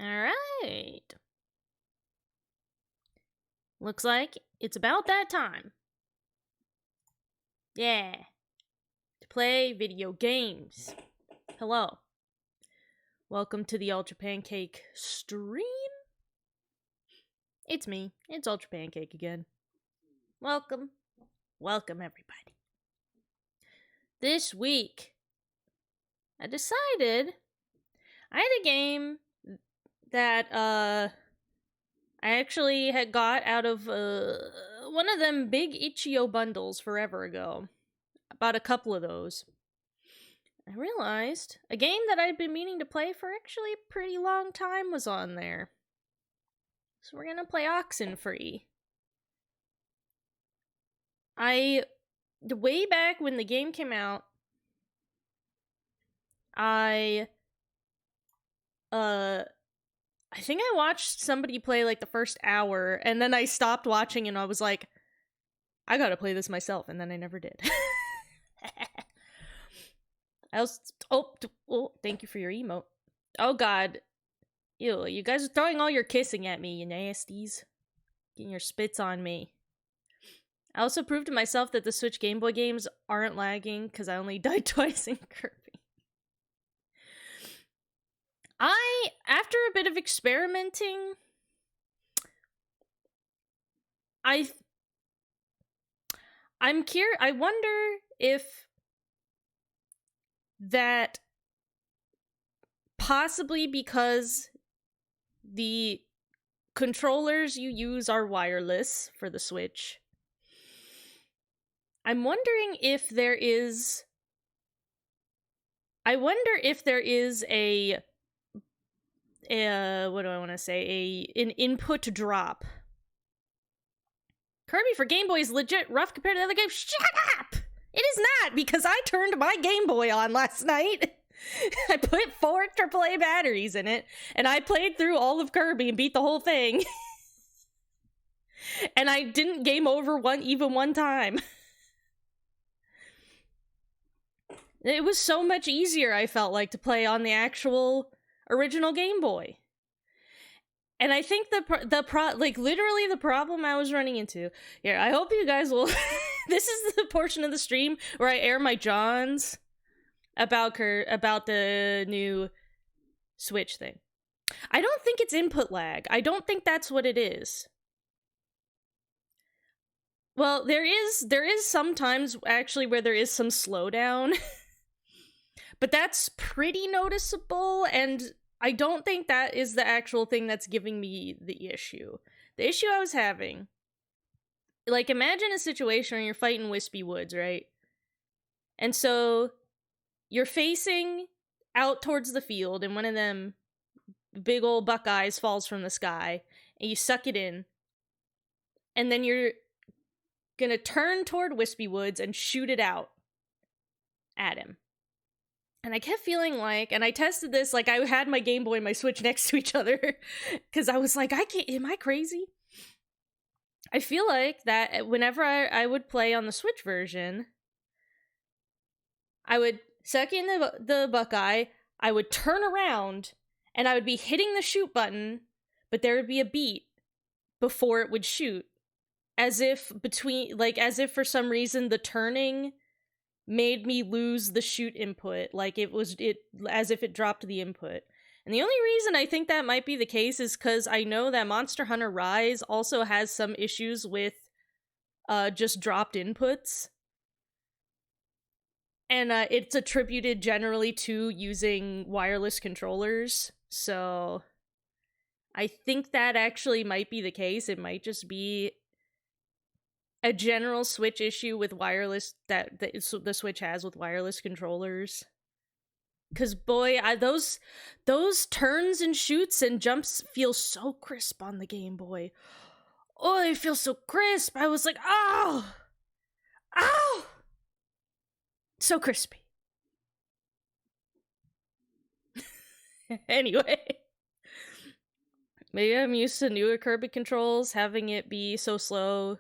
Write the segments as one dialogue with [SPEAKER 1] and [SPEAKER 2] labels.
[SPEAKER 1] Alright. Looks like it's about that time. Yeah. To play video games. Hello. Welcome to the Ultra Pancake stream. It's me. It's Ultra Pancake again. Welcome. Welcome, everybody. This week, I decided I had a game that, I actually had got out of, one of them big Itch.io bundles forever ago. Bought a couple of those. I realized a game that I'd been meaning to play for actually a pretty long time was on there. So we're gonna play Oxenfree. Way back when the game came out, I think I watched somebody play like the first hour, and then I stopped watching and I was like, I gotta play this myself, and then I never did. Oh, thank you for your emote. Oh god. Ew, you guys are throwing all your kissing at me, you nasties. Getting your spits on me. I also proved to myself that the Switch Game Boy games aren't lagging, because I only died twice in Kirby. After a bit of experimenting, I wonder if that possibly because the controllers you use are wireless for the Switch. I'm wondering if there is a what do I want to say? An input drop. Kirby for Game Boy is legit rough compared to the other games. Shut up! It is not, because I turned my Game Boy on last night. I put 4 AAA batteries in it, and I played through all of Kirby and beat the whole thing. And I didn't game over even one time. It was so much easier, I felt like, to play on the actual original Game Boy. And I think literally the problem I was running into here, I hope you guys will this is the portion of the stream where I air my Johns about the new Switch thing. I don't think it's input lag. I don't think that's what it is. Well, there is sometimes actually where there is some slowdown. But that's pretty noticeable, and I don't think that is the actual thing that's giving me the issue. The issue I was having, like, imagine a situation where you're fighting Wispy Woods, right? And so you're facing out towards the field, and one of them big old buckeyes falls from the sky, and you suck it in. And then you're gonna turn toward Wispy Woods and shoot it out at him. And I kept feeling like, and I tested this, like, I had my Game Boy and my Switch next to each other, because I was like, am I crazy? I feel like that whenever I would play on the Switch version, I would suck in the buckeye, I would turn around, and I would be hitting the shoot button, but there would be a beat before it would shoot. As if for some reason the turning made me lose the shoot input, as if it dropped the input. And the only reason I think that might be the case is because I know that Monster Hunter Rise also has some issues with just dropped inputs. And it's attributed generally to using wireless controllers, so I think that actually might be the case. It might just be a general Switch issue with wireless that the Switch has with wireless controllers. Because boy, those turns and shoots and jumps feel so crisp on the Game Boy. Oh, they feel so crisp. I was like, oh, so crispy. Anyway, maybe I'm used to newer Kirby controls. Having it be so slow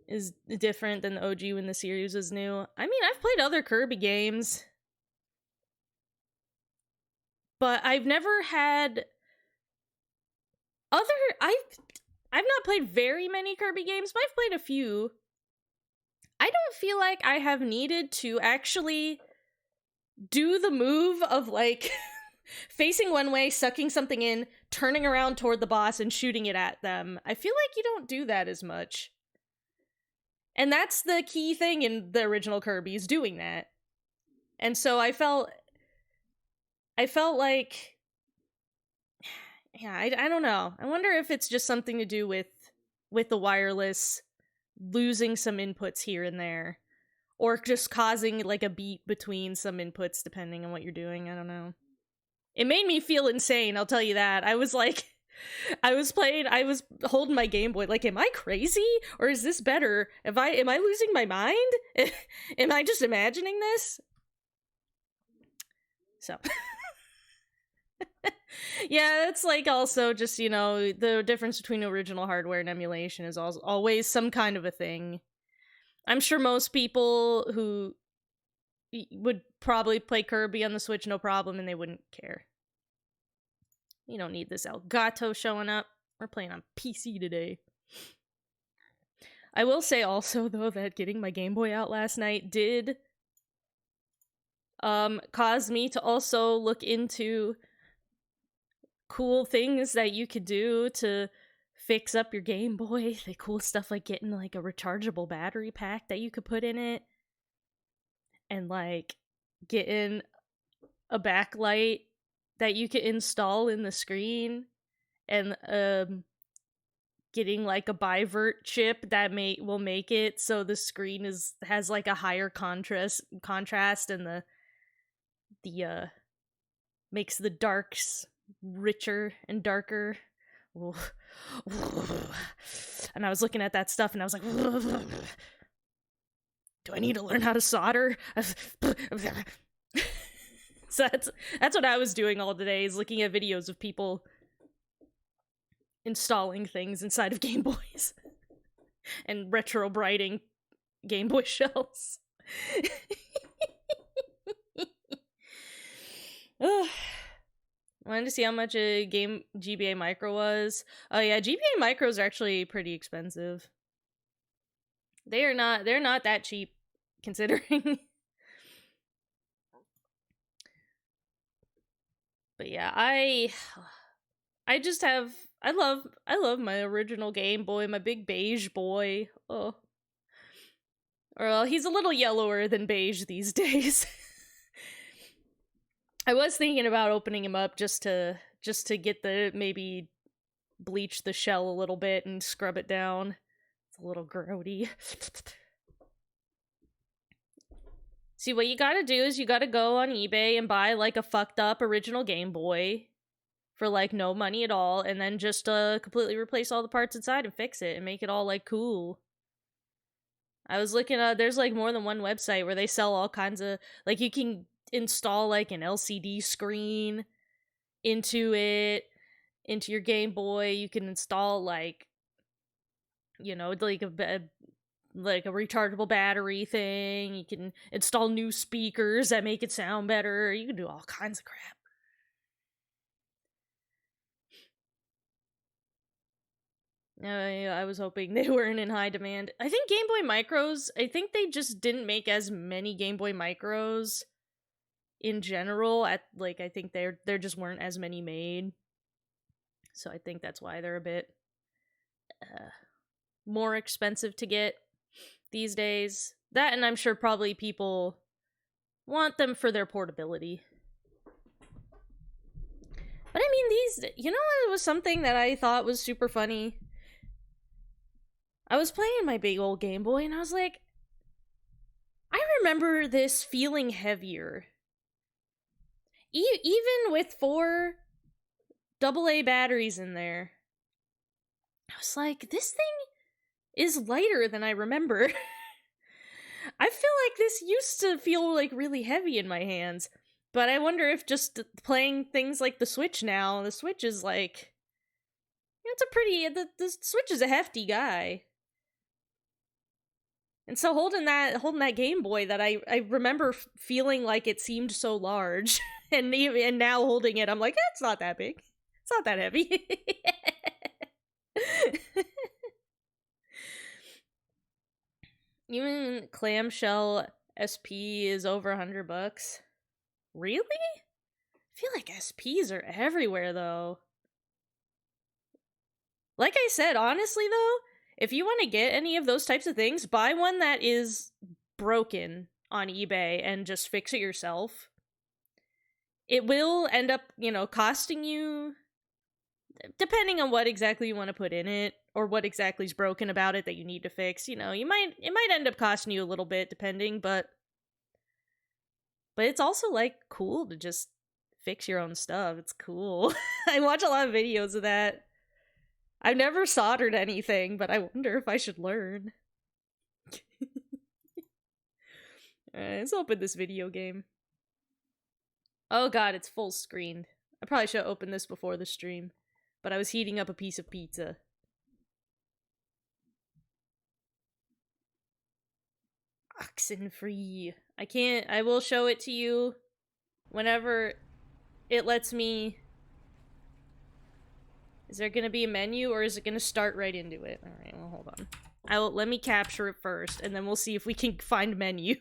[SPEAKER 1] is different than the OG when the series was new. I mean, I've played other Kirby games, but I've never had Other I've not played very many Kirby games, but I've played a few. I don't feel like I have needed to actually do the move of like facing one way, sucking something in, turning around toward the boss and shooting it at them. I feel like you don't do that as much. And that's the key thing in the original Kirby, is doing that. And so I felt like, yeah, I don't know. I wonder if it's just something to do with the wireless losing some inputs here and there, or just causing like a beat between some inputs depending on what you're doing. I don't know. It made me feel insane, I'll tell you that. I was holding my Game Boy like, am I crazy? Or is this better? Am I losing my mind? Am I just imagining this? So yeah, it's like also just, you know, the difference between original hardware and emulation is always some kind of a thing. I'm sure most people who would probably play Kirby on the Switch no problem and they wouldn't care. You don't need this Elgato showing up. We're playing on PC today. I will say also, though, that getting my Game Boy out last night did cause me to also look into cool things that you could do to fix up your Game Boy. The cool stuff like getting like a rechargeable battery pack that you could put in it, and like getting a backlight that you could install in the screen, and getting like a bivert chip that will make it so the screen has like a higher contrast and the makes the darks richer and darker. And I was looking at that stuff and I was like, do I need to learn how to solder? So that's what I was doing all day, is looking at videos of people installing things inside of Game Boys and retro brighting Game Boy shells. Wanted to see how much a game GBA Micro was. Oh yeah, GBA Micros are actually pretty expensive. They're not that cheap, considering. But yeah, I love my original Game Boy, my big beige boy. Oh. Well, he's a little yellower than beige these days. I was thinking about opening him up just to get maybe bleach the shell a little bit and scrub it down. It's a little grody. See, what you gotta do is you gotta go on eBay and buy like a fucked up original Game Boy for like no money at all, and then just completely replace all the parts inside and fix it and make it all like cool. I was looking at, there's like more than one website where they sell all kinds of, like, you can install like an LCD screen into your Game Boy. You can install like, you know, like a rechargeable battery thing. You can install new speakers that make it sound better. You can do all kinds of crap. I was hoping they weren't in high demand. I think Game Boy Micros, I think they just didn't make as many Game Boy Micros in general. I think there just weren't as many made. So I think that's why they're a bit more expensive to get these days. That, and I'm sure probably people want them for their portability. But I mean, you know, it was something that I thought was super funny. I was playing my big old Game Boy and I was like, I remember this feeling heavier. Even with 4 AA batteries in there. I was like, this thing is lighter than I remember. I feel like this used to feel like really heavy in my hands. But I wonder if just playing things like the Switch now, the Switch is like, it's a pretty, the Switch is a hefty guy. And so holding that Game Boy, that I remember feeling like it seemed so large, and now holding it, I'm like, it's not that big. It's not that heavy. Even clamshell SP is over $100. Really? I feel like SPs are everywhere though. Like I said, honestly though, if you want to get any of those types of things, buy one that is broken on eBay and just fix it yourself. It will end up, costing you, depending on what exactly you want to put in it or what exactly is broken about it that you need to fix. It might end up costing you a little bit depending, but it's also like cool to just fix your own stuff. It's cool. I watch a lot of videos of that. I've never soldered anything, but I wonder if I should learn. Alright, let's open this video game. Oh god, it's full screened. I probably should have opened this before the stream, but I was heating up a piece of pizza. Oxenfree. I will show it to you whenever it lets me. Is there gonna be a menu or is it gonna start right into it? Alright, well hold on. Let me capture it first and then we'll see if we can find menu.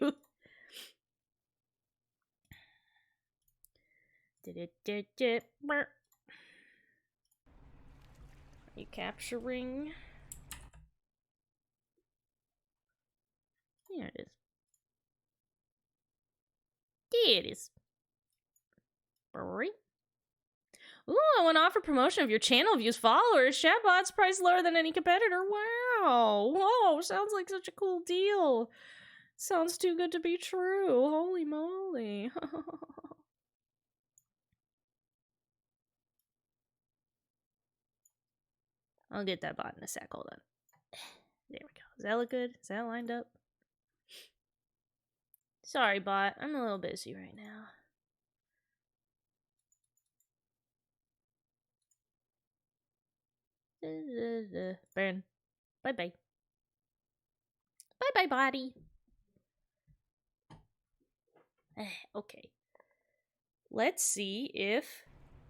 [SPEAKER 1] Are you capturing? There it is. There it is. Ooh, I want to offer promotion of your channel views, followers, chatbots, price lower than any competitor. Wow. Whoa, sounds like such a cool deal. Sounds too good to be true. Holy moly. I'll get that bot in a sec. Hold on. There we go. Does that look good? Is that lined up? Sorry, bot. I'm a little busy right now. Burn. Bye-bye. Bye-bye, body. Okay. Let's see if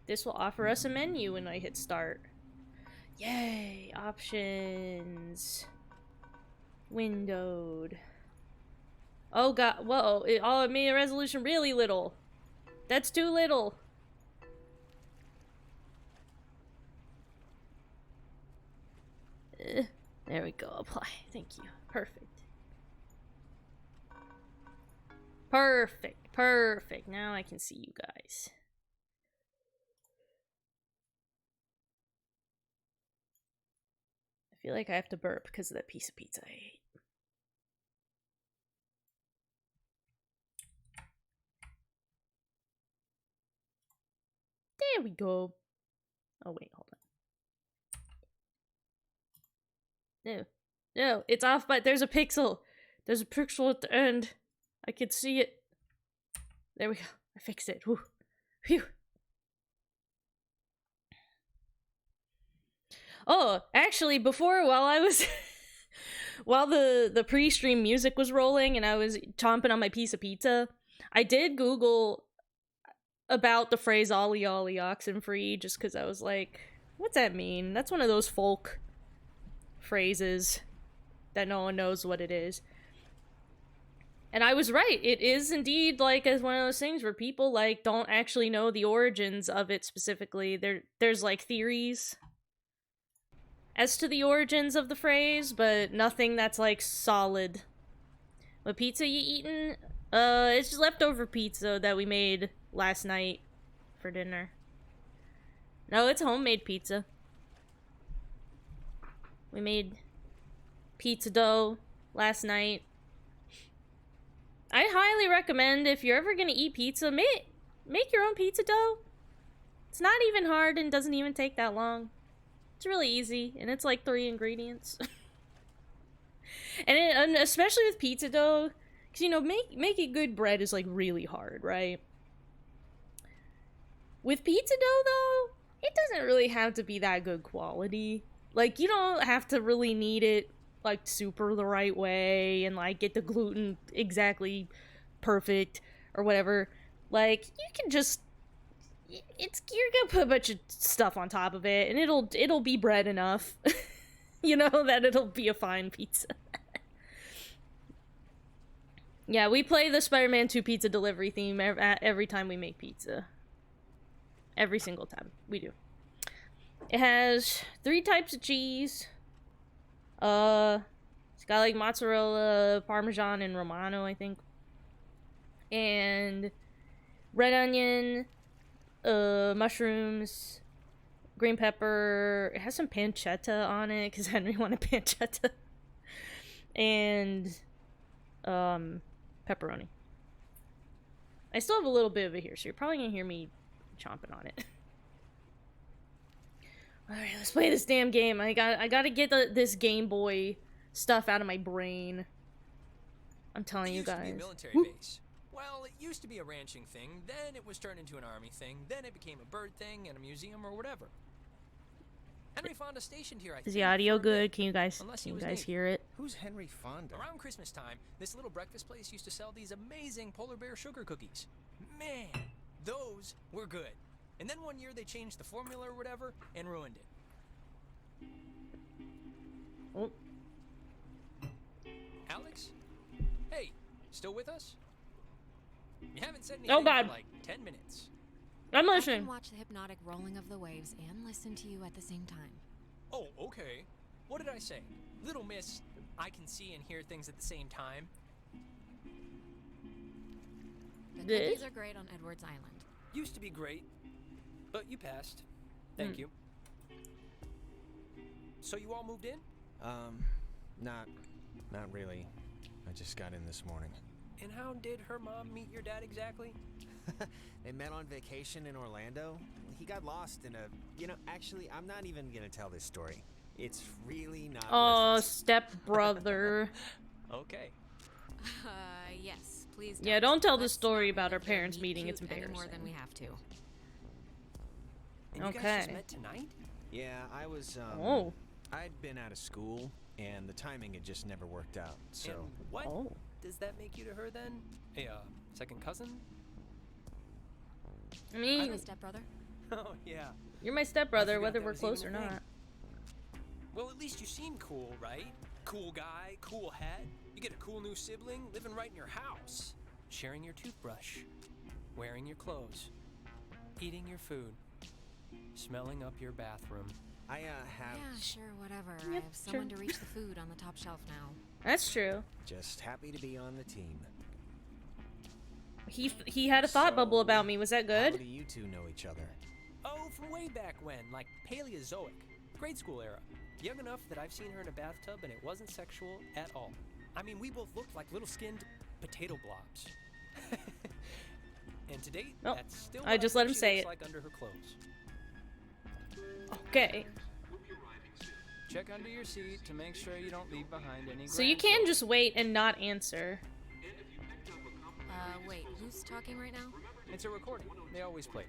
[SPEAKER 1] this will offer us a menu when I hit start. Yay! Options. Windowed. Oh god, whoa. It made a resolution really little. That's too little. There we go, apply. Thank you. Perfect. Perfect, perfect. Now I can see you guys. I feel like I have to burp because of that piece of pizza I ate. There we go. Oh wait, hold on. No, it's off, but there's a pixel. There's a pixel at the end. I can see it. There we go. I fixed it. Whew. Phew. Oh, actually, before, while I was... while the pre-stream music was rolling and I was chomping on my piece of pizza, I did Google about the phrase "ollie ollie oxenfree" just because I was like, what's that mean? That's one of those folk phrases that no one knows what it is. And I was right. It is indeed like as one of those things where people like don't actually know the origins of it specifically. There's like theories as to the origins of the phrase, but nothing that's like solid. What pizza you eating? It's just leftover pizza that we made last night for dinner. No, it's homemade pizza. We made pizza dough last night. I highly recommend if you're ever gonna eat pizza, make your own pizza dough. It's not even hard and doesn't even take that long. It's really easy, and it's like 3 ingredients. and especially with pizza dough, because making good bread is like really hard, right? With pizza dough though, it doesn't really have to be that good quality. Like, you don't have to really knead it like super the right way and like get the gluten exactly perfect or whatever. Like, you can just you're gonna put a bunch of stuff on top of it and it'll be bread enough. you know, that it'll be a fine pizza. Yeah, we play the Spider-Man 2 pizza delivery theme every time we make pizza. Every single time. We do. It has 3 types of cheese. It's got like mozzarella, Parmesan, and Romano, I think. And red onion, mushrooms, green pepper. It has some pancetta on it because Henry wanted pancetta. And pepperoni. I still have a little bit of it here, so you're probably gonna hear me chomping on it. Alright, let's play this damn game. I gotta get this Game Boy stuff out of my brain. I'm telling you guys.
[SPEAKER 2] It used to be a military base. Well, it used to be a ranching thing, then it was turned into an army thing, then it became a bird thing and a museum or whatever. Henry Fonda stationed here, I think.
[SPEAKER 1] Is the audio good? Can you guys hear it?
[SPEAKER 3] Who's Henry Fonda?
[SPEAKER 2] Around Christmas time, this little breakfast place used to sell these amazing polar bear sugar cookies. Man, those were good. And then one year they changed the formula or whatever and ruined it.
[SPEAKER 1] Oh.
[SPEAKER 2] Alex? Hey, still with us? You haven't said anything for like 10 minutes.
[SPEAKER 1] I'm
[SPEAKER 4] I
[SPEAKER 1] listening.
[SPEAKER 4] can watch the hypnotic rolling of the waves and listen to you at the same time.
[SPEAKER 2] Oh, okay. What did I say? Little miss, I can see and hear things at the same time.
[SPEAKER 4] The
[SPEAKER 1] This?
[SPEAKER 4] cookies are great on Edwards Island.
[SPEAKER 2] Used to be great, but you passed. Thank you. So you all moved in?
[SPEAKER 3] Not really. I just got in this morning.
[SPEAKER 2] And how did her mom meet your dad exactly?
[SPEAKER 3] They met on vacation in Orlando. He got lost in a... You know, actually, I'm not even gonna tell this story. It's really not
[SPEAKER 1] Oh,
[SPEAKER 3] worth it.
[SPEAKER 1] stepbrother.
[SPEAKER 2] Okay.
[SPEAKER 4] Yes, please.
[SPEAKER 1] Yeah, don't tell the
[SPEAKER 4] Let's
[SPEAKER 1] story
[SPEAKER 4] not
[SPEAKER 1] about our
[SPEAKER 4] make your
[SPEAKER 1] parents
[SPEAKER 4] meet
[SPEAKER 1] meeting. It's
[SPEAKER 4] cute any more than
[SPEAKER 1] embarrassing.
[SPEAKER 4] we have to.
[SPEAKER 2] And you guys
[SPEAKER 1] Okay.
[SPEAKER 2] just met tonight?
[SPEAKER 3] Yeah, I was,
[SPEAKER 1] Oh.
[SPEAKER 3] I'd been out of school, and the timing had just never worked out, so...
[SPEAKER 2] And what
[SPEAKER 1] Oh.
[SPEAKER 2] does that make you to her then? A second cousin?
[SPEAKER 1] I
[SPEAKER 4] I'm
[SPEAKER 1] mean,
[SPEAKER 4] a stepbrother.
[SPEAKER 2] Oh, yeah.
[SPEAKER 1] you're my
[SPEAKER 2] I
[SPEAKER 1] stepbrother,
[SPEAKER 2] forgot
[SPEAKER 1] whether
[SPEAKER 2] that
[SPEAKER 1] we're
[SPEAKER 2] was even
[SPEAKER 1] close or
[SPEAKER 2] a thing.
[SPEAKER 1] not.
[SPEAKER 2] Well, at least you seem cool, right? Cool guy, cool hat. You get a cool new sibling living right in your house. Sharing your toothbrush. Wearing your clothes. Eating your food. Smelling up your bathroom.
[SPEAKER 3] I, have...
[SPEAKER 4] Yeah, sure, whatever. I
[SPEAKER 1] Yep,
[SPEAKER 4] have someone
[SPEAKER 1] sure.
[SPEAKER 4] to reach the food on the top shelf now.
[SPEAKER 1] That's true.
[SPEAKER 3] Just happy to be on the team.
[SPEAKER 1] He had a thought
[SPEAKER 3] So,
[SPEAKER 1] bubble about me. Was that
[SPEAKER 3] How
[SPEAKER 1] good?
[SPEAKER 3] do you two know each other?
[SPEAKER 2] Oh, from way back when, like Paleozoic. Grade school era. Young enough that I've seen her in a bathtub and it wasn't sexual at all. I mean, we both looked like little skinned potato blobs. And to date,
[SPEAKER 1] Oh,
[SPEAKER 2] that's still
[SPEAKER 1] I
[SPEAKER 2] what
[SPEAKER 1] just
[SPEAKER 2] think
[SPEAKER 1] let him
[SPEAKER 2] she
[SPEAKER 1] say
[SPEAKER 2] looks
[SPEAKER 1] it.
[SPEAKER 2] like under her clothes.
[SPEAKER 1] Okay.
[SPEAKER 5] Check under your seat to make sure you don't leave behind any
[SPEAKER 1] So you can
[SPEAKER 5] grandchildren.
[SPEAKER 1] just wait and not answer.
[SPEAKER 4] Wait, who's talking right now?
[SPEAKER 2] It's a recording. They always play.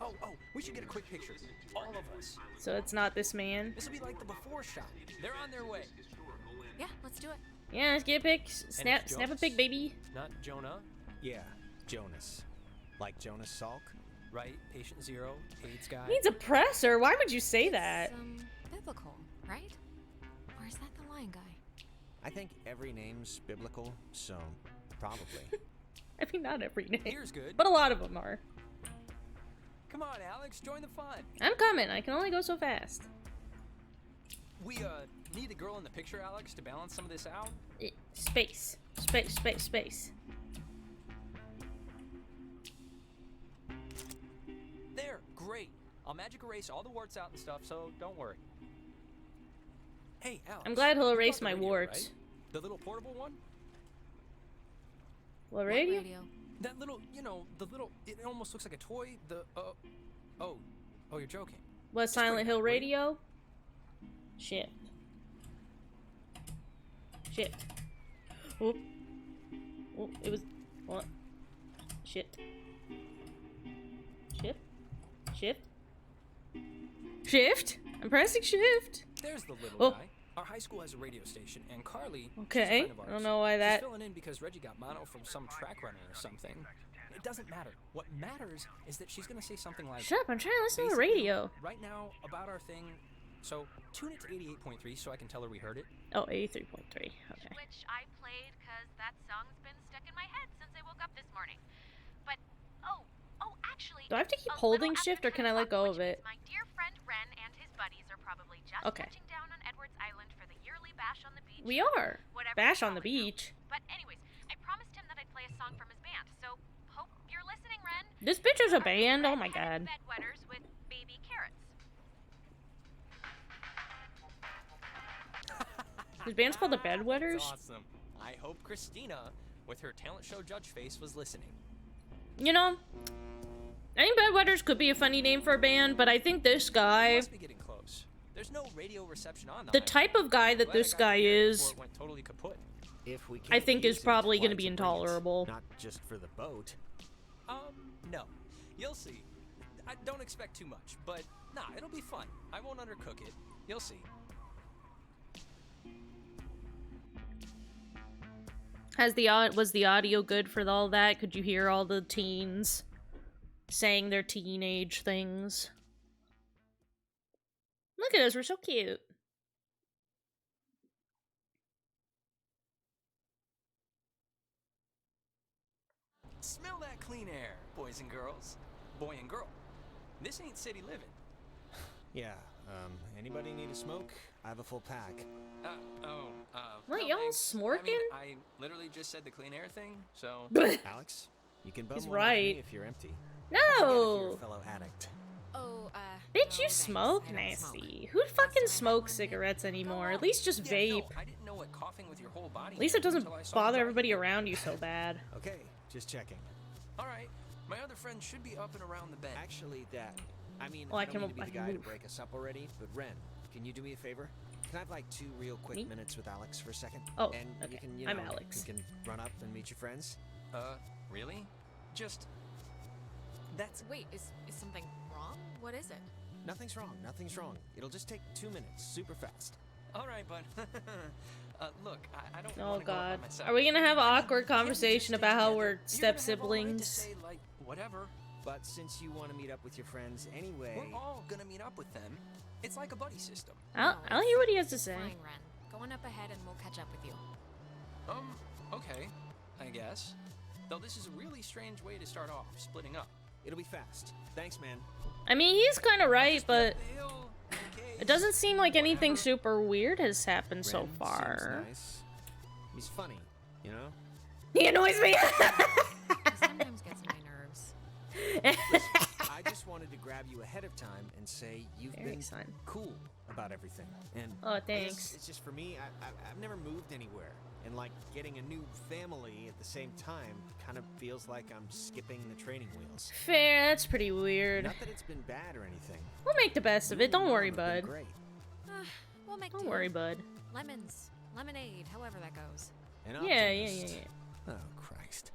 [SPEAKER 2] Oh, we should get a quick picture. All of us.
[SPEAKER 1] So it's not this man.
[SPEAKER 2] This will be like the before shot. They're on their way.
[SPEAKER 4] Yeah, let's do it.
[SPEAKER 1] Yeah, let's get a pic. Snap a
[SPEAKER 2] Jonas.
[SPEAKER 1] pic, baby.
[SPEAKER 2] Not Jonah,
[SPEAKER 3] Yeah, Jonas. Like Jonas Salk?
[SPEAKER 2] right? Patient zero, AIDS guy.
[SPEAKER 1] He's a presser. Why would you say that?
[SPEAKER 4] It's, biblical, right? Or is that the lion guy?
[SPEAKER 3] I think every name's biblical, so probably.
[SPEAKER 1] I mean, not every name,
[SPEAKER 2] Here's good.
[SPEAKER 1] but a lot of them are.
[SPEAKER 2] Come on, Alex, join the fun.
[SPEAKER 1] I'm coming. I can only go so fast.
[SPEAKER 2] We need a girl in the picture, Alex, to balance some of this out.
[SPEAKER 1] Space. Space, space, space.
[SPEAKER 2] There, great. I'll magic erase all the warts out and stuff, so don't worry. Hey, Alex.
[SPEAKER 1] I'm glad he'll
[SPEAKER 2] you
[SPEAKER 1] erase
[SPEAKER 2] got the
[SPEAKER 1] my
[SPEAKER 2] radio,
[SPEAKER 1] warts.
[SPEAKER 2] right? The little portable one?
[SPEAKER 1] What
[SPEAKER 4] What
[SPEAKER 1] radio?
[SPEAKER 2] That little, the little, it almost looks like a toy. Oh, you're joking.
[SPEAKER 1] What,
[SPEAKER 2] Just bring
[SPEAKER 1] Silent
[SPEAKER 2] it
[SPEAKER 1] Hill
[SPEAKER 2] back, will you?
[SPEAKER 1] Radio? Shit. Shit. Oop. Oh, it was... What? Shit. Shift? Shift? Shift? I'm pressing shift.
[SPEAKER 2] There's the little
[SPEAKER 1] Oh.
[SPEAKER 2] guy. Our high school has a radio station, and Carly, she's a
[SPEAKER 1] Okay.
[SPEAKER 2] friend of
[SPEAKER 1] I
[SPEAKER 2] ours.
[SPEAKER 1] don't know why that...
[SPEAKER 2] She's filling in because Reggie got mono from some track runner or something. It doesn't matter. What matters is that she's gonna say something like,
[SPEAKER 1] Shut up, I'm trying to listen to the
[SPEAKER 2] basically,
[SPEAKER 1] radio.
[SPEAKER 2] right now, about our thing, So tune it to 88.3 so I can tell her we heard it.
[SPEAKER 1] Oh, 83.3. Okay.
[SPEAKER 4] Which I played because that song's been stuck in my head since I woke up this morning. But, actually...
[SPEAKER 1] Do I have to keep
[SPEAKER 4] a
[SPEAKER 1] holding
[SPEAKER 4] little
[SPEAKER 1] shift,
[SPEAKER 4] after
[SPEAKER 1] or can I
[SPEAKER 4] 10
[SPEAKER 1] let go
[SPEAKER 4] o'clock,
[SPEAKER 1] of it?
[SPEAKER 4] which means my dear friend Ren and his buddies are probably just
[SPEAKER 1] Okay.
[SPEAKER 4] touching down on Edwards Island for the yearly bash on the beach.
[SPEAKER 1] We are.
[SPEAKER 4] Whatever
[SPEAKER 1] Bash
[SPEAKER 4] you
[SPEAKER 1] on the
[SPEAKER 4] call it now.
[SPEAKER 1] beach.
[SPEAKER 4] But anyways, I promised him that I'd play a song from his band, so hope you're listening, Ren.
[SPEAKER 1] This bitch is a
[SPEAKER 4] Are
[SPEAKER 1] band? Oh my
[SPEAKER 4] red-headed
[SPEAKER 1] god.
[SPEAKER 4] bedwetters with baby carrots.
[SPEAKER 1] This band's called the
[SPEAKER 2] That's
[SPEAKER 1] Bedwetters?
[SPEAKER 2] awesome. I hope Christina, with her talent show judge face, was listening.
[SPEAKER 1] You know, I think Bedwetters could be a funny name for a band, but I think this
[SPEAKER 2] We
[SPEAKER 1] guy,
[SPEAKER 2] must be getting close. There's no radio reception on
[SPEAKER 1] the
[SPEAKER 2] island.
[SPEAKER 1] type of guy that
[SPEAKER 2] Glad I
[SPEAKER 1] this
[SPEAKER 2] got
[SPEAKER 1] guy
[SPEAKER 2] here
[SPEAKER 1] is,
[SPEAKER 2] before it went totally kaput.
[SPEAKER 3] If we
[SPEAKER 1] I
[SPEAKER 3] can't
[SPEAKER 1] think is
[SPEAKER 3] use it,
[SPEAKER 1] probably
[SPEAKER 3] why
[SPEAKER 1] gonna be
[SPEAKER 3] don't you bring it?
[SPEAKER 1] intolerable.
[SPEAKER 3] Not just for the boat.
[SPEAKER 2] No. You'll see. I don't expect too much, but nah, it'll be fun. I won't undercook it. You'll see.
[SPEAKER 1] Was the audio good for all that? Could you hear all the teens saying their teenage things? Look at us, we're so cute.
[SPEAKER 2] Smell that clean air, boys and girls. Boy and girl. This ain't city living.
[SPEAKER 3] Yeah, anybody need a smoke? I have a full pack.
[SPEAKER 1] What,
[SPEAKER 2] no
[SPEAKER 1] y'all
[SPEAKER 2] thanks.
[SPEAKER 1] smorking?
[SPEAKER 2] I literally just said the clean air thing, so...
[SPEAKER 3] Alex, you can bum
[SPEAKER 1] He's
[SPEAKER 3] one off me
[SPEAKER 1] right.
[SPEAKER 3] if you're empty. Forget if you're
[SPEAKER 1] No!
[SPEAKER 3] a fellow addict.
[SPEAKER 4] Oh,
[SPEAKER 1] Bitch,
[SPEAKER 4] no,
[SPEAKER 1] you
[SPEAKER 4] thanks.
[SPEAKER 1] smoke
[SPEAKER 4] I don't
[SPEAKER 1] nasty.
[SPEAKER 4] smoke.
[SPEAKER 1] Who fucking
[SPEAKER 4] time I had
[SPEAKER 1] smokes
[SPEAKER 4] one,
[SPEAKER 1] cigarettes anymore?
[SPEAKER 2] Go
[SPEAKER 1] At least just
[SPEAKER 2] Yeah,
[SPEAKER 1] vape.
[SPEAKER 2] no, I didn't know what coughing with your whole body
[SPEAKER 1] At least it
[SPEAKER 2] meant
[SPEAKER 1] doesn't
[SPEAKER 2] until I saw you
[SPEAKER 1] bother
[SPEAKER 2] driving
[SPEAKER 1] everybody
[SPEAKER 2] here.
[SPEAKER 1] around you so bad.
[SPEAKER 3] Okay, just checking.
[SPEAKER 2] All right, my other friend should be up and around the bend.
[SPEAKER 3] Actually, I mean,
[SPEAKER 1] Well, I
[SPEAKER 3] I don't
[SPEAKER 1] can-
[SPEAKER 3] mean to be
[SPEAKER 1] I
[SPEAKER 3] the
[SPEAKER 1] can
[SPEAKER 3] guy to
[SPEAKER 1] move.
[SPEAKER 3] break us up already, but Ren, can you do me a favor? Can I have like 2 real quick
[SPEAKER 1] Me?
[SPEAKER 3] minutes with Alex for a second?
[SPEAKER 1] Oh,
[SPEAKER 3] and
[SPEAKER 1] okay.
[SPEAKER 3] you can,
[SPEAKER 1] I'm Alex.
[SPEAKER 3] You can run up and meet your friends.
[SPEAKER 2] Really? Just... That's...
[SPEAKER 4] Wait, is something wrong? What is it?
[SPEAKER 3] Nothing's wrong. Nothing's wrong. It'll just take 2 minutes, super fast.
[SPEAKER 2] All right, bud. Look, I don't
[SPEAKER 1] Oh
[SPEAKER 2] wanna go
[SPEAKER 1] god.
[SPEAKER 2] by myself.
[SPEAKER 1] Are we gonna have an awkward
[SPEAKER 2] Can't we just
[SPEAKER 1] conversation
[SPEAKER 2] stay
[SPEAKER 1] about how
[SPEAKER 2] together?
[SPEAKER 1] we're
[SPEAKER 2] You're gonna
[SPEAKER 1] step
[SPEAKER 2] have all right to
[SPEAKER 1] siblings?
[SPEAKER 2] say, like, whatever.
[SPEAKER 3] But since you want to meet up with your friends anyway,
[SPEAKER 2] We're all gonna meet up with them. It's like a buddy system.
[SPEAKER 1] I'll hear what he has to say.
[SPEAKER 4] Fine, Ren. Go on up ahead and we'll catch up with you.
[SPEAKER 2] Okay, I guess. Though this is a really strange way to start off, splitting up.
[SPEAKER 3] it'll be fast. Thanks, man.
[SPEAKER 1] I mean, he's kind of right,
[SPEAKER 2] Just
[SPEAKER 1] but
[SPEAKER 2] up the hill, in case.
[SPEAKER 1] it doesn't seem like anything
[SPEAKER 2] Whatever.
[SPEAKER 1] super weird has happened so
[SPEAKER 3] Ren
[SPEAKER 1] far.
[SPEAKER 3] Seems nice. He's funny, you know?
[SPEAKER 1] He annoys me.
[SPEAKER 4] He sometimes gets on my nerves.
[SPEAKER 3] I just wanted to grab you ahead of time and say you've
[SPEAKER 1] Very
[SPEAKER 3] been
[SPEAKER 1] fun.
[SPEAKER 3] cool about everything. And
[SPEAKER 1] Oh,
[SPEAKER 3] I guess
[SPEAKER 1] thanks.
[SPEAKER 3] it's just for me, I've never moved anywhere. And like getting a new family at the same time kind of feels like I'm skipping the training wheels.
[SPEAKER 1] Fair, that's pretty weird.
[SPEAKER 3] Not that it's been bad or anything.
[SPEAKER 1] We'll make the best of it. Don't worry,
[SPEAKER 3] Mom have been
[SPEAKER 1] bud.
[SPEAKER 3] Great.
[SPEAKER 4] We'll make
[SPEAKER 1] Don't
[SPEAKER 4] do.
[SPEAKER 1] worry, bud.
[SPEAKER 4] Lemons, lemonade, however that goes.
[SPEAKER 3] An
[SPEAKER 1] Yeah, yeah,
[SPEAKER 3] optimist.
[SPEAKER 1] yeah,
[SPEAKER 3] Oh Christ.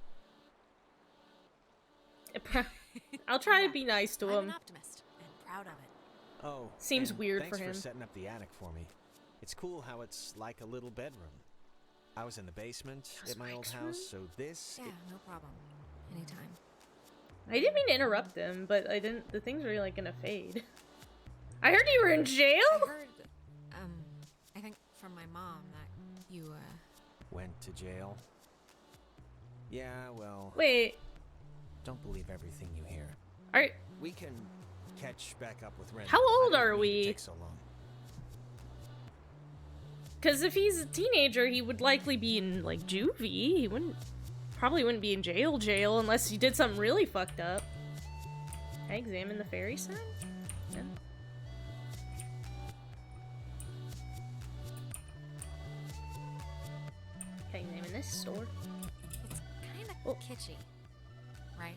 [SPEAKER 1] yeah. I'll try to be nice to
[SPEAKER 4] I'm
[SPEAKER 1] him.
[SPEAKER 4] an optimist and proud of it.
[SPEAKER 3] Oh.
[SPEAKER 1] Seems
[SPEAKER 3] and
[SPEAKER 1] weird
[SPEAKER 3] thanks
[SPEAKER 1] for him.
[SPEAKER 3] setting up the attic for me. It's cool how it's like a little bedroom. I was in the basement
[SPEAKER 1] That was
[SPEAKER 3] at my old
[SPEAKER 1] Mike's
[SPEAKER 3] house,
[SPEAKER 1] room?
[SPEAKER 3] so this
[SPEAKER 4] Yeah, no problem. Anytime.
[SPEAKER 1] I didn't mean to interrupt him, but I didn't. The things were like gonna fade. I heard you were in jail.
[SPEAKER 4] I heard, I think from my mom that you,
[SPEAKER 3] went to jail. Yeah, well,
[SPEAKER 1] Wait,
[SPEAKER 3] don't believe everything you hear.
[SPEAKER 1] are
[SPEAKER 3] We can catch back up with Ren.
[SPEAKER 1] How
[SPEAKER 3] I
[SPEAKER 1] old
[SPEAKER 3] didn't
[SPEAKER 1] are
[SPEAKER 3] mean to
[SPEAKER 1] we?
[SPEAKER 3] take so long.
[SPEAKER 1] because if he's a teenager, he would likely be in like juvie. He probably wouldn't be in jail unless he did something really fucked up. Can I examine the fairy sign? Yeah. Can I examine this sword?
[SPEAKER 4] it's kind of
[SPEAKER 1] Oh.
[SPEAKER 4] kitschy, right?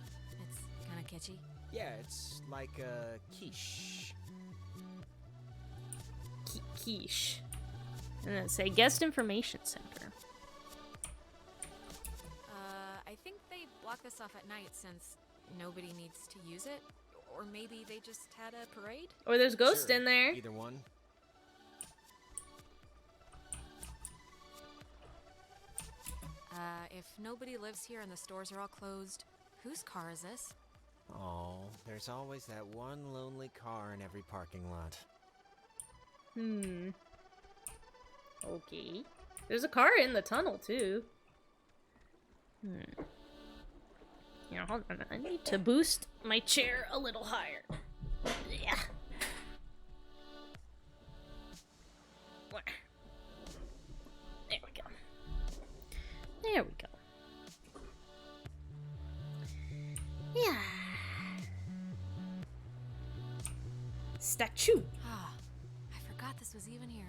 [SPEAKER 4] It's kind of kitschy.
[SPEAKER 3] Yeah, it's like a quiche.
[SPEAKER 1] Quiche. And then say guest information center.
[SPEAKER 4] I think they block this off at night since nobody needs to use it. Or maybe they just had a parade?
[SPEAKER 1] Or there's ghost
[SPEAKER 3] Sure,
[SPEAKER 1] in there.
[SPEAKER 3] Either one.
[SPEAKER 4] If nobody lives here and the stores are all closed, whose car is this?
[SPEAKER 3] Oh, there's always that one lonely car in every parking lot.
[SPEAKER 1] Hmm. Okay. There's a car in the tunnel, too. Hmm. Yeah, hold on. I need to boost my chair a little higher. Yeah. There we go. There we go. Yeah. Statue.
[SPEAKER 4] Ah, I forgot this was even here.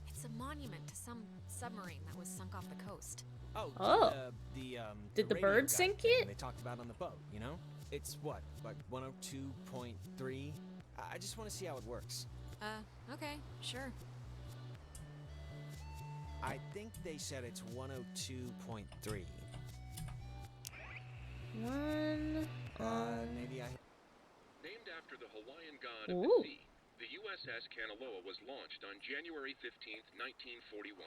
[SPEAKER 4] It's a monument to some submarine that was sunk off the coast.
[SPEAKER 1] Oh.
[SPEAKER 3] Did
[SPEAKER 1] the
[SPEAKER 3] radio
[SPEAKER 1] bird
[SPEAKER 3] guy
[SPEAKER 1] sink
[SPEAKER 3] thing
[SPEAKER 1] it?
[SPEAKER 3] They talked about on the boat, you know? It's what, like 102.3? I just want to see how it works.
[SPEAKER 4] Okay, sure.
[SPEAKER 3] I think they said it's 102.3. Maybe I.
[SPEAKER 6] Named after the Hawaiian god of
[SPEAKER 1] Ooh.
[SPEAKER 6] the sea, the USS Kanaloa was launched on January 15th, 1941,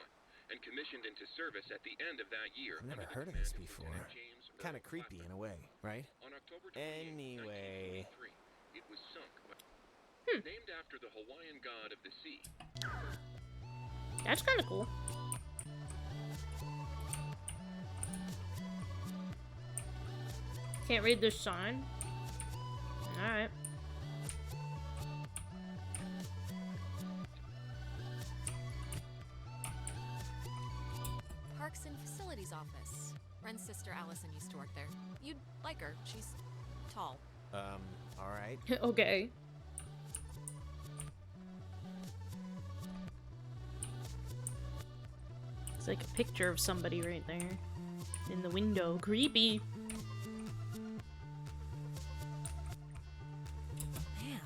[SPEAKER 6] and commissioned into service at the end of that year.
[SPEAKER 3] I've never
[SPEAKER 6] under the
[SPEAKER 3] heard of this
[SPEAKER 6] command
[SPEAKER 3] before.
[SPEAKER 6] Lieutenant James
[SPEAKER 3] Kind of
[SPEAKER 6] Earl
[SPEAKER 3] creepy in
[SPEAKER 6] Clapper.
[SPEAKER 3] a way, right?
[SPEAKER 6] On October 28th,
[SPEAKER 3] Anyway.
[SPEAKER 6] 1943, it was sunk. Named after the Hawaiian god of the sea.
[SPEAKER 1] That's kind of cool. Can't read this sign. Alright.
[SPEAKER 4] Parks and Facilities Office. Ren's sister Allison used to work there. You'd like her. She's tall.
[SPEAKER 3] Alright.
[SPEAKER 1] Okay. It's like a picture of somebody right there. In the window. Creepy.
[SPEAKER 4] Man,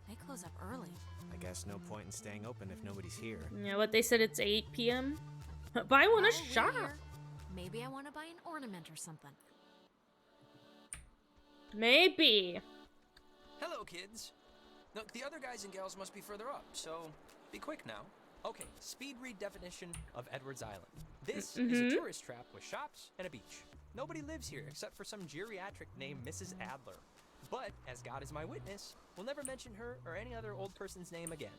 [SPEAKER 4] they close up early.
[SPEAKER 3] I guess no point in staying open if nobody's here.
[SPEAKER 1] Yeah, what they said it's 8 p.m. Buy one a
[SPEAKER 4] While we're
[SPEAKER 1] shot.
[SPEAKER 4] here, maybe I want to buy an ornament or something.
[SPEAKER 1] Maybe.
[SPEAKER 2] Hello, kids. Look, the other guys and gals must be further up, so be quick now. Okay, speed read definition of Edwards Island. This is a tourist trap with shops and a beach. Nobody lives here except for some geriatric named Mrs. Adler. But, as God is my witness, we'll never mention her or any other old person's name again.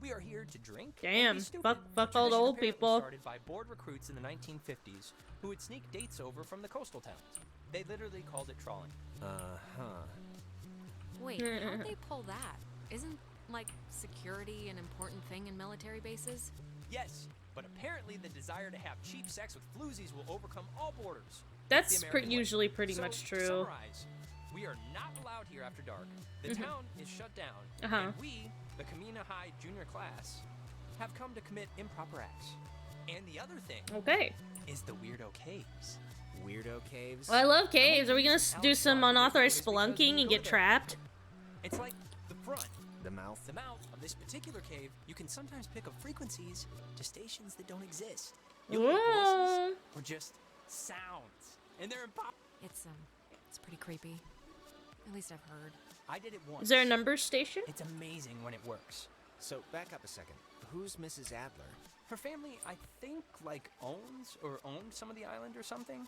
[SPEAKER 2] We are here to drink and
[SPEAKER 1] Damn,
[SPEAKER 2] be stupid.
[SPEAKER 1] fuck
[SPEAKER 2] A
[SPEAKER 1] all the
[SPEAKER 2] tradition
[SPEAKER 1] old
[SPEAKER 2] apparently
[SPEAKER 1] people.
[SPEAKER 2] started by bored recruits in the 1950s who would sneak dates over from the coastal towns. They literally called it trawling.
[SPEAKER 4] Wait, how'd they pull that? Isn't, like, security an important thing in military bases?
[SPEAKER 2] Yes, but apparently the desire to have cheap sex with floozies will overcome all borders.
[SPEAKER 1] That's
[SPEAKER 2] the American way.
[SPEAKER 1] usually pretty
[SPEAKER 2] So,
[SPEAKER 1] much
[SPEAKER 2] to
[SPEAKER 1] true.
[SPEAKER 2] summarize, we are not allowed here after dark. The town is shut down, and we, the Kamina High junior class, have come to commit improper acts. And the other thing
[SPEAKER 1] Okay.
[SPEAKER 2] is the weirdo caves.
[SPEAKER 3] Weirdo caves?
[SPEAKER 1] Well, I love caves. Are we gonna do
[SPEAKER 2] Alex
[SPEAKER 1] some
[SPEAKER 2] thought
[SPEAKER 1] unauthorized
[SPEAKER 2] it was because we
[SPEAKER 1] spelunking and
[SPEAKER 2] go
[SPEAKER 1] get
[SPEAKER 2] there.
[SPEAKER 1] trapped?
[SPEAKER 2] It's like the front.
[SPEAKER 3] The mouth?
[SPEAKER 2] The mouth of this particular cave, you can sometimes pick up frequencies to stations that don't exist. You'll hear voices or just sounds, and they're impossible.
[SPEAKER 4] It's pretty creepy. At least I've heard.
[SPEAKER 2] I did it once.
[SPEAKER 1] Is there a number station?
[SPEAKER 2] It's amazing when it works.
[SPEAKER 3] So, back up a second. Who's Mrs. Adler?
[SPEAKER 2] Her family, I think, like, owns or owned some of the island or something.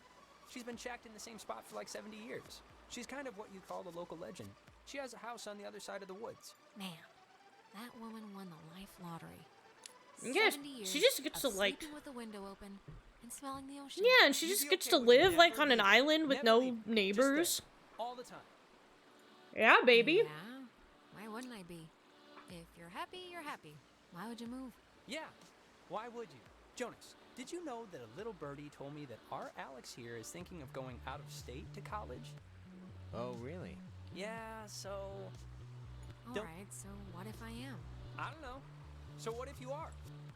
[SPEAKER 2] She's been shacked in the same spot for like 70 years. She's kind of what you'd call the local legend. She has a house on the other side of the woods.
[SPEAKER 4] Man, that woman won the life lottery.
[SPEAKER 1] Yes,
[SPEAKER 4] 70 years
[SPEAKER 1] she just gets
[SPEAKER 4] of
[SPEAKER 1] to, like-
[SPEAKER 4] sleeping with the window open and smelling the ocean.
[SPEAKER 1] Yeah, and she
[SPEAKER 2] You'd
[SPEAKER 1] just
[SPEAKER 2] be
[SPEAKER 1] gets
[SPEAKER 2] okay
[SPEAKER 1] to
[SPEAKER 2] with
[SPEAKER 1] live like
[SPEAKER 2] never
[SPEAKER 1] on an
[SPEAKER 2] leaving.
[SPEAKER 1] island with
[SPEAKER 2] Never
[SPEAKER 1] no
[SPEAKER 2] leaving. Just
[SPEAKER 1] neighbors.
[SPEAKER 2] there, all the time.
[SPEAKER 1] Yeah, baby.
[SPEAKER 4] Yeah, why wouldn't I be? If you're happy, you're happy. Why would you move?
[SPEAKER 2] Yeah, why would you? Jonas, did you know that a little birdie told me that our Alex here is thinking of going out of state to college?
[SPEAKER 3] Oh, really?
[SPEAKER 2] Yeah, so...
[SPEAKER 4] Alright, so what if I am?
[SPEAKER 2] I don't know. So what if you are?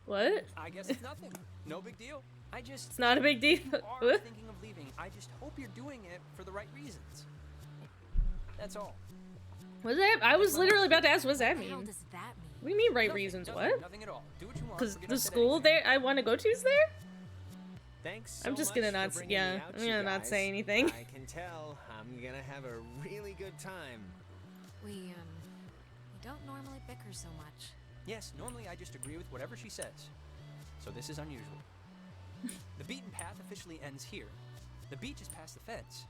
[SPEAKER 1] What?
[SPEAKER 2] I guess it's nothing. No big deal. I just...
[SPEAKER 1] It's not a big deal.
[SPEAKER 2] If you are thinking of leaving, I just hope you're doing it for the right reasons. That's all.
[SPEAKER 1] What's that? I was literally about to ask, what does that
[SPEAKER 4] What the hell
[SPEAKER 1] mean?
[SPEAKER 4] does that mean?
[SPEAKER 1] What do you mean right
[SPEAKER 2] Nothing,
[SPEAKER 1] reasons?
[SPEAKER 2] nothing,
[SPEAKER 1] What?
[SPEAKER 2] Nothing at all. Do what you want.
[SPEAKER 1] Because
[SPEAKER 2] Forget
[SPEAKER 1] the
[SPEAKER 2] I said
[SPEAKER 1] school
[SPEAKER 2] anything.
[SPEAKER 1] there I want to go to is there?
[SPEAKER 3] Thanks
[SPEAKER 1] I'm
[SPEAKER 3] so
[SPEAKER 1] just
[SPEAKER 3] much
[SPEAKER 1] gonna
[SPEAKER 3] for
[SPEAKER 1] not.
[SPEAKER 3] bringing
[SPEAKER 1] Yeah,
[SPEAKER 3] me out,
[SPEAKER 1] I'm
[SPEAKER 3] you
[SPEAKER 1] gonna not
[SPEAKER 3] guys.
[SPEAKER 1] say anything.
[SPEAKER 3] I can tell I'm gonna have a really good time.
[SPEAKER 4] We don't normally bicker so much.
[SPEAKER 2] Yes, normally I just agree with whatever she says. So this is unusual. The beaten path officially ends here. The beach is past the fence.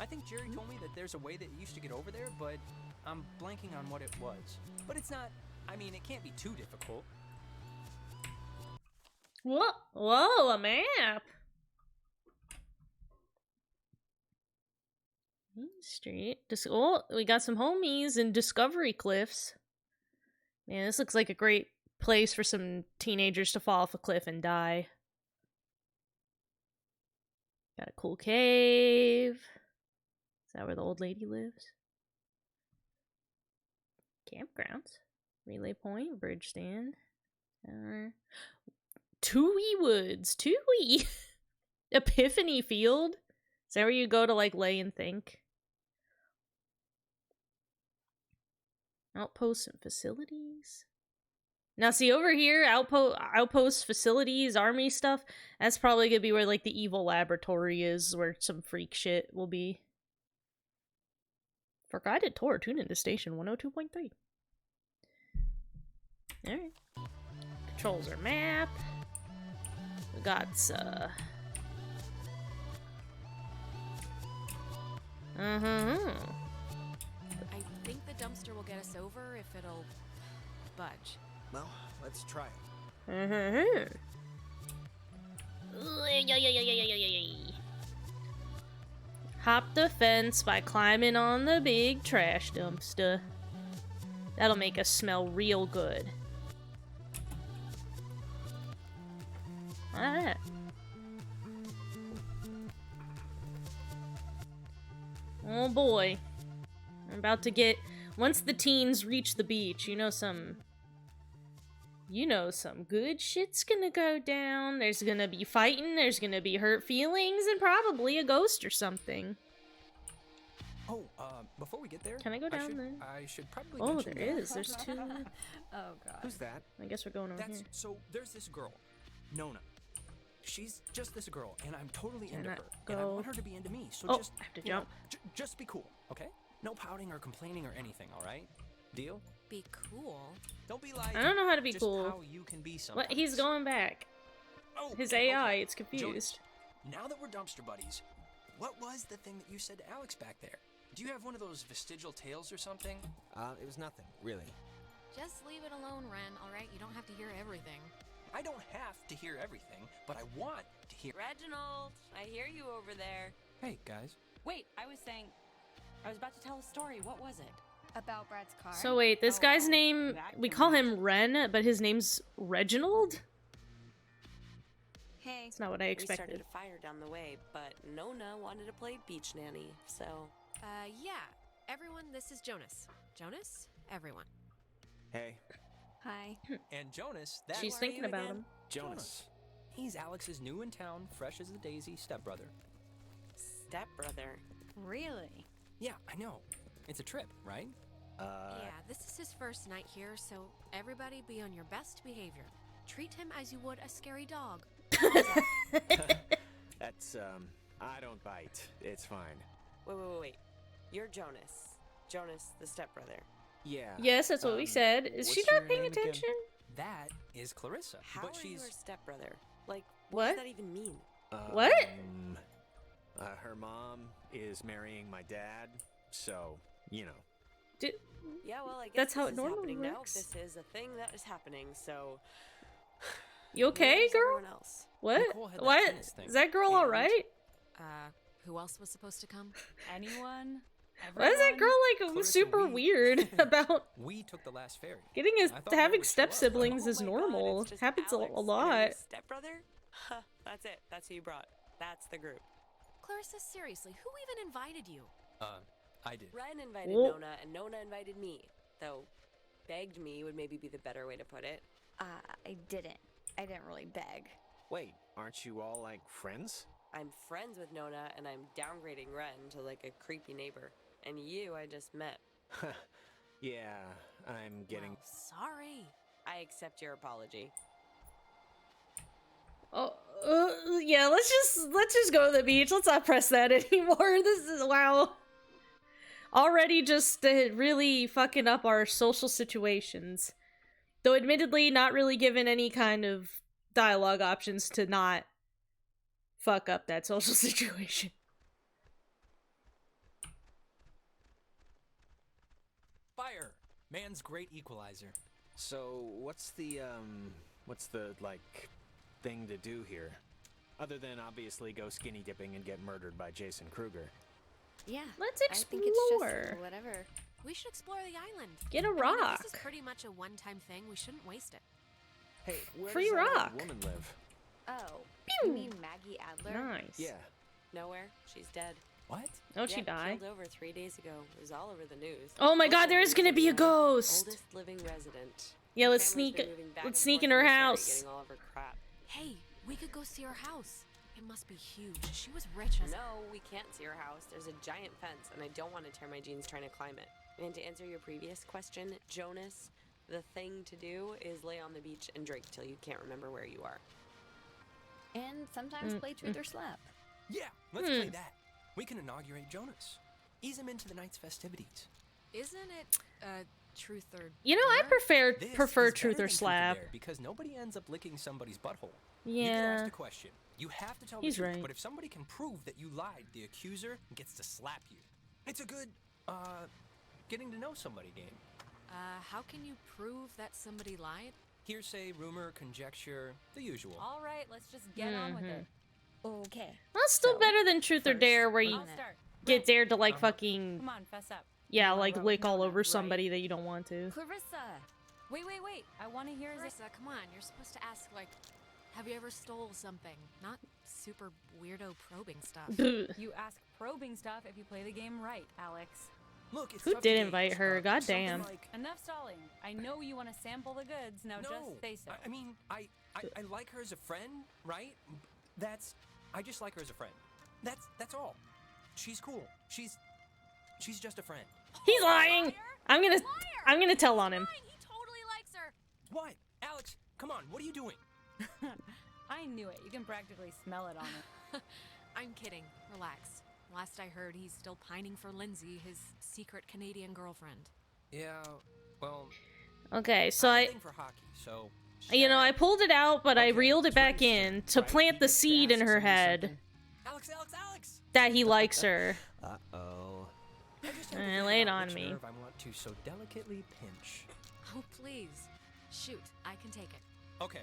[SPEAKER 2] I think Jerry told me that there's a way that you used to get over there, but I'm blanking on what it was. But it's not, I mean, it can't be too difficult.
[SPEAKER 1] Whoa, whoa, a map. Main Street. Oh, we got some homies in Discovery Cliffs. Man, this looks like a great place for some teenagers to fall off a cliff and die. Got a cool cave. Is that where the old lady lives? Campgrounds. Relay Point, Bridge Stand. Toohey Woods. Toohey! Epiphany Field? Is that where you go to, like, lay and think? Outposts and facilities? Now, see, over here, outposts, facilities, army stuff, that's probably gonna be where, like, the evil laboratory is, where some freak shit will be. For guided tour, tune into station 102.3. Alright. Controls our map. We got,
[SPEAKER 4] I think the dumpster will get us over if it'll budge.
[SPEAKER 3] Well, let's try it.
[SPEAKER 1] Hop the fence by climbing on the big trash dumpster. That'll make us smell real good. Alright. Oh boy. I'm about to get... Once the teens reach the beach, you know some good shit's gonna go down. There's gonna be fighting, there's gonna be hurt feelings, and probably a ghost or something.
[SPEAKER 2] Oh, before we get there,
[SPEAKER 1] Can I go down there?
[SPEAKER 2] I should probably
[SPEAKER 1] Oh,
[SPEAKER 2] mention
[SPEAKER 1] there
[SPEAKER 2] that-
[SPEAKER 1] is. There's two.
[SPEAKER 7] Oh god.
[SPEAKER 3] Who's that?
[SPEAKER 1] I guess we're going over
[SPEAKER 2] That's
[SPEAKER 1] here.
[SPEAKER 2] so. There's this girl, Nona. She's just this girl, and I'm totally
[SPEAKER 1] Can
[SPEAKER 2] into
[SPEAKER 1] I
[SPEAKER 2] her. And I
[SPEAKER 1] go-
[SPEAKER 2] want her to be into me. So
[SPEAKER 1] Oh,
[SPEAKER 2] just
[SPEAKER 1] I have to
[SPEAKER 2] you know,
[SPEAKER 1] jump.
[SPEAKER 2] just be cool, okay? No pouting or complaining or anything. All right? Deal?
[SPEAKER 4] Be cool.
[SPEAKER 2] Don't be like.
[SPEAKER 1] I don't know how to be
[SPEAKER 2] just
[SPEAKER 1] cool.
[SPEAKER 2] How you can be sometimes.
[SPEAKER 1] What? He's going back.
[SPEAKER 2] Oh,
[SPEAKER 1] His
[SPEAKER 2] okay.
[SPEAKER 1] AI, it's confused.
[SPEAKER 2] Jonas, now that we're dumpster buddies, what was the thing that you said to Alex back there? Do you have one of those vestigial tales or something?
[SPEAKER 3] It was nothing, really.
[SPEAKER 4] Just leave it alone, Ren, alright? You don't have to hear everything.
[SPEAKER 2] I don't have to hear everything, but I want to hear.
[SPEAKER 7] Reginald, I hear you over there.
[SPEAKER 2] Hey guys.
[SPEAKER 7] Wait, I was about to tell a story. What was it?
[SPEAKER 8] About Brad's car.
[SPEAKER 1] So wait, this
[SPEAKER 7] Oh,
[SPEAKER 1] guy's name,
[SPEAKER 7] that
[SPEAKER 1] we
[SPEAKER 7] can
[SPEAKER 1] call
[SPEAKER 7] be-
[SPEAKER 1] him Ren, but his name's Reginald?
[SPEAKER 8] Hey.
[SPEAKER 1] That's not what I
[SPEAKER 9] We started
[SPEAKER 1] expected.
[SPEAKER 9] a fire down the way, but Nona wanted to play beach nanny, so...
[SPEAKER 4] Yeah. Everyone, this is Jonas. Jonas? Everyone.
[SPEAKER 3] Hey,
[SPEAKER 8] Hi.
[SPEAKER 2] And Jonas, that's
[SPEAKER 1] She's thinking about him.
[SPEAKER 2] Jonas. He's Alex's new in town, fresh as a daisy stepbrother.
[SPEAKER 9] Stepbrother.
[SPEAKER 8] Really?
[SPEAKER 2] Yeah, I know. It's a trip, right?
[SPEAKER 4] Yeah, this is his first night here, so everybody be on your best behavior. Treat him as you would a scary dog.
[SPEAKER 3] that's, I don't bite. It's fine.
[SPEAKER 9] Wait. You're Jonas. Jonas, the stepbrother.
[SPEAKER 3] Yeah.
[SPEAKER 1] Yes, that's what we said. Is she
[SPEAKER 3] what's your
[SPEAKER 1] not paying
[SPEAKER 3] name again?
[SPEAKER 1] attention?
[SPEAKER 2] That is Clarissa.
[SPEAKER 9] How
[SPEAKER 2] but
[SPEAKER 9] are
[SPEAKER 2] she's
[SPEAKER 9] you her stepbrother? Like,
[SPEAKER 1] What?
[SPEAKER 9] does that even mean?
[SPEAKER 1] What?
[SPEAKER 3] Her mom is marrying my dad, so, you know.
[SPEAKER 9] Yeah, well, I guess
[SPEAKER 1] That's how
[SPEAKER 9] this
[SPEAKER 1] it
[SPEAKER 9] is
[SPEAKER 1] normally
[SPEAKER 9] happening
[SPEAKER 1] works.
[SPEAKER 9] now. This is a thing that is happening, so...
[SPEAKER 1] You okay,
[SPEAKER 9] Where's
[SPEAKER 1] girl?
[SPEAKER 9] everyone else?
[SPEAKER 1] What?
[SPEAKER 2] Nicole had that
[SPEAKER 1] What?
[SPEAKER 2] tennis thing.
[SPEAKER 1] Is that girl
[SPEAKER 2] And-
[SPEAKER 1] alright?
[SPEAKER 4] Who else was supposed to come?
[SPEAKER 7] Anyone?
[SPEAKER 1] Why is that
[SPEAKER 7] Everyone?
[SPEAKER 1] girl like
[SPEAKER 2] Clarissa,
[SPEAKER 1] super
[SPEAKER 2] we-
[SPEAKER 1] weird about
[SPEAKER 2] We took the last ferry.
[SPEAKER 1] getting his
[SPEAKER 2] I thought Ren
[SPEAKER 1] having
[SPEAKER 2] would show
[SPEAKER 1] step
[SPEAKER 2] up,
[SPEAKER 1] siblings
[SPEAKER 9] Oh
[SPEAKER 1] is
[SPEAKER 9] my God,
[SPEAKER 1] normal.
[SPEAKER 9] it's just
[SPEAKER 1] Happens
[SPEAKER 9] Alex
[SPEAKER 1] a
[SPEAKER 9] and
[SPEAKER 1] lot.
[SPEAKER 9] his stepbrother? Huh, that's it. That's who you brought. That's the group.
[SPEAKER 4] Clarissa, seriously, who even invited you?
[SPEAKER 2] I did.
[SPEAKER 9] Ren invited
[SPEAKER 1] Oh.
[SPEAKER 9] Nona, and Nona invited me. Though, begged me would maybe be the better way to put it.
[SPEAKER 8] I didn't. I didn't really beg.
[SPEAKER 3] Wait, aren't you all, like, friends?
[SPEAKER 9] I'm friends with Nona, and I'm downgrading Ren to like a creepy neighbor. And you, I just met.
[SPEAKER 3] Yeah, I'm getting...
[SPEAKER 4] Well, sorry.
[SPEAKER 9] I accept your apology.
[SPEAKER 1] Oh, yeah. Let's just go to the beach. Let's not press that anymore. This is wow. Already just really fucking up our social situations. Though admittedly not really given any kind of dialogue options to not fuck up that social situation.
[SPEAKER 2] Fire! Man's great equalizer.
[SPEAKER 3] So, what's the, like, thing to do here. Other than obviously go skinny dipping and get murdered by Jason Kruger.
[SPEAKER 4] Yeah.
[SPEAKER 1] Let's
[SPEAKER 4] I think it's
[SPEAKER 1] explore.
[SPEAKER 4] just whatever. We should explore the island.
[SPEAKER 1] Get a
[SPEAKER 4] I mean,
[SPEAKER 1] rock.
[SPEAKER 4] if this is pretty much a one-time thing, we shouldn't waste it.
[SPEAKER 3] Hey, where
[SPEAKER 1] Free
[SPEAKER 3] does that old
[SPEAKER 1] rock.
[SPEAKER 3] woman live?
[SPEAKER 8] Oh,
[SPEAKER 1] Pew.
[SPEAKER 8] you mean Maggie Adler?
[SPEAKER 1] Nice.
[SPEAKER 3] Yeah.
[SPEAKER 9] Nowhere. She's dead.
[SPEAKER 2] What?
[SPEAKER 1] Oh, she
[SPEAKER 9] Yep,
[SPEAKER 1] died.
[SPEAKER 9] Killed over 3 days ago. It was all over the news.
[SPEAKER 1] Oh my god,
[SPEAKER 9] Local
[SPEAKER 1] there is gonna be a
[SPEAKER 9] news,
[SPEAKER 1] ghost.
[SPEAKER 9] Oldest living resident.
[SPEAKER 1] Yeah,
[SPEAKER 9] Her
[SPEAKER 1] let's
[SPEAKER 9] family's
[SPEAKER 1] sneak.
[SPEAKER 9] been moving back
[SPEAKER 1] Let's
[SPEAKER 9] and
[SPEAKER 1] sneak
[SPEAKER 9] forth
[SPEAKER 1] in her
[SPEAKER 9] from Surrey,
[SPEAKER 1] house.
[SPEAKER 9] Getting all of her crap.
[SPEAKER 4] Hey, we could go see her house. It must be huge. She was rich as
[SPEAKER 9] No, we can't see her house. There's a giant fence, and I don't want to tear my jeans trying to climb it. And to answer your previous question, Jonas, the thing to do is lay on the beach and drink till you can't remember where you are.
[SPEAKER 8] And sometimes play truth or slap.
[SPEAKER 2] Yeah, let's play that. We can inaugurate Jonas. Ease him into the night's festivities.
[SPEAKER 4] Isn't it truth or
[SPEAKER 1] You know, I
[SPEAKER 4] dare?
[SPEAKER 1] prefer
[SPEAKER 2] This is
[SPEAKER 1] truth
[SPEAKER 2] better
[SPEAKER 1] or
[SPEAKER 2] than
[SPEAKER 1] slap.
[SPEAKER 2] dare because nobody ends up licking somebody's butthole. You get
[SPEAKER 1] Yeah.
[SPEAKER 2] asked a question. You have to tell
[SPEAKER 1] He's
[SPEAKER 2] the truth.
[SPEAKER 1] right.
[SPEAKER 2] But if somebody can prove that you lied, the accuser gets to slap you. It's a good, getting to know somebody game.
[SPEAKER 4] How can you prove that somebody lied?
[SPEAKER 2] Hearsay, rumor, conjecture, the usual.
[SPEAKER 7] All right, let's just get on with it.
[SPEAKER 8] Okay.
[SPEAKER 1] Well, still
[SPEAKER 8] So,
[SPEAKER 1] better than truth or
[SPEAKER 8] first,
[SPEAKER 1] dare, where you
[SPEAKER 7] I'll start.
[SPEAKER 1] get dared to like fucking
[SPEAKER 7] Come on, fess up.
[SPEAKER 1] yeah,
[SPEAKER 7] You wanna
[SPEAKER 1] like
[SPEAKER 7] roast
[SPEAKER 1] lick all
[SPEAKER 7] Nona,
[SPEAKER 1] over
[SPEAKER 7] right?
[SPEAKER 1] somebody that you don't want to.
[SPEAKER 8] Clarissa.
[SPEAKER 7] Wait. I want to hear this.
[SPEAKER 4] Marissa, come on. You're supposed to ask, like, have you ever stole something? Not super weirdo probing stuff.
[SPEAKER 7] You ask probing stuff if you play the game right, Alex.
[SPEAKER 2] Look, it's
[SPEAKER 1] Who
[SPEAKER 2] tough to
[SPEAKER 1] did
[SPEAKER 2] gauge,
[SPEAKER 1] invite her?
[SPEAKER 2] but something
[SPEAKER 1] Goddamn.
[SPEAKER 2] like-
[SPEAKER 7] Enough stalling. I know you want to sample the goods. Now
[SPEAKER 2] no,
[SPEAKER 7] just say so.
[SPEAKER 2] I mean, I like her as a friend, right? I just like her as a friend. That's all. She's cool. She's just a friend.
[SPEAKER 1] He's lying.
[SPEAKER 7] Liar?
[SPEAKER 1] I'm gonna tell on him.
[SPEAKER 4] Lying. He totally likes her.
[SPEAKER 2] What? Alex, come on. What are you doing?
[SPEAKER 7] I knew it. You can practically smell it on her.
[SPEAKER 4] I'm kidding. Relax. Last I heard, he's still pining for Lindsay, his secret Canadian girlfriend.
[SPEAKER 2] Yeah, well,
[SPEAKER 1] Okay, so
[SPEAKER 2] I'm a
[SPEAKER 1] I
[SPEAKER 2] thing for hockey, so
[SPEAKER 1] you know, I pulled it out, but I
[SPEAKER 2] Okay,
[SPEAKER 1] reeled it back
[SPEAKER 3] Twister,
[SPEAKER 1] in to
[SPEAKER 3] right?
[SPEAKER 1] plant
[SPEAKER 3] He
[SPEAKER 1] the
[SPEAKER 3] gets to
[SPEAKER 1] seed in
[SPEAKER 3] ask
[SPEAKER 1] her
[SPEAKER 3] somebody
[SPEAKER 1] head
[SPEAKER 3] something.
[SPEAKER 2] Alex!
[SPEAKER 1] that he likes her.
[SPEAKER 3] Uh-oh.
[SPEAKER 2] I just have
[SPEAKER 1] Eh,
[SPEAKER 2] to figure
[SPEAKER 1] lay it
[SPEAKER 2] out
[SPEAKER 1] on
[SPEAKER 2] which
[SPEAKER 1] me.
[SPEAKER 2] nerve I want to so delicately pinch.
[SPEAKER 4] Oh, please. Shoot, I can take it.
[SPEAKER 2] Okay,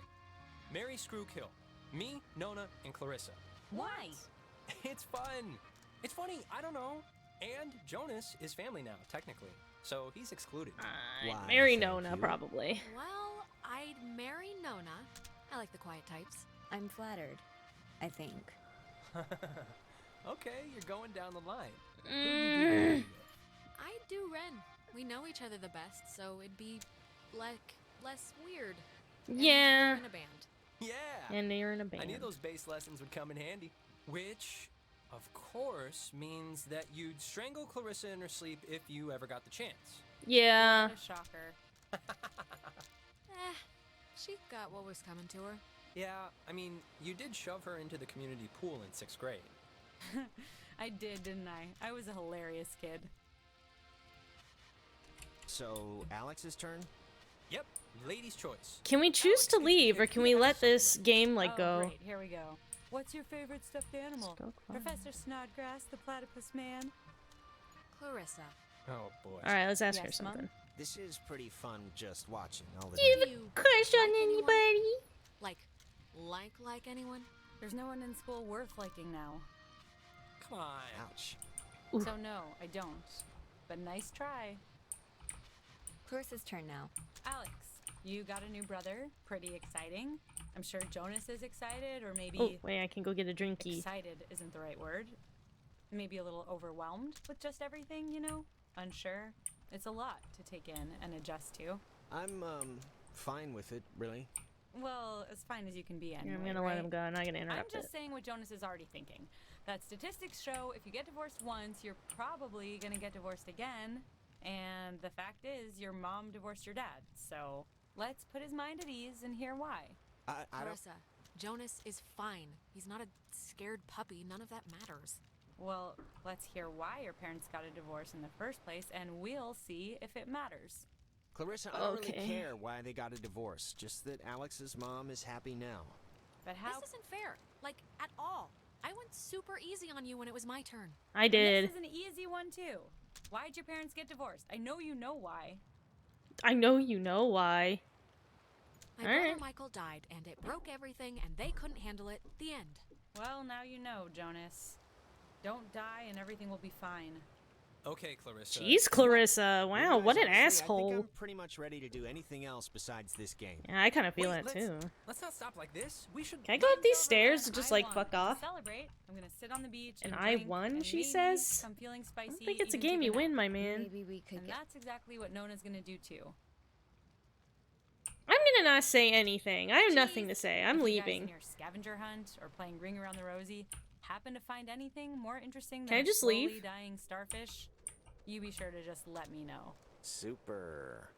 [SPEAKER 2] Mary Screw Kill. Me, Nona, and Clarissa.
[SPEAKER 7] Why?
[SPEAKER 2] It's fun. It's funny. I don't know. And Jonas is family now, technically, so he's excluded.
[SPEAKER 1] I'd
[SPEAKER 3] Why,
[SPEAKER 1] marry
[SPEAKER 3] thank
[SPEAKER 1] Nona,
[SPEAKER 3] you.
[SPEAKER 1] probably.
[SPEAKER 4] Well, I'd marry Nona. I like the quiet types.
[SPEAKER 8] I'm flattered. I think.
[SPEAKER 2] Okay, you're going down the line.
[SPEAKER 1] Mm,
[SPEAKER 4] I'd do Ren. We know each other the best, so it'd be, like, less weird. And
[SPEAKER 1] yeah.
[SPEAKER 4] we're in a band.
[SPEAKER 2] Yeah.
[SPEAKER 1] And they're in a
[SPEAKER 2] I
[SPEAKER 1] band.
[SPEAKER 2] knew those bass lessons would come in handy. Which, of course, means that you'd strangle Clarissa in her sleep if you ever got the chance.
[SPEAKER 1] Yeah.
[SPEAKER 7] What a shocker.
[SPEAKER 4] She got what was coming to her.
[SPEAKER 2] Yeah, I mean, you did shove her into the community pool in 6th grade.
[SPEAKER 7] I did, didn't I? I was a hilarious kid.
[SPEAKER 3] So, Alex's turn?
[SPEAKER 2] Yep, lady's choice.
[SPEAKER 1] Can we choose to leave, or can we let this game like
[SPEAKER 7] oh,
[SPEAKER 1] go?
[SPEAKER 7] Great. Here we go. What's your favorite stuffed animal? Professor Snodgrass, the platypus man.
[SPEAKER 4] Clarissa.
[SPEAKER 2] Oh boy.
[SPEAKER 1] All right, let's ask her
[SPEAKER 7] Yes, Mom?
[SPEAKER 1] something.
[SPEAKER 3] This is pretty fun just watching, I'll
[SPEAKER 1] Do you
[SPEAKER 3] admit.
[SPEAKER 1] have
[SPEAKER 4] You
[SPEAKER 1] a crush on
[SPEAKER 4] like anyone?
[SPEAKER 1] anybody?
[SPEAKER 4] Like anyone?
[SPEAKER 7] There's no one in school worth liking now.
[SPEAKER 2] Come on.
[SPEAKER 3] Ouch.
[SPEAKER 1] Ooh.
[SPEAKER 7] So no, I don't. But nice try.
[SPEAKER 8] Clarissa's turn now.
[SPEAKER 7] Alex, you got a new brother. Pretty exciting. I'm sure Jonas is excited, or maybe
[SPEAKER 1] Oh, wait, I can go get a drinky.
[SPEAKER 7] excited isn't the right word. Maybe a little overwhelmed with just everything, you know? Unsure. It's a lot to take in and adjust to.
[SPEAKER 3] I'm, fine with it, really.
[SPEAKER 7] Well, as fine as you can be anyway,
[SPEAKER 1] I'm gonna
[SPEAKER 7] right?
[SPEAKER 1] let him go. I'm not gonna
[SPEAKER 7] I'm
[SPEAKER 1] interrupt
[SPEAKER 7] just
[SPEAKER 1] it.
[SPEAKER 7] saying what Jonas is already thinking. That statistics show if you get divorced once, you're probably gonna get divorced again. And the fact is, your mom divorced your dad. So let's put his mind at ease and hear why.
[SPEAKER 3] I don't...
[SPEAKER 4] Clarissa, Jonas is fine. He's not a scared puppy. None of that matters.
[SPEAKER 7] Well, let's hear why your parents got a divorce in the first place, and we'll see if it matters.
[SPEAKER 3] Clarissa, I don't
[SPEAKER 1] Okay.
[SPEAKER 3] really care why they got a divorce. Just that Alex's mom is happy now.
[SPEAKER 7] But how?
[SPEAKER 4] This isn't fair. Like, at all. I went super easy on you when it was my turn.
[SPEAKER 1] I
[SPEAKER 7] And
[SPEAKER 1] did.
[SPEAKER 7] This is an easy one too. Why'd your parents get divorced? I know you know why.
[SPEAKER 1] I know you know why.
[SPEAKER 4] My
[SPEAKER 1] All
[SPEAKER 4] brother
[SPEAKER 1] right.
[SPEAKER 4] Michael died, and it broke everything, and they couldn't handle it. The end.
[SPEAKER 7] Well, now you know, Jonas. Don't die and everything will be fine.
[SPEAKER 2] Okay, Clarissa.
[SPEAKER 1] Jeez, Clarissa.
[SPEAKER 3] You
[SPEAKER 1] Wow,
[SPEAKER 3] guys,
[SPEAKER 1] what an
[SPEAKER 3] honestly, I
[SPEAKER 1] asshole.
[SPEAKER 3] think I'm pretty much ready to do anything else besides this game.
[SPEAKER 1] Yeah, I kind of feel
[SPEAKER 2] Wait,
[SPEAKER 1] that
[SPEAKER 2] let's-
[SPEAKER 1] too.
[SPEAKER 2] Let's not stop like this. We should.
[SPEAKER 1] Can I go up these
[SPEAKER 7] Over
[SPEAKER 1] stairs
[SPEAKER 7] then,
[SPEAKER 1] and just
[SPEAKER 7] I
[SPEAKER 1] like
[SPEAKER 7] won.
[SPEAKER 1] fuck
[SPEAKER 7] To
[SPEAKER 1] off?
[SPEAKER 7] celebrate, I'm gonna sit on the beach
[SPEAKER 1] And
[SPEAKER 7] and
[SPEAKER 1] I
[SPEAKER 7] drink,
[SPEAKER 1] won,
[SPEAKER 7] and
[SPEAKER 1] she
[SPEAKER 7] maybe,
[SPEAKER 1] says?
[SPEAKER 7] if I'm feeling
[SPEAKER 1] I
[SPEAKER 7] spicy,
[SPEAKER 1] don't think it's a
[SPEAKER 7] even
[SPEAKER 1] game
[SPEAKER 7] take
[SPEAKER 1] you
[SPEAKER 7] nap.
[SPEAKER 1] win, my man.
[SPEAKER 8] Maybe we could
[SPEAKER 7] And
[SPEAKER 8] get.
[SPEAKER 7] that's exactly what Nona's gonna do too.
[SPEAKER 1] I'm gonna not say anything. I have nothing to
[SPEAKER 7] Jeez,
[SPEAKER 1] say. I'm
[SPEAKER 7] if you guys
[SPEAKER 1] leaving.
[SPEAKER 7] in your scavenger hunt or playing Ring Around the Rosie happen to find anything more interesting
[SPEAKER 1] Can I
[SPEAKER 7] than
[SPEAKER 1] just
[SPEAKER 7] a slowly
[SPEAKER 1] leave?
[SPEAKER 7] dying starfish, you be sure to just let me know.
[SPEAKER 3] Super.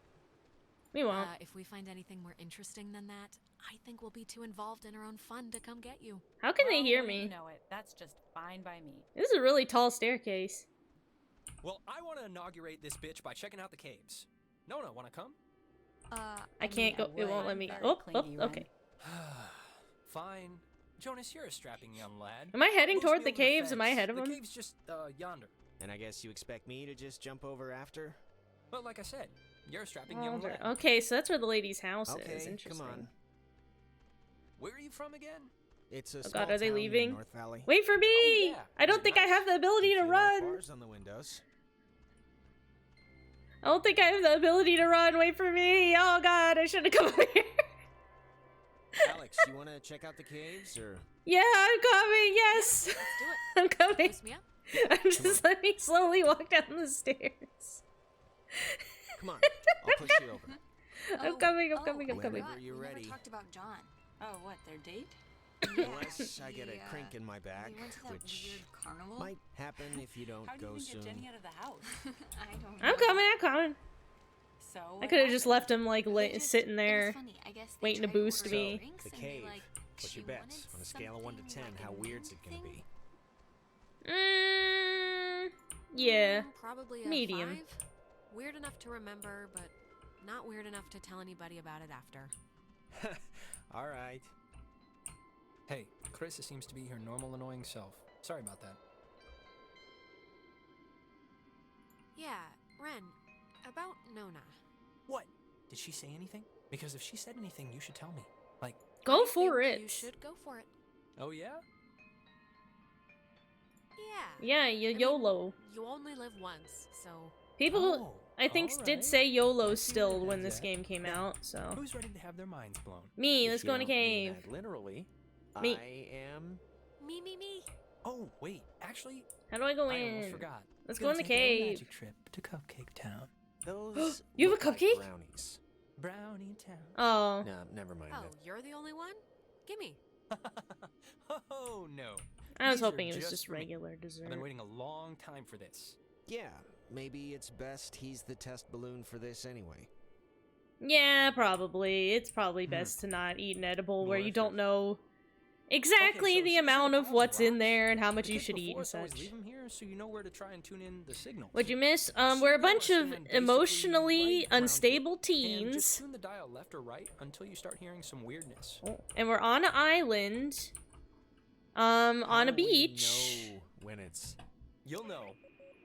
[SPEAKER 1] We won't.
[SPEAKER 4] If we find anything more interesting than that, I think we'll be too involved in our own fun to come get you.
[SPEAKER 1] How can they
[SPEAKER 7] Well,
[SPEAKER 1] hear
[SPEAKER 7] wouldn't
[SPEAKER 1] me?
[SPEAKER 7] You know it. That's just fine by me.
[SPEAKER 1] This is a really tall staircase.
[SPEAKER 2] Well, I want to inaugurate this bitch by checking out the caves. Nona, want to come?
[SPEAKER 1] I can't go. It won't let me.
[SPEAKER 7] Very
[SPEAKER 1] Oh,
[SPEAKER 7] clingy, Ren.
[SPEAKER 1] okay.
[SPEAKER 2] Fine. Jonas, you're a strapping young lad.
[SPEAKER 1] Am I heading
[SPEAKER 2] Most
[SPEAKER 1] toward
[SPEAKER 2] be
[SPEAKER 1] the
[SPEAKER 2] able to
[SPEAKER 1] caves? Am I
[SPEAKER 2] fence.
[SPEAKER 1] ahead of
[SPEAKER 2] the
[SPEAKER 1] him?
[SPEAKER 2] cave's just yonder.
[SPEAKER 3] And I guess you expect me to just jump over after?
[SPEAKER 2] But like I said, you're a strapping young
[SPEAKER 1] Older.
[SPEAKER 2] lad.
[SPEAKER 1] Okay, so that's where the lady's house is.
[SPEAKER 3] Okay,
[SPEAKER 1] Interesting.
[SPEAKER 3] come on.
[SPEAKER 2] Where are you from again?
[SPEAKER 3] It's a
[SPEAKER 1] Oh
[SPEAKER 3] small
[SPEAKER 1] God, are they
[SPEAKER 3] town near
[SPEAKER 1] leaving?
[SPEAKER 3] North Valley.
[SPEAKER 1] Wait for me!
[SPEAKER 2] Oh, yeah.
[SPEAKER 1] I
[SPEAKER 2] Is
[SPEAKER 1] don't
[SPEAKER 2] it
[SPEAKER 1] think I
[SPEAKER 2] nice?
[SPEAKER 1] have the ability to
[SPEAKER 3] If you like
[SPEAKER 1] run.
[SPEAKER 3] bars on the windows.
[SPEAKER 1] I don't think I have the ability to run. Wait for me. Oh God, I should have come over here.
[SPEAKER 3] Alex, you want to check out the caves or?
[SPEAKER 1] Yeah, I'm coming. Yes,
[SPEAKER 4] Let's do it.
[SPEAKER 1] I'm coming.
[SPEAKER 4] Boost me up.
[SPEAKER 1] I'm just let me slowly walk down the stairs.
[SPEAKER 3] Come on, I'll push you over.
[SPEAKER 1] I'm coming. I'm coming. I'm
[SPEAKER 3] Whenever
[SPEAKER 1] coming.
[SPEAKER 3] you're
[SPEAKER 8] we
[SPEAKER 3] ready.
[SPEAKER 8] never talked about John.
[SPEAKER 7] Oh, what, their date?
[SPEAKER 3] Unless I get
[SPEAKER 8] He,
[SPEAKER 3] a crink in my back,
[SPEAKER 8] We went to that
[SPEAKER 3] which
[SPEAKER 8] weird carnival.
[SPEAKER 3] might happen if you don't
[SPEAKER 7] How do you
[SPEAKER 3] go
[SPEAKER 7] even
[SPEAKER 3] soon.
[SPEAKER 7] get Jenny out of the house?
[SPEAKER 8] I don't know.
[SPEAKER 1] I'm coming. I'm coming.
[SPEAKER 7] So
[SPEAKER 1] I
[SPEAKER 7] what
[SPEAKER 1] could have just
[SPEAKER 7] happened?
[SPEAKER 1] left him like
[SPEAKER 8] They just-
[SPEAKER 1] sitting
[SPEAKER 8] it was
[SPEAKER 1] there.
[SPEAKER 8] funny. I guess they
[SPEAKER 1] waiting to
[SPEAKER 8] tried
[SPEAKER 1] boost
[SPEAKER 8] ordering
[SPEAKER 1] me.
[SPEAKER 8] drinks
[SPEAKER 3] The
[SPEAKER 8] and they,
[SPEAKER 3] cave.
[SPEAKER 8] like,
[SPEAKER 3] What's
[SPEAKER 8] she
[SPEAKER 3] your bets?
[SPEAKER 8] wanted
[SPEAKER 3] On a scale of 1 to
[SPEAKER 8] something
[SPEAKER 3] 10,
[SPEAKER 8] like
[SPEAKER 3] how
[SPEAKER 8] a
[SPEAKER 3] weird's it gonna
[SPEAKER 8] thing.
[SPEAKER 3] be?
[SPEAKER 1] Yeah.
[SPEAKER 4] Probably a
[SPEAKER 1] Medium.
[SPEAKER 4] 5. Weird enough to remember, but not weird enough to tell anybody about it after.
[SPEAKER 3] All right.
[SPEAKER 2] Hey, Clarissa seems to be her normal annoying self. Sorry about that.
[SPEAKER 4] Yeah, Ren, about Nona.
[SPEAKER 2] What? Did she say anything? Because if she said anything, you should tell me. Like,
[SPEAKER 1] Go
[SPEAKER 4] I
[SPEAKER 1] for
[SPEAKER 4] think
[SPEAKER 1] it.
[SPEAKER 4] You should go for it.
[SPEAKER 2] oh yeah?
[SPEAKER 4] Yeah.
[SPEAKER 1] Yeah, you
[SPEAKER 4] I mean,
[SPEAKER 1] YOLO.
[SPEAKER 4] You only live once, so
[SPEAKER 1] People,
[SPEAKER 2] Oh,
[SPEAKER 1] I think, did
[SPEAKER 2] alright.
[SPEAKER 1] say YOLO
[SPEAKER 2] I see
[SPEAKER 1] still
[SPEAKER 2] where
[SPEAKER 1] when
[SPEAKER 2] it
[SPEAKER 1] this
[SPEAKER 2] is at.
[SPEAKER 1] game came
[SPEAKER 2] Now,
[SPEAKER 1] out. So
[SPEAKER 2] Who's ready to have their minds blown?
[SPEAKER 1] me,
[SPEAKER 3] If
[SPEAKER 1] let's
[SPEAKER 3] you
[SPEAKER 1] go in a
[SPEAKER 3] don't mean
[SPEAKER 1] cave.
[SPEAKER 3] that literally.
[SPEAKER 1] Me.
[SPEAKER 3] I am.
[SPEAKER 4] me.
[SPEAKER 2] Oh, wait, actually,
[SPEAKER 1] How do I go
[SPEAKER 2] I almost
[SPEAKER 1] in?
[SPEAKER 2] forgot.
[SPEAKER 1] Let's
[SPEAKER 2] Gonna
[SPEAKER 1] go in the
[SPEAKER 2] take a little
[SPEAKER 1] cave.
[SPEAKER 2] magic trip to Cupcake Town.
[SPEAKER 3] Those.
[SPEAKER 1] You have a
[SPEAKER 3] look like
[SPEAKER 1] cupcake?
[SPEAKER 3] brownies.
[SPEAKER 2] Brownie Town.
[SPEAKER 1] Oh,
[SPEAKER 3] No, never mind.
[SPEAKER 4] Oh, you're the only one? Gimme.
[SPEAKER 2] Oh, no.
[SPEAKER 1] I was
[SPEAKER 2] These are
[SPEAKER 1] hoping it was just
[SPEAKER 2] for me.
[SPEAKER 1] regular dessert.
[SPEAKER 2] I've been waiting a long time for this.
[SPEAKER 3] Yeah, maybe it's best he's the test balloon for this anyway.
[SPEAKER 1] Yeah, probably. It's probably
[SPEAKER 2] Hmm.
[SPEAKER 1] best to not eat an edible
[SPEAKER 2] No
[SPEAKER 1] where you
[SPEAKER 2] effort.
[SPEAKER 1] don't know exactly
[SPEAKER 2] Okay, so
[SPEAKER 1] the
[SPEAKER 2] since
[SPEAKER 1] amount
[SPEAKER 2] there are
[SPEAKER 1] of
[SPEAKER 2] piles of
[SPEAKER 1] what's in
[SPEAKER 2] rocks,
[SPEAKER 1] there and how much
[SPEAKER 2] the
[SPEAKER 1] you
[SPEAKER 2] kids
[SPEAKER 1] should eat
[SPEAKER 2] before
[SPEAKER 1] and
[SPEAKER 2] us always
[SPEAKER 1] such.
[SPEAKER 2] leave 'em here so you know where to try and tune in the signals.
[SPEAKER 1] What'd you miss?
[SPEAKER 2] So
[SPEAKER 1] We're a
[SPEAKER 2] you wanna
[SPEAKER 1] bunch of
[SPEAKER 2] stand basically
[SPEAKER 1] emotionally
[SPEAKER 2] right around
[SPEAKER 1] unstable
[SPEAKER 2] it, and just
[SPEAKER 1] teens.
[SPEAKER 2] tune the dial left or right until you start hearing some weirdness.
[SPEAKER 1] And we're on an island. On
[SPEAKER 3] How
[SPEAKER 1] a
[SPEAKER 3] will we
[SPEAKER 1] beach.
[SPEAKER 3] know when it's.
[SPEAKER 2] You'll know.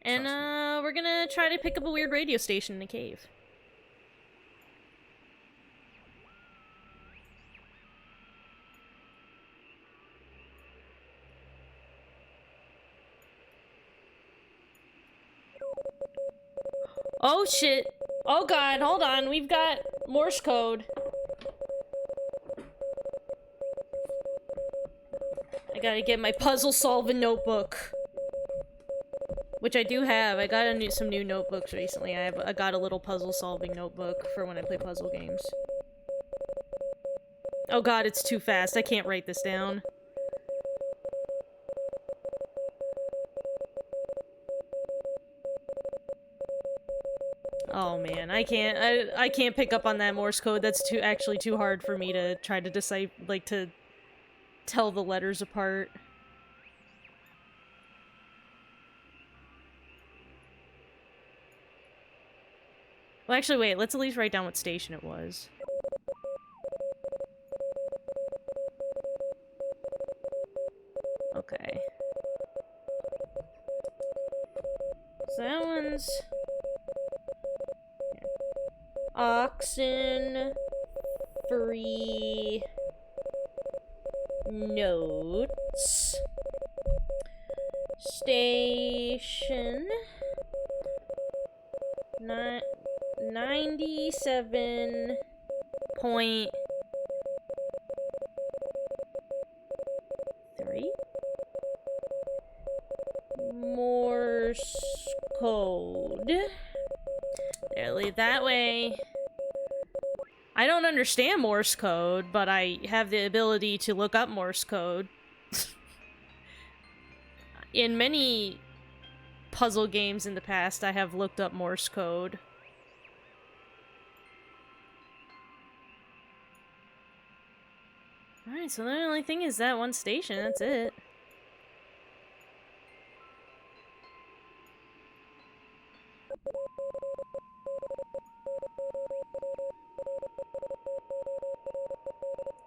[SPEAKER 1] And
[SPEAKER 2] Trust
[SPEAKER 1] we're gonna try to pick up a weird radio station in a cave. Oh shit. Oh god, hold on. We've got Morse code. I gotta get my puzzle solving notebook. Which I do have. I got some new notebooks recently. I got a little puzzle solving notebook for when I play puzzle games. Oh god, it's too fast. I can't write this down. Oh man, I can't pick up on that Morse code. That's actually too hard for me to try to decipher, like to tell the letters apart. Well, actually, wait, let's at least write down what station it was. Okay. So that one's... here. Oxen... free notes. Station 97.3 Morse code. There, leave that way. I don't understand Morse code, but I have the ability to look up Morse code. In many puzzle games in the past, I have looked up Morse code. Alright, so the only thing is that one station, that's it.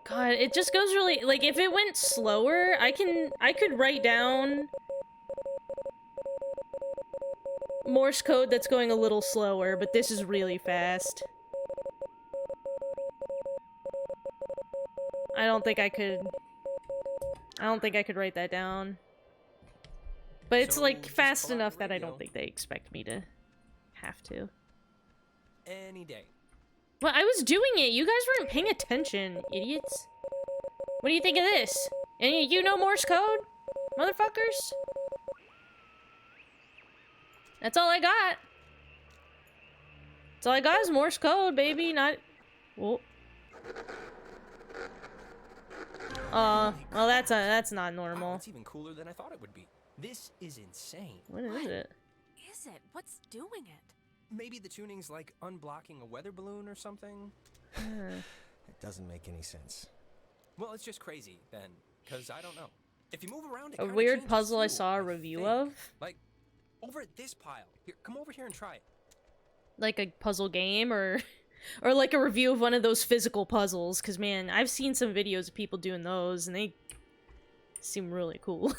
[SPEAKER 1] God, it just goes really, like, if it went slower, I could write down Morse code that's going a little slower, but this is really fast. I don't think I could write that down. But it's,
[SPEAKER 2] So,
[SPEAKER 1] like,
[SPEAKER 2] just
[SPEAKER 1] fast
[SPEAKER 2] pull out
[SPEAKER 1] enough
[SPEAKER 2] your
[SPEAKER 1] that I
[SPEAKER 2] radio.
[SPEAKER 1] don't think they expect me to have to.
[SPEAKER 2] Any day.
[SPEAKER 1] Well, I was doing it! You guys weren't paying attention, idiots. What do you think of this? Any of you know Morse code? Motherfuckers? That's all I got. That's all I got is Morse code, baby, not... Whoa. Well, that's not
[SPEAKER 2] Wow,
[SPEAKER 1] normal.
[SPEAKER 2] it's even cooler than I thought it would be. This is insane.
[SPEAKER 1] What is it?
[SPEAKER 4] Is it? What's doing it?
[SPEAKER 2] Maybe the tuning's like unblocking a weather balloon or something?
[SPEAKER 3] It doesn't make any sense.
[SPEAKER 2] Well, it's just crazy, then. Because I don't know. If you move around, it
[SPEAKER 1] A
[SPEAKER 2] kinda
[SPEAKER 1] weird
[SPEAKER 2] changes
[SPEAKER 1] puzzle I
[SPEAKER 2] too,
[SPEAKER 1] saw a review
[SPEAKER 2] think.
[SPEAKER 1] of?
[SPEAKER 2] Like, over at this pile. Here, come over here and try it.
[SPEAKER 1] Like a puzzle game, or like a review of one of those physical puzzles, because man, I've seen some videos of people doing those, and they seem really cool.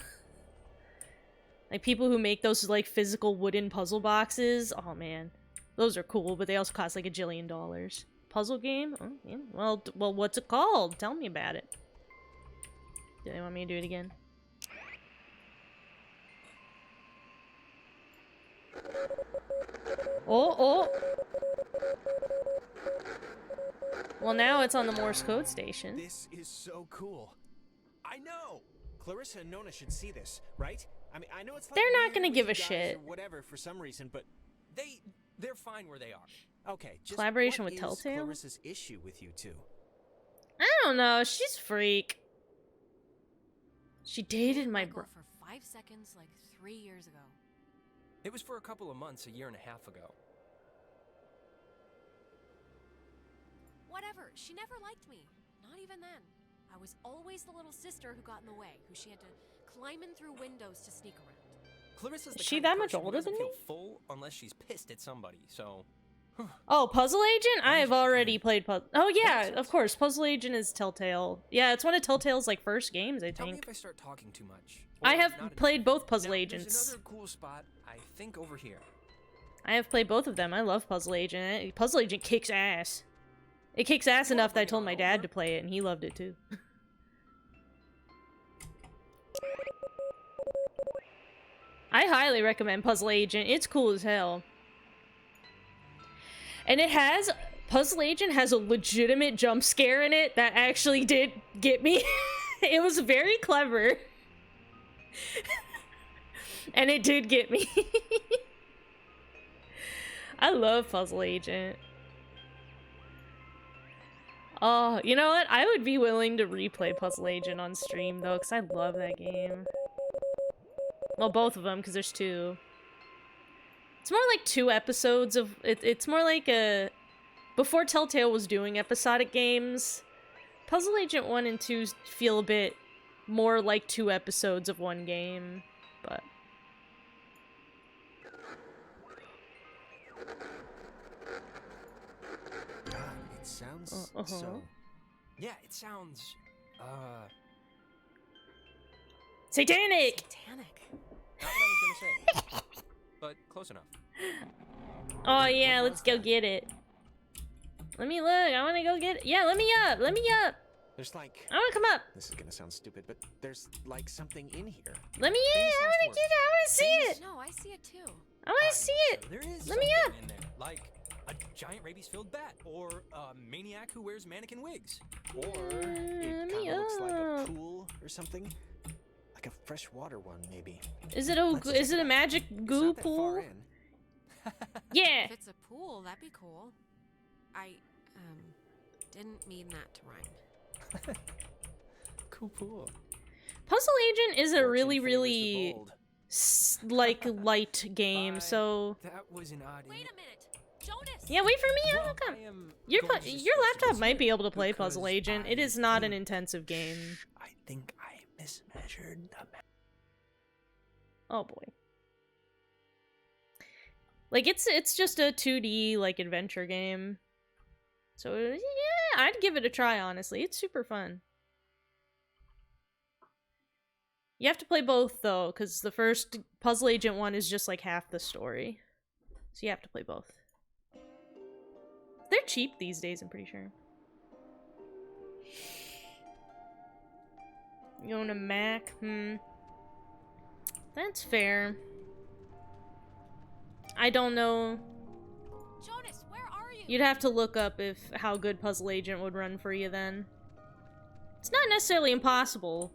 [SPEAKER 1] Like, people who make those, like, physical wooden puzzle boxes, oh man. Those are cool, but they also cost like $1 jillion. Puzzle game? Oh, yeah. Well, what's it called? Tell me about it. Do they want me to do it again? Oh! Well, now it's on the Morse code station.
[SPEAKER 3] This is so cool. I know! Clarissa and Nona should see this, right? I mean, I know it's like
[SPEAKER 1] They're not
[SPEAKER 3] weird
[SPEAKER 1] gonna
[SPEAKER 3] with
[SPEAKER 1] give
[SPEAKER 3] you
[SPEAKER 1] a
[SPEAKER 3] guys
[SPEAKER 1] shit.
[SPEAKER 3] or whatever for some reason, but
[SPEAKER 2] They're fine where they are.
[SPEAKER 3] okay, just
[SPEAKER 1] Collaboration
[SPEAKER 3] what
[SPEAKER 1] with
[SPEAKER 3] is
[SPEAKER 1] Telltale?
[SPEAKER 3] Clarissa's issue with you two?
[SPEAKER 1] I don't know. She's a freak. She dated my
[SPEAKER 4] Michael
[SPEAKER 1] bro.
[SPEAKER 4] for 5 seconds like 3 years ago.
[SPEAKER 2] It was for a couple of months, a year and a half ago.
[SPEAKER 4] Whatever. She never liked me. Not even then. I was always the little sister who got in the way, who she had to climb in through windows to sneak around.
[SPEAKER 2] Clarissa's the
[SPEAKER 1] Is she
[SPEAKER 2] kind
[SPEAKER 1] that
[SPEAKER 2] of
[SPEAKER 1] much
[SPEAKER 2] person who
[SPEAKER 1] older
[SPEAKER 2] doesn't
[SPEAKER 1] than
[SPEAKER 2] feel
[SPEAKER 1] me?
[SPEAKER 2] full unless she's pissed at somebody, so...
[SPEAKER 1] Oh, Puzzle Agent? I have already played Puzzle... Oh, yeah,
[SPEAKER 2] sense.
[SPEAKER 1] of course. Puzzle Agent is Telltale. Yeah, it's one of Telltale's, like, first games, I
[SPEAKER 2] Tell me
[SPEAKER 1] think.
[SPEAKER 2] if I start talking too much.
[SPEAKER 1] I
[SPEAKER 2] Or
[SPEAKER 1] have
[SPEAKER 2] not enough.
[SPEAKER 1] played both Puzzle
[SPEAKER 2] Now,
[SPEAKER 1] Agents.
[SPEAKER 2] There's another cool spot, I think, over here.
[SPEAKER 1] I have played both of them. I love Puzzle Agent. Puzzle Agent kicks ass. It kicks ass
[SPEAKER 2] You wanna
[SPEAKER 1] enough that I
[SPEAKER 2] bring it
[SPEAKER 1] told
[SPEAKER 2] on
[SPEAKER 1] my dad
[SPEAKER 2] over?
[SPEAKER 1] to play it, and he loved it, too. I highly recommend Puzzle Agent. It's cool as hell. And it has... Puzzle Agent has a legitimate jump scare in it that actually did get me. It was very clever. And it did get me. I love Puzzle Agent. Oh, you know what? I would be willing to replay Puzzle Agent on stream, though, because I love that game. Well, both of them, because there's two. It's more like 2 episodes of... It's more like a... Before Telltale was doing episodic games, Puzzle Agent 1 and 2 feel a bit more like 2 episodes of one game, but...
[SPEAKER 3] God, it sounds so...
[SPEAKER 2] Yeah, it sounds...
[SPEAKER 1] Satanic!
[SPEAKER 4] Satanic.
[SPEAKER 2] Not what I was gonna say. But close enough.
[SPEAKER 1] Oh yeah, let's go get it. Let me look. I want to go get. Yeah, let me up. Let me up.
[SPEAKER 3] There's like.
[SPEAKER 1] I want to come up.
[SPEAKER 3] This is gonna sound stupid, but there's like something in here.
[SPEAKER 1] Let me in.
[SPEAKER 3] Famous
[SPEAKER 1] I
[SPEAKER 3] last
[SPEAKER 1] want to get it. I want to see it.
[SPEAKER 4] No, I see it too.
[SPEAKER 1] I want to see it.
[SPEAKER 2] So there is
[SPEAKER 1] Let me
[SPEAKER 2] something
[SPEAKER 1] up.
[SPEAKER 2] in there, like a giant rabies-filled bat, or a maniac who wears mannequin wigs.
[SPEAKER 3] Or
[SPEAKER 1] Let
[SPEAKER 3] it
[SPEAKER 1] me
[SPEAKER 3] kind of looks like a
[SPEAKER 1] up.
[SPEAKER 3] pool or something. Like a freshwater one, maybe.
[SPEAKER 1] Is it a
[SPEAKER 3] Let's check
[SPEAKER 1] is it a
[SPEAKER 3] out.
[SPEAKER 1] magic
[SPEAKER 3] It's
[SPEAKER 1] goo
[SPEAKER 3] not that far
[SPEAKER 1] pool?
[SPEAKER 3] in.
[SPEAKER 1] Yeah.
[SPEAKER 4] If it's a pool, that'd be cool. I didn't mean that to rhyme.
[SPEAKER 3] Cool pool.
[SPEAKER 1] Puzzle Agent is a
[SPEAKER 3] Fortune
[SPEAKER 1] really
[SPEAKER 3] favors the
[SPEAKER 1] really
[SPEAKER 3] bold.
[SPEAKER 1] like light game.
[SPEAKER 2] Bye.
[SPEAKER 1] So
[SPEAKER 2] That was an odd.
[SPEAKER 4] Wait a minute, Jonas.
[SPEAKER 1] yeah, wait for me.
[SPEAKER 2] Well,
[SPEAKER 1] I'll come.
[SPEAKER 2] I am
[SPEAKER 1] Your
[SPEAKER 2] going to
[SPEAKER 1] your
[SPEAKER 2] suggest
[SPEAKER 1] laptop
[SPEAKER 2] it's
[SPEAKER 1] might be
[SPEAKER 2] here
[SPEAKER 1] able to play Puzzle
[SPEAKER 2] because
[SPEAKER 1] Agent. It
[SPEAKER 2] I
[SPEAKER 1] is not an
[SPEAKER 2] think-
[SPEAKER 1] intensive game.
[SPEAKER 2] I think I mismeasured the map.
[SPEAKER 1] Oh boy. Like it's just a 2D like adventure game. So yeah, I'd give it a try honestly. It's super fun. You have to play both though, cuz the first Puzzle Agent one is just like half the story. So you have to play both. They're cheap these days, I'm pretty sure. You own a Mac? That's fair. I don't know.
[SPEAKER 4] Jonas, where are you?
[SPEAKER 1] You'd have to look up if how good Puzzle Agent would run for you then. It's not necessarily impossible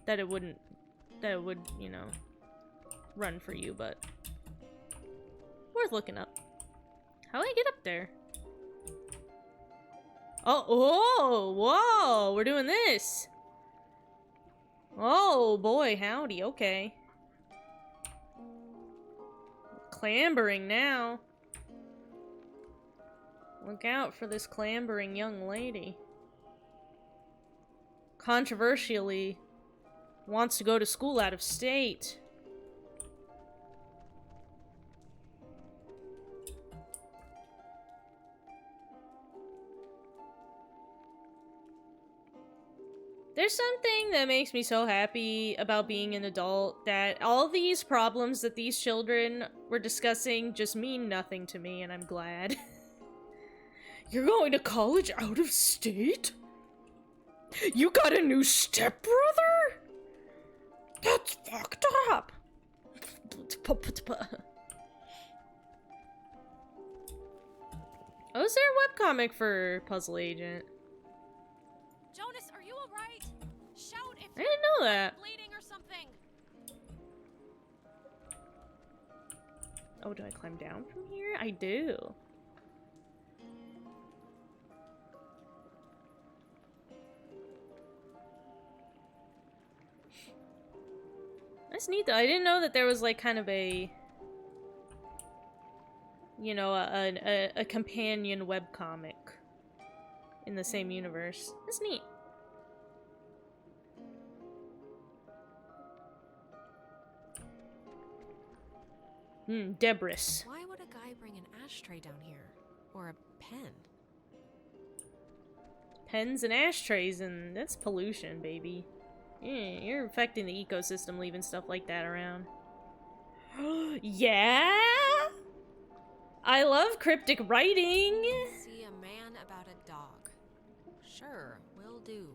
[SPEAKER 1] that it would, you know, run for you, but worth looking up. How do I get up there? Oh, whoa, we're doing this. Oh boy, howdy, okay. Clambering now. Look out for this clambering young lady. Controversially, wants to go to school out of state. There's something that makes me so happy about being an adult that all these problems that these children were discussing just mean nothing to me, and I'm glad. You're going to college out of state? You got a new stepbrother? That's fucked up. Oh, is there a webcomic for Puzzle Agent?
[SPEAKER 4] Jonas, are you alright? Shout if
[SPEAKER 1] I didn't know
[SPEAKER 4] you're
[SPEAKER 1] that.
[SPEAKER 4] bleeding or something.
[SPEAKER 1] Oh, do I climb down from here? I do. That's neat though. I didn't know that there was like kind of a, you know, a companion webcomic in the same universe. That's neat. Debris.
[SPEAKER 4] Why would a guy bring an ashtray down here? Or a pen?
[SPEAKER 1] Pens and ashtrays, and that's pollution, baby. Yeah, you're affecting the ecosystem leaving stuff like that around. Yeah? I love cryptic writing!
[SPEAKER 4] See a man about a dog. Sure, will do.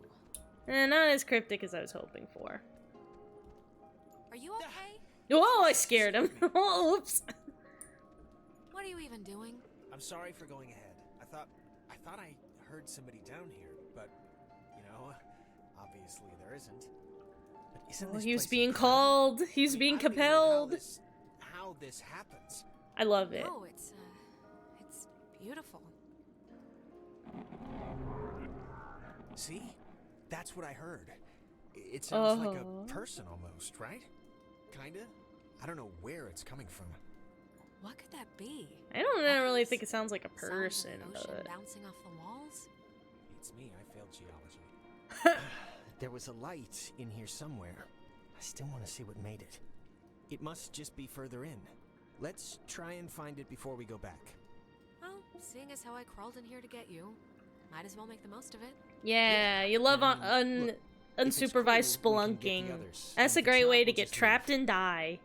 [SPEAKER 1] Not as cryptic as I was hoping for.
[SPEAKER 4] Are you okay?
[SPEAKER 1] Whoa, I scared him. Oh, oops.
[SPEAKER 4] What are you even doing?
[SPEAKER 3] I'm sorry for going ahead. I thought I heard somebody down here, but you know, obviously there isn't. But isn't
[SPEAKER 1] Well,
[SPEAKER 3] this
[SPEAKER 1] he was
[SPEAKER 3] place
[SPEAKER 1] being
[SPEAKER 3] incredible?
[SPEAKER 1] called. He was
[SPEAKER 3] I mean,
[SPEAKER 1] being
[SPEAKER 3] I don't even know
[SPEAKER 1] compelled.
[SPEAKER 3] how this happens.
[SPEAKER 1] I love it.
[SPEAKER 4] No, it's beautiful.
[SPEAKER 3] See? That's what I heard. It sounds like
[SPEAKER 1] Oh.
[SPEAKER 3] a person almost, right? Kinda? I don't know where it's coming from.
[SPEAKER 4] What could that be?
[SPEAKER 1] I don't really think it sounds like a
[SPEAKER 4] Sounds of
[SPEAKER 1] person,
[SPEAKER 4] the ocean
[SPEAKER 1] but...
[SPEAKER 4] bouncing off the walls?
[SPEAKER 3] It's me, I failed geology. There was a light in here somewhere. I still want to see what made it. It must just be further in. Let's try and find it before we go back.
[SPEAKER 4] Well, seeing as how I crawled in here to get you, might as well make the most of it.
[SPEAKER 1] Yeah, you love
[SPEAKER 3] I mean, look, if it's
[SPEAKER 1] unsupervised
[SPEAKER 3] cool, we can get the
[SPEAKER 1] spelunking.
[SPEAKER 3] others.
[SPEAKER 1] That's
[SPEAKER 3] And
[SPEAKER 1] a
[SPEAKER 3] if it's
[SPEAKER 1] great
[SPEAKER 3] not,
[SPEAKER 1] way
[SPEAKER 3] we'll
[SPEAKER 1] to get
[SPEAKER 3] just leave.
[SPEAKER 1] trapped and die.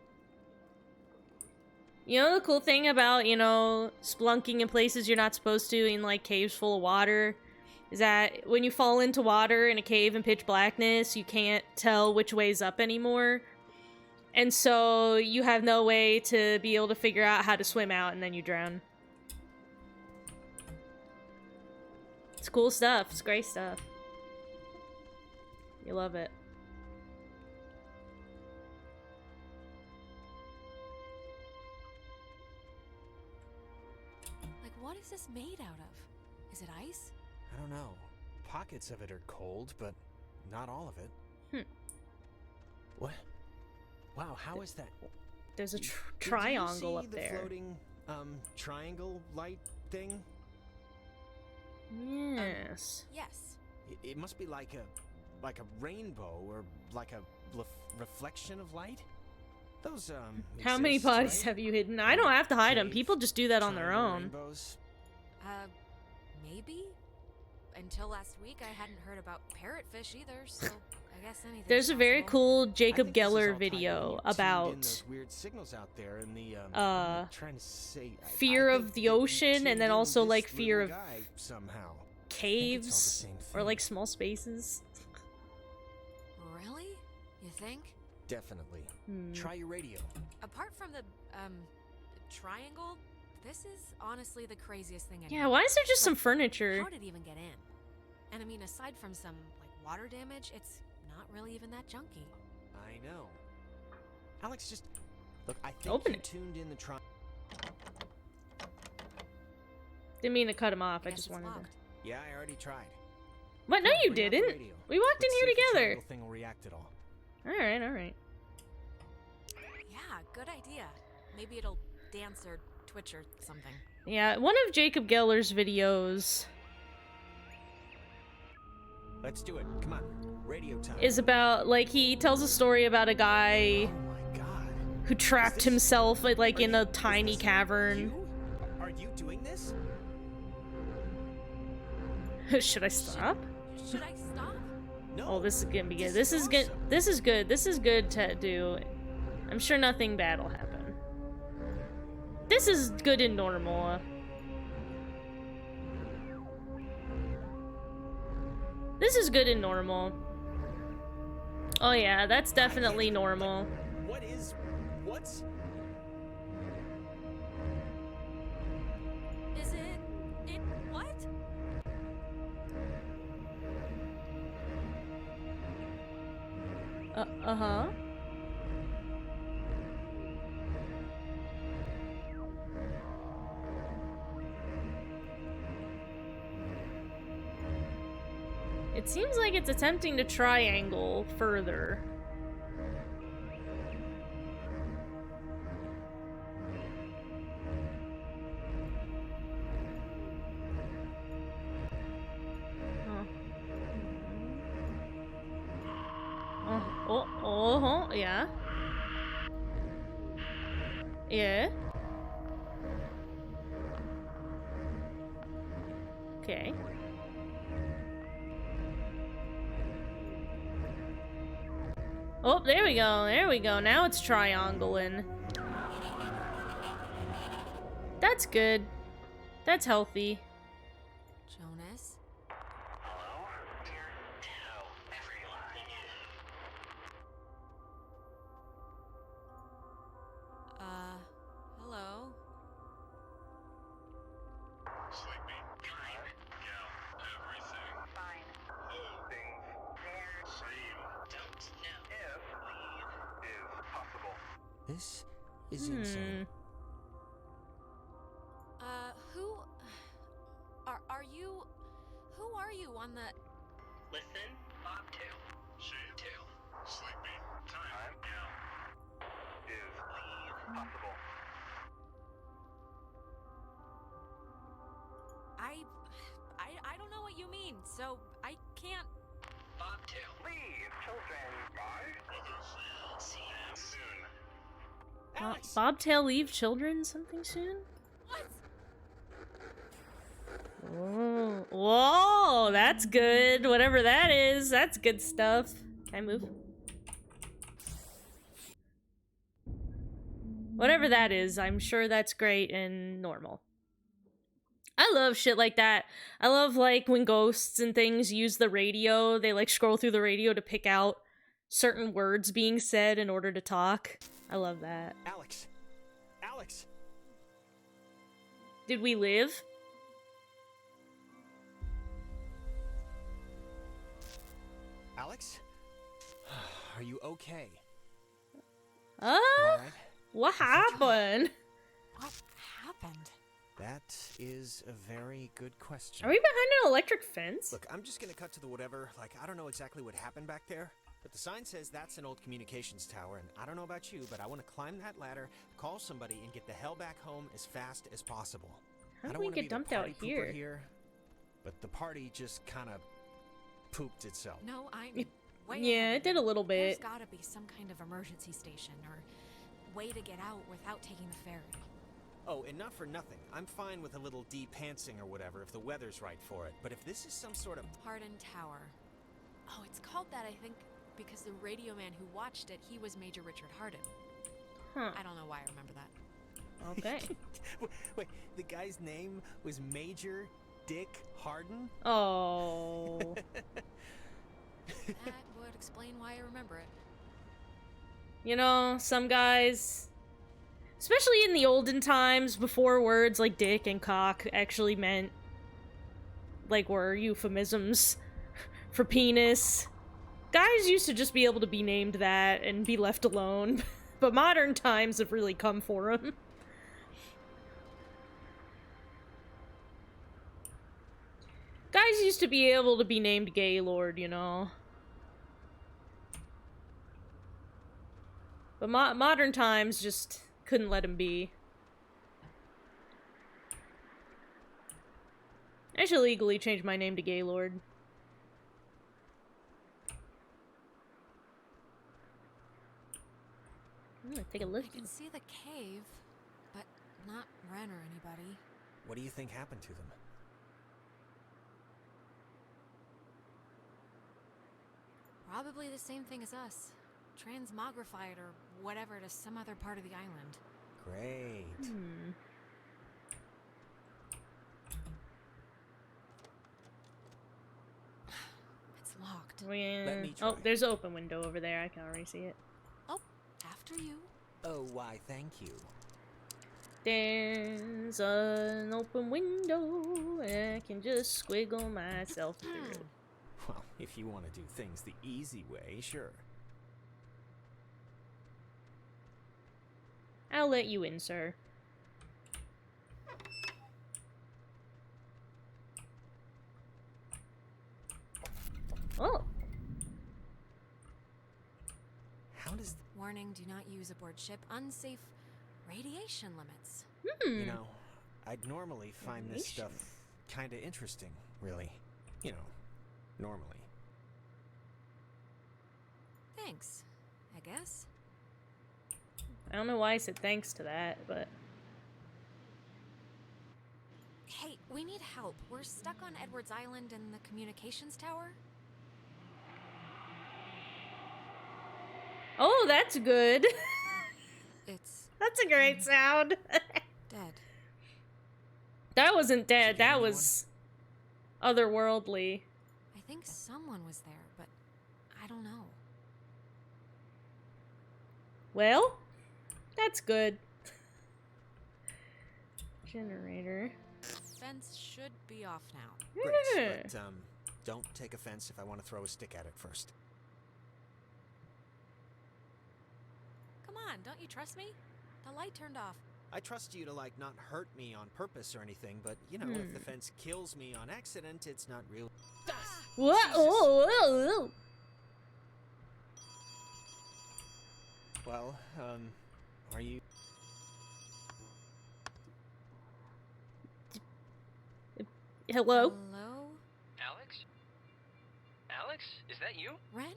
[SPEAKER 1] You know the cool thing about, you know, splunking in places you're not supposed to, in like caves full of water, is that when you fall into water in a cave in pitch blackness, you can't tell which way's up anymore. And so you have no way to be able to figure out how to swim out, and then you drown. It's cool stuff. It's great stuff. You love it.
[SPEAKER 4] Like, what is this made out of? Is it ice?
[SPEAKER 3] I don't know. Pockets of it are cold, but not all of it. What? Wow, how is that?
[SPEAKER 1] There's a
[SPEAKER 3] Did
[SPEAKER 1] triangle
[SPEAKER 3] you
[SPEAKER 1] up
[SPEAKER 3] see
[SPEAKER 1] there.
[SPEAKER 3] the floating, triangle light thing?
[SPEAKER 1] Yes.
[SPEAKER 4] Yes.
[SPEAKER 3] It must be like a rainbow or like a reflection of light. Those
[SPEAKER 1] How many
[SPEAKER 3] exist,
[SPEAKER 1] bodies
[SPEAKER 3] right?
[SPEAKER 1] have you hidden? I don't have to hide them.
[SPEAKER 3] Cave,
[SPEAKER 1] People just do that on their
[SPEAKER 3] triangle
[SPEAKER 1] own.
[SPEAKER 3] Rainbows.
[SPEAKER 4] Maybe? Until last week, I hadn't heard about parrotfish either, so I guess anything.
[SPEAKER 1] There's a very cool Jacob
[SPEAKER 3] I think this is all
[SPEAKER 1] Geller
[SPEAKER 3] tied in
[SPEAKER 1] video
[SPEAKER 3] when you tuned in
[SPEAKER 1] about
[SPEAKER 3] those weird signals out there in the, I'm trying to say,
[SPEAKER 1] fear
[SPEAKER 3] I
[SPEAKER 1] of
[SPEAKER 3] think
[SPEAKER 1] the
[SPEAKER 3] that you
[SPEAKER 1] ocean,
[SPEAKER 3] tuned
[SPEAKER 1] and then
[SPEAKER 3] in
[SPEAKER 1] also
[SPEAKER 3] this
[SPEAKER 1] like fear
[SPEAKER 3] little
[SPEAKER 1] of
[SPEAKER 3] guy somehow.
[SPEAKER 1] caves
[SPEAKER 3] same
[SPEAKER 1] or
[SPEAKER 3] thing.
[SPEAKER 1] like small spaces.
[SPEAKER 4] Really? You think?
[SPEAKER 3] Definitely.
[SPEAKER 1] Hmm.
[SPEAKER 3] Try your radio.
[SPEAKER 4] Apart from the triangle, this is honestly the craziest thing I
[SPEAKER 1] Yeah,
[SPEAKER 4] know.
[SPEAKER 1] why is there just some
[SPEAKER 4] Like,
[SPEAKER 1] furniture?
[SPEAKER 4] How did it even get in? And I mean, aside from some like water damage, it's not really even that junky.
[SPEAKER 3] I know. Alex, just look. I think
[SPEAKER 1] Open
[SPEAKER 3] you
[SPEAKER 1] it.
[SPEAKER 3] tuned in the
[SPEAKER 1] Didn't mean to cut him off. I
[SPEAKER 4] guess
[SPEAKER 1] just
[SPEAKER 4] it's
[SPEAKER 1] wanted
[SPEAKER 4] locked.
[SPEAKER 1] to.
[SPEAKER 3] Yeah, I already tried.
[SPEAKER 1] What? No,
[SPEAKER 3] Come on,
[SPEAKER 1] you
[SPEAKER 3] bring out the
[SPEAKER 1] didn't.
[SPEAKER 3] radio.
[SPEAKER 1] We walked
[SPEAKER 3] Let's
[SPEAKER 1] in
[SPEAKER 3] see
[SPEAKER 1] here
[SPEAKER 3] if the
[SPEAKER 1] together.
[SPEAKER 3] triangle thing will react at all.
[SPEAKER 1] All right, all right.
[SPEAKER 4] Yeah, good idea. Maybe it'll dance or twitch or something.
[SPEAKER 1] Yeah, one of Jacob Geller's videos
[SPEAKER 3] Let's do it. Come on. Radio time.
[SPEAKER 1] is about, like, he tells a story about a guy
[SPEAKER 3] Oh my god.
[SPEAKER 1] who trapped
[SPEAKER 3] this-
[SPEAKER 1] himself like in a
[SPEAKER 3] Is
[SPEAKER 1] tiny
[SPEAKER 3] this
[SPEAKER 1] cavern.
[SPEAKER 3] You? Are you doing this?
[SPEAKER 1] Should I stop?
[SPEAKER 4] Should I stop?
[SPEAKER 3] No.
[SPEAKER 1] Oh, this is gonna be good.
[SPEAKER 3] This
[SPEAKER 1] This
[SPEAKER 3] is
[SPEAKER 1] is good.
[SPEAKER 3] awesome.
[SPEAKER 1] This is good. This is good to do. I'm sure nothing bad will happen. This is good and normal. This is good and normal. Oh yeah, that's definitely normal.
[SPEAKER 3] What's?
[SPEAKER 4] Is it what?
[SPEAKER 1] Uh-huh. It seems like it's attempting to triangle further. Yeah. Yeah. Okay. Oh, there we go. There we go. Now it's triangling. That's good. That's healthy.
[SPEAKER 4] Jonas? Hello?
[SPEAKER 3] This is insane.
[SPEAKER 4] Who are you? Who are you on the?
[SPEAKER 10] Listen, bobtail, shavetail, sleepy, time now is possible.
[SPEAKER 4] I don't know what you mean, so I can't.
[SPEAKER 10] Bobtail, leave children by others. See you soon.
[SPEAKER 3] Alex!
[SPEAKER 1] Bobtail leave children something soon?
[SPEAKER 4] What?
[SPEAKER 1] Oh. Whoa, that's good. Whatever that is, that's good stuff. Can I move? Whatever that is, I'm sure that's great and normal. I love shit like that. I love, like, when ghosts and things use the radio, they, like, scroll through the radio to pick out certain words being said in order to talk. I love that.
[SPEAKER 3] Alex! Alex!
[SPEAKER 1] Did we live?
[SPEAKER 3] Alex? Are you okay?
[SPEAKER 1] Ah?
[SPEAKER 3] All right.
[SPEAKER 1] What happened?
[SPEAKER 4] What happened?
[SPEAKER 3] That is a very good question.
[SPEAKER 1] Are we behind an electric fence?
[SPEAKER 3] Look, I'm just gonna cut to the whatever. Like, I don't know exactly what happened back there, but the sign says that's an old communications tower, and I don't know about you, but I want to climb that ladder, call somebody, and get the hell back home as fast as possible.
[SPEAKER 1] How
[SPEAKER 3] I
[SPEAKER 1] did
[SPEAKER 3] don't
[SPEAKER 1] we
[SPEAKER 3] wanna
[SPEAKER 1] get
[SPEAKER 3] be the
[SPEAKER 1] dumped out
[SPEAKER 3] party pooper
[SPEAKER 1] here?
[SPEAKER 3] but the party just kind of pooped itself.
[SPEAKER 4] No, I'm way
[SPEAKER 1] Yeah,
[SPEAKER 4] ahead
[SPEAKER 1] it
[SPEAKER 4] of
[SPEAKER 1] did
[SPEAKER 4] you.
[SPEAKER 1] a little
[SPEAKER 4] There's
[SPEAKER 1] bit.
[SPEAKER 4] gotta be some kind of emergency station or way to get out without taking the ferry.
[SPEAKER 3] Oh, and not for nothing. I'm fine with a little de-pantsing or whatever if the weather's right for it. But if this is some sort of...
[SPEAKER 4] Hardin Tower. Oh, it's called that, I think, because the radio man who watched it, he was Major Richard Hardin.
[SPEAKER 1] Huh.
[SPEAKER 4] I don't know why I remember that.
[SPEAKER 1] Okay.
[SPEAKER 3] Wait, the guy's name was Major Dick Hardin?
[SPEAKER 1] Oh.
[SPEAKER 4] That would explain why I remember it.
[SPEAKER 1] You know, some guys, especially in the olden times before words like dick and cock actually meant, like, were euphemisms for penis, guys used to just be able to be named that and be left alone. But modern times have really come for them. Guys used to be able to be named Gaylord, you know. But modern times just couldn't let him be. I should legally change my name to Gaylord. I'm gonna take a look.
[SPEAKER 4] I can see the cave, but not Ren or anybody.
[SPEAKER 3] What do you think happened to them?
[SPEAKER 4] Probably the same thing as us. Transmogrified or whatever to some other part of the island.
[SPEAKER 3] Great.
[SPEAKER 4] It's locked.
[SPEAKER 3] Let me
[SPEAKER 1] Oh,
[SPEAKER 3] try.
[SPEAKER 1] there's an open window over there. I can already see it.
[SPEAKER 4] Oh, after you.
[SPEAKER 3] Oh, why, thank you.
[SPEAKER 1] There's an open window, and I can just squiggle myself through it.
[SPEAKER 3] Well, if you want to do things the easy way, sure.
[SPEAKER 1] I'll let you in, sir. Oh.
[SPEAKER 3] How does...
[SPEAKER 4] Warning, do not use aboard ship. Unsafe radiation limits.
[SPEAKER 3] You know, I'd normally find this stuff kind of interesting, really. You know, normally.
[SPEAKER 4] Thanks, I guess.
[SPEAKER 1] I don't know why I said thanks to that, but...
[SPEAKER 4] Hey, we need help. We're stuck on Edwards Island in the communications tower.
[SPEAKER 1] Oh, that's good.
[SPEAKER 4] It's
[SPEAKER 1] That's a great sound.
[SPEAKER 4] dead.
[SPEAKER 1] That wasn't dead,
[SPEAKER 3] Did you get
[SPEAKER 1] that
[SPEAKER 3] anyone?
[SPEAKER 1] was otherworldly.
[SPEAKER 4] I think someone was there, but I don't know.
[SPEAKER 1] Well, that's good. Generator.
[SPEAKER 4] Fence should be off now.
[SPEAKER 3] Great, but, don't take offense if I want to throw a stick at it first.
[SPEAKER 4] Come on, don't you trust me? The light turned off.
[SPEAKER 3] I trust you to, like, not hurt me on purpose or anything, but, you know, if the fence kills me on accident, it's not real.
[SPEAKER 1] What? Oh.
[SPEAKER 3] Well, are you...
[SPEAKER 1] Hello?
[SPEAKER 4] Hello?
[SPEAKER 2] Alex? Alex? Is that you?
[SPEAKER 4] Ren?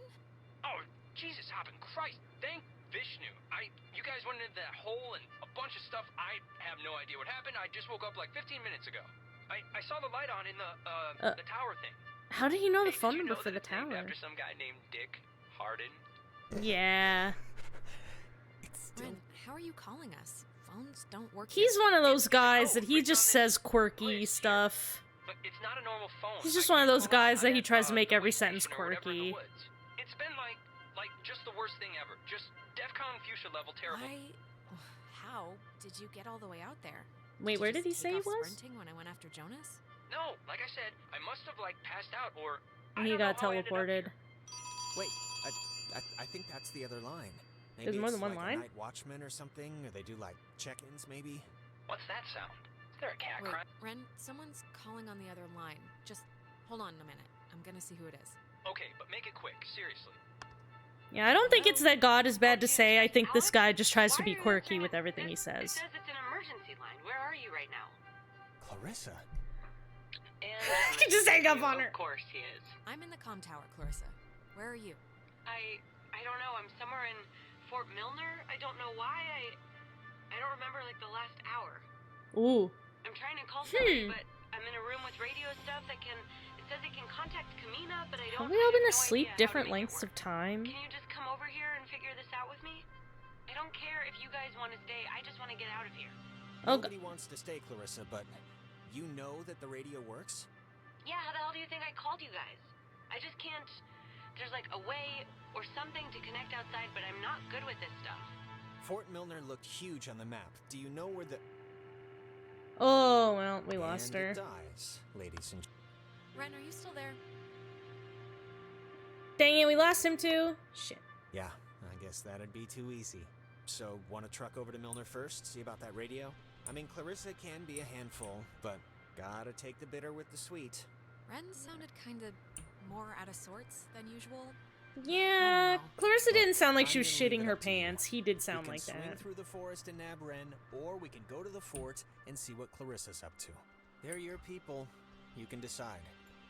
[SPEAKER 2] Oh, Jesus hopping Christ. Thank Vishnu. You guys went into that hole and a bunch of stuff. I have no idea what happened. I just woke up like 15 minutes ago. I saw the light on in the tower thing.
[SPEAKER 1] How do you know the
[SPEAKER 2] Hey,
[SPEAKER 1] phone
[SPEAKER 2] did you
[SPEAKER 1] number
[SPEAKER 2] know
[SPEAKER 1] for
[SPEAKER 2] that
[SPEAKER 1] the
[SPEAKER 2] it's named
[SPEAKER 1] tower?
[SPEAKER 2] after some guy named Dick Hardin?
[SPEAKER 1] Yeah.
[SPEAKER 3] It's do.
[SPEAKER 4] Ren, how are you calling us? Phones don't work.
[SPEAKER 1] He's
[SPEAKER 4] here.
[SPEAKER 1] one of those guys
[SPEAKER 10] Oh,
[SPEAKER 1] that he
[SPEAKER 10] it's
[SPEAKER 1] just
[SPEAKER 10] on this
[SPEAKER 1] says quirky
[SPEAKER 10] glitch here.
[SPEAKER 1] stuff.
[SPEAKER 10] But it's not a normal phone.
[SPEAKER 1] He's just
[SPEAKER 10] I
[SPEAKER 1] one of
[SPEAKER 10] can't
[SPEAKER 1] those
[SPEAKER 10] call
[SPEAKER 1] guys
[SPEAKER 10] out.
[SPEAKER 1] that
[SPEAKER 10] I'm
[SPEAKER 1] he
[SPEAKER 10] at,
[SPEAKER 1] tries to make
[SPEAKER 10] the
[SPEAKER 1] every
[SPEAKER 10] police
[SPEAKER 1] sentence
[SPEAKER 10] station or whatever in the
[SPEAKER 1] quirky.
[SPEAKER 10] woods. It's been like just the worst thing ever. Just DEFCON fuchsia level terrible.
[SPEAKER 4] How did you get all the way out there?
[SPEAKER 1] Wait, where did he
[SPEAKER 4] just
[SPEAKER 1] say he
[SPEAKER 4] take off
[SPEAKER 1] was?
[SPEAKER 4] Sprinting when I went after Jonas?
[SPEAKER 10] No, like I said, I must have like passed out or
[SPEAKER 1] And
[SPEAKER 10] I
[SPEAKER 1] he
[SPEAKER 10] don't know
[SPEAKER 1] got
[SPEAKER 10] how I ended up
[SPEAKER 1] teleported.
[SPEAKER 10] here.
[SPEAKER 3] Wait, I think that's the other line. Maybe
[SPEAKER 1] There's more
[SPEAKER 3] it's
[SPEAKER 1] than one
[SPEAKER 3] like
[SPEAKER 1] line?
[SPEAKER 3] a night watchman or something, or they do like check-ins, maybe.
[SPEAKER 10] What's that sound? Is there a cat
[SPEAKER 4] Wait,
[SPEAKER 10] crying?
[SPEAKER 4] Ren, someone's calling on the other line. Just hold on a minute. I'm gonna see who it is.
[SPEAKER 10] Okay, but make it quick, seriously.
[SPEAKER 1] Yeah, I don't think it's that God is bad to say. I think this guy just tries to be quirky with everything he says.
[SPEAKER 9] It says it's an emergency line. Where are you right now?
[SPEAKER 3] Clarissa.
[SPEAKER 9] And
[SPEAKER 1] I can just hang up on her.
[SPEAKER 9] Of course he is.
[SPEAKER 4] I'm in the comm tower, Clarissa. Where are you?
[SPEAKER 9] I don't know. I'm somewhere in Fort Milner. I don't know why. I don't remember like the last hour.
[SPEAKER 1] Ooh.
[SPEAKER 9] I'm trying to call somebody, but I'm in a room with radio stuff that can. It says it can contact Kamina, but I don't.
[SPEAKER 1] Have we all been
[SPEAKER 9] I have no
[SPEAKER 1] asleep
[SPEAKER 9] idea how to
[SPEAKER 1] different
[SPEAKER 9] make it
[SPEAKER 1] lengths of
[SPEAKER 9] work.
[SPEAKER 1] time?
[SPEAKER 9] Can you just come over here and figure this out with me? I don't care if you guys want to stay. I just want to get out of here.
[SPEAKER 1] Oh,
[SPEAKER 3] Nobody wants to stay, Clarissa, but you know that the radio works?
[SPEAKER 9] Yeah, how the hell do you think I called you guys? I just can't. There's like a way or something to connect outside, but I'm not good with this stuff.
[SPEAKER 3] Fort Milner looked huge on the map. Do you know where the...
[SPEAKER 1] Oh, well, we lost
[SPEAKER 3] and
[SPEAKER 1] her.
[SPEAKER 3] it dies, ladies and...
[SPEAKER 4] Ren, are you still there?
[SPEAKER 1] Dang it, we lost him too. Shit.
[SPEAKER 3] Yeah, I guess that'd be too easy. So, want to truck over to Milner first, see about that radio? I mean, Clarissa can be a handful, but gotta take the bitter with the sweet.
[SPEAKER 4] Ren sounded kind of more out of sorts than usual.
[SPEAKER 1] Yeah,
[SPEAKER 4] know.
[SPEAKER 1] Clarissa didn't sound like
[SPEAKER 3] I'm
[SPEAKER 1] she was
[SPEAKER 3] gonna leave
[SPEAKER 1] shitting
[SPEAKER 3] it
[SPEAKER 1] her
[SPEAKER 3] up to you.
[SPEAKER 1] pants. He did sound
[SPEAKER 3] we can
[SPEAKER 1] like
[SPEAKER 3] swing
[SPEAKER 1] that.
[SPEAKER 3] through the forest and nab Ren, or we can go to the fort and see what Clarissa's up to. They're your people. You can decide.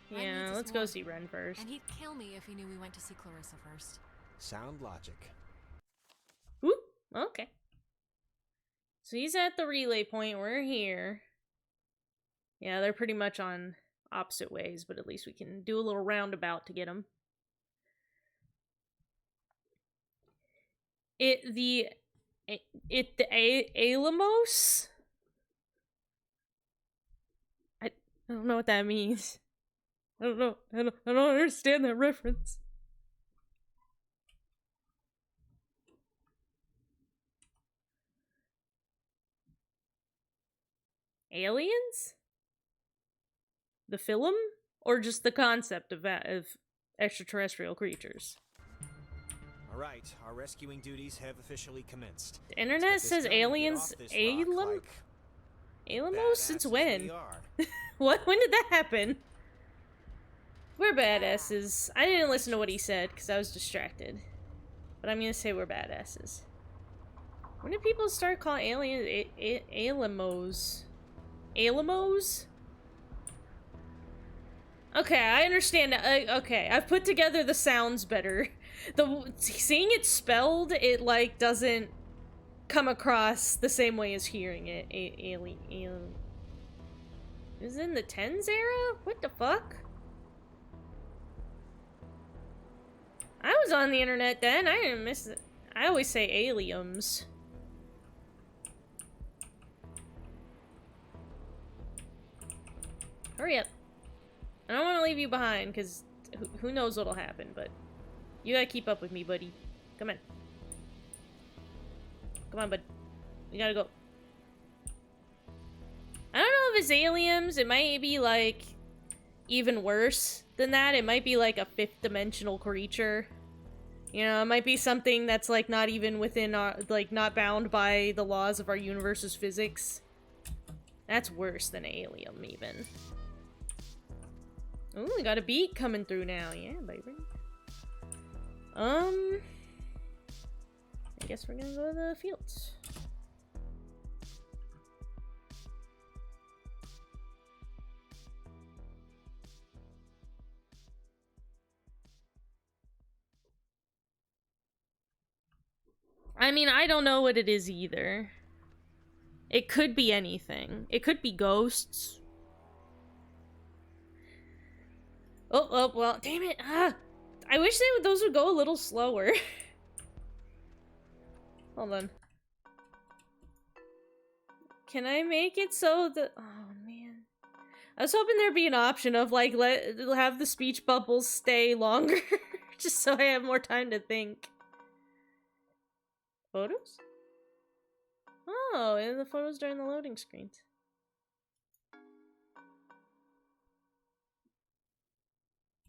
[SPEAKER 4] Ren
[SPEAKER 1] Yeah,
[SPEAKER 4] needs us
[SPEAKER 1] let's go
[SPEAKER 4] more.
[SPEAKER 1] see Ren first.
[SPEAKER 4] And he'd kill me if he knew we went to see Clarissa first.
[SPEAKER 3] Sound logic.
[SPEAKER 1] Ooh, okay. So he's at the relay point. We're here. Yeah, they're pretty much on opposite ways, but at least we can do a little roundabout to get them. The Alamos? I don't know what that means. I don't know. I don't understand that reference. Aliens? The film? Or just the concept of extraterrestrial creatures?
[SPEAKER 3] Alright, our rescuing duties have officially commenced.
[SPEAKER 1] The internet
[SPEAKER 3] Let's get
[SPEAKER 1] says
[SPEAKER 3] this done and get
[SPEAKER 1] aliens
[SPEAKER 3] off this rock like
[SPEAKER 1] Alamos? Since
[SPEAKER 3] badasses
[SPEAKER 1] when?
[SPEAKER 3] we are.
[SPEAKER 1] What? When did that happen? We're badasses. I didn't listen to what he said because I was distracted. But I'm gonna say we're badasses. When did people start calling aliens Alamos? Alamos? Okay, I understand. Okay, I've put together the sounds better. Seeing it spelled, it like doesn't come across the same way as hearing it. Alien. Is it in the 10s era? What the fuck? I was on the internet then. I didn't miss it. I always say aliens. Hurry up. I don't want to leave you behind, because who knows what'll happen, but you gotta keep up with me, buddy. Come on. Come on, bud. We gotta go. I don't know if it's aliens. It might be, like, even worse than that. It might be, like, a fifth-dimensional creature. You know, it might be something that's, like, not even within our, like, not bound by the laws of our universe's physics. That's worse than alien, even. Ooh, we got a beat coming through now. Yeah, baby. I guess we're gonna go to the fields. I mean, I don't know what it is either. It could be anything. It could be ghosts. Oh, well, damn it. Ah, I wish those would go a little slower. Hold on. Can I make it so that... Oh, man. I was hoping there'd be an option of, like, have the speech bubbles stay longer. Just so I have more time to think. Photos? Oh, and the photos during the loading screens.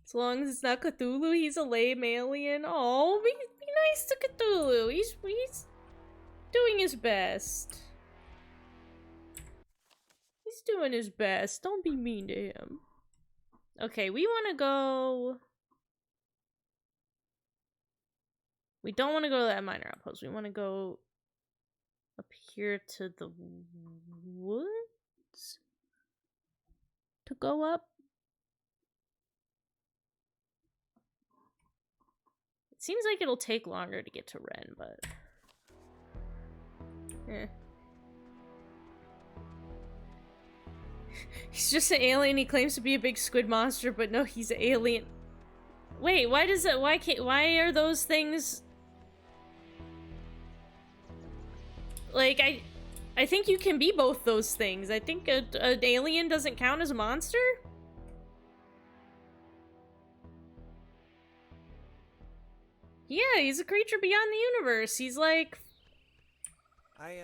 [SPEAKER 1] As long as it's not Cthulhu, he's a lame alien. Oh, be nice to Cthulhu. He's doing his best. He's doing his best. Don't be mean to him. Okay, we want to go... We don't want to go to that minor outpost. We want to go up here to the woods? To go up? It seems like it'll take longer to get to Ren, but... Eh. He's just an alien. He claims to be a big squid monster, but no, he's an alien. Wait, why does it? Why are those things? Like, I think you can be both those things. I think an alien doesn't count as a monster. Yeah, he's a creature beyond the universe. He's like...
[SPEAKER 3] I,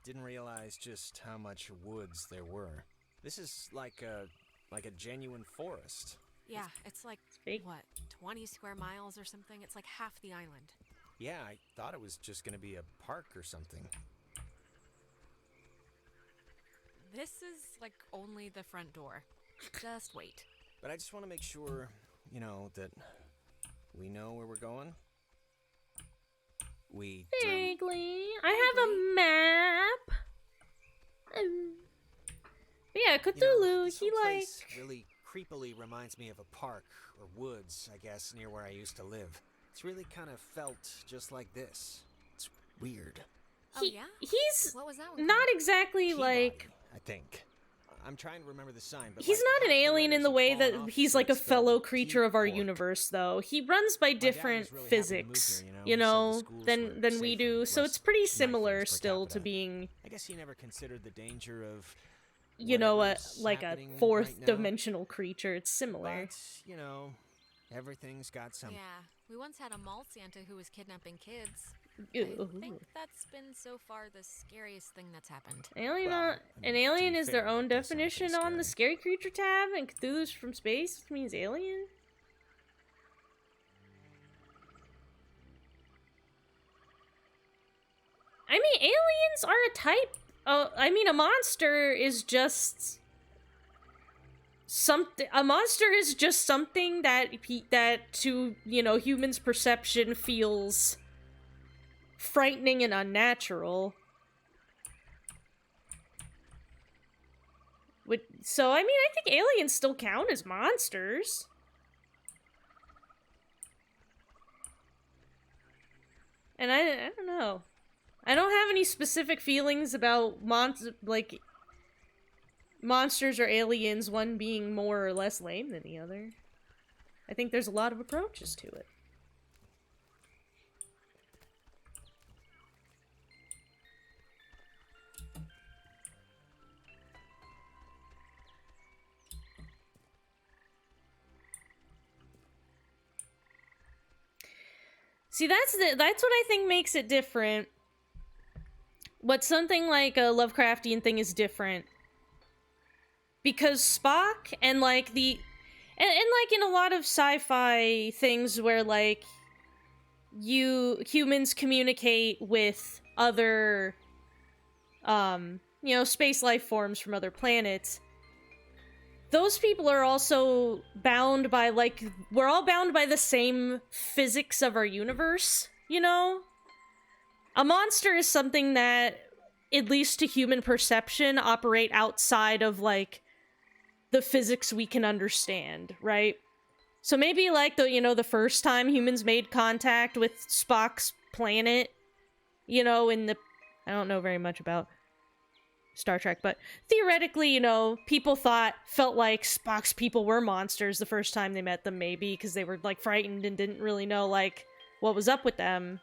[SPEAKER 3] didn't realize just how much woods there were. This is like a genuine forest.
[SPEAKER 4] Yeah, it's like, what, 20 square miles or something? It's like half the island.
[SPEAKER 3] Yeah, I thought it was just gonna be a park or something.
[SPEAKER 4] This is, like, only the front door. Just wait.
[SPEAKER 3] But I just want to make sure, you know, that we know where we're going. We
[SPEAKER 1] Vaguely. I have a map. Yeah, Cthulhu,
[SPEAKER 3] you know, this
[SPEAKER 1] he
[SPEAKER 3] whole
[SPEAKER 1] like...
[SPEAKER 3] place really creepily reminds me of a park or woods, I guess, near where I used to live. It's really kind of felt just like this. It's weird.
[SPEAKER 1] He's
[SPEAKER 4] what was that one
[SPEAKER 1] not
[SPEAKER 4] called?
[SPEAKER 1] exactly
[SPEAKER 3] Peabody,
[SPEAKER 1] like...
[SPEAKER 3] I think. I'm trying to remember the sign, but
[SPEAKER 1] He's
[SPEAKER 3] like,
[SPEAKER 1] not an
[SPEAKER 3] half the
[SPEAKER 1] alien in
[SPEAKER 3] letters
[SPEAKER 1] the
[SPEAKER 3] have
[SPEAKER 1] way
[SPEAKER 3] fallen
[SPEAKER 1] that
[SPEAKER 3] off,
[SPEAKER 1] he's
[SPEAKER 3] so
[SPEAKER 1] like a
[SPEAKER 3] it's spelled
[SPEAKER 1] fellow creature of our
[SPEAKER 3] T-Port.
[SPEAKER 1] universe, though. He runs by
[SPEAKER 3] dad
[SPEAKER 1] different
[SPEAKER 3] was really happy to move
[SPEAKER 1] physics,
[SPEAKER 3] here,
[SPEAKER 1] you
[SPEAKER 3] you know.
[SPEAKER 1] know,
[SPEAKER 3] He said the schools
[SPEAKER 1] than
[SPEAKER 3] were
[SPEAKER 1] we
[SPEAKER 3] safer,
[SPEAKER 1] do. So
[SPEAKER 3] less
[SPEAKER 1] it's pretty
[SPEAKER 3] knife
[SPEAKER 1] similar
[SPEAKER 3] use per
[SPEAKER 1] still to
[SPEAKER 3] capita.
[SPEAKER 1] being,
[SPEAKER 3] I guess he never considered the danger of
[SPEAKER 1] you know,
[SPEAKER 3] whatever's
[SPEAKER 1] like a
[SPEAKER 3] happening
[SPEAKER 1] fourth
[SPEAKER 3] right now.
[SPEAKER 1] dimensional creature. It's similar.
[SPEAKER 3] But, you know, everything's got some...
[SPEAKER 4] Yeah, we once had a mall Santa who was kidnapping kids.
[SPEAKER 1] Ew.
[SPEAKER 4] I think that's been so far the scariest thing that's happened.
[SPEAKER 1] Alien,
[SPEAKER 3] Well, I
[SPEAKER 1] an
[SPEAKER 3] mean,
[SPEAKER 1] alien
[SPEAKER 3] to be
[SPEAKER 1] is their
[SPEAKER 3] fair,
[SPEAKER 1] own
[SPEAKER 3] that does sound pretty
[SPEAKER 1] definition on the
[SPEAKER 3] scary.
[SPEAKER 1] scary creature tab, and Cthulhu's from space, which means alien. I mean, aliens are a type. I mean, a monster is just something. A monster is just something that to, you know, humans' perception feels frightening and unnatural. So, I mean, I think aliens still count as monsters. And I don't know. I don't have any specific feelings about monsters or aliens, one being more or less lame than the other. I think there's a lot of approaches to it. See, that's what I think makes it different. What something like a Lovecraftian thing is different. Because Spock and like and like in a lot of sci-fi things where like humans communicate with other you know, space life forms from other planets. Those people are also bound by, like, we're all bound by the same physics of our universe, you know? A monster is something that, at least to human perception, operate outside of, like, the physics we can understand, right? So maybe, like, the first time humans made contact with Spock's planet, you know, I don't know very much about Star Trek, but theoretically, you know, people felt like Spock's people were monsters the first time they met them, maybe, because they were, like, frightened and didn't really know, like, what was up with them.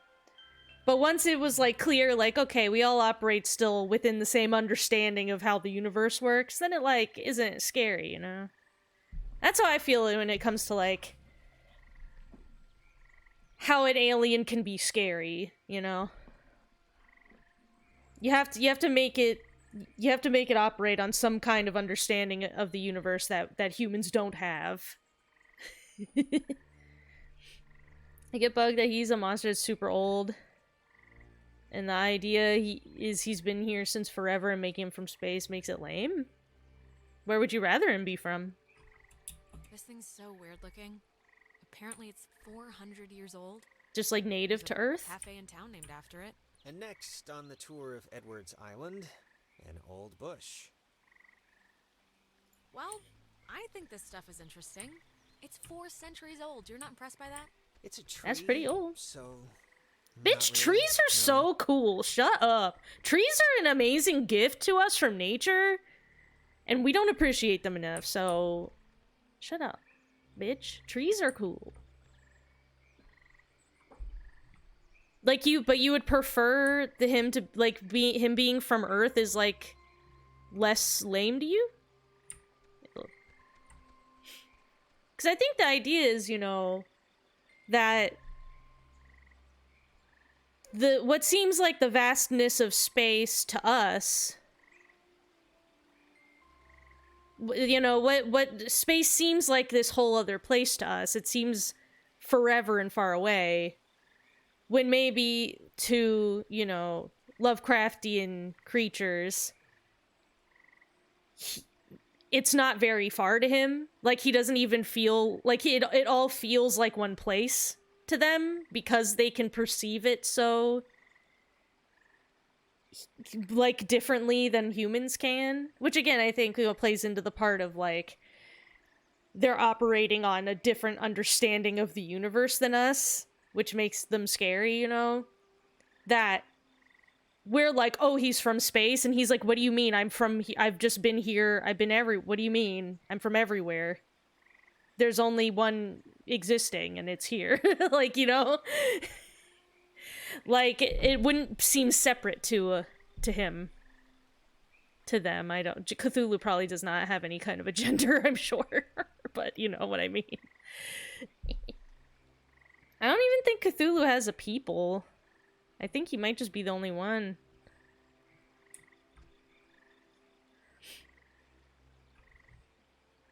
[SPEAKER 1] But once it was, like, clear, like, okay, we all operate still within the same understanding of how the universe works, then it, like, isn't scary, you know? That's how I feel when it comes to, like, how an alien can be scary, you know? You have to make it operate on some kind of understanding of the universe that humans don't have. I get bugged that he's a monster that's super old. And the idea he's been here since forever and making him from space makes it lame? Where would you rather him be from?
[SPEAKER 4] This thing's so weird looking. Apparently it's 400 years old.
[SPEAKER 1] Just like native to Earth?
[SPEAKER 4] Cafe in town named after it.
[SPEAKER 3] And next on the tour of Edwards Island, an old bush.
[SPEAKER 4] Well, I think this stuff is interesting. It's 4 centuries old. You're not impressed by that?
[SPEAKER 3] It's a tree.
[SPEAKER 1] That's pretty old.
[SPEAKER 3] So...
[SPEAKER 1] Bitch, trees are so cool. Shut up. Trees are an amazing gift to us from nature, and we don't appreciate them enough, so... Shut up, bitch. Trees are cool. Like, but you would prefer him to, like, him being from Earth is, like, less lame to you? Because I think the idea is, you know, that what seems like the vastness of space to us, you know, what space seems like this whole other place to us. It seems forever and far away, when maybe to, you know, Lovecraftian creatures, it's not very far to him. Like, he doesn't even feel like it all feels like one place to them because they can perceive it so, like, differently than humans can, which again I think, you know, plays into the part of, like, they're operating on a different understanding of the universe than us, which makes them scary, you know? That we're like, oh, he's from space, and he's like, what do you mean? I've just been here, what do you mean? I'm from everywhere. There's only one existing, and it's here. Like, you know? Like, it wouldn't seem separate to him. To them, I don't... Cthulhu probably does not have any kind of a gender, I'm sure. But you know what I mean. I don't even think Cthulhu has a people. I think he might just be the only one.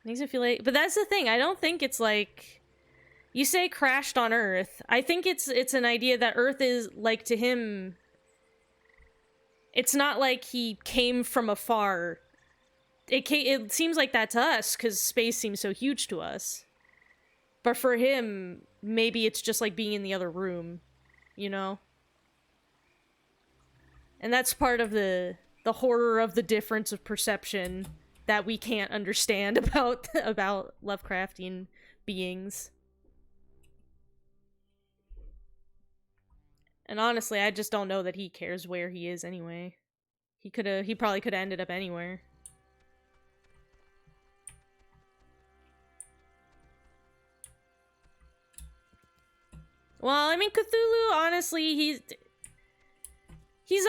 [SPEAKER 1] Makes it feel like... But that's the thing, I don't think it's like... You say crashed on Earth. I think it's an idea that Earth is, like, to him... It's not like he came from afar. It seems like that to us, because space seems so huge to us. But for him, maybe it's just like being in the other room, you know? And that's part of the horror of the difference of perception that we can't understand about Lovecraftian beings. And honestly, I just don't know that he cares where he is anyway. He probably could have ended up anywhere. Well, I mean, Cthulhu, honestly, he's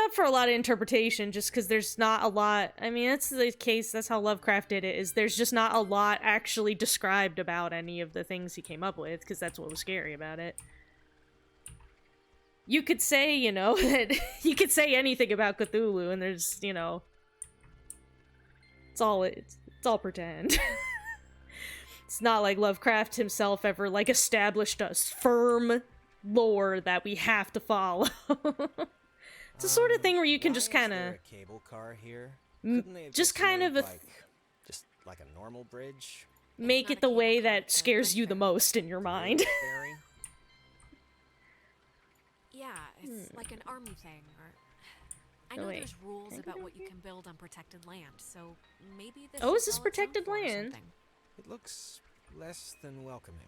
[SPEAKER 1] up for a lot of interpretation just because there's not a lot. I mean, that's the case, that's how Lovecraft did it, is there's just not a lot actually described about any of the things he came up with, because that's what was scary about it. You could say, you know, that you could say anything about Cthulhu and there's, you know, it's all pretend. It's not like Lovecraft himself ever, like, established a firm lore that we have to follow. It's the sort of thing where you can just kind of...
[SPEAKER 3] a cable car here? Couldn't they have
[SPEAKER 1] just kind of
[SPEAKER 3] just like a normal bridge?
[SPEAKER 1] Make it the way that scares you the most in your mind.
[SPEAKER 4] Yeah, it's like an army thing, or... I know there's rules about what you can build on protected land, so maybe this
[SPEAKER 1] is this protected land?
[SPEAKER 3] It looks less than welcoming.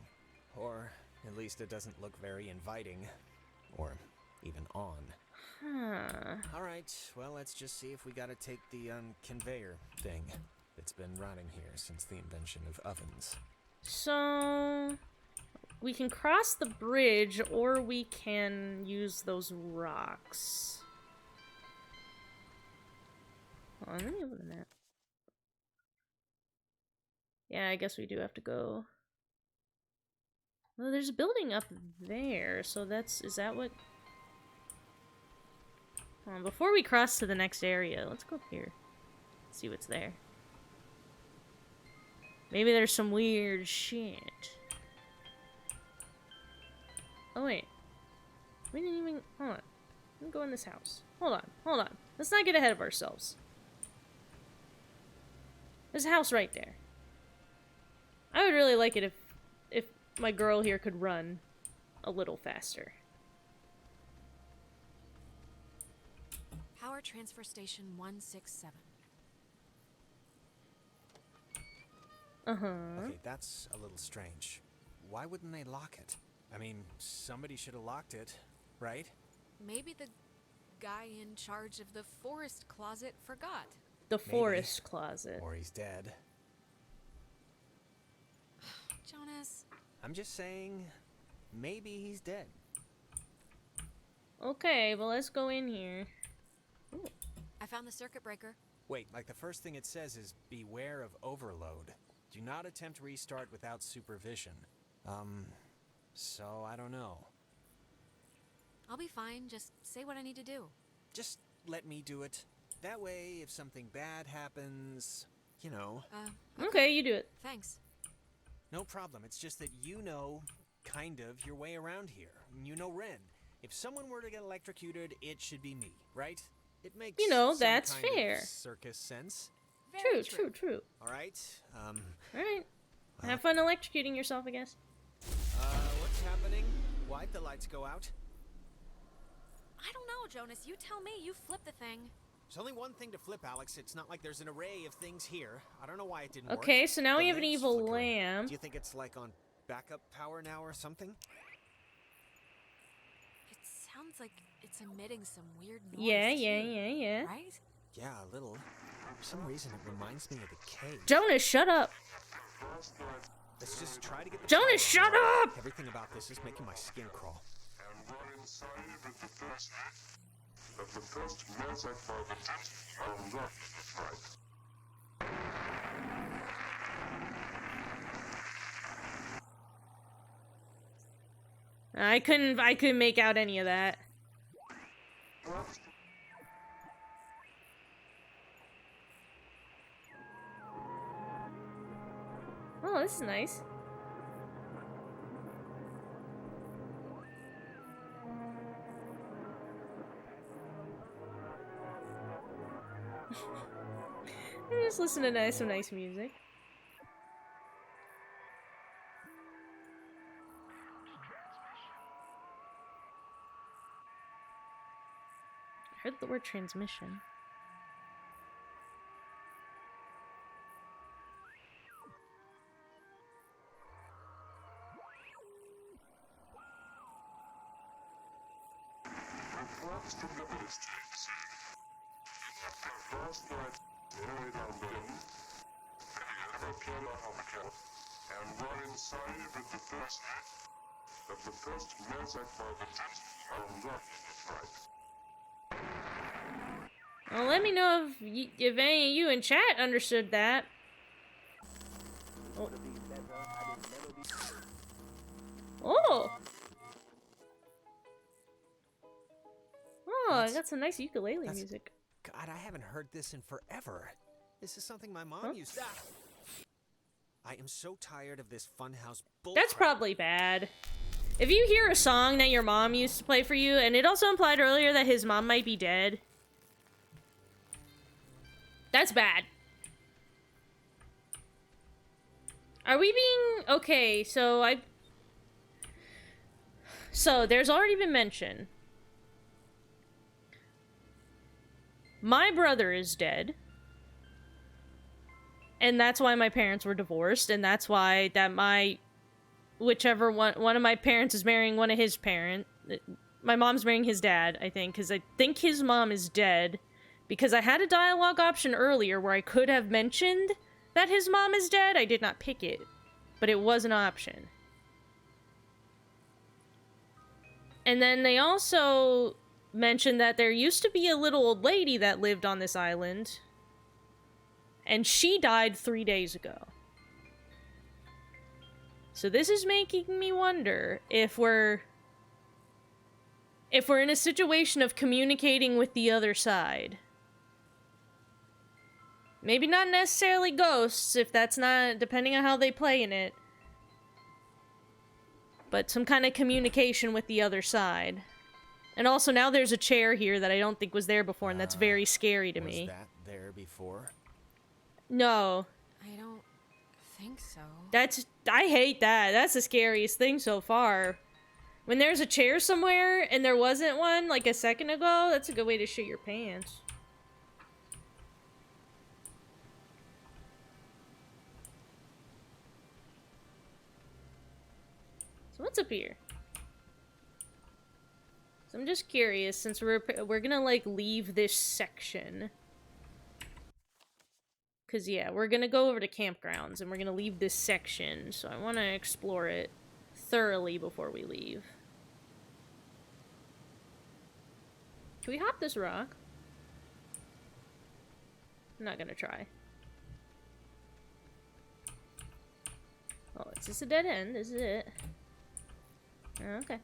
[SPEAKER 3] Or at least it doesn't look very inviting. Or even on.
[SPEAKER 1] Huh.
[SPEAKER 3] Alright, well, let's just see if we gotta take the, conveyor thing. It's been running here since the invention of ovens.
[SPEAKER 1] So... we can cross the bridge, or we can use those rocks. Hold on, let me open the map. Yeah, I guess we do have to go. Well, there's a building up there, so that's... Is that what... Hold on, before we cross to the next area, let's go up here. See what's there. Maybe there's some weird shit. Oh, wait. We didn't even... Hold on. Let me go in this house. Hold on, hold on. Let's not get ahead of ourselves. There's a house right there. I would really like it if my girl here could run a little faster.
[SPEAKER 4] Power transfer station 167.
[SPEAKER 3] Okay, that's a little strange. Why wouldn't they lock it? I mean, somebody should have locked it, right?
[SPEAKER 4] Maybe the guy in charge of the forest closet forgot.
[SPEAKER 1] The forest closet.
[SPEAKER 3] Or he's dead.
[SPEAKER 4] Jonas.
[SPEAKER 3] I'm just saying, maybe he's dead.
[SPEAKER 1] Okay, well, let's go in here. Ooh.
[SPEAKER 4] I found the circuit breaker.
[SPEAKER 3] Wait, like the first thing it says is beware of overload. Do not attempt restart without supervision. So I don't know.
[SPEAKER 4] I'll be fine. Just say what I need to do.
[SPEAKER 3] Just let me do it. That way, if something bad happens, you know.
[SPEAKER 1] Okay, you do it.
[SPEAKER 4] Thanks.
[SPEAKER 3] No problem. It's just that you know, kind of, your way around here. You know Ren. If someone were to get electrocuted, it should be me, right? It makes
[SPEAKER 1] that's
[SPEAKER 3] some kind
[SPEAKER 1] fair.
[SPEAKER 3] of circus sense.
[SPEAKER 1] True.
[SPEAKER 3] All right.
[SPEAKER 1] Alright. Have fun electrocuting yourself, I guess.
[SPEAKER 3] What's happening? Why'd the lights go out?
[SPEAKER 4] I don't know, Jonas. You tell me. You flip the thing.
[SPEAKER 3] There's only one thing to flip, Alex. It's not like there's an array of things here. I don't know why it didn't work.
[SPEAKER 1] Okay, so now
[SPEAKER 3] The
[SPEAKER 1] we have an
[SPEAKER 3] lamp's
[SPEAKER 1] evil
[SPEAKER 3] flickering.
[SPEAKER 1] lamp.
[SPEAKER 3] Do you think it's like on backup power now or something?
[SPEAKER 4] It sounds like it's emitting some weird noise.
[SPEAKER 1] Yeah.
[SPEAKER 4] Right?
[SPEAKER 3] Yeah, a little. For some reason, it reminds me of the cave.
[SPEAKER 1] Jonas, shut up!
[SPEAKER 3] Let's just try to get the
[SPEAKER 1] Jonas, shut up!
[SPEAKER 3] Everything about this is making my skin crawl.
[SPEAKER 1] I couldn't make out any of that. Oh, this is nice. Just listen to some nice music. I heard the word transmission. Well, let me know if any of you in chat understood that. Oh! Oh, I got some nice ukulele music.
[SPEAKER 3] God, I haven't heard this in forever. This is something my mom used to... I am so tired of this funhouse bull.
[SPEAKER 1] That's probably bad. If you hear a song that your mom used to play for you, and it also implied earlier that his mom might be dead, that's bad. Are we being... Okay, so there's already been mention. My brother is dead. And that's why my parents were divorced, and that's why that whichever one of my parents is marrying one of his parents. My mom's marrying his dad, I think, because I think his mom is dead. Because I had a dialogue option earlier where I could have mentioned that his mom is dead. I did not pick it, but it was an option. And then they also mentioned that there used to be a little old lady that lived on this island, and she died 3 days ago. So this is making me wonder if we're in a situation of communicating with the other side. Maybe not necessarily ghosts, if that's not, depending on how they play in it. But some kind of communication with the other side. And also now there's a chair here that I don't think was there before, and that's very scary to me.
[SPEAKER 3] Was that there before?
[SPEAKER 1] No.
[SPEAKER 4] I don't think so.
[SPEAKER 1] I hate that. That's the scariest thing so far. When there's a chair somewhere and there wasn't one like a second ago, that's a good way to shit your pants. So what's up here? So I'm just curious, since we're gonna like leave this section. Cause yeah, we're gonna go over to campgrounds and we're gonna leave this section, so I wanna explore it thoroughly before we leave. Can we hop this rock? I'm not gonna try. Oh, is this a dead end? This is it. Okay.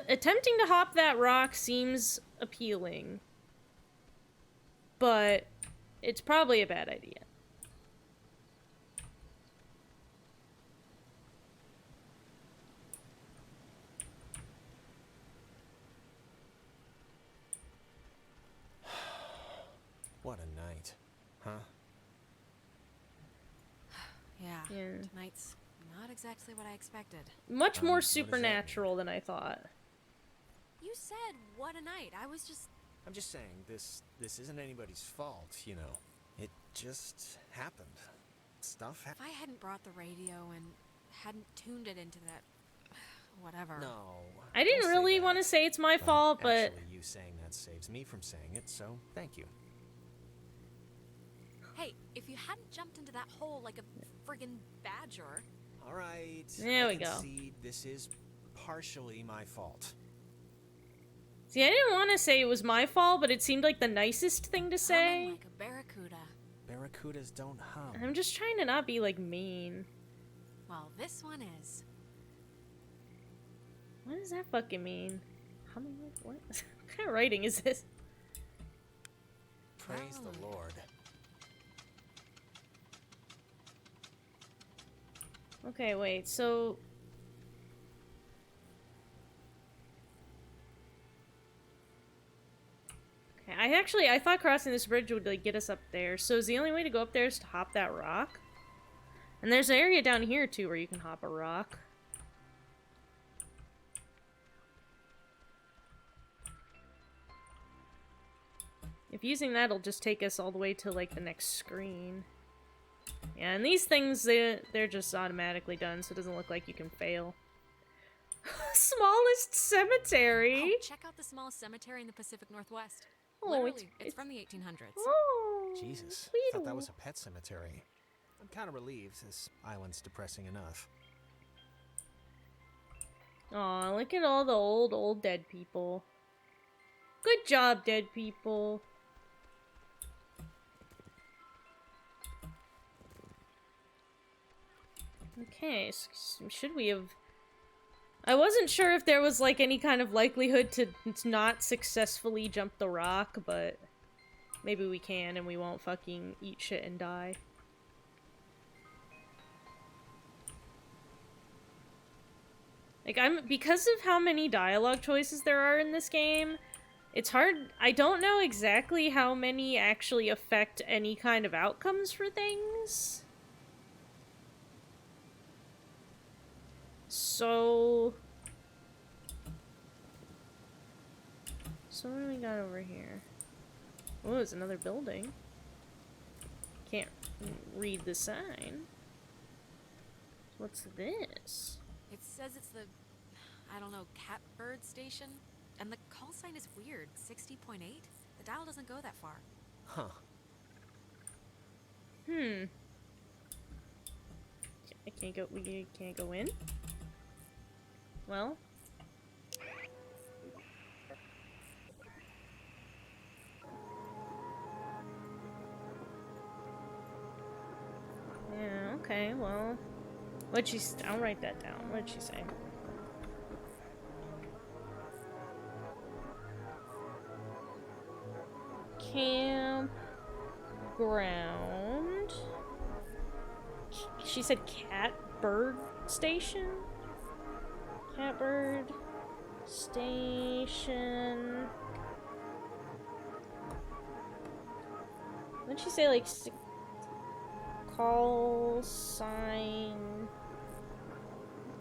[SPEAKER 1] Attempting to hop that rock seems appealing, but it's probably a bad idea.
[SPEAKER 3] What a night, huh?
[SPEAKER 4] Yeah.
[SPEAKER 1] Yeah.
[SPEAKER 4] Tonight's not exactly what I expected.
[SPEAKER 1] Much more
[SPEAKER 3] what does that
[SPEAKER 1] supernatural than I thought.
[SPEAKER 4] You said, what a night. I was just...
[SPEAKER 3] I'm just saying, this isn't anybody's fault, you know. It just happened. Stuff
[SPEAKER 4] If I hadn't brought the radio and hadn't tuned it into that... whatever.
[SPEAKER 3] No.
[SPEAKER 1] I didn't really want to say it's my fault, but...
[SPEAKER 3] Actually, you saying that saves me from saying it, so thank you.
[SPEAKER 4] Hey, if you hadn't jumped into that hole like a friggin' badger...
[SPEAKER 3] All right.
[SPEAKER 1] There we go.
[SPEAKER 3] Concede this is partially my fault.
[SPEAKER 1] See, I didn't want to say it was my fault, but it seemed like the nicest thing to say.
[SPEAKER 4] Humming like a barracuda.
[SPEAKER 3] Barracudas don't hum.
[SPEAKER 1] I'm just trying to not be, like, mean.
[SPEAKER 4] Well, this one is.
[SPEAKER 1] What does that fucking mean? Humming like what? What kind of writing is this?
[SPEAKER 3] Praise the Lord.
[SPEAKER 1] Okay, wait, so... Okay, I thought crossing this bridge would, like, get us up there. So is the only way to go up there is to hop that rock? And there's an area down here, too, where you can hop a rock. If using that, it'll just take us all the way to, like, the next screen. Yeah, and these things, they're just automatically done, so it doesn't look like you can fail. Smallest cemetery?
[SPEAKER 4] Oh, check out the smallest cemetery in the Pacific Northwest.
[SPEAKER 1] Oh,
[SPEAKER 4] Literally, it's from the 1800s.
[SPEAKER 1] Oh,
[SPEAKER 3] Jesus,
[SPEAKER 1] sweet.
[SPEAKER 3] thought that was a pet cemetery. I'm kind of relieved. This island's depressing enough.
[SPEAKER 1] Aw, look at all the old dead people. Good job, dead people. Okay, so should we have... I wasn't sure if there was, like, any kind of likelihood to not successfully jump the rock, but maybe we can and we won't fucking eat shit and die. Like, because of how many dialogue choices there are in this game, it's hard... I don't know exactly how many actually affect any kind of outcomes for things. So what do we got over here? Oh, there's another building. Can't read the sign. What's this?
[SPEAKER 4] It says it's the, I don't know, catbird station? And the call sign is weird, 60.8? The dial doesn't go that far.
[SPEAKER 3] Huh.
[SPEAKER 1] I can't go. We can't go in. Well. Yeah. Okay. Well. What'd she? I'll write that down. What'd she say? Campground. She said Catbird Station? Catbird Station. Didn't she say like call sign?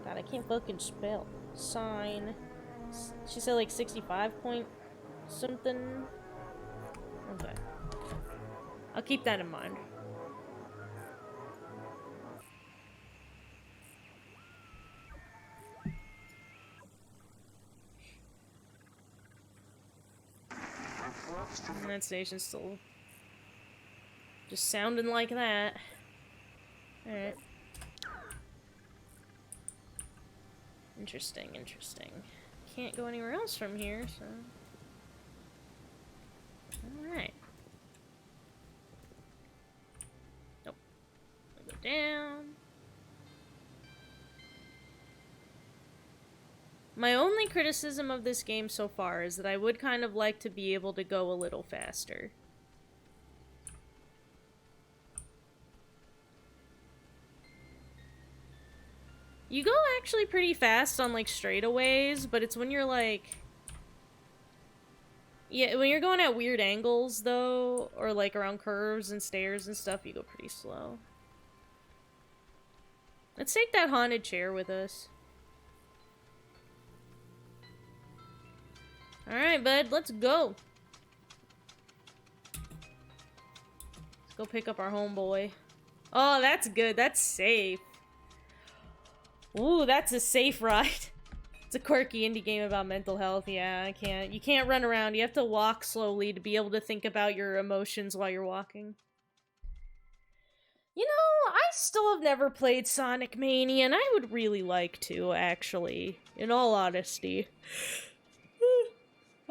[SPEAKER 1] God, I can't fucking spell. Sign. She said like 65 point something. Okay. I'll keep that in mind. And that station's still just sounding like that. Alright. Interesting, interesting. Can't go anywhere else from here, so... Alright. Nope. I'll go down. My only criticism of this game so far is that I would kind of like to be able to go a little faster. You go actually pretty fast on like straightaways, but it's when you're like... Yeah, when you're going at weird angles though, or like around curves and stairs and stuff, you go pretty slow. Let's take that haunted chair with us. Alright, bud, let's go. Let's go pick up our homeboy. Oh, that's good. That's safe. Ooh, that's a safe ride. It's a quirky indie game about mental health. Yeah, you can't run around. You have to walk slowly to be able to think about your emotions while you're walking. You know, I still have never played Sonic Mania, and I would really like to, actually. In all honesty.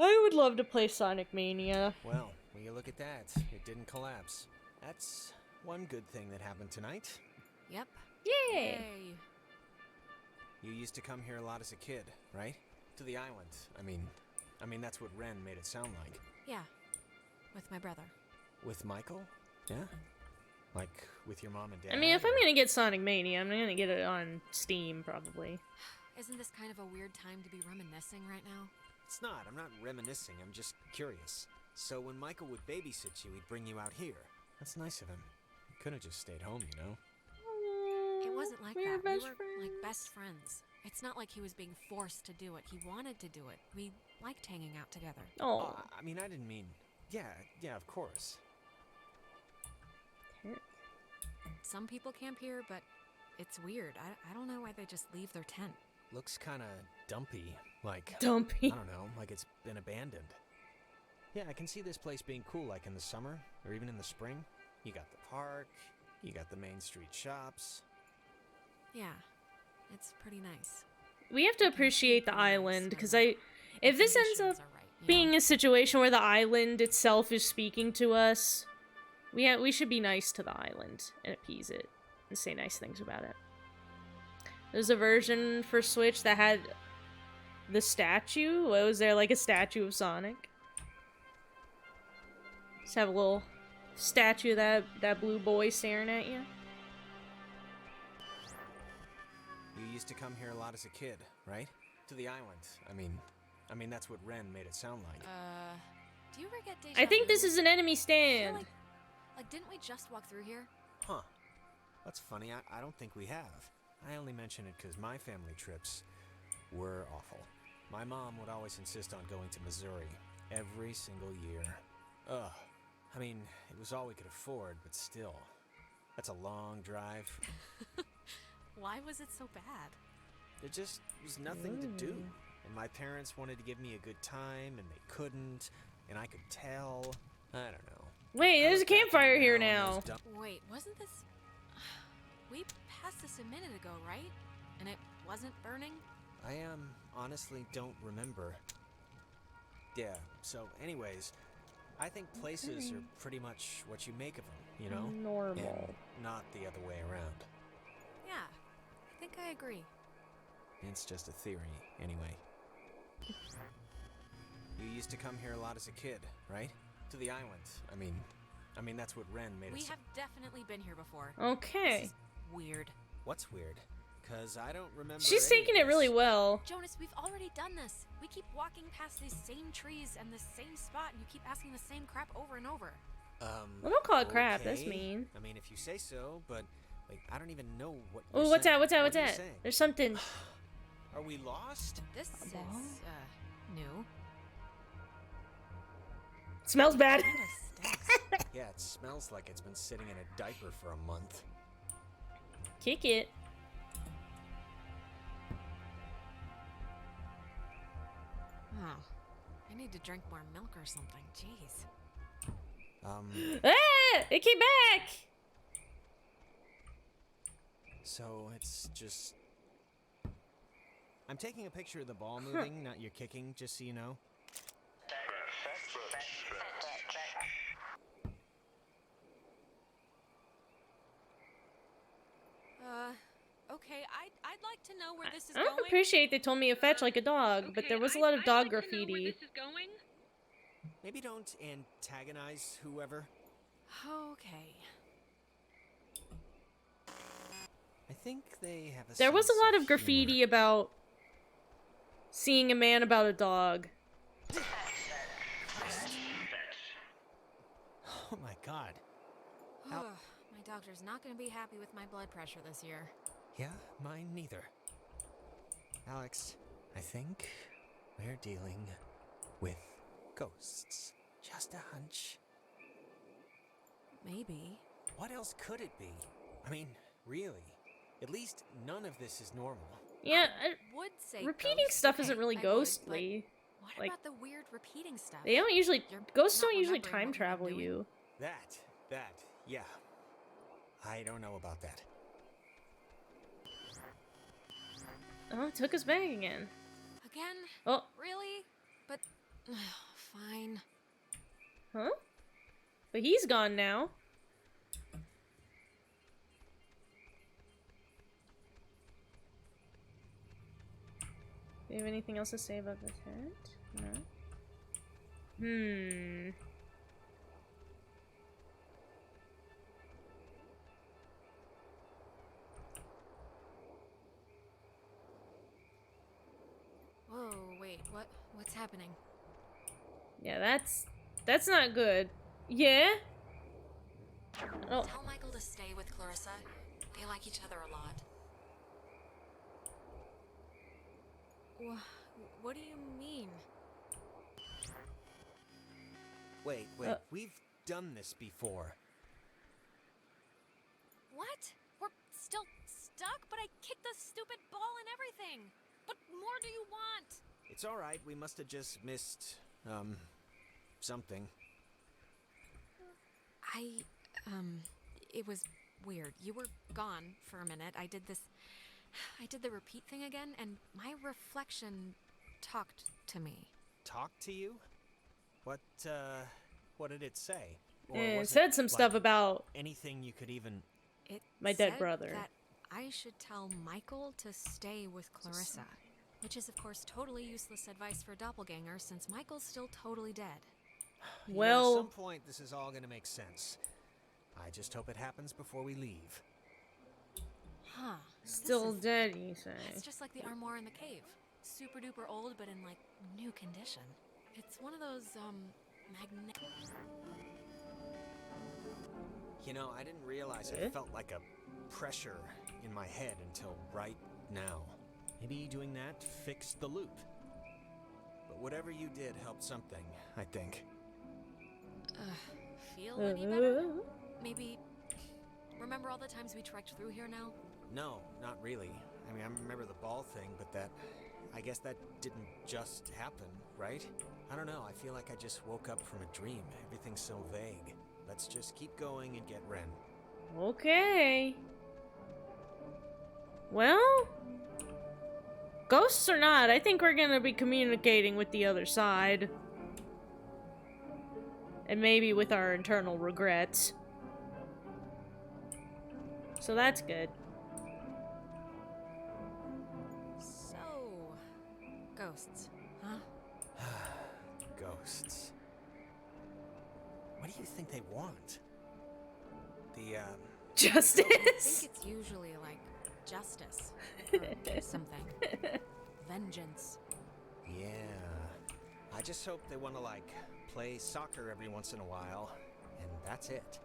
[SPEAKER 1] I would love to play Sonic Mania.
[SPEAKER 3] Well, when you look at that, it didn't collapse. That's one good thing that happened tonight.
[SPEAKER 4] Yep.
[SPEAKER 1] Yay!
[SPEAKER 3] You used to come here a lot as a kid, right? To the island. I mean that's what Ren made it sound like.
[SPEAKER 4] Yeah. With my brother.
[SPEAKER 3] With Michael? Yeah? Like with your mom and dad?
[SPEAKER 1] I mean, if I'm gonna get Sonic Mania, I'm gonna get it on Steam, probably.
[SPEAKER 4] Isn't this kind of a weird time to be reminiscing right now?
[SPEAKER 3] It's not. I'm not reminiscing. I'm just curious. So when Michael would babysit you, he'd bring you out here. That's nice of him. He could have just stayed home, you know?
[SPEAKER 4] It wasn't like
[SPEAKER 1] We're
[SPEAKER 4] that. We
[SPEAKER 1] best
[SPEAKER 4] were
[SPEAKER 1] friends.
[SPEAKER 4] like best friends. It's not like he was being forced to do it. He wanted to do it. We liked hanging out together.
[SPEAKER 1] Oh.
[SPEAKER 3] I mean, I didn't mean... Yeah, of course.
[SPEAKER 4] Some people camp here, but it's weird. I don't know why they just leave their tent.
[SPEAKER 3] Looks kind of dumpy. Like...
[SPEAKER 1] Dumpy.
[SPEAKER 3] I don't know, like it's been abandoned. Yeah, I can see this place being cool, like in the summer, or even in the spring. You got the park, you got the main street shops.
[SPEAKER 4] Yeah, it's pretty nice.
[SPEAKER 1] We have to appreciate the island, because if this ends up
[SPEAKER 4] Conditions are right, you know?
[SPEAKER 1] being a situation where the island itself is speaking to us, we should be nice to the island and appease it and say nice things about it. There's a version for Switch that had the statue. What was there, like a statue of Sonic? Just have a little statue of that blue boy staring at you.
[SPEAKER 3] You used to come here a lot as a kid, right? To the island. I mean that's what Ren made it sound like.
[SPEAKER 4] Do you ever get deja
[SPEAKER 1] I think
[SPEAKER 4] vu?
[SPEAKER 1] this is an enemy
[SPEAKER 4] I feel
[SPEAKER 1] stand.
[SPEAKER 4] like didn't we just walk through here?
[SPEAKER 3] Huh. That's funny. I don't think we have. I only mention it because my family trips were awful. My mom would always insist on going to Missouri every single year. Ugh. I mean, it was all we could afford, but still. That's a long drive.
[SPEAKER 4] Why was it so bad?
[SPEAKER 3] There just was nothing to do. And my parents wanted to give me a good time, and they couldn't. And I could tell. I don't know.
[SPEAKER 1] Wait, there's a campfire here now.
[SPEAKER 4] Wait, wasn't this... We passed this a minute ago, right? And it wasn't burning?
[SPEAKER 3] I honestly don't remember. Yeah, so anyways, I think places are pretty much what you make of them, you know?
[SPEAKER 1] Normal.
[SPEAKER 3] And not the other way around.
[SPEAKER 4] Yeah, I think I agree.
[SPEAKER 3] It's just a theory, anyway. You used to come here a lot as a kid, right? To the island. I mean that's what Ren made
[SPEAKER 4] We
[SPEAKER 3] us.
[SPEAKER 4] have definitely been here before.
[SPEAKER 1] Okay.
[SPEAKER 4] This is weird.
[SPEAKER 3] What's weird? Cause I don't remember.
[SPEAKER 1] She's
[SPEAKER 3] any
[SPEAKER 1] taking
[SPEAKER 3] of
[SPEAKER 1] it really
[SPEAKER 3] this.
[SPEAKER 1] well.
[SPEAKER 4] Jonas, we've already done this. We keep walking past these same trees and the same spot, and you keep asking the same crap over and over.
[SPEAKER 1] Well, don't call it crap. That's
[SPEAKER 3] okay.
[SPEAKER 1] mean.
[SPEAKER 3] I mean, if you say so, but like, I don't even know what.
[SPEAKER 1] Oh,
[SPEAKER 3] you're
[SPEAKER 1] what's
[SPEAKER 3] saying.
[SPEAKER 1] that? What's that?
[SPEAKER 3] What
[SPEAKER 1] What's
[SPEAKER 3] are you
[SPEAKER 1] that?
[SPEAKER 3] saying?
[SPEAKER 1] There's something.
[SPEAKER 3] Are we lost?
[SPEAKER 4] This is, new.
[SPEAKER 1] Smells bad.
[SPEAKER 4] Kinda stinks.
[SPEAKER 3] Yeah, it smells like it's been sitting in a diaper for a month.
[SPEAKER 1] Kick it.
[SPEAKER 4] Oh, I need to drink more milk or something. Jeez.
[SPEAKER 1] Ah! It came back!
[SPEAKER 3] So it's just. I'm taking a picture of the ball moving, not your kicking, just so you know.
[SPEAKER 4] Okay, I'd like to know where this is
[SPEAKER 1] I don't
[SPEAKER 4] going.
[SPEAKER 1] appreciate they told me to fetch like a dog, but there was a lot of dog graffiti.
[SPEAKER 3] Maybe don't antagonize whoever.
[SPEAKER 4] Okay.
[SPEAKER 3] I think they have a.
[SPEAKER 1] There was a
[SPEAKER 3] sense
[SPEAKER 1] lot
[SPEAKER 3] of
[SPEAKER 1] of graffiti
[SPEAKER 3] humor.
[SPEAKER 1] about seeing a man about a dog.
[SPEAKER 3] Oh my god. How-
[SPEAKER 4] My doctor's not going to be happy with my blood pressure this year.
[SPEAKER 3] Yeah, mine neither. Alex, I think we're dealing with ghosts. Just a hunch.
[SPEAKER 4] Maybe.
[SPEAKER 3] What else could it be? I mean, really. At least none of this is normal.
[SPEAKER 1] Yeah,
[SPEAKER 4] Would say
[SPEAKER 1] repeating
[SPEAKER 4] ghost.
[SPEAKER 1] stuff
[SPEAKER 4] Okay,
[SPEAKER 1] isn't really
[SPEAKER 4] I would,
[SPEAKER 1] ghostly.
[SPEAKER 4] but what
[SPEAKER 1] Like,
[SPEAKER 4] about the weird repeating stuff?
[SPEAKER 1] they don't usually.
[SPEAKER 4] You're
[SPEAKER 1] Ghosts
[SPEAKER 4] not
[SPEAKER 1] don't usually
[SPEAKER 4] remembering
[SPEAKER 1] time
[SPEAKER 4] what we've been
[SPEAKER 1] travel
[SPEAKER 4] doing?
[SPEAKER 1] you.
[SPEAKER 3] That, yeah. I don't know about that.
[SPEAKER 1] Oh, it took us back again.
[SPEAKER 4] Again?
[SPEAKER 1] Oh,
[SPEAKER 4] Really? But fine.
[SPEAKER 1] huh? But he's gone now. Do you have anything else to say about this hat? No.
[SPEAKER 4] Whoa, wait, what's happening?
[SPEAKER 1] Yeah, that's not good. Yeah? Oh,
[SPEAKER 4] Tell Michael to stay with Clarissa. They like each other a lot. What do you mean?
[SPEAKER 3] Wait, we've done this before.
[SPEAKER 4] What? We're still stuck, but I kicked the stupid ball and everything. What more do you want?
[SPEAKER 3] It's alright, we must have just missed, something.
[SPEAKER 4] It was weird. You were gone for a minute. I did the repeat thing again, and my reflection talked to me.
[SPEAKER 3] Talk to you? What did it say? Or
[SPEAKER 1] it
[SPEAKER 3] was
[SPEAKER 1] said some
[SPEAKER 3] like,
[SPEAKER 1] stuff about
[SPEAKER 3] anything you could even...
[SPEAKER 4] It
[SPEAKER 1] my dead
[SPEAKER 4] said
[SPEAKER 1] brother.
[SPEAKER 4] that I should tell Michael to stay with Clarissa, which is of course totally useless advice for a doppelganger since Michael's still totally dead.
[SPEAKER 1] Well,
[SPEAKER 3] at some point this is all gonna make sense. I just hope it happens before we leave.
[SPEAKER 4] Huh.
[SPEAKER 1] still
[SPEAKER 4] This is-
[SPEAKER 1] dead, you say?
[SPEAKER 4] It's just like the armoire in the cave. Super duper old, but in like new condition. It's one of those, magnetic.
[SPEAKER 3] You know, I didn't realize I felt like a pressure in my head until right now. Maybe doing that fixed the loop. But whatever you did helped something, I think.
[SPEAKER 4] Feel any better? Maybe. Remember all the times we trekked through here now?
[SPEAKER 3] No, not really. I mean, I remember the ball thing, but I guess that didn't just happen, right? I don't know, I feel like I just woke up from a dream. Everything's so vague. Let's just keep going and get Ren.
[SPEAKER 1] Okay. Well, ghosts or not, I think we're gonna be communicating with the other side. And maybe with our internal regrets. So that's good.
[SPEAKER 4] So, ghosts, huh?
[SPEAKER 3] Ghosts. What do you think they want? The,
[SPEAKER 1] Justice.
[SPEAKER 4] I think it's usually like justice or something. Vengeance.
[SPEAKER 3] Yeah. I just hope they want to, like, play soccer every once in a while, and that's it.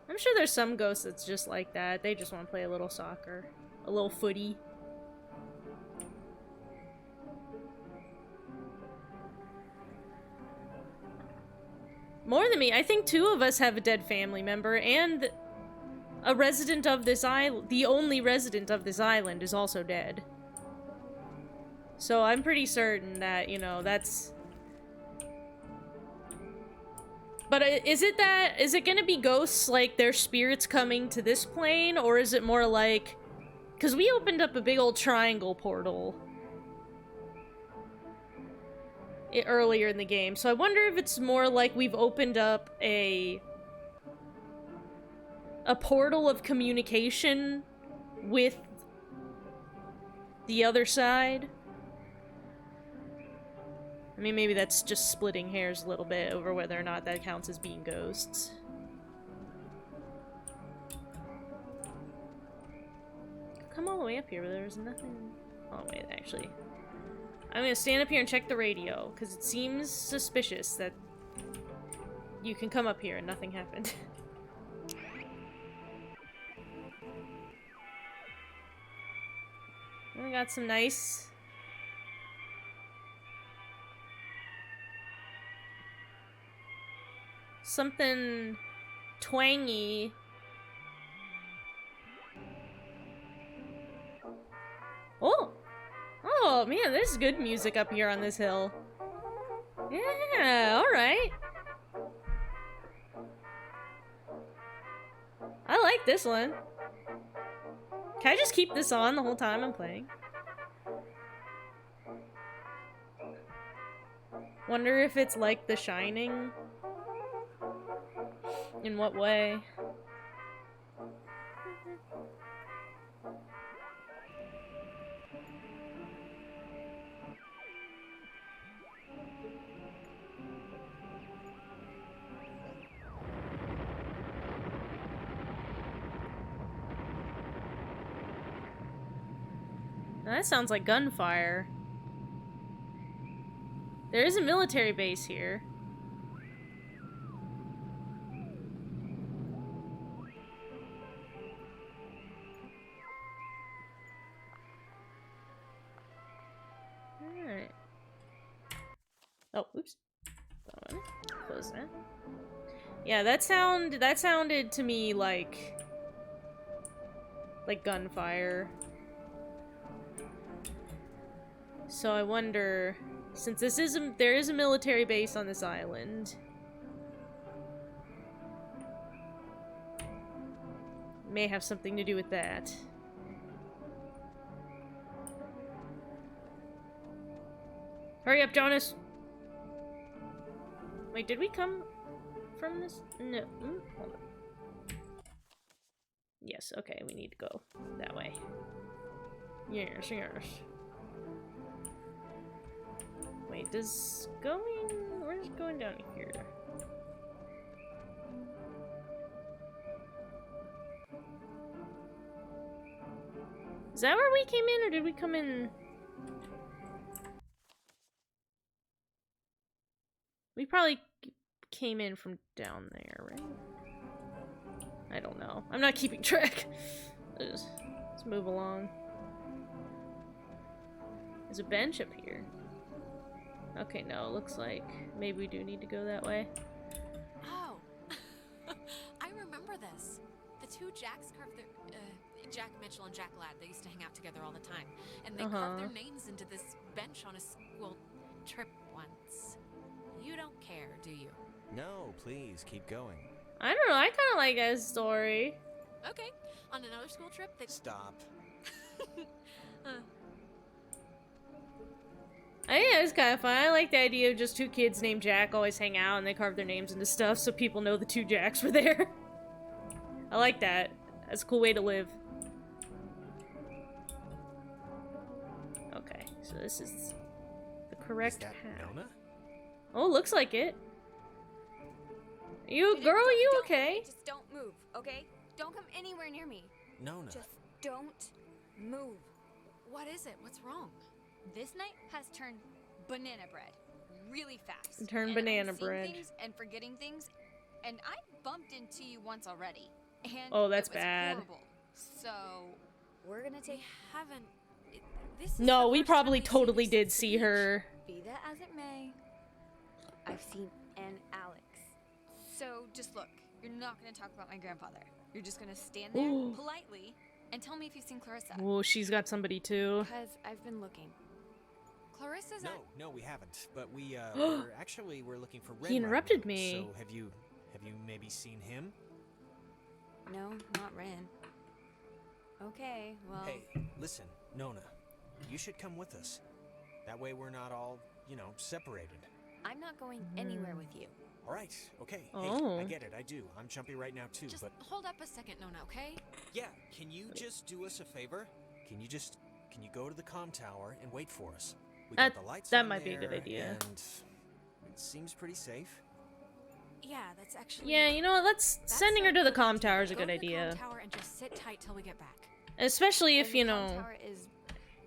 [SPEAKER 1] I'm sure there's some ghosts that's just like that. They just want to play a little soccer. A little footy. More than me, I think 2 of us have a dead family member, and a resident of this island, the only resident of this island, is also dead. So I'm pretty certain that, you know, that's... But is it gonna be ghosts, like, their spirits coming to this plane, or is it more like... Because we opened up a big old triangle portal earlier in the game, so I wonder if it's more like we've opened up a portal of communication with the other side. I mean, maybe that's just splitting hairs a little bit over whether or not that counts as being ghosts. Come all the way up here, but there's nothing... Oh, wait, actually. I'm gonna stand up here and check the radio, because it seems suspicious that you can come up here and nothing happened. We got some nice... something twangy. Oh! Oh, man, there's good music up here on this hill. Yeah, alright. I like this one. Can I just keep this on the whole time I'm playing? Wonder if it's like The Shining. In what way? Now that sounds like gunfire. There is a military base here. Alright. Oh, oops. That one. Close that. Yeah, that sounded to me like gunfire. So I wonder, since there is a military base on this island, may have something to do with that. Hurry up, Jonas! Wait, did we come from this? No. Hold on. Yes, okay, we need to go that way. Yes, yes. Wait, where's going down here? Is that where we came in, or did we come in? We probably came in from down there, right? I don't know. I'm not keeping track. Let's move along. There's a bench up here. Okay, no, it looks like maybe we do need to go that way.
[SPEAKER 4] Oh, I remember this. The two Jacks carved their, Jack Mitchell and Jack Ladd, they used to hang out together all the time. And they carved their names into this bench on a school trip once. You don't care, do you?
[SPEAKER 3] No, please, keep going.
[SPEAKER 1] I don't know. I kind of like his story.
[SPEAKER 4] Okay. On another school trip, they.
[SPEAKER 3] Stop.
[SPEAKER 1] I think it's kind of fun. I like the idea of just two kids named Jack always hang out and they carve their names into stuff so people know the two Jacks were there. I like that. That's a cool way to live. Okay, so this is the correct
[SPEAKER 3] Is that
[SPEAKER 1] path.
[SPEAKER 3] Nona?
[SPEAKER 1] Oh, looks like it. You, girl, you okay?
[SPEAKER 8] Just don't move, okay? Don't come anywhere near me.
[SPEAKER 3] Nona.
[SPEAKER 8] Just don't move.
[SPEAKER 4] What is it? What's wrong?
[SPEAKER 8] This night has turned banana bread really fast.
[SPEAKER 1] Turn
[SPEAKER 8] And
[SPEAKER 1] banana
[SPEAKER 8] I'm seeing
[SPEAKER 1] bread.
[SPEAKER 8] things and forgetting things, and I bumped into you once already. And
[SPEAKER 1] Oh, that's
[SPEAKER 8] it was
[SPEAKER 1] bad.
[SPEAKER 8] Horrible. So we're gonna take.
[SPEAKER 4] Haven't. This is
[SPEAKER 1] No,
[SPEAKER 4] the
[SPEAKER 1] we
[SPEAKER 4] first time
[SPEAKER 1] probably
[SPEAKER 4] we've seen
[SPEAKER 1] totally
[SPEAKER 4] you
[SPEAKER 1] did
[SPEAKER 4] since the
[SPEAKER 1] see
[SPEAKER 4] beach.
[SPEAKER 1] her.
[SPEAKER 8] Be that as it may, I've seen an Alex. So just look. You're not gonna talk about my grandfather. You're just gonna stand there
[SPEAKER 1] Ooh.
[SPEAKER 8] politely and tell me if you've seen Clarissa.
[SPEAKER 1] Oh, she's got somebody too.
[SPEAKER 8] Because I've been looking.
[SPEAKER 4] Clarissa's
[SPEAKER 3] No, we haven't. But we're looking for Ren.
[SPEAKER 1] He interrupted
[SPEAKER 3] right now.
[SPEAKER 1] me.
[SPEAKER 3] So have you maybe seen him?
[SPEAKER 8] No, not Ren. Okay, well.
[SPEAKER 3] Hey, listen, Nona. You should come with us. That way we're not all, separated.
[SPEAKER 8] I'm not going anywhere with you.
[SPEAKER 3] All right, okay.
[SPEAKER 1] Oh.
[SPEAKER 3] Hey, I get it. I do. I'm jumpy right now too.
[SPEAKER 4] Just
[SPEAKER 3] But
[SPEAKER 4] hold up a second, Nona, okay?
[SPEAKER 3] yeah, can you just do us a favor? Can you go to the comm tower and wait for us? We got the lights
[SPEAKER 1] that
[SPEAKER 3] on
[SPEAKER 1] might be a good
[SPEAKER 3] there,
[SPEAKER 1] idea.
[SPEAKER 3] And it seems pretty safe.
[SPEAKER 4] Yeah, that's actually.
[SPEAKER 1] Yeah, you know what?
[SPEAKER 4] That's
[SPEAKER 1] Sending
[SPEAKER 4] a
[SPEAKER 1] her to the
[SPEAKER 4] good
[SPEAKER 1] comm
[SPEAKER 4] idea.
[SPEAKER 1] tower is a
[SPEAKER 4] Go
[SPEAKER 1] good
[SPEAKER 4] to the
[SPEAKER 1] idea.
[SPEAKER 4] comm tower and just sit tight till we get back.
[SPEAKER 1] Especially if,
[SPEAKER 8] And the
[SPEAKER 1] you
[SPEAKER 8] comm
[SPEAKER 1] know,
[SPEAKER 8] tower is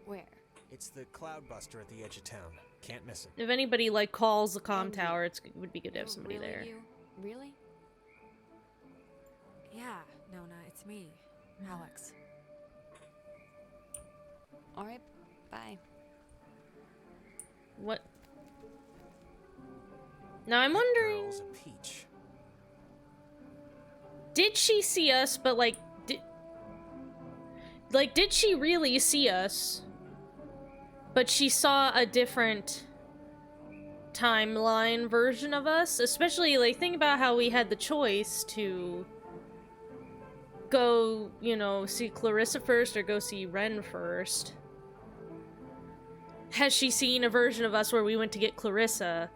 [SPEAKER 8] where?
[SPEAKER 3] It's the cloud buster at the edge of town. Can't miss it.
[SPEAKER 1] if anybody, like, calls the comm
[SPEAKER 8] And you.
[SPEAKER 1] tower, it would be good to have
[SPEAKER 8] Oh,
[SPEAKER 1] somebody
[SPEAKER 8] really,
[SPEAKER 1] there.
[SPEAKER 8] You? Really?
[SPEAKER 4] Yeah, Nona, it's me, Alex.
[SPEAKER 8] All right, bye.
[SPEAKER 1] What? Now, I'm
[SPEAKER 3] That
[SPEAKER 1] wondering,
[SPEAKER 3] girl's a peach.
[SPEAKER 1] did she see us, but, like, did she really see us? But she saw a different timeline version of us? Especially, like, think about how we had the choice to go, see Clarissa first or go see Ren first. Has she seen a version of us where we went to get Clarissa,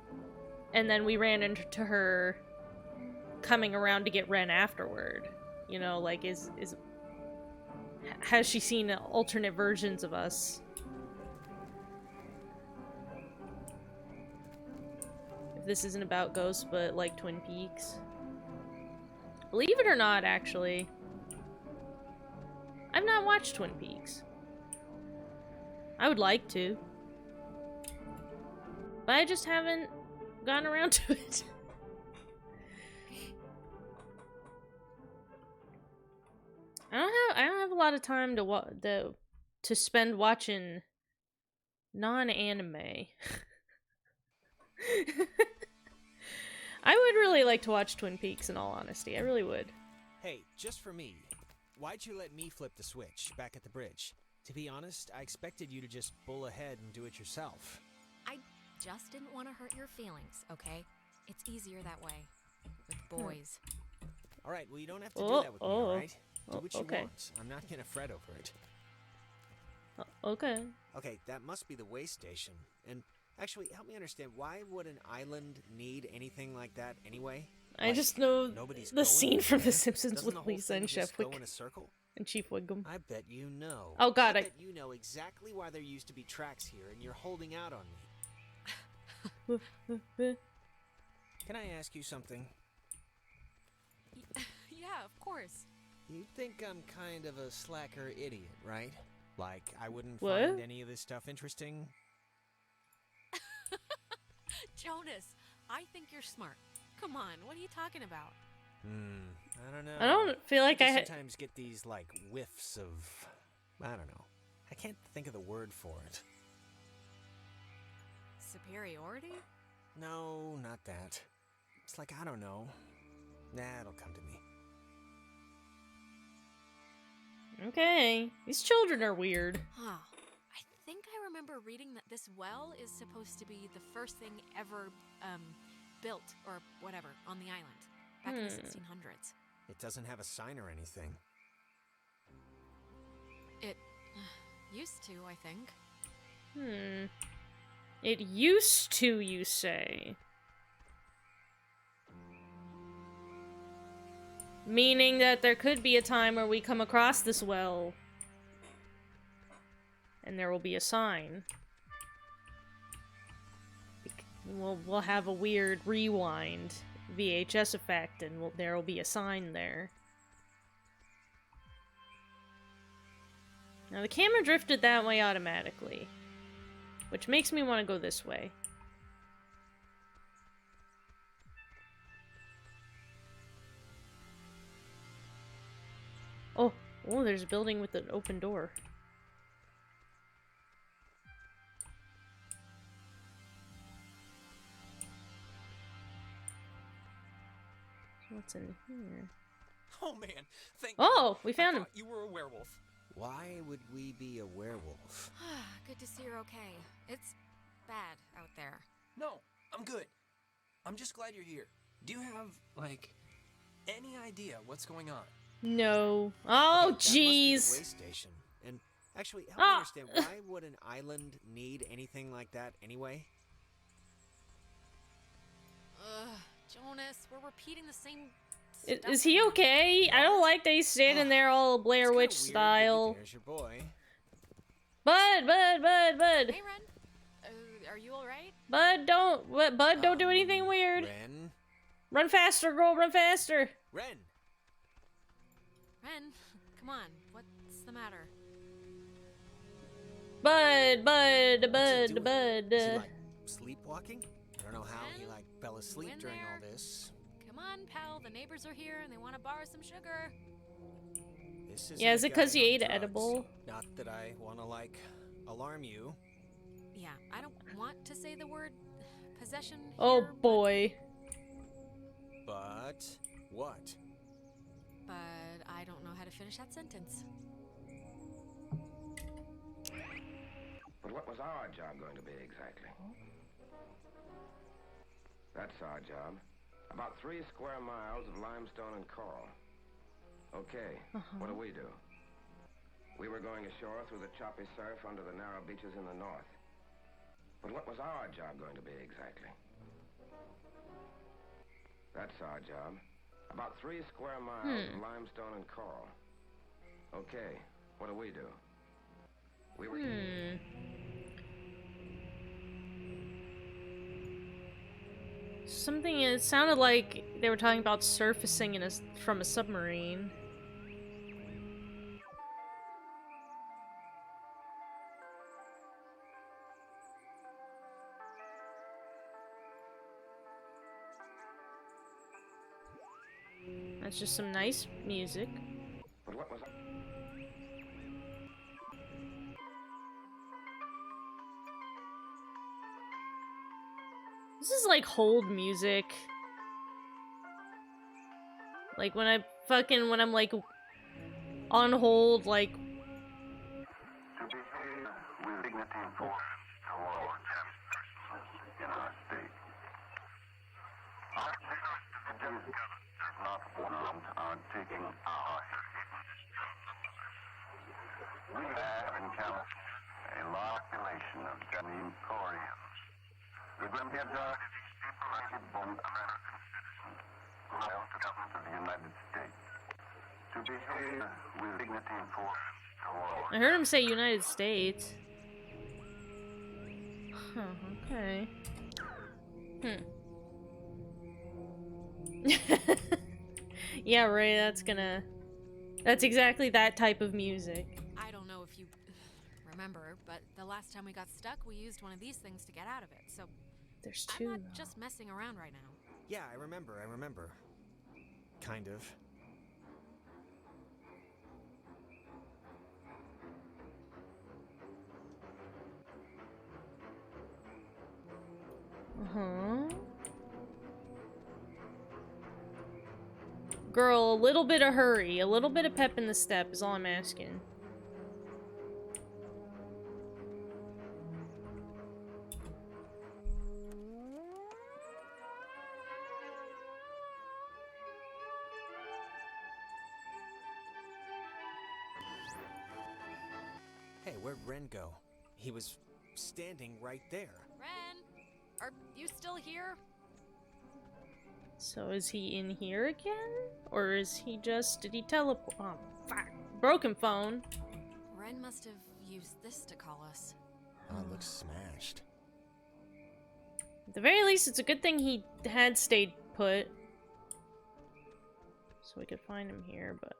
[SPEAKER 1] and then we ran into her coming around to get Ren afterward? Like, has she seen alternate versions of us? If this isn't about ghosts, but like Twin Peaks. Believe it or not, actually, I've not watched Twin Peaks. I would like to, but I just haven't gotten around to it. I don't have a lot of time to spend watching non-anime. I would really like to watch Twin Peaks, in all honesty. I really would.
[SPEAKER 3] Hey, just for me, why'd you let me flip the switch back at the bridge? To be honest, I expected you to just bull ahead and do it yourself.
[SPEAKER 4] I just didn't want to hurt your feelings, okay? It's easier that way. With boys.
[SPEAKER 3] All right, well, you don't have to do that with me, all right? Do what you
[SPEAKER 1] okay.
[SPEAKER 3] want. I'm not gonna fret over it.
[SPEAKER 1] Okay.
[SPEAKER 3] Okay, that must be the way station. And actually, help me understand, why would an island need anything like that anyway?
[SPEAKER 1] I just know
[SPEAKER 3] nobody's
[SPEAKER 1] the
[SPEAKER 3] going
[SPEAKER 1] scene from The
[SPEAKER 3] anywhere?
[SPEAKER 1] Simpsons
[SPEAKER 3] Doesn't
[SPEAKER 1] with
[SPEAKER 3] the whole
[SPEAKER 1] Lisa
[SPEAKER 3] thing
[SPEAKER 1] and
[SPEAKER 3] just
[SPEAKER 1] Chef
[SPEAKER 3] go
[SPEAKER 1] Wick
[SPEAKER 3] in a circle?
[SPEAKER 1] and Chief Wiggum.
[SPEAKER 3] I bet you know.
[SPEAKER 1] Oh, God,
[SPEAKER 3] I bet you know exactly why there used to be tracks here, and you're holding out on me. Can I ask you something?
[SPEAKER 4] Yeah, of course.
[SPEAKER 3] You think I'm kind of a slacker idiot, right? Like, I wouldn't
[SPEAKER 1] What?
[SPEAKER 3] find any of this stuff interesting?
[SPEAKER 4] Jonas, I think you're smart. Come on, what are you talking about?
[SPEAKER 3] I don't know.
[SPEAKER 1] I don't feel like I
[SPEAKER 3] just sometimes get these, like, whiffs of... I don't know. I can't think of the word for it.
[SPEAKER 4] Superiority?
[SPEAKER 3] No, not that. It's like, I don't know. Nah, it'll come to me.
[SPEAKER 1] Okay. These children are weird.
[SPEAKER 4] Huh. I think I remember reading that this well is supposed to be the first thing ever, built, or whatever, on the island. back in the 1600s.
[SPEAKER 3] It doesn't have a sign or anything.
[SPEAKER 4] It used to, I think.
[SPEAKER 1] It used to, you say? Meaning that there could be a time where we come across this well. And there will be a sign. We'll have a weird rewind VHS effect, and there will be a sign there. Now the camera drifted that way automatically, which makes me want to go this way. Oh, there's a building with an open door. What's in here?
[SPEAKER 2] Oh man, thank
[SPEAKER 1] Oh,
[SPEAKER 2] God.
[SPEAKER 1] we found
[SPEAKER 2] I
[SPEAKER 1] him.
[SPEAKER 2] thought you were a werewolf.
[SPEAKER 3] Why would we be a werewolf?
[SPEAKER 4] Good to see you're okay. It's bad out there.
[SPEAKER 2] No, I'm good. I'm just glad you're here. Do you have, like, any idea what's going on?
[SPEAKER 1] No. Oh,
[SPEAKER 3] Okay, that must be the
[SPEAKER 1] jeez.
[SPEAKER 3] way station. And actually, help me understand, why would an island need anything like that anyway?
[SPEAKER 4] Jonas, we're repeating the same stuff
[SPEAKER 1] Is he
[SPEAKER 4] again.
[SPEAKER 1] okay? I don't like that he's standing there all Blair
[SPEAKER 3] It's kinda
[SPEAKER 1] Witch
[SPEAKER 3] weird, but
[SPEAKER 1] style.
[SPEAKER 3] there's your boy.
[SPEAKER 1] Bud.
[SPEAKER 4] Hey, Ren. Are you alright?
[SPEAKER 1] Bud, don't do anything weird.
[SPEAKER 3] Ren?
[SPEAKER 1] Run faster, girl, run faster.
[SPEAKER 3] Ren!
[SPEAKER 4] Ren, come on. What's the matter?
[SPEAKER 1] Bud.
[SPEAKER 3] What's he doing? Is he, like, sleepwalking? I don't know how he, like, fell asleep
[SPEAKER 4] in
[SPEAKER 3] during
[SPEAKER 4] there.
[SPEAKER 3] all this.
[SPEAKER 4] Come on, pal. The neighbors are here and they want to borrow some sugar.
[SPEAKER 3] This is
[SPEAKER 1] Yeah, is
[SPEAKER 3] a
[SPEAKER 1] it 'cause
[SPEAKER 3] guy
[SPEAKER 1] he
[SPEAKER 3] on
[SPEAKER 1] ate
[SPEAKER 3] drugs.
[SPEAKER 1] edible?
[SPEAKER 3] Not that I want to, like, alarm you.
[SPEAKER 4] Yeah, I don't want to say the word possession
[SPEAKER 1] Oh
[SPEAKER 4] here,
[SPEAKER 1] boy.
[SPEAKER 3] But what?
[SPEAKER 4] but I don't know how to finish that sentence.
[SPEAKER 11] But what was our job going to be exactly? That's our job. About 3 square miles of limestone and coral. Okay, what do we do? We were going ashore through the choppy surf under the narrow beaches in the north. But what was our job going to be exactly? That's our job. About 3 square miles of limestone and coral. Okay, what do we do? We were...
[SPEAKER 1] Something, it sounded like they were talking about surfacing from a submarine. That's just some nice music.
[SPEAKER 11] But what was...
[SPEAKER 1] This is like hold music. Like when I'm like on hold, like.
[SPEAKER 12] To behave with dignity and force towards in our state. Our citizens not want are taking our We have encountered a large population of Japanese Koreans. The great majority of these people are born American citizens who have the government of the United States. To behave with dignity and force towards
[SPEAKER 1] I heard him say United States. Huh, okay. Yeah, right, that's exactly that type of music.
[SPEAKER 4] I don't know if you remember, but the last time we got stuck, we used one of these things to get out of it, so
[SPEAKER 1] There's
[SPEAKER 4] I'm
[SPEAKER 1] two.
[SPEAKER 4] not just messing around right now.
[SPEAKER 3] Yeah, I remember. Kind of.
[SPEAKER 1] Girl, a little bit of hurry, a little bit of pep in the step is all I'm asking.
[SPEAKER 3] where'd Ren go? He was standing right there.
[SPEAKER 4] Ren, are you still here?
[SPEAKER 1] So is he in here again? Or is he just... did he teleport? Oh, fuck. Broken phone.
[SPEAKER 4] Ren must have used this to call us.
[SPEAKER 3] Oh, it looks smashed.
[SPEAKER 1] At the very least, it's a good thing he had stayed put. So we could find him here, but...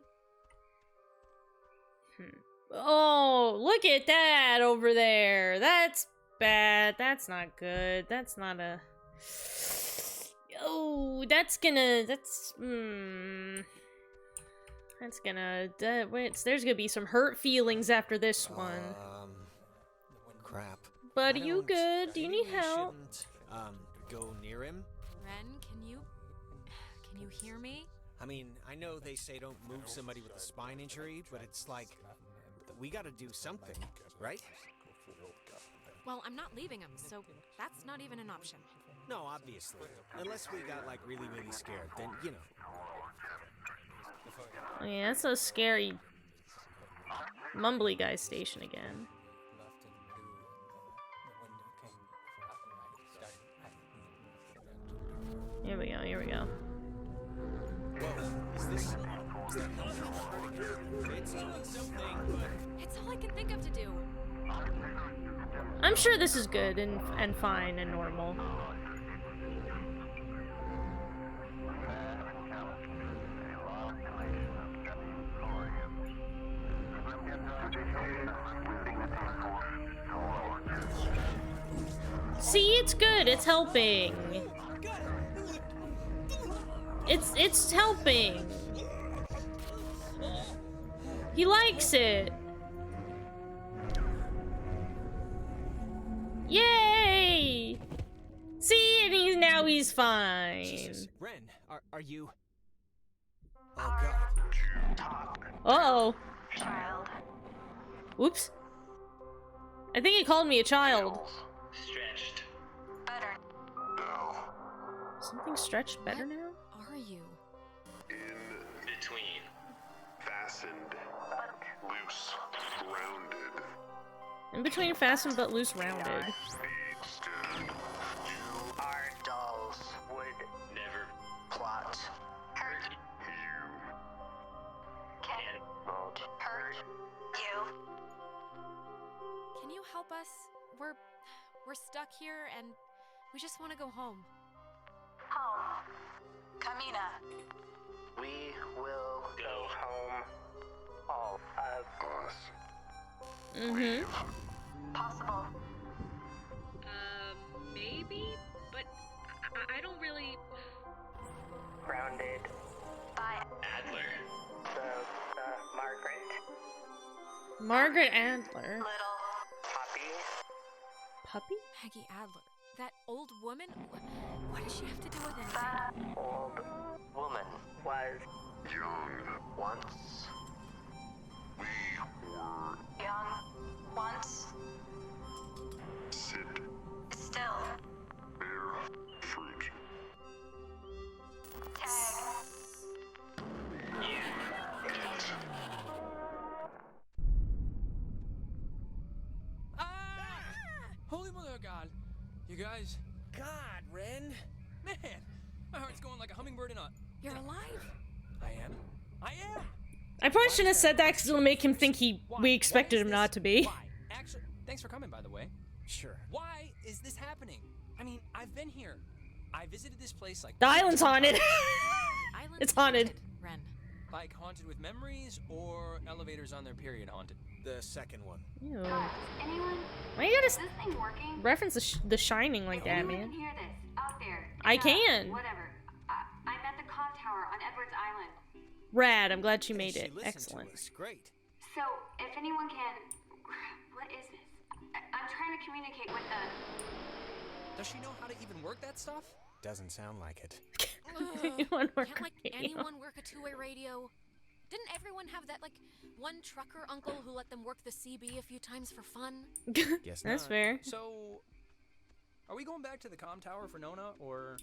[SPEAKER 1] Oh, look at that over there! That's bad. That's not good. That's not a... Oh, that's gonna... That's... That's gonna... there's gonna be some hurt feelings after this one.
[SPEAKER 3] Crap.
[SPEAKER 1] Bud, are you good? Do you need help?
[SPEAKER 3] Go near him?
[SPEAKER 4] Ren, can you hear me?
[SPEAKER 3] I mean, I know they say don't move somebody with a spine injury, but it's like, we gotta do something, right?
[SPEAKER 4] Well, I'm not leaving him, so that's not even an option.
[SPEAKER 3] No, obviously. Unless we got, like, really, really scared, then, you know.
[SPEAKER 1] Oh yeah, that's a scary mumbly guy station again. Here we go, here we go.
[SPEAKER 3] Whoa, is this... It's doing something, but...
[SPEAKER 4] It's all I can think of to do.
[SPEAKER 1] I'm sure this is good and fine and normal. See, it's good. It's helping. It's helping. He likes it. Yay! See, and now he's fine.
[SPEAKER 3] Jesus, Ren, are you? Oh God.
[SPEAKER 1] Uh-oh.
[SPEAKER 12] Child.
[SPEAKER 1] Whoops. I think he called me a child.
[SPEAKER 12] Stretched. Better. No.
[SPEAKER 1] Something stretched better now?
[SPEAKER 4] Are you?
[SPEAKER 6] In between. Fastened. Loose. Rounded.
[SPEAKER 1] In between fastened but loose rounded.
[SPEAKER 12] Our dolls would never plot. Hurt you. Can won't hurt you.
[SPEAKER 4] Can you help us? We're stuck here and we just want to go home.
[SPEAKER 12] Home. Kamina. We will go home. All of us.
[SPEAKER 1] Mm-hmm.
[SPEAKER 12] Possible.
[SPEAKER 13] Maybe, but I don't really...
[SPEAKER 12] Grounded. By Adler. Margaret.
[SPEAKER 1] Margaret Adler.
[SPEAKER 12] Little Poppy.
[SPEAKER 1] Puppy?
[SPEAKER 4] Maggie Adler. That old woman? What does she have to do with anything?
[SPEAKER 12] That old woman was young once. We were young once.
[SPEAKER 6] Sit.
[SPEAKER 12] Still.
[SPEAKER 6] Bear fruit.
[SPEAKER 12] Tag. You.
[SPEAKER 2] Holy mother of God. You guys...
[SPEAKER 3] God, Ren.
[SPEAKER 2] Man, my heart's going like a hummingbird in a...
[SPEAKER 4] You're alive.
[SPEAKER 2] I am.
[SPEAKER 1] I probably shouldn't have said that because it'll make him think we expected him not to be.
[SPEAKER 2] Why? Actually, thanks for coming, by the way.
[SPEAKER 3] Sure.
[SPEAKER 2] Why is this happening? I mean, I've been here. I visited this place like...
[SPEAKER 1] The island's haunted. It's haunted.
[SPEAKER 4] Ren.
[SPEAKER 2] Like haunted with memories or elevators on their period haunted?
[SPEAKER 3] The second one.
[SPEAKER 1] Ew.
[SPEAKER 8] Anyone?
[SPEAKER 1] Why you gotta
[SPEAKER 8] Is this thing working?
[SPEAKER 1] reference the Shining like that,
[SPEAKER 8] Anyone
[SPEAKER 1] man?
[SPEAKER 8] can hear this out there.
[SPEAKER 1] I
[SPEAKER 8] Yeah,
[SPEAKER 1] can.
[SPEAKER 8] Whatever. I'm at the comm tower on Edwards Island.
[SPEAKER 1] Rad, I'm glad she made
[SPEAKER 3] She
[SPEAKER 1] it.
[SPEAKER 3] listened
[SPEAKER 1] Excellent.
[SPEAKER 3] to us. Great.
[SPEAKER 8] So, if anyone can... What is this? I'm trying to communicate with the...
[SPEAKER 2] Does she know how to even work that stuff?
[SPEAKER 3] Doesn't sound like it.
[SPEAKER 1] Anyone work
[SPEAKER 4] Can't, like,
[SPEAKER 1] radio?
[SPEAKER 4] anyone work a two-way radio? Didn't everyone have that, like, one trucker uncle who let them work the CB a few times for fun?
[SPEAKER 3] Guess
[SPEAKER 1] That's
[SPEAKER 3] not.
[SPEAKER 1] fair.
[SPEAKER 2] So, are we going back to the comm tower for Nona, or...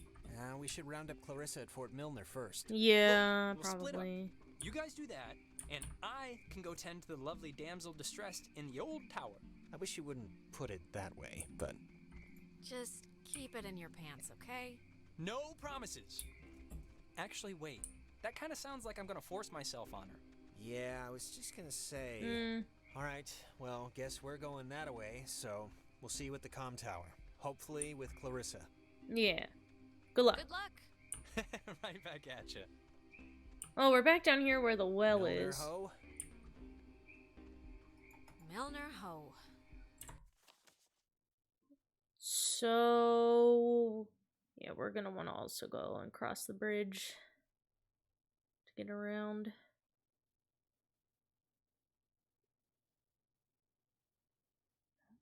[SPEAKER 3] We should round up Clarissa at Fort Milner first.
[SPEAKER 1] Yeah,
[SPEAKER 2] We'll split up.
[SPEAKER 1] probably.
[SPEAKER 2] You guys do that.
[SPEAKER 5] And I can go tend to the lovely damsel distressed in the old tower.
[SPEAKER 3] I wish you wouldn't put it that way, but...
[SPEAKER 4] Just keep it in your pants, okay?
[SPEAKER 5] No promises. Actually, wait. That kind of sounds like I'm gonna force myself on her.
[SPEAKER 3] Yeah, I was just gonna say... Alright, well, guess we're going that way, so we'll see you at the comm tower. Hopefully with Clarissa.
[SPEAKER 1] Yeah. Good luck.
[SPEAKER 4] Good luck.
[SPEAKER 5] Right back at you.
[SPEAKER 1] Oh, we're back down here where the well
[SPEAKER 3] Milner
[SPEAKER 1] is.
[SPEAKER 3] Ho?
[SPEAKER 4] Milner Ho.
[SPEAKER 1] So... yeah, we're gonna want to also go and cross the bridge to get around.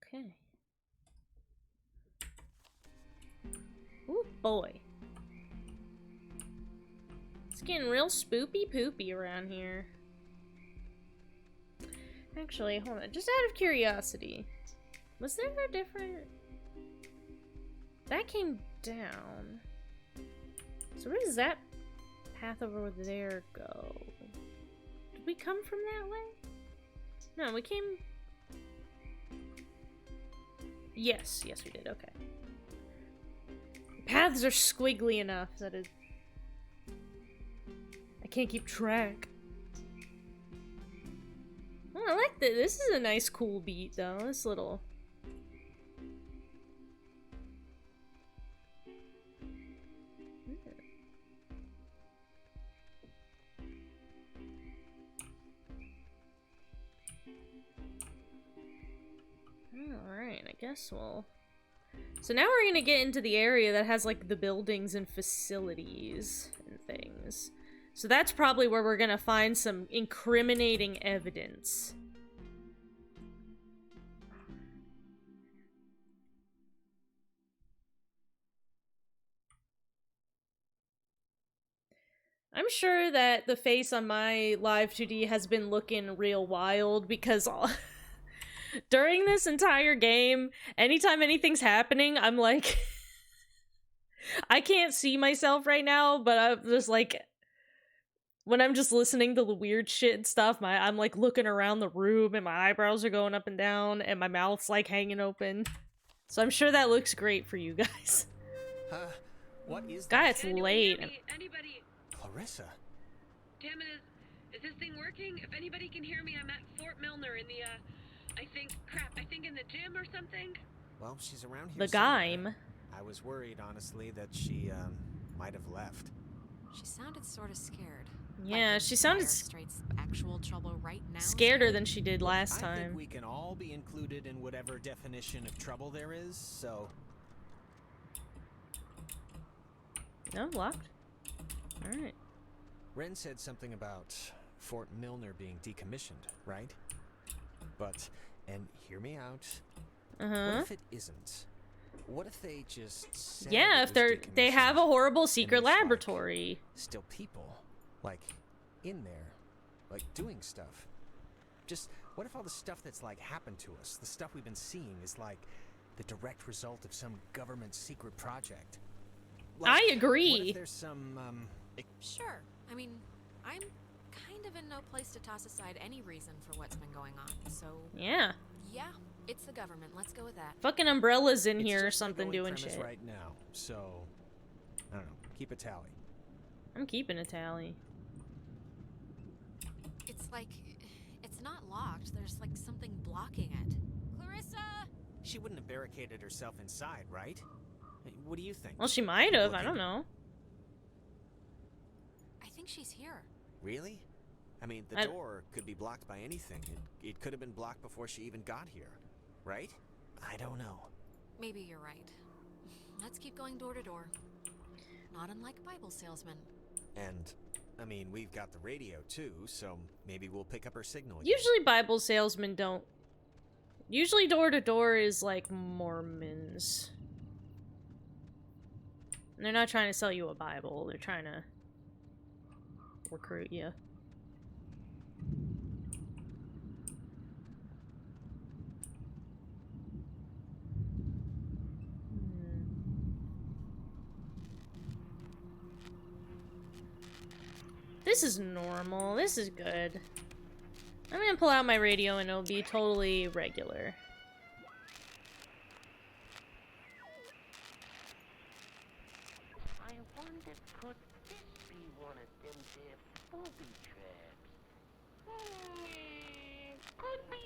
[SPEAKER 1] Okay. Ooh, boy. It's getting real spoopy poopy around here. Actually, hold on. Just out of curiosity. Was there a different... that came down. So where does that path over there go? Did we come from that way? No, we came... yes, we did, okay. Paths are squiggly enough that it... I can't keep track. Oh, I like this. This is a nice cool beat, though. This little... alright, I guess we'll... so now we're gonna get into the area that has, like, the buildings and facilities and things. So that's probably where we're gonna find some incriminating evidence. I'm sure that the face on my live 2D has been looking real wild because during this entire game, anytime anything's happening, I'm like... I can't see myself right now, but I'm just like... when I'm just listening to the weird shit and stuff, I'm like looking around the room and my eyebrows are going up and down and my mouth's like hanging open. So I'm sure that looks great for you guys.
[SPEAKER 3] What is
[SPEAKER 1] God,
[SPEAKER 3] that?
[SPEAKER 1] it's late.
[SPEAKER 13] Anybody?
[SPEAKER 3] Clarissa.
[SPEAKER 13] Damn it, is this thing working? If anybody can hear me, I'm at Fort Milner in the, I think in the gym or something.
[SPEAKER 3] Well, she's around here
[SPEAKER 1] The
[SPEAKER 3] somewhere.
[SPEAKER 1] Gime.
[SPEAKER 3] I was worried, honestly, that she, might have left.
[SPEAKER 4] She sounded sort of scared.
[SPEAKER 1] Yeah,
[SPEAKER 4] like
[SPEAKER 1] she sounded
[SPEAKER 4] Straight's actual trouble right now.
[SPEAKER 1] scareder than she did last
[SPEAKER 3] I think
[SPEAKER 1] time.
[SPEAKER 3] we can all be included in whatever definition of trouble there is, so...
[SPEAKER 1] No, locked. Alright.
[SPEAKER 3] Ren said something about Fort Milner being decommissioned, right? But, and hear me out, what if it isn't? What if they just said
[SPEAKER 1] Yeah,
[SPEAKER 3] it
[SPEAKER 1] if
[SPEAKER 3] was
[SPEAKER 1] they have a horrible
[SPEAKER 3] and
[SPEAKER 1] secret
[SPEAKER 3] there's,
[SPEAKER 1] laboratory.
[SPEAKER 3] like, still people, like, in there, like, doing stuff. Just, what if all the stuff that's, like, happened to us, the stuff we've been seeing, is, like, the direct result of some government secret project? Like,
[SPEAKER 1] I agree.
[SPEAKER 3] What if there's some,
[SPEAKER 4] Sure. I mean, I'm kind of in no place to toss aside any reason for what's been going on, so...
[SPEAKER 1] Yeah.
[SPEAKER 4] Yeah, it's the government. Let's go with that.
[SPEAKER 1] Fucking Umbrella's in
[SPEAKER 3] It's
[SPEAKER 1] here or
[SPEAKER 3] just the
[SPEAKER 1] something
[SPEAKER 3] going
[SPEAKER 1] doing
[SPEAKER 3] premise
[SPEAKER 1] shit.
[SPEAKER 3] right now, so I don't know. Keep a tally.
[SPEAKER 1] I'm keeping a tally.
[SPEAKER 4] It's like... it's not locked. There's like something blocking it. Clarissa!
[SPEAKER 3] She wouldn't have barricaded herself inside, right? What do you think?
[SPEAKER 1] Well, she might have. I don't know.
[SPEAKER 4] I think she's here.
[SPEAKER 3] Really? I mean, the door could be blocked by anything. It could have been blocked before she even got here, right? I don't know.
[SPEAKER 4] Maybe you're right. Let's keep going door to door. Not unlike Bible salesmen.
[SPEAKER 3] And, I mean, we've got the radio too, so maybe we'll pick up her signal again.
[SPEAKER 1] Usually Bible salesmen don't... usually door to door is like Mormons. And they're not trying to sell you a Bible. They're trying to recruit you. This is normal. This is good. I'm gonna pull out my radio and it'll be totally regular.
[SPEAKER 14] I wonder, could this be one of them there booby traps? Could be.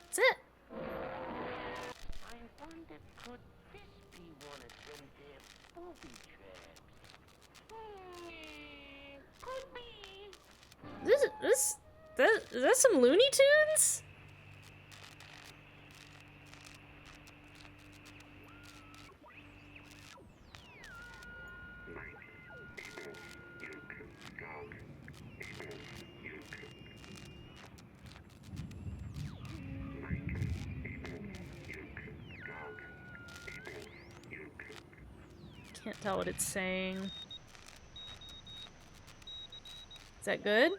[SPEAKER 1] That's it.
[SPEAKER 14] I wonder, could this be one of them there booby traps? Could be.
[SPEAKER 1] Is that some Looney Tunes? Can't tell what it's saying. Is that good?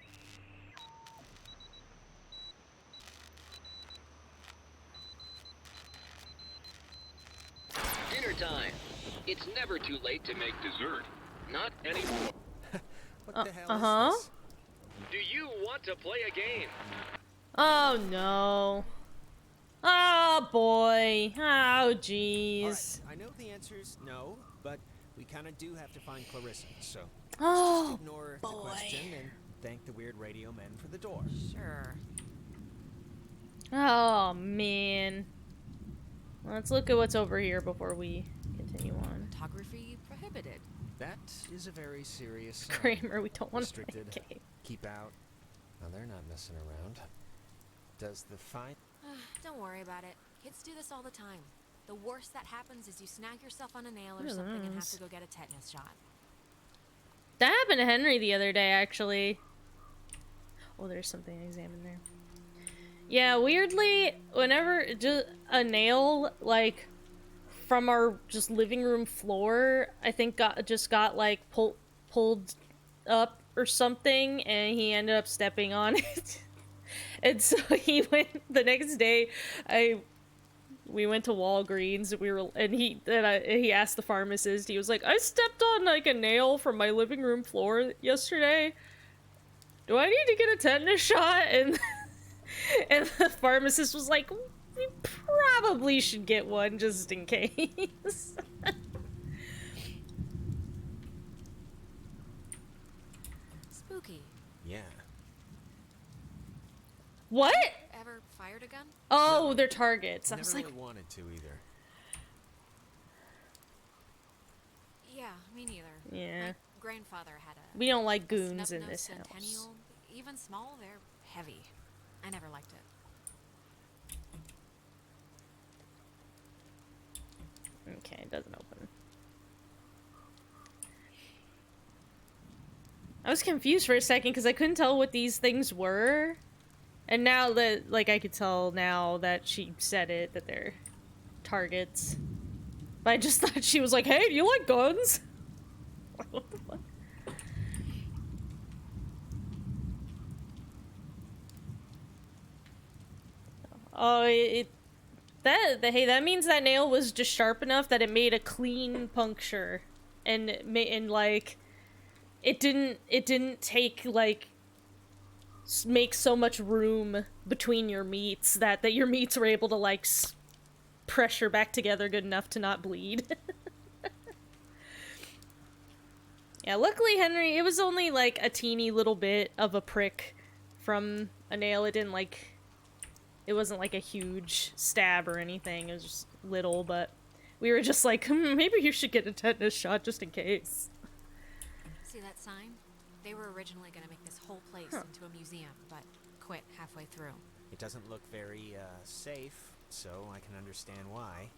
[SPEAKER 6] Dinner time. It's never too late to make dessert. Not anymore.
[SPEAKER 3] What the hell is this?
[SPEAKER 6] Do you want to play a game?
[SPEAKER 1] Oh no. Oh boy. Oh jeez.
[SPEAKER 3] Alright, I know the answer is no, but we kind of do have to find Clarissa, so
[SPEAKER 1] Oh,
[SPEAKER 3] just ignore the question and thank the weird radio men for the door.
[SPEAKER 4] Sure.
[SPEAKER 1] Oh man. Let's look at what's over here before we continue on.
[SPEAKER 4] Photography prohibited.
[SPEAKER 3] That is a very serious sign.
[SPEAKER 1] Kramer, we don't want to play
[SPEAKER 3] Restricted.
[SPEAKER 1] a game.
[SPEAKER 3] Keep out. Now they're not messing around. Does the fine?
[SPEAKER 4] Don't worry about it. Kids do this all the time. The worst that happens is you snag yourself on a nail or
[SPEAKER 1] Look at
[SPEAKER 4] something and have
[SPEAKER 1] those.
[SPEAKER 4] to go get a tetanus shot.
[SPEAKER 1] That happened to Henry the other day, actually. Oh, there's something I examined there. Yeah, weirdly, whenever just a nail, like, from our just living room floor, I think got like pulled up or something, and he ended up stepping on it. And so he went the next day. We went to Walgreens. He asked the pharmacist. He was like, "I stepped on like a nail from my living room floor yesterday. Do I need to get a tetanus shot?" And and the pharmacist was like, "We probably should get one just in case."
[SPEAKER 4] Spooky.
[SPEAKER 3] Yeah.
[SPEAKER 1] What?
[SPEAKER 4] Ever fired a gun?
[SPEAKER 1] Oh, they're targets. I
[SPEAKER 3] Never
[SPEAKER 1] was
[SPEAKER 3] really
[SPEAKER 1] like,
[SPEAKER 3] wanted to either.
[SPEAKER 4] Yeah, me neither.
[SPEAKER 1] Yeah.
[SPEAKER 4] My grandfather had a.
[SPEAKER 1] We don't like
[SPEAKER 4] a
[SPEAKER 1] goons in
[SPEAKER 4] snub-nosed
[SPEAKER 1] this house.
[SPEAKER 4] Centennial. Even small, they're heavy. I never liked it.
[SPEAKER 1] okay, it doesn't open. I was confused for a second because I couldn't tell what these things were. And now that, like, I could tell now that she said it, that they're targets. But I just thought she was like, "Hey, do you like guns?" What the fuck? Oh, hey, that means that nail was just sharp enough that it made a clean puncture, and like, it didn't take like make so much room between your meats that your meats were able to like pressure back together good enough to not bleed. Yeah, luckily Henry, it was only like a teeny little bit of a prick from a nail. It didn't like, it wasn't like a huge stab or anything. It was just little, but we were just like, maybe you should get a tetanus shot just in case.
[SPEAKER 4] See that sign? They were originally going to make this whole place into a museum, but quit halfway through.
[SPEAKER 3] It doesn't look very safe, so I can understand why.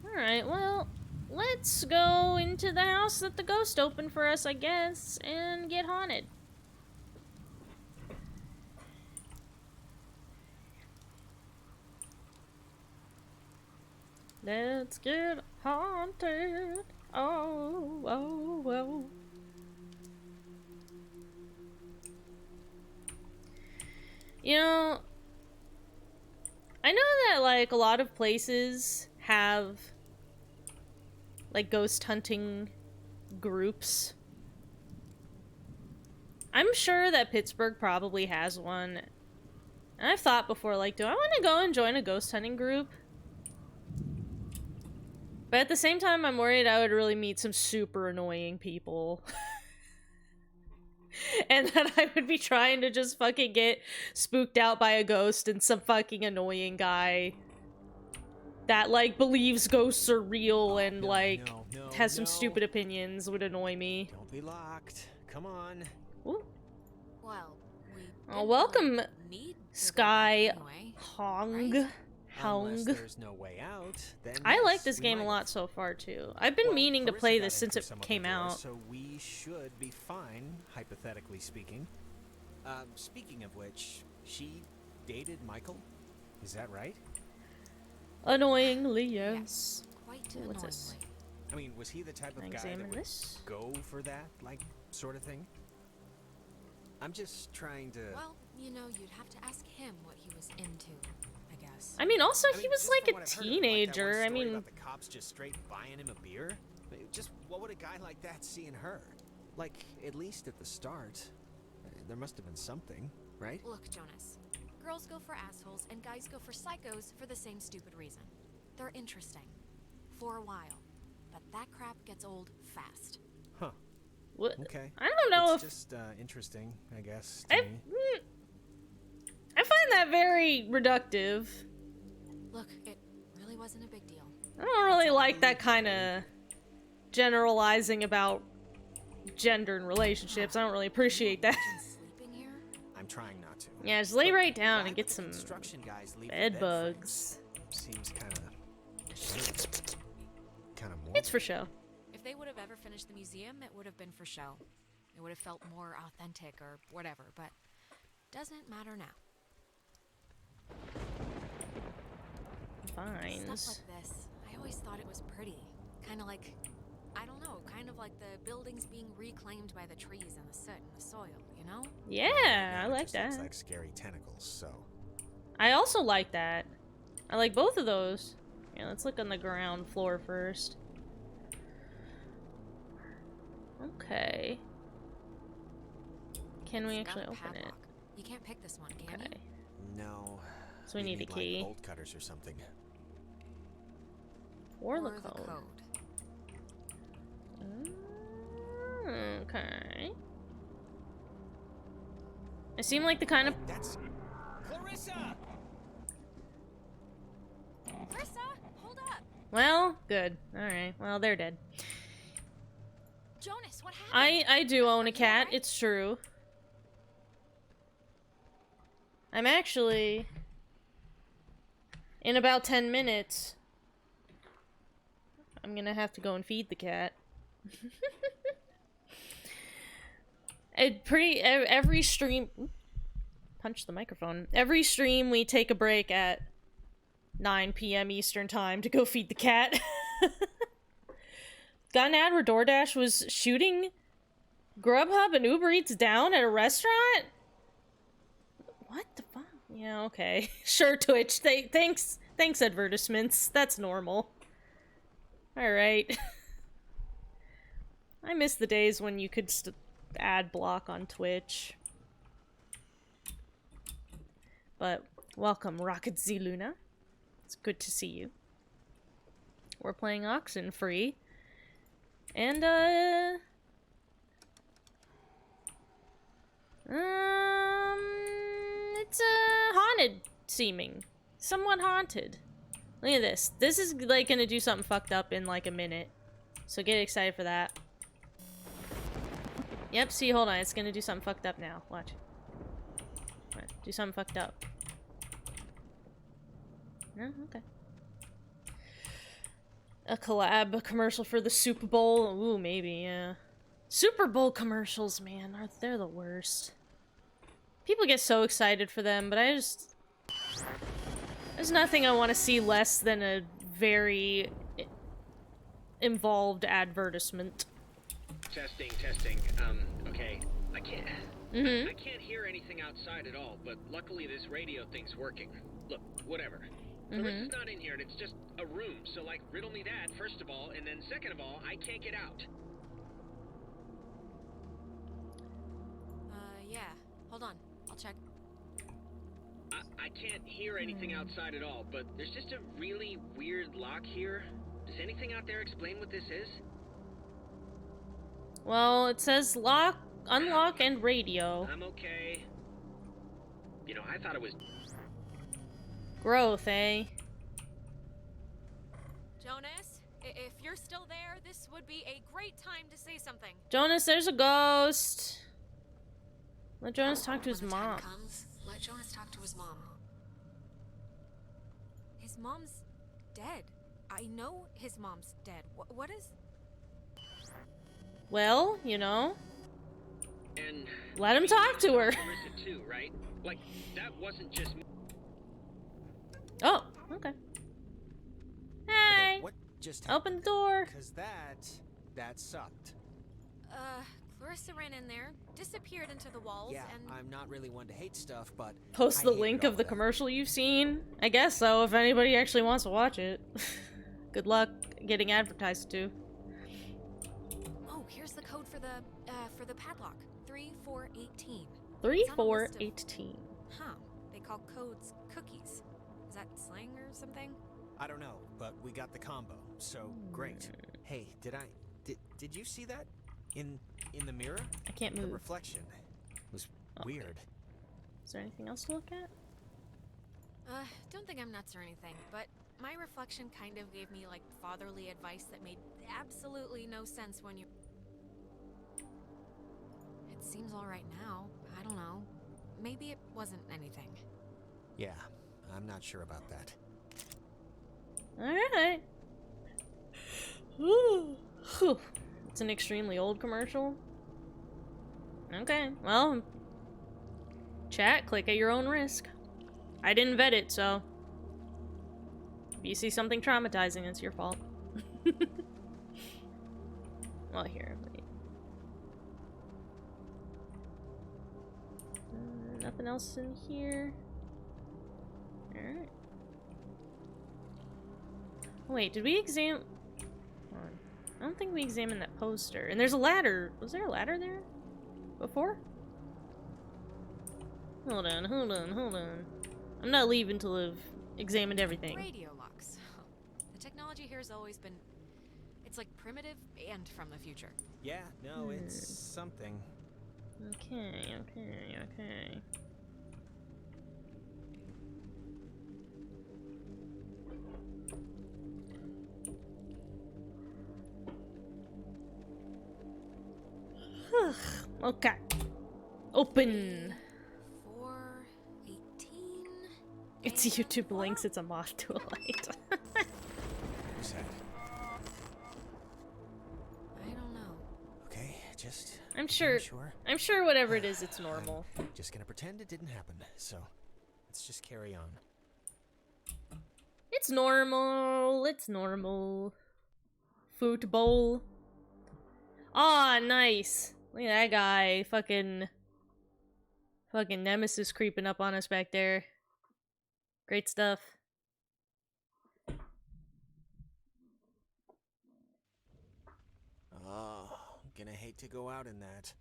[SPEAKER 1] Alright, well, let's go into the house that the ghost opened for us, I guess, and get haunted. Let's get haunted. Oh, oh, oh. You know, I know like a lot of places have like ghost hunting groups. I'm sure that Pittsburgh probably has one. And I've thought before, like, do I want to go and join a ghost hunting group? But at the same time, I'm worried I would really meet some super annoying people. And then I would be trying to just fucking get spooked out by a ghost and some fucking annoying guy that, like, believes ghosts are real and, like, has some stupid opinions would annoy me.
[SPEAKER 3] Don't be locked. Come on.
[SPEAKER 1] Ooh.
[SPEAKER 4] Well,
[SPEAKER 1] Oh, welcome,
[SPEAKER 4] need
[SPEAKER 1] Sky
[SPEAKER 4] anyway,
[SPEAKER 1] Hong.
[SPEAKER 3] Unless there's no way out, then
[SPEAKER 1] I like
[SPEAKER 3] yes,
[SPEAKER 1] this
[SPEAKER 3] we
[SPEAKER 1] game a
[SPEAKER 3] might
[SPEAKER 1] lot so far, too. I've been meaning to
[SPEAKER 3] Clarissa
[SPEAKER 1] play
[SPEAKER 3] got
[SPEAKER 1] this
[SPEAKER 3] in
[SPEAKER 1] since
[SPEAKER 3] through
[SPEAKER 1] it
[SPEAKER 3] some other
[SPEAKER 1] came
[SPEAKER 3] door,
[SPEAKER 1] out.
[SPEAKER 3] So we should be fine, hypothetically speaking. Speaking of which, she dated Michael? Is that right?
[SPEAKER 1] Annoyingly, yes.
[SPEAKER 4] Quite
[SPEAKER 1] Ooh, what's this?
[SPEAKER 3] I mean, was he the type
[SPEAKER 1] Can I
[SPEAKER 3] of guy
[SPEAKER 1] examine
[SPEAKER 3] that would
[SPEAKER 1] this?
[SPEAKER 3] go for that, like, sort of thing? I'm just trying to...
[SPEAKER 4] Well, you know, you'd have to ask him what he was into, I guess.
[SPEAKER 1] I mean, also, he was
[SPEAKER 3] just
[SPEAKER 1] like
[SPEAKER 3] from
[SPEAKER 1] a
[SPEAKER 3] what I've heard of it,
[SPEAKER 1] teenager.
[SPEAKER 3] like that
[SPEAKER 1] I
[SPEAKER 3] one story
[SPEAKER 1] mean,
[SPEAKER 3] about the cops just straight buying him a beer? Just what would a guy like that see in her? Like, at least at the start, there must have been something, right?
[SPEAKER 4] Look, Jonas. Girls go for assholes and guys go for psychos for the same stupid reason. They're interesting. For a while. But that crap gets old fast.
[SPEAKER 3] Huh.
[SPEAKER 1] What?
[SPEAKER 3] Okay.
[SPEAKER 1] I don't know
[SPEAKER 3] it's
[SPEAKER 1] if...
[SPEAKER 3] just interesting, I guess, to me.
[SPEAKER 1] I find that very reductive.
[SPEAKER 4] Look, it really wasn't a big deal.
[SPEAKER 1] I don't really like that kind of generalizing about gender and relationships. I don't really appreciate that.
[SPEAKER 3] I'm trying not to.
[SPEAKER 1] Yeah, just lay right down and get some
[SPEAKER 3] Construction guys leave
[SPEAKER 1] bed
[SPEAKER 3] the
[SPEAKER 1] bugs.
[SPEAKER 3] Seems kind of more.
[SPEAKER 1] It's for show.
[SPEAKER 4] If they would have ever finished the museum, it would have been for show. It would have felt more authentic or whatever, but doesn't matter now.
[SPEAKER 1] Fines.
[SPEAKER 4] Stuff like this, I always thought it was pretty. Kind of like, I don't know, kind of like the buildings being reclaimed by the trees and the soot and the soil, you know?
[SPEAKER 1] Yeah, I
[SPEAKER 3] It
[SPEAKER 1] like
[SPEAKER 3] just
[SPEAKER 1] that.
[SPEAKER 3] looks like scary tentacles, so.
[SPEAKER 1] I also like that. I like both of those. Yeah, let's look on the ground floor first. Okay. Can we
[SPEAKER 4] It's got
[SPEAKER 1] actually
[SPEAKER 4] a
[SPEAKER 1] open it?
[SPEAKER 4] padlock. You can't pick this one, can
[SPEAKER 1] Okay.
[SPEAKER 3] No.
[SPEAKER 1] So we need a key.
[SPEAKER 3] Like bolt cutters or something.
[SPEAKER 1] Or the
[SPEAKER 4] Or the
[SPEAKER 1] code. Okay. I seem like the kind of...
[SPEAKER 3] That's... Clarissa!
[SPEAKER 4] Clarissa, hold up!
[SPEAKER 1] Well, good. Alright, well, they're dead.
[SPEAKER 4] Jonas, what happened?
[SPEAKER 1] I do own a cat, it's true. I'm actually... In about 10 minutes... I'm gonna have to go and feed the cat. Every stream... Punch the microphone. Every stream we take a break at 9 p.m. Eastern time to go feed the cat. Got an ad where DoorDash was shooting Grubhub and Uber Eats down at a restaurant? What the fuck? Yeah, okay. Sure, Twitch. Thanks advertisements. That's normal. Alright. I miss the days when you could ad block on Twitch. But welcome, Rocket Z Luna. It's good to see you. We're playing Oxenfree. And, it's, haunted seeming. Somewhat haunted. Look at this. This is, like, gonna do something fucked up in, like, a minute. So get excited for that. Yep, see, hold on. It's gonna do something fucked up now. Watch. What? Do something fucked up. No? Okay. A collab commercial for the Super Bowl? Ooh, maybe, yeah. Super Bowl commercials, man. They're the worst. People get so excited for them, but I just... There's nothing I want to see less than a very involved advertisement.
[SPEAKER 15] Testing. Okay. I can't hear anything outside at all, but luckily this radio thing's working. Look, whatever. Clarissa's not in here, and it's just a room. So, like, riddle me that, first of all, and then second of all, I can't get out.
[SPEAKER 4] Yeah. Hold on. I'll check.
[SPEAKER 15] I can't hear anything outside at all, but there's just a really weird lock here. Does anything out there explain what this is?
[SPEAKER 1] Well, it says lock, unlock, and radio.
[SPEAKER 15] I'm okay. You know, I thought it was...
[SPEAKER 1] Growth, eh?
[SPEAKER 4] Jonas, if you're still there, this would be a great time to say something.
[SPEAKER 1] Jonas, there's a ghost. Let Jonas talk to his
[SPEAKER 4] When the time
[SPEAKER 1] mom.
[SPEAKER 4] comes, let Jonas talk to his mom. His mom's dead. I know his mom's dead. What is...
[SPEAKER 1] Well, you know,
[SPEAKER 15] And
[SPEAKER 1] let him talk to her.
[SPEAKER 15] Clarissa too, right? Like, that wasn't just me.
[SPEAKER 1] Oh, okay. Hey,
[SPEAKER 3] What just
[SPEAKER 1] open the door.
[SPEAKER 3] Because that sucked.
[SPEAKER 4] Clarissa ran in there, disappeared into the walls,
[SPEAKER 3] Yeah,
[SPEAKER 4] and...
[SPEAKER 3] I'm not really one to hate stuff, but
[SPEAKER 1] Post
[SPEAKER 3] I
[SPEAKER 1] the
[SPEAKER 3] hated
[SPEAKER 1] link
[SPEAKER 3] all
[SPEAKER 1] of the
[SPEAKER 3] that.
[SPEAKER 1] commercial you've seen. I guess so, if anybody actually wants to watch it. Good luck getting advertised to.
[SPEAKER 4] Oh, here's the code for the padlock. 3418.
[SPEAKER 1] 3418.
[SPEAKER 4] Huh. They call codes cookies. Is that slang or something?
[SPEAKER 3] I don't know, but we got the combo, so great. Hey, did you see that? In the mirror?
[SPEAKER 1] I can't
[SPEAKER 3] The
[SPEAKER 1] move.
[SPEAKER 3] reflection was weird.
[SPEAKER 1] Is there anything else to look at?
[SPEAKER 4] Don't think I'm nuts or anything, but my reflection kind of gave me, like, fatherly advice that made absolutely no sense when you... It seems alright now. I don't know. Maybe it wasn't anything.
[SPEAKER 3] Yeah, I'm not sure about that.
[SPEAKER 1] Alright. It's an extremely old commercial. Okay, well, chat, click at your own risk. I didn't vet it, so if you see something traumatizing, it's your fault. Well, here, wait. Nothing else in here. Alright. Wait, did we examine... Hold on. I don't think we examined that poster. And there's a ladder. Was there a ladder there? Before? Hold on, hold on, hold on. I'm not leaving till I've examined everything.
[SPEAKER 4] Radio locks. The technology here has always been... It's like primitive and from the future.
[SPEAKER 3] Yeah, no, it's something.
[SPEAKER 1] Okay, okay, okay. Okay. Open.
[SPEAKER 4] 418.
[SPEAKER 1] It's YouTube links. It's a moth to a light.
[SPEAKER 3] Who's that?
[SPEAKER 4] I don't know.
[SPEAKER 3] Okay, just...
[SPEAKER 1] I'm sure. I'm sure whatever it is, it's normal.
[SPEAKER 3] I'm just gonna pretend it didn't happen, so let's just carry on.
[SPEAKER 1] It's normal. It's normal. Football. Aw, nice. Look at that guy. Fucking Nemesis creeping up on us back there. Great stuff.
[SPEAKER 3] Oh, gonna hate to go out in that.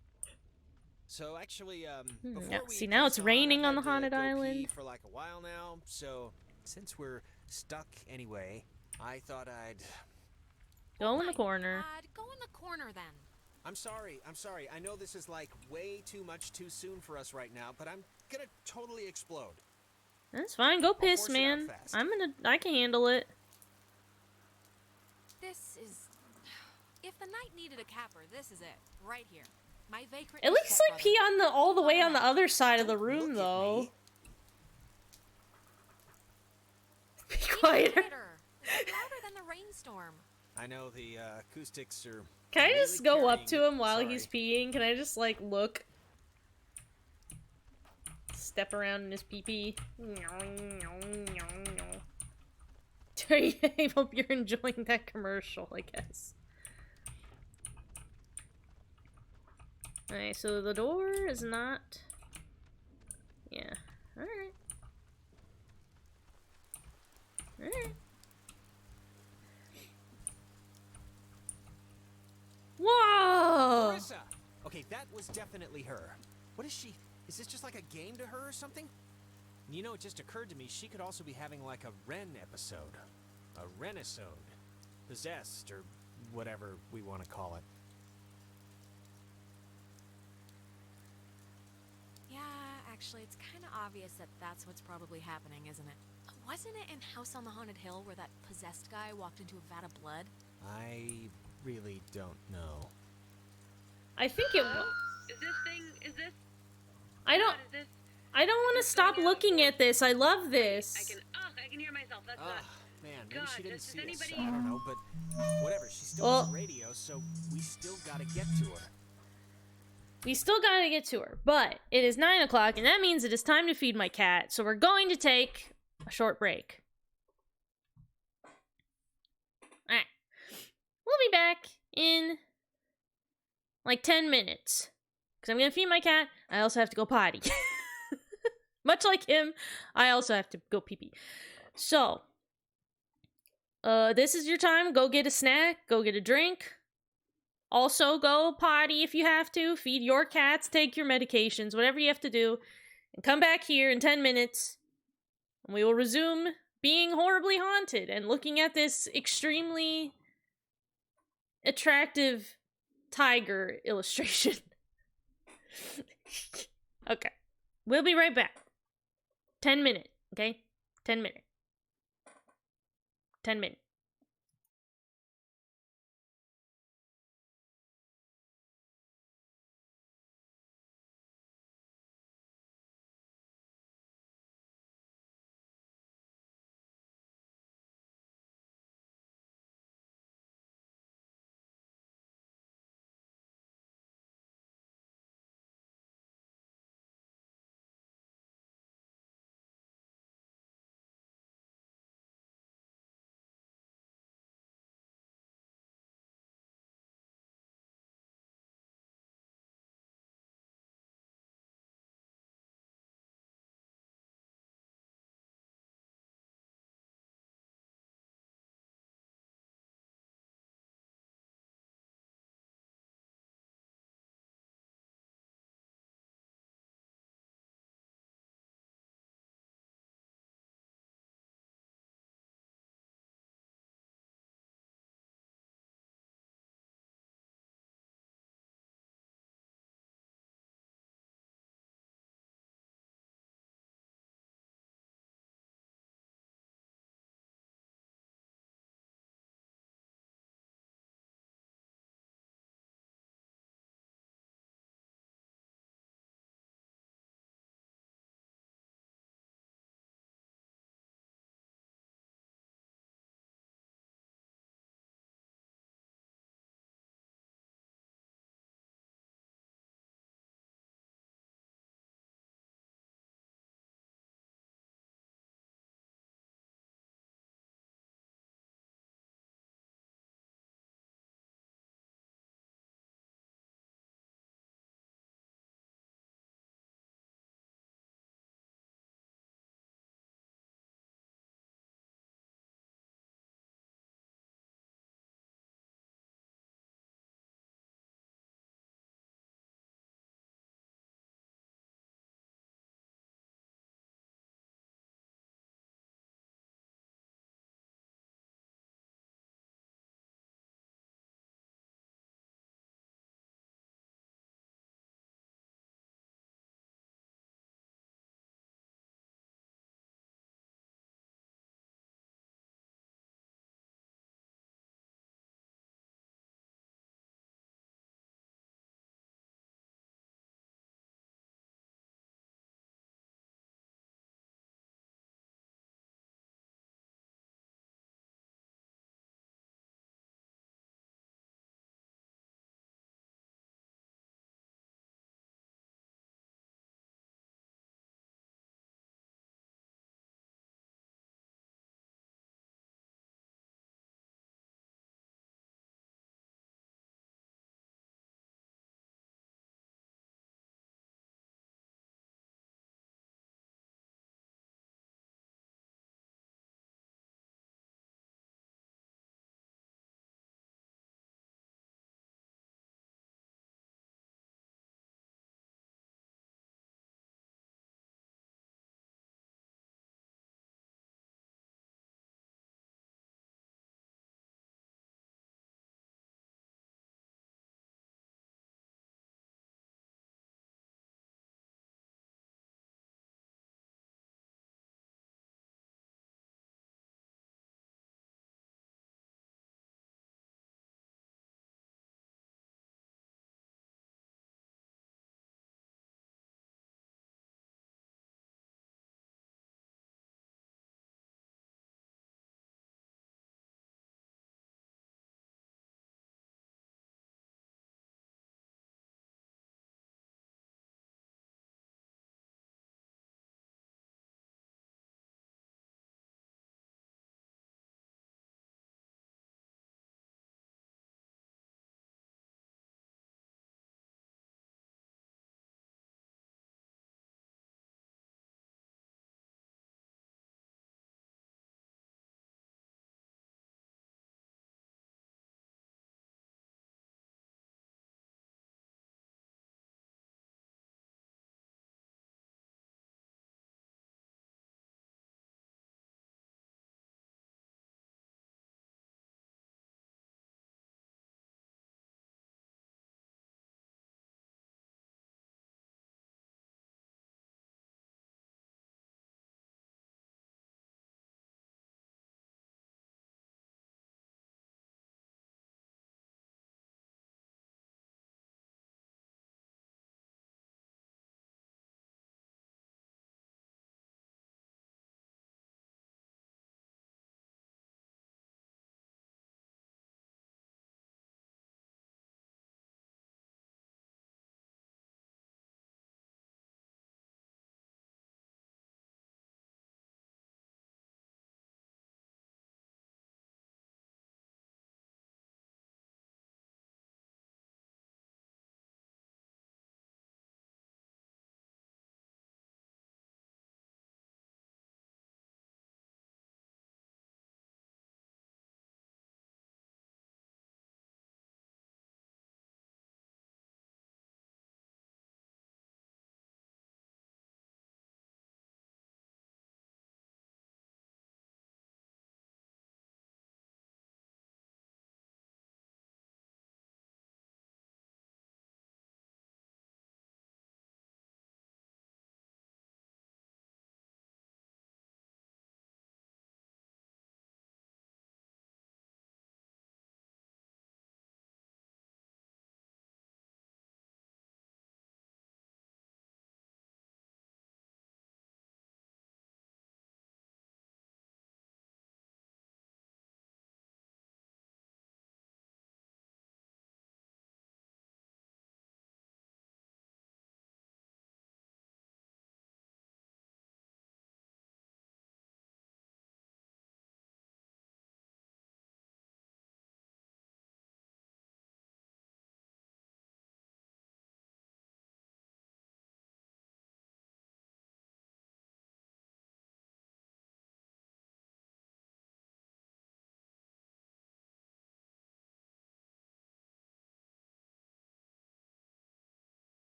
[SPEAKER 3] So actually, before
[SPEAKER 1] Yeah,
[SPEAKER 3] we
[SPEAKER 1] see, now it's
[SPEAKER 3] press
[SPEAKER 1] raining on
[SPEAKER 3] I've
[SPEAKER 1] the
[SPEAKER 3] had to
[SPEAKER 1] haunted
[SPEAKER 3] go
[SPEAKER 1] island.
[SPEAKER 3] pee for like a while now, so since we're stuck anyway, I thought I'd...
[SPEAKER 1] Go in the corner.
[SPEAKER 4] Go in the corner then.
[SPEAKER 3] I'm sorry. I know this is like way too much too soon for us right now, but I'm gonna totally explode.
[SPEAKER 1] That's fine. Go piss,
[SPEAKER 3] force it out
[SPEAKER 1] man.
[SPEAKER 3] fast.
[SPEAKER 1] I can handle it.
[SPEAKER 4] This is... If the night needed a capper, this is it. Right here. My vagrant...
[SPEAKER 1] At least like pee on the all the way on the other side of the room, though. Be quieter.
[SPEAKER 4] Louder than the rainstorm.
[SPEAKER 3] I know the acoustics are...
[SPEAKER 1] Can I
[SPEAKER 3] really
[SPEAKER 1] just go up
[SPEAKER 3] carrying
[SPEAKER 1] to him
[SPEAKER 3] it.
[SPEAKER 1] while
[SPEAKER 3] Sorry.
[SPEAKER 1] he's peeing? Can I just like look? Step around in his pee-pee. I hope you're enjoying that commercial, I guess. Alright, so the door is not... Yeah. Alright.
[SPEAKER 3] was definitely her. What is she? Is this just like a game to her or something? You know, it just occurred to me she could also be having like a Ren episode. A Renisode. Possessed, or whatever we want to call it.
[SPEAKER 4] Yeah, actually, it's kind of obvious that that's what's probably happening, isn't it? Wasn't it in House on the Haunted Hill where that possessed guy walked into a vat of blood?
[SPEAKER 3] I really don't know.
[SPEAKER 1] I think it was.
[SPEAKER 13] Is this?
[SPEAKER 1] I don't.
[SPEAKER 13] Is this?
[SPEAKER 1] I don't want to stop looking at this. I love this.
[SPEAKER 13] I can hear myself. That's not.
[SPEAKER 3] Man, maybe
[SPEAKER 13] God,
[SPEAKER 3] she didn't
[SPEAKER 13] does
[SPEAKER 3] see us.
[SPEAKER 13] anybody?
[SPEAKER 3] I don't know, but whatever. She still has a radio, so we still gotta get to her.
[SPEAKER 1] We still gotta get to her, but it is 9 o'clock, and that means it is time to feed my cat, so we're going to take a short break. Alright. We'll be back in like 10 minutes. Because I'm gonna feed my cat, I also have to go potty. Much like him, I also have to go pee-pee. So, this is your time. Go get a snack, go get a drink. Also, go potty if you have to. Feed your cats, take your medications, whatever you have to do. And come back here in 10 minutes. And we will resume being horribly haunted and looking at this extremely attractive tiger illustration. Okay. We'll be right back. 10 minutes, okay? 10 minutes. 10 minutes.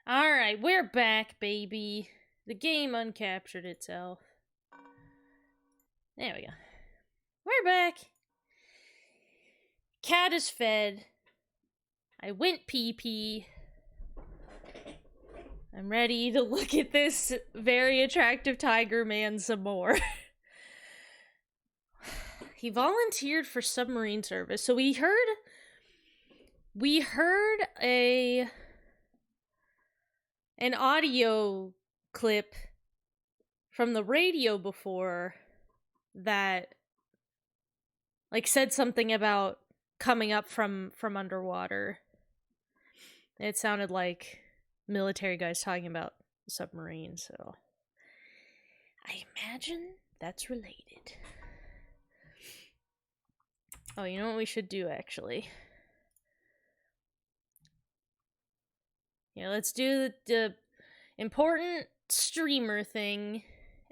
[SPEAKER 1] Alright, we're back, baby. The game uncaptured itself. There we go. We're back. Cat is fed. I went pee-pee. I'm ready to look at this very attractive tiger man some more. He volunteered for submarine service. So we heard an audio clip from the radio before that like said something about coming up from underwater. It sounded like military guys talking about submarines, so I imagine that's related. Oh, you know what we should do actually? Yeah, let's do the important streamer thing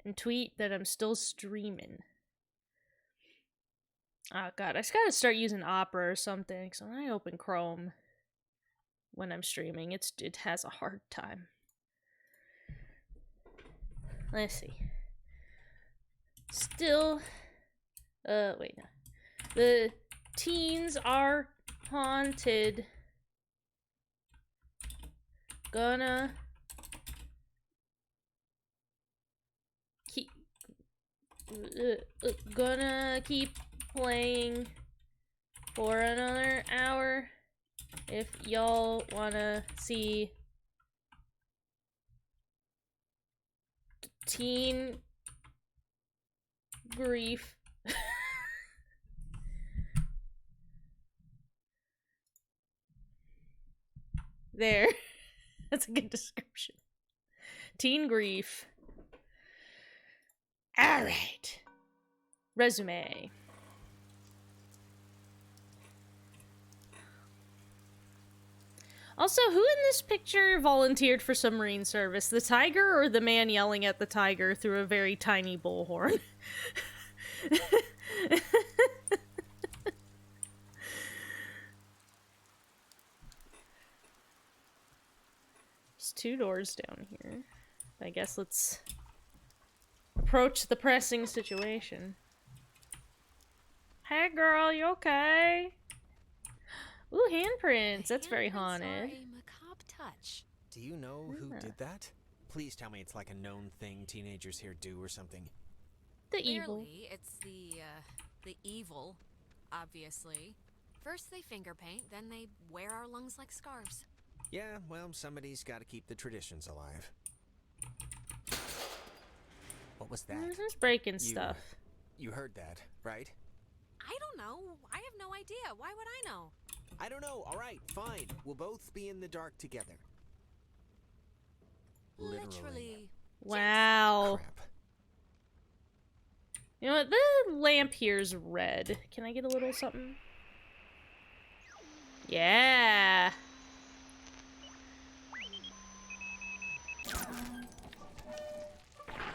[SPEAKER 1] and tweet that I'm still streaming. Oh god, I just gotta start using Opera or something, because when I open Chrome when I'm streaming, it has a hard time. Let's see. Still, wait, no. The teens are haunted. Gonna keep playing for another hour if y'all wanna see teen grief. There. That's a good description. Teen grief. Alright. Resume. Also, who in this picture volunteered for submarine service? The tiger or the man yelling at the tiger through a very tiny bullhorn? There's 2 doors down here. I guess let's approach the pressing situation. Hey girl, you okay? Ooh, handprints. That's very haunted.
[SPEAKER 4] A macabre touch.
[SPEAKER 3] Do you know who did that? Please tell me it's like a known thing teenagers here do or something.
[SPEAKER 1] The evil.
[SPEAKER 4] It's the evil, obviously. First they finger paint, then they wear our lungs like scarves.
[SPEAKER 3] Yeah, well, somebody's got to keep the traditions alive. What was that?
[SPEAKER 1] Who's breaking stuff?
[SPEAKER 3] You heard that, right?
[SPEAKER 4] I don't know. I have no idea. Why would I know?
[SPEAKER 3] I don't know. All right, fine. We'll both be in the dark together. Literally.
[SPEAKER 1] Wow.
[SPEAKER 3] Crap.
[SPEAKER 1] You know what? The lamp here's red. Can I get a little something? Yeah.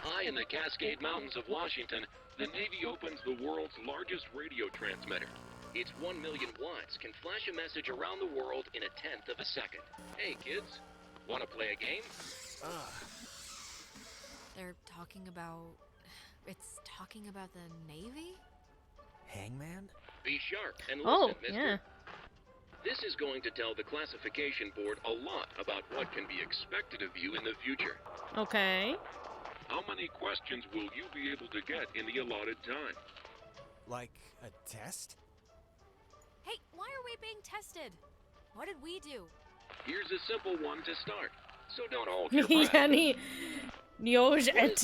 [SPEAKER 6] High in the Cascade Mountains of Washington, the Navy opens the world's largest radio transmitter. Its 1 million watts can flash a message around the world in 1/10 of a second. Hey kids, wanna play a game?
[SPEAKER 4] They're talking about... It's talking about the Navy?
[SPEAKER 3] Hangman?
[SPEAKER 6] Be sharp and listen, mister.
[SPEAKER 1] Yeah.
[SPEAKER 6] This is going to tell the classification board a lot about what can be expected of you in the future.
[SPEAKER 1] Okay.
[SPEAKER 6] How many questions will you be able to get in the allotted time?
[SPEAKER 3] Like a test?
[SPEAKER 4] Hey, why are we being tested? What did we do?
[SPEAKER 6] Here's a simple one to start, so don't hold your breath. What is the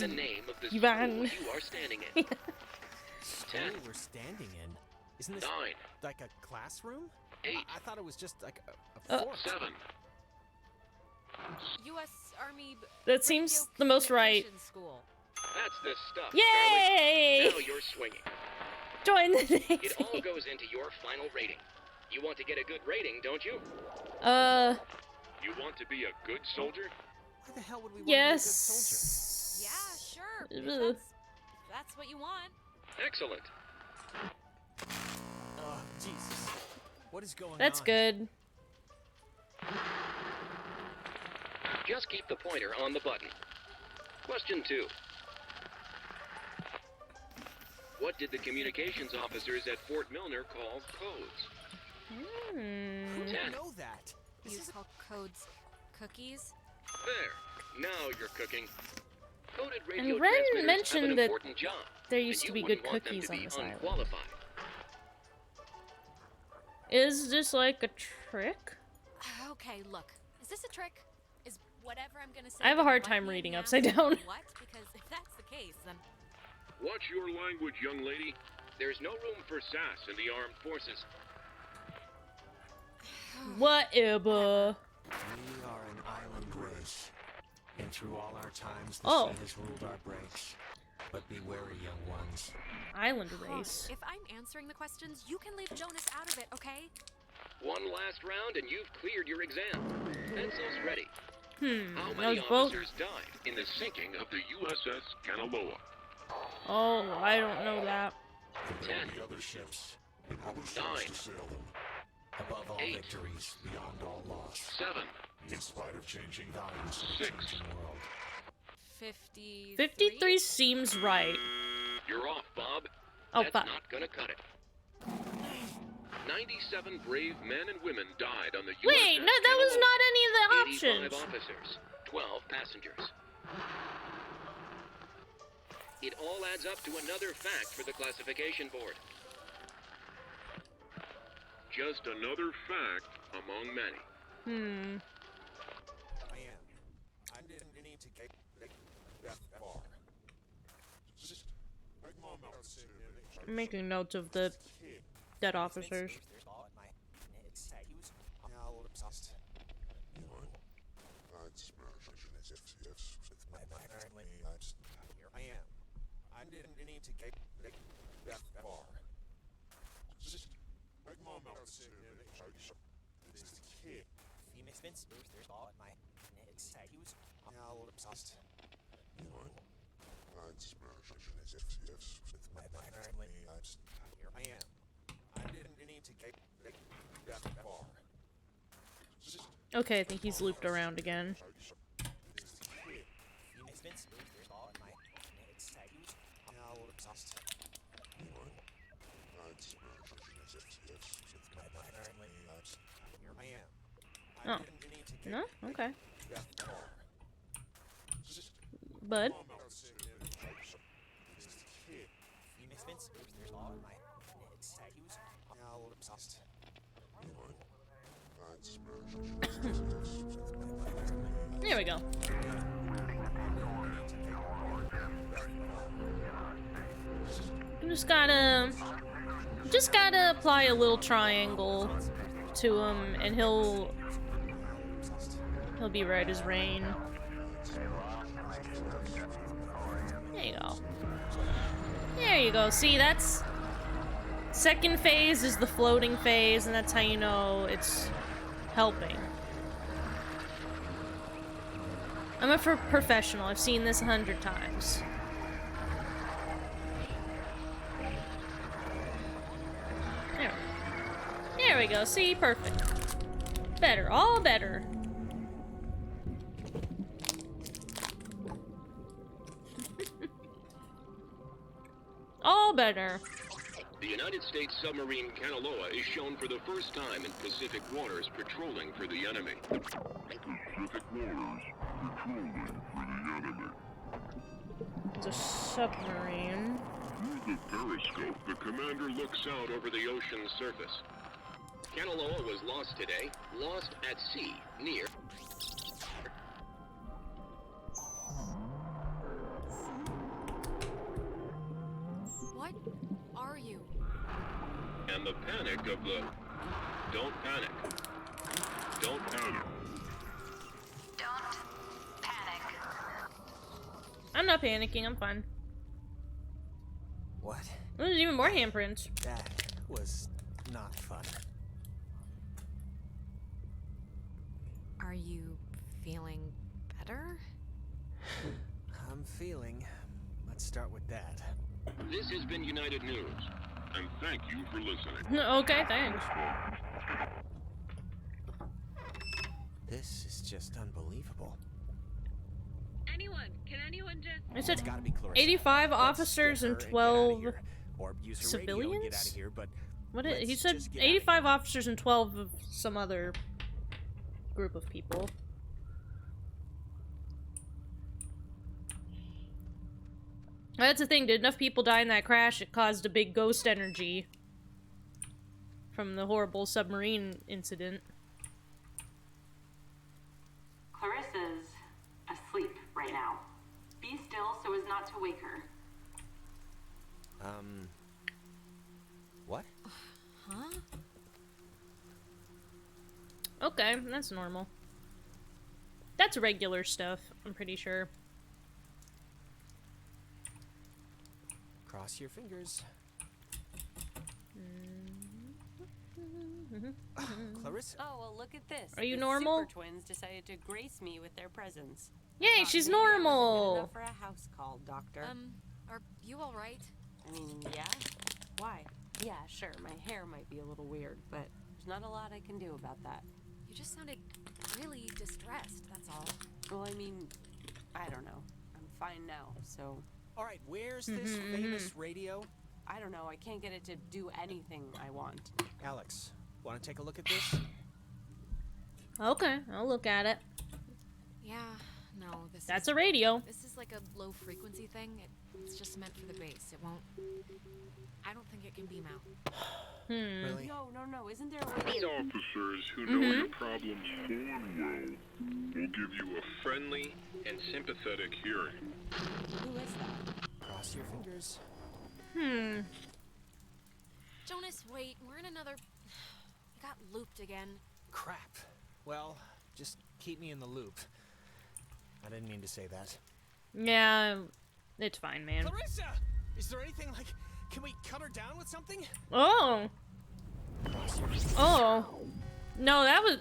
[SPEAKER 6] name of the school you are standing in? 10.
[SPEAKER 3] We're standing in. Isn't this
[SPEAKER 6] 9.
[SPEAKER 3] like a classroom?
[SPEAKER 6] 8.
[SPEAKER 3] I thought it was just like a fort.
[SPEAKER 6] 7.
[SPEAKER 4] U.S. Army...
[SPEAKER 1] That seems the most right.
[SPEAKER 4] School.
[SPEAKER 6] That's the stuff,
[SPEAKER 1] Yay!
[SPEAKER 6] Charlie. Now you're swinging.
[SPEAKER 1] Join the Navy.
[SPEAKER 6] It all goes into your final rating. You want to get a good rating, don't you?
[SPEAKER 1] You
[SPEAKER 6] want to be a good soldier?
[SPEAKER 3] Why the hell would we want
[SPEAKER 1] yes.
[SPEAKER 3] to be a good soldier?
[SPEAKER 4] Yeah, sure. That's what you want.
[SPEAKER 6] Excellent.
[SPEAKER 3] Oh, Jesus. What is going on?
[SPEAKER 1] That's good.
[SPEAKER 6] Just keep the pointer on the button. Question 2. What did the communications officers at Fort Milner call codes?
[SPEAKER 3] Who
[SPEAKER 6] 10.
[SPEAKER 3] would know that?
[SPEAKER 4] You call codes cookies?
[SPEAKER 6] There. Now you're cooking. Coded radio
[SPEAKER 1] And Ren
[SPEAKER 6] transmitters have an
[SPEAKER 1] mentioned that
[SPEAKER 6] important job,
[SPEAKER 1] there used
[SPEAKER 6] and
[SPEAKER 1] to
[SPEAKER 6] you
[SPEAKER 1] be good
[SPEAKER 6] wouldn't want them
[SPEAKER 1] cookies
[SPEAKER 6] to
[SPEAKER 1] on
[SPEAKER 6] be
[SPEAKER 1] this island.
[SPEAKER 6] unqualified.
[SPEAKER 1] Is this like a trick?
[SPEAKER 4] Okay, look. Is this a trick? Is whatever I'm gonna say
[SPEAKER 1] I have a
[SPEAKER 4] gonna
[SPEAKER 1] hard
[SPEAKER 4] bite
[SPEAKER 1] time
[SPEAKER 4] me in
[SPEAKER 1] reading
[SPEAKER 4] the
[SPEAKER 1] upside
[SPEAKER 4] ass?
[SPEAKER 1] down.
[SPEAKER 4] What? Because if that's the case, then
[SPEAKER 6] Watch your language, young lady. There's no room for sass in the armed forces.
[SPEAKER 1] Whatever.
[SPEAKER 3] We are an island race, and through all our times, the
[SPEAKER 1] Oh.
[SPEAKER 3] sea has ruled our breaks. But be wary, young ones.
[SPEAKER 1] Island race.
[SPEAKER 4] if I'm answering the questions, you can leave Jonas out of it, okay?
[SPEAKER 6] One last round and you've cleared your exam. Pencils ready. How
[SPEAKER 1] That
[SPEAKER 6] many
[SPEAKER 1] was both.
[SPEAKER 6] officers died in the sinking of the USS Kanaloa?
[SPEAKER 1] Oh, I don't know that.
[SPEAKER 6] 10.
[SPEAKER 12] The other ships, and other
[SPEAKER 6] 9.
[SPEAKER 12] ships to sail them.
[SPEAKER 3] Above all
[SPEAKER 6] 8.
[SPEAKER 3] victories, beyond all loss.
[SPEAKER 6] 7.
[SPEAKER 12] In spite of changing values,
[SPEAKER 6] 6.
[SPEAKER 3] Changing world.
[SPEAKER 4] 53.
[SPEAKER 1] 53 seems right.
[SPEAKER 6] You're off, Bob.
[SPEAKER 1] Oh,
[SPEAKER 6] That's
[SPEAKER 1] fuck.
[SPEAKER 6] not gonna cut it. 97 brave men and women died on the USS
[SPEAKER 1] Wait, no, that was
[SPEAKER 6] Kanaloa.
[SPEAKER 1] not any of the
[SPEAKER 6] 85
[SPEAKER 1] options.
[SPEAKER 6] officers, 12 passengers. It all adds up to another fact for the classification board. Just another fact among many.
[SPEAKER 3] I didn't need to get that far.
[SPEAKER 1] I'm making notes of the dead officers.
[SPEAKER 3] I didn't need to get that far.
[SPEAKER 1] Okay, I think he's looped around again. Oh. No? Okay. Bud? There we go. Just gotta apply a little triangle to him, and he'll be right as rain. There you go. There you go. See, that's second phase is the floating phase, and that's how you know it's helping. I'm a professional. I've seen this 100 times. There we go. See, perfect. Better, all better. All better.
[SPEAKER 6] The United States submarine Kanaloa is shown for the first time in Pacific waters patrolling for the enemy. Pacific waters patrolling for the enemy.
[SPEAKER 1] It's a submarine.
[SPEAKER 6] Through the periscope, the commander looks out over the ocean's surface. Kanaloa was lost today, lost at sea, near...
[SPEAKER 4] What are you?
[SPEAKER 6] And the panic of the... Don't panic. Don't panic.
[SPEAKER 1] I'm not panicking, I'm fine.
[SPEAKER 3] What?
[SPEAKER 1] There's even more handprints.
[SPEAKER 3] That was not fun.
[SPEAKER 4] Are you feeling better?
[SPEAKER 3] I'm feeling. Let's start with that.
[SPEAKER 6] This has been United News, and thank you for listening.
[SPEAKER 1] Okay, thanks.
[SPEAKER 3] This is just unbelievable.
[SPEAKER 13] Can anyone just...
[SPEAKER 1] I said
[SPEAKER 3] It's gotta be Clarissa.
[SPEAKER 1] 85
[SPEAKER 3] Let's
[SPEAKER 1] officers
[SPEAKER 3] get her
[SPEAKER 1] and
[SPEAKER 3] get outta
[SPEAKER 1] 12
[SPEAKER 3] here. Or use her radio and get out of
[SPEAKER 1] civilians?
[SPEAKER 3] here, but
[SPEAKER 1] What
[SPEAKER 3] let's
[SPEAKER 1] he said
[SPEAKER 3] just get outta
[SPEAKER 1] 85 officers and 12 of some other group of people. That's the thing, did enough people die in that crash it caused a big ghost energy from the horrible submarine incident.
[SPEAKER 16] Clarissa's asleep right now. Be still so as not to wake her.
[SPEAKER 3] What?
[SPEAKER 4] Huh?
[SPEAKER 1] Okay, that's normal. That's regular stuff, I'm pretty sure.
[SPEAKER 3] Cross your fingers. Clarissa.
[SPEAKER 9] Oh, well, look at this.
[SPEAKER 1] Are you
[SPEAKER 9] The
[SPEAKER 1] normal?
[SPEAKER 9] Super Twins decided to grace me with their presence.
[SPEAKER 1] Yay,
[SPEAKER 9] Thought
[SPEAKER 1] she's
[SPEAKER 9] maybe I wasn't good
[SPEAKER 1] normal.
[SPEAKER 9] enough for a house call, Doctor.
[SPEAKER 4] Are you alright?
[SPEAKER 9] I mean, yeah. Why? Yeah, sure. My hair might be a little weird, but there's not a lot I can do about that.
[SPEAKER 4] You just sounded really distressed, that's all.
[SPEAKER 9] Well, I mean, I don't know. I'm fine now, so...
[SPEAKER 3] All right, where's this famous radio?
[SPEAKER 9] I don't know. I can't get it to do anything I want.
[SPEAKER 3] Alex, want to take a look at this?
[SPEAKER 1] Okay, I'll look at it.
[SPEAKER 4] Yeah, no,
[SPEAKER 1] That's a radio.
[SPEAKER 4] This is like a low frequency thing. It's just meant for the base. It won't... I don't think it can beam out.
[SPEAKER 3] Really?
[SPEAKER 9] No. Isn't there a way
[SPEAKER 17] These officers who know your problems full and well will give you a friendly and sympathetic hearing.
[SPEAKER 9] Who is that?
[SPEAKER 3] Cross your fingers.
[SPEAKER 4] Jonas, wait. We're in another... We got looped again.
[SPEAKER 3] Crap. Well, just keep me in the loop. I didn't mean to say that.
[SPEAKER 1] Yeah, it's fine, man.
[SPEAKER 3] Clarissa! Is there anything like... Can we cut her down with something?
[SPEAKER 1] Oh. Oh. No, that was...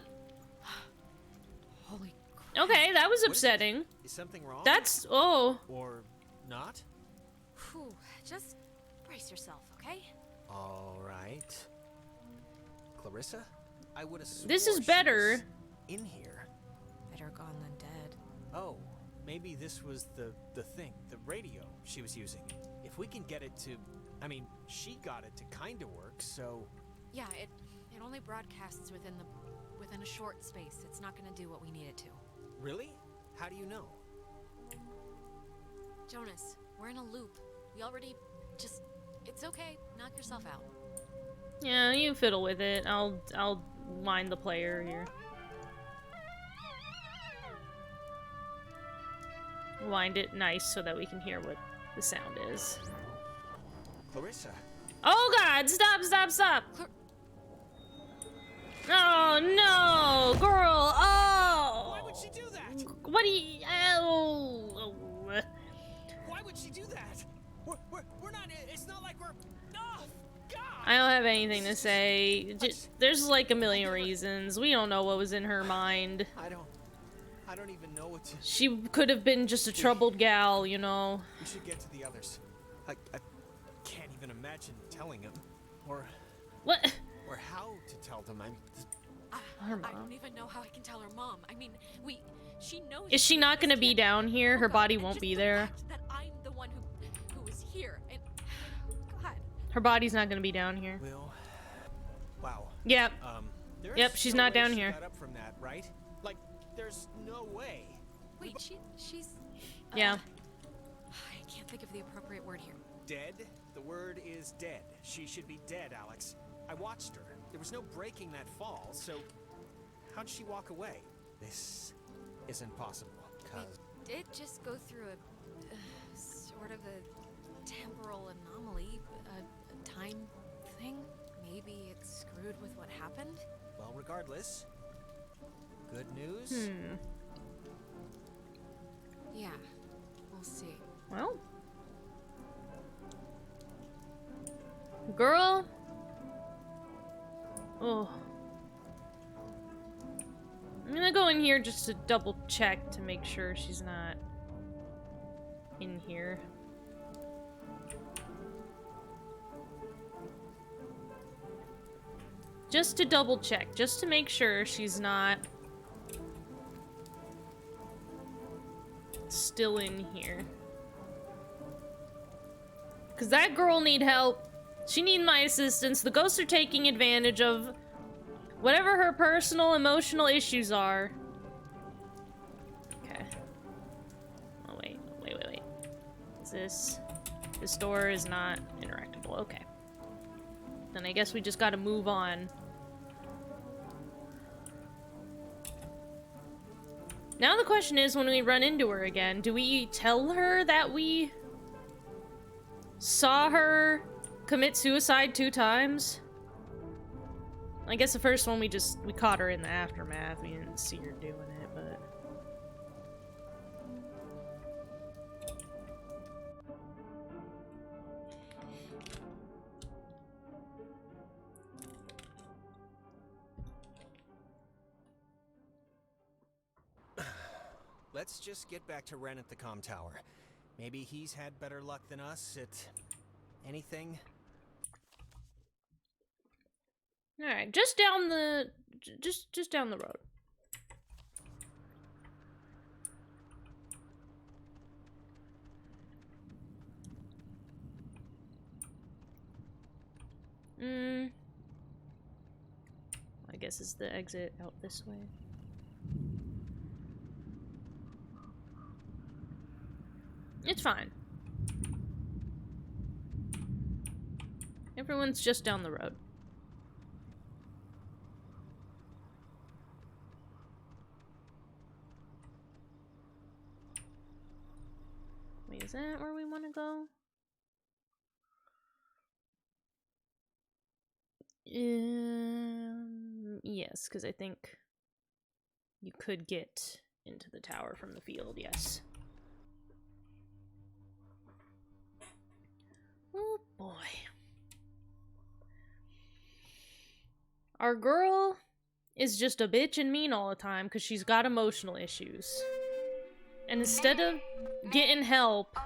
[SPEAKER 4] Holy
[SPEAKER 1] Okay, that was upsetting.
[SPEAKER 3] Is something wrong?
[SPEAKER 1] That's... Oh.
[SPEAKER 3] Or not?
[SPEAKER 4] Whew. Just brace yourself, okay?
[SPEAKER 3] All right. Clarissa? I would assume
[SPEAKER 1] This is better.
[SPEAKER 3] In here.
[SPEAKER 4] Better gone than dead.
[SPEAKER 3] Oh, maybe this was the thing, the radio she was using. If we can get it to... I mean, she got it to kind of work, so...
[SPEAKER 4] Yeah, it only broadcasts within a short space. It's not gonna do what we need it to.
[SPEAKER 3] Really? How do you know?
[SPEAKER 4] Jonas, we're in a loop. We already just... It's okay. Knock yourself out.
[SPEAKER 1] Yeah, you fiddle with it. I'll wind the player here. Wind it nice so that we can hear what the sound is.
[SPEAKER 3] Clarissa.
[SPEAKER 1] Oh god, stop! Oh no, girl, oh!
[SPEAKER 3] Why would she do that?
[SPEAKER 1] What do you... Oh.
[SPEAKER 3] Why would she do that? We're not... It's not like we're... Oh, God!
[SPEAKER 1] I don't have anything to say. There's like a million reasons. We don't know what was in her mind.
[SPEAKER 3] I don't even know what to...
[SPEAKER 1] She could have been just a troubled gal, you know.
[SPEAKER 3] We should get to the others. I can't even imagine telling them. Or...
[SPEAKER 1] What?
[SPEAKER 3] Or how to tell them.
[SPEAKER 4] I don't even know how I can tell her mom. I mean, she knows...
[SPEAKER 1] Is she not gonna be down here? Her body won't be there.
[SPEAKER 4] That I'm the one who was here, and... God.
[SPEAKER 1] Her body's not gonna be down here.
[SPEAKER 3] Will... Wow.
[SPEAKER 1] Yep.
[SPEAKER 3] There's
[SPEAKER 1] Yep, she's
[SPEAKER 3] no
[SPEAKER 1] not
[SPEAKER 3] way
[SPEAKER 1] down
[SPEAKER 3] she
[SPEAKER 1] here.
[SPEAKER 3] got up from that, right? Like, there's no way.
[SPEAKER 4] Wait, she's...
[SPEAKER 1] Yeah.
[SPEAKER 4] I can't think of the appropriate word here.
[SPEAKER 3] Dead? The word is dead. She should be dead, Alex. I watched her. There was no breaking that fall, so... How'd she walk away? This isn't possible, cause...
[SPEAKER 4] We did just go through a... sort of a temporal anomaly, a time thing. Maybe it screwed with what happened?
[SPEAKER 3] Well, regardless... Good news?
[SPEAKER 4] Yeah, we'll see.
[SPEAKER 1] Well... Girl... Oh. I'm gonna go in here just to double check to make sure she's not in here. Just to double check, just to make sure she's not still in here. Because that girl need help. She need my assistance. The ghosts are taking advantage of whatever her personal, emotional issues are. Okay. Oh, wait. Is this... This door is not interactable. Okay. Then I guess we just gotta move on. Now the question is, when we run into her again, do we tell her that we saw her commit suicide 2 times? I guess the first one we caught her in the aftermath. We didn't see her doing it, but...
[SPEAKER 3] Let's just get back to Ren at the comm tower. Maybe he's had better luck than us at anything.
[SPEAKER 1] Alright, just down the... Just down the road. I guess it's the exit out this way. It's fine. Everyone's just down the road. Wait, is that where we want to go? Yes, because I think you could get into the tower from the field, yes. Oh boy. Our girl is just a bitch and mean all the time because she's got emotional issues. And instead of getting help,
[SPEAKER 18] Oh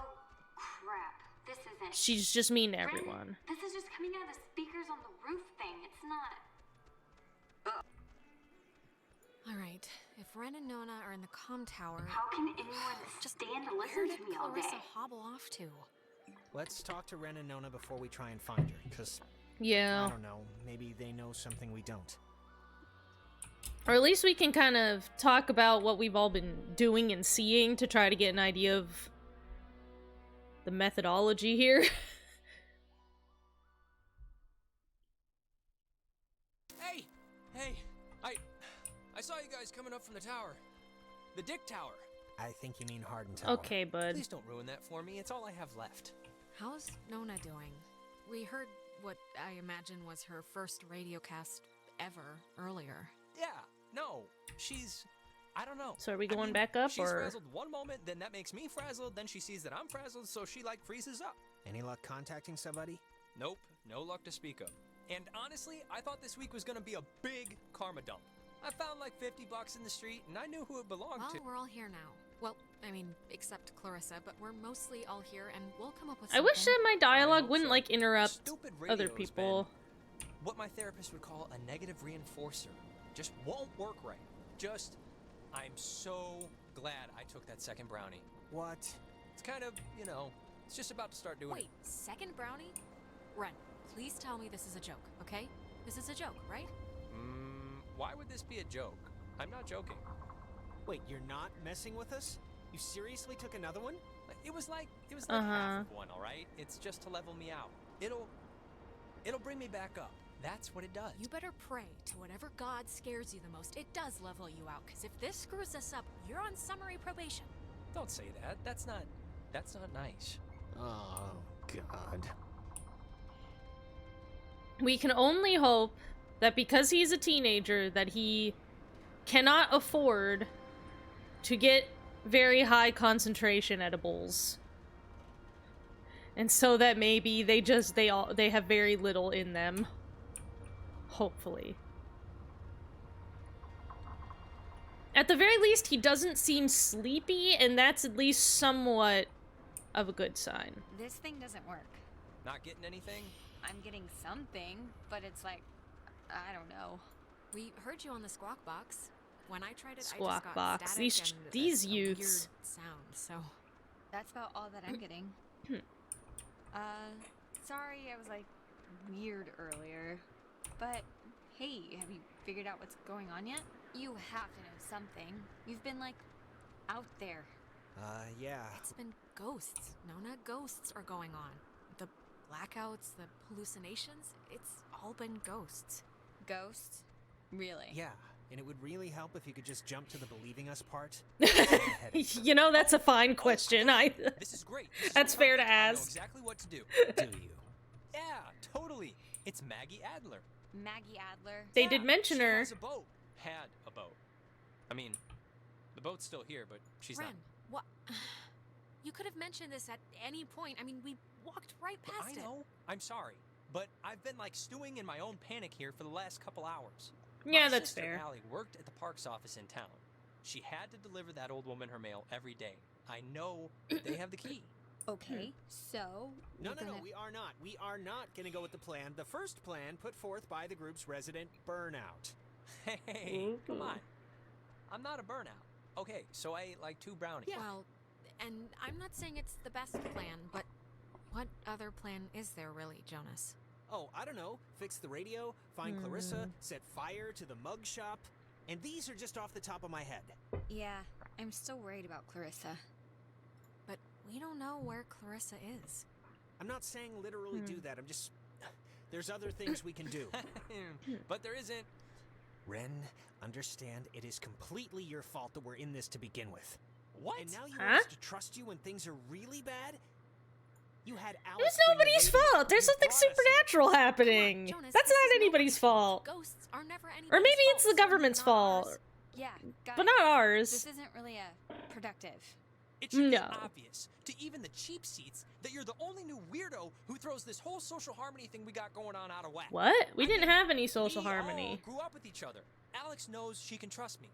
[SPEAKER 18] crap, this isn't.
[SPEAKER 1] she's just mean to everyone.
[SPEAKER 18] This is just coming out of the speakers on the roof thing. It's not.
[SPEAKER 4] Alright, if Ren and Nona are in the comm tower...
[SPEAKER 18] How can anyone just stand to listen to me all day?
[SPEAKER 4] Clarissa hobble off to?
[SPEAKER 3] Let's talk to Ren and Nona before we try and find her, because...
[SPEAKER 1] Yeah.
[SPEAKER 3] I don't know, maybe they know something we don't.
[SPEAKER 1] Or at least we can kind of talk about what we've all been doing and seeing to try to get an idea of the methodology here.
[SPEAKER 5] Hey! I saw you guys coming up from the tower. The Dick Tower.
[SPEAKER 3] I think you mean Harden Tower.
[SPEAKER 1] Okay, bud.
[SPEAKER 5] Please don't ruin that for me. It's all I have left.
[SPEAKER 4] How's Nona doing? We heard what I imagine was her first radio cast ever earlier.
[SPEAKER 5] Yeah, no, I don't know.
[SPEAKER 1] So are we going back up,
[SPEAKER 5] she's
[SPEAKER 1] or...?
[SPEAKER 5] frazzled one moment, then that makes me frazzled, then she sees that I'm frazzled, so she, freezes up.
[SPEAKER 3] Any luck contacting somebody?
[SPEAKER 5] Nope, no luck to speak of. And honestly, I thought this week was gonna be a big karma dump. I found $50 in the street, and I knew who it belonged to.
[SPEAKER 4] Well, we're all here now. Well, I mean, except Clarissa, but we're mostly all here, and we'll come up with
[SPEAKER 1] I
[SPEAKER 4] something.
[SPEAKER 1] wish that my dialogue wouldn't, interrupt other people.
[SPEAKER 5] What my therapist would call a negative reinforcer. Just won't work right. I'm so glad I took that second brownie.
[SPEAKER 3] What?
[SPEAKER 5] It's kind of, it's just about to start doing it.
[SPEAKER 4] Wait, second brownie? Ren, please tell me this is a joke, okay? This is a joke, right?
[SPEAKER 5] Why would this be a joke? I'm not joking.
[SPEAKER 3] Wait, you're not messing with us? You seriously took another one?
[SPEAKER 5] It was like half of one, all right? It's just to level me out. It'll bring me back up. That's what it does.
[SPEAKER 4] You better pray to whatever god scares you the most. It does level you out, because if this screws us up, you're on summary probation.
[SPEAKER 5] Don't say that. That's not nice.
[SPEAKER 3] Oh, God.
[SPEAKER 1] We can only hope that because he's a teenager, that he cannot afford to get very high concentration edibles. And so that maybe they have very little in them. Hopefully. At the very least, he doesn't seem sleepy, and that's at least somewhat of a good sign.
[SPEAKER 8] This thing doesn't work.
[SPEAKER 5] Not getting anything?
[SPEAKER 8] I'm getting something, but it's like, I don't know.
[SPEAKER 4] We heard you on the squawk box. when I tried it, I just
[SPEAKER 1] Squawk
[SPEAKER 4] got
[SPEAKER 1] box.
[SPEAKER 4] static and
[SPEAKER 1] These
[SPEAKER 4] a
[SPEAKER 1] youths.
[SPEAKER 4] weird sound. So
[SPEAKER 8] That's about all that I'm getting. Sorry I was like weird earlier. But hey, have you figured out what's going on yet? You have to know something. You've been like out there.
[SPEAKER 3] Yeah.
[SPEAKER 4] it's been ghosts. Nona, ghosts are going on. The blackouts, the hallucinations, it's all been ghosts.
[SPEAKER 8] Ghosts? Really?
[SPEAKER 3] Yeah, and it would really help if you could just jump to the believing us part.
[SPEAKER 1] You know, that's a fine question.
[SPEAKER 5] This is great. This is
[SPEAKER 1] That's fair to
[SPEAKER 5] perfect. I know
[SPEAKER 1] ask.
[SPEAKER 5] exactly what to do. Do you? Yeah, totally. It's Maggie Adler.
[SPEAKER 8] Maggie Adler?
[SPEAKER 1] They did mention
[SPEAKER 5] She
[SPEAKER 1] her.
[SPEAKER 5] has a boat. Had a boat. I mean, the boat's still here, but she's
[SPEAKER 4] Ren,
[SPEAKER 5] not.
[SPEAKER 4] what? You could have mentioned this at any point. I mean, we walked right past
[SPEAKER 5] I know. I'm sorry, but I've been like stewing in my own panic here for the last couple hours.
[SPEAKER 1] Yeah,
[SPEAKER 5] My
[SPEAKER 1] that's
[SPEAKER 5] sister,
[SPEAKER 1] fair.
[SPEAKER 5] Allie worked at the parks office in town. She had to deliver that old woman her mail every day. I know they have the key.
[SPEAKER 8] Okay, so
[SPEAKER 3] No,
[SPEAKER 8] we're gonna...
[SPEAKER 3] we are not. We are not going to go with the plan. The first plan put forth by the group's resident burnout.
[SPEAKER 5] Hey, come on. I'm not a burnout. Okay, so I ate like 2 brownies.
[SPEAKER 4] Well, and I'm not saying it's the best plan, but what other plan is there really, Jonas?
[SPEAKER 3] Oh, I don't know. Fix the radio, find Clarissa, set fire to the mug shop. And these are just off the top of my head.
[SPEAKER 8] Yeah, I'm still worried about Clarissa.
[SPEAKER 4] But we don't know where Clarissa is.
[SPEAKER 3] I'm not saying literally do that. I'm just... There's other things we can do.
[SPEAKER 5] But there isn't.
[SPEAKER 3] Ren, understand it is completely your fault that we're in this to begin with.
[SPEAKER 5] What?
[SPEAKER 3] And now you want us to trust you when things are really bad? You had Alex
[SPEAKER 1] There's
[SPEAKER 3] bring the
[SPEAKER 1] nobody's
[SPEAKER 3] radio.
[SPEAKER 1] fault. There's
[SPEAKER 3] You
[SPEAKER 1] something
[SPEAKER 3] brought us here.
[SPEAKER 1] supernatural happening.
[SPEAKER 4] Jonas,
[SPEAKER 1] That's
[SPEAKER 4] this is
[SPEAKER 1] not anybody's fault.
[SPEAKER 4] Ghosts are never anybody's
[SPEAKER 1] Or maybe it's the
[SPEAKER 4] fault, so
[SPEAKER 1] government's
[SPEAKER 4] not
[SPEAKER 1] fault.
[SPEAKER 4] ours.
[SPEAKER 8] Yeah, guys,
[SPEAKER 1] But not ours.
[SPEAKER 8] This isn't really a productive.
[SPEAKER 5] It should be
[SPEAKER 1] No.
[SPEAKER 5] obvious to even the cheap seats that you're the only new weirdo who throws this whole social harmony thing we got going on out of whack.
[SPEAKER 1] What? We didn't have any social
[SPEAKER 5] We
[SPEAKER 1] harmony.
[SPEAKER 5] all grew up with each other. Alex knows she can trust me.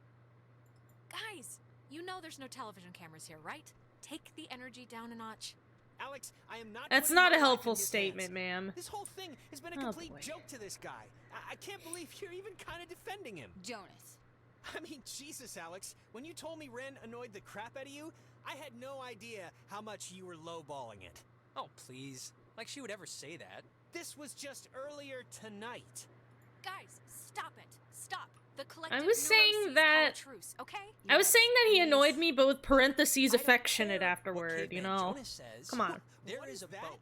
[SPEAKER 4] Guys, you know there's no television cameras here, right? Take the energy down a notch.
[SPEAKER 3] Alex, I am not.
[SPEAKER 1] That's
[SPEAKER 3] putting
[SPEAKER 1] not
[SPEAKER 3] my
[SPEAKER 1] a
[SPEAKER 3] life
[SPEAKER 1] helpful
[SPEAKER 3] in his
[SPEAKER 1] statement,
[SPEAKER 3] hands.
[SPEAKER 1] ma'am.
[SPEAKER 3] This whole thing has been a
[SPEAKER 1] Oh,
[SPEAKER 3] complete
[SPEAKER 1] boy.
[SPEAKER 3] joke to this guy. I can't believe you're even kind of defending him.
[SPEAKER 8] Jonas.
[SPEAKER 3] I mean, Jesus, Alex. When you told me Ren annoyed the crap out of you, I had no idea how much you were lowballing it.
[SPEAKER 5] Oh, please. Like she would ever say that.
[SPEAKER 3] This was just earlier tonight.
[SPEAKER 4] Guys, stop it. Stop. The collective
[SPEAKER 1] I was saying
[SPEAKER 4] neuroses
[SPEAKER 1] that.
[SPEAKER 4] call a truce, okay?
[SPEAKER 1] I was saying that he
[SPEAKER 3] please.
[SPEAKER 1] annoyed me, but with parentheses
[SPEAKER 5] I don't
[SPEAKER 1] affectionate
[SPEAKER 5] care what
[SPEAKER 1] afterward, you
[SPEAKER 5] Caveman
[SPEAKER 1] know?
[SPEAKER 5] Jonas says.
[SPEAKER 1] Come on.
[SPEAKER 5] There
[SPEAKER 3] What
[SPEAKER 5] is
[SPEAKER 3] is
[SPEAKER 5] a
[SPEAKER 3] that?
[SPEAKER 5] boat.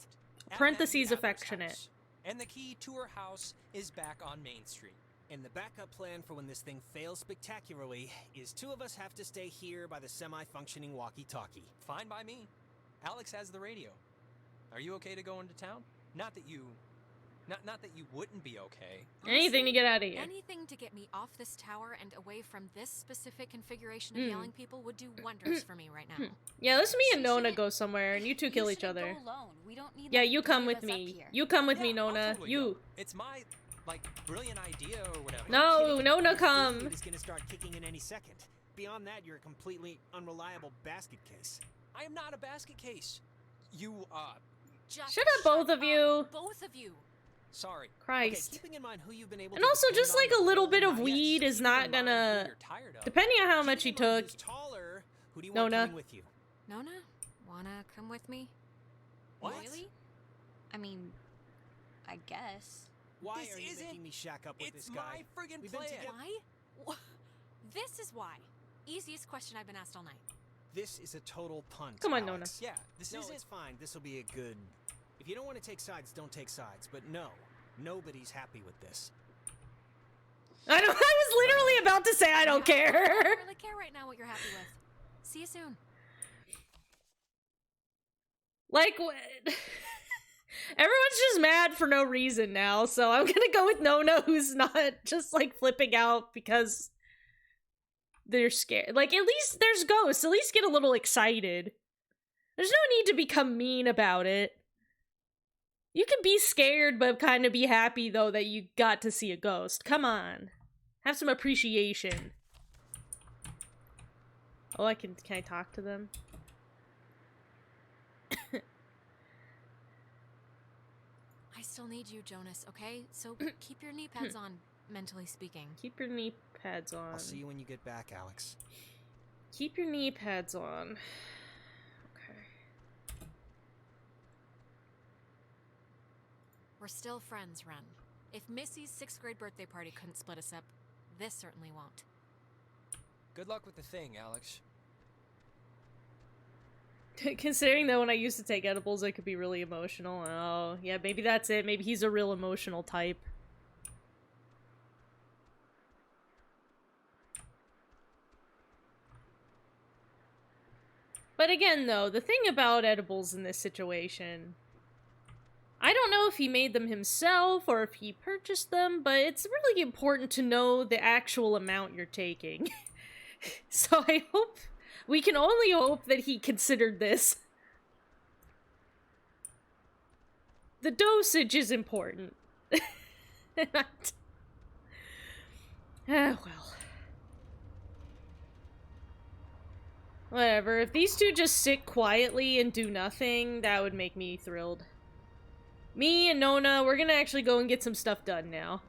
[SPEAKER 5] at
[SPEAKER 1] Parentheses
[SPEAKER 5] Maggie Adler's
[SPEAKER 1] affectionate.
[SPEAKER 5] house, and the key to her house is back on Main Street.
[SPEAKER 3] And the backup plan for when this thing fails spectacularly is 2 of us have to stay here by the semi-functioning walkie-talkie.
[SPEAKER 5] Fine by me. Alex has the radio. Are you okay to go into town? Not that you wouldn't be okay.
[SPEAKER 1] Anything to get out of here.
[SPEAKER 4] Anything to get me off this tower and away from this specific configuration of yelling people would do wonders for me right now.
[SPEAKER 1] Yeah, let's me and Nona go somewhere, and you two kill each other.
[SPEAKER 8] Go alone. We don't need
[SPEAKER 1] Yeah,
[SPEAKER 8] like,
[SPEAKER 1] you come
[SPEAKER 8] 3
[SPEAKER 1] with
[SPEAKER 8] of us up
[SPEAKER 1] me.
[SPEAKER 8] here.
[SPEAKER 1] You come with me,
[SPEAKER 5] I'll
[SPEAKER 1] Nona.
[SPEAKER 5] totally
[SPEAKER 1] You.
[SPEAKER 5] go. It's my, brilliant idea or whatever.
[SPEAKER 1] No, Nona,
[SPEAKER 3] Your
[SPEAKER 1] come.
[SPEAKER 3] food is gonna start kicking in any second. Beyond that, you're a completely unreliable basket case.
[SPEAKER 5] I am not a basket case. You,
[SPEAKER 4] Just
[SPEAKER 1] Shut up, both of you.
[SPEAKER 4] Both of you.
[SPEAKER 5] sorry.
[SPEAKER 1] Christ.
[SPEAKER 3] Okay, keeping in mind who you've been able
[SPEAKER 1] And
[SPEAKER 3] to
[SPEAKER 1] also,
[SPEAKER 3] depend
[SPEAKER 1] just
[SPEAKER 3] on
[SPEAKER 1] like a
[SPEAKER 3] the
[SPEAKER 1] little
[SPEAKER 3] whole
[SPEAKER 1] bit of
[SPEAKER 3] night.
[SPEAKER 1] weed is
[SPEAKER 5] Keep
[SPEAKER 1] not
[SPEAKER 5] in mind
[SPEAKER 1] gonna.
[SPEAKER 5] who you're tired of.
[SPEAKER 1] Depending on how much he
[SPEAKER 3] Keeping in mind
[SPEAKER 1] took.
[SPEAKER 3] who's taller, who do you want
[SPEAKER 1] Nona.
[SPEAKER 3] coming with you?
[SPEAKER 4] Nona, wanna come with me?
[SPEAKER 5] What?
[SPEAKER 8] Really? I mean, I guess.
[SPEAKER 3] Why
[SPEAKER 5] This
[SPEAKER 3] are you
[SPEAKER 5] isn't-
[SPEAKER 3] making me shack up with
[SPEAKER 5] It's
[SPEAKER 3] this guy?
[SPEAKER 5] my friggin'
[SPEAKER 3] We've been
[SPEAKER 5] plan.
[SPEAKER 3] together-
[SPEAKER 4] Why? This is why. Easiest question I've been asked all night.
[SPEAKER 3] This is a total punt.
[SPEAKER 1] Come on, Nona.
[SPEAKER 3] Alex.
[SPEAKER 5] Yeah, this
[SPEAKER 3] No,
[SPEAKER 5] isn't.
[SPEAKER 3] it's fine. This will be a good. If you don't want to take sides, don't take sides. But no, nobody's happy with this.
[SPEAKER 1] I was literally about to say I don't
[SPEAKER 4] I
[SPEAKER 1] care.
[SPEAKER 4] don't really care right now what you're happy with. See you soon.
[SPEAKER 1] Like, everyone's just mad for no reason now, so I'm gonna go with Nona, who's not just like flipping out because they're scared. Like, at least there's ghosts. At least get a little excited. There's no need to become mean about it. You can be scared, but kind of be happy though that you got to see a ghost. Come on, have some appreciation. Oh, can I talk to them?
[SPEAKER 4] I still need you, Jonas, okay? So keep your knee pads on. mentally speaking.
[SPEAKER 1] Keep your knee pads on.
[SPEAKER 3] I'll see you when you get back, Alex.
[SPEAKER 1] Keep your knee pads on. Okay.
[SPEAKER 4] We're still friends, Ren. If Missy's 6th grade birthday party couldn't split us up, this certainly won't.
[SPEAKER 5] Good luck with the thing, Alex.
[SPEAKER 1] Considering that when I used to take edibles, I could be really emotional. Oh, yeah, maybe that's it. Maybe he's a real emotional type. But again, though, the thing about edibles in this situation, I don't know if he made them himself or if he purchased them, but it's really important to know the actual amount you're taking. So I hope, we can only hope that he considered this. The dosage is important. Ah, well. Whatever, if these two just sit quietly and do nothing, that would make me thrilled. Me and Nona, we're gonna actually go and get some stuff done now.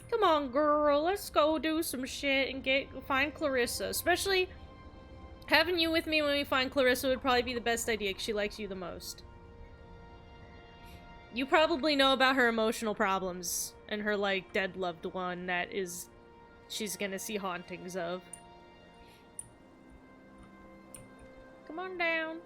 [SPEAKER 1] Come on, girl, let's go do some shit and find Clarissa. Especially, having you with me when we find Clarissa would probably be the best idea, because she likes you the most. You probably know about her emotional problems and her, like, dead loved one that she's gonna see hauntings of. Come on down.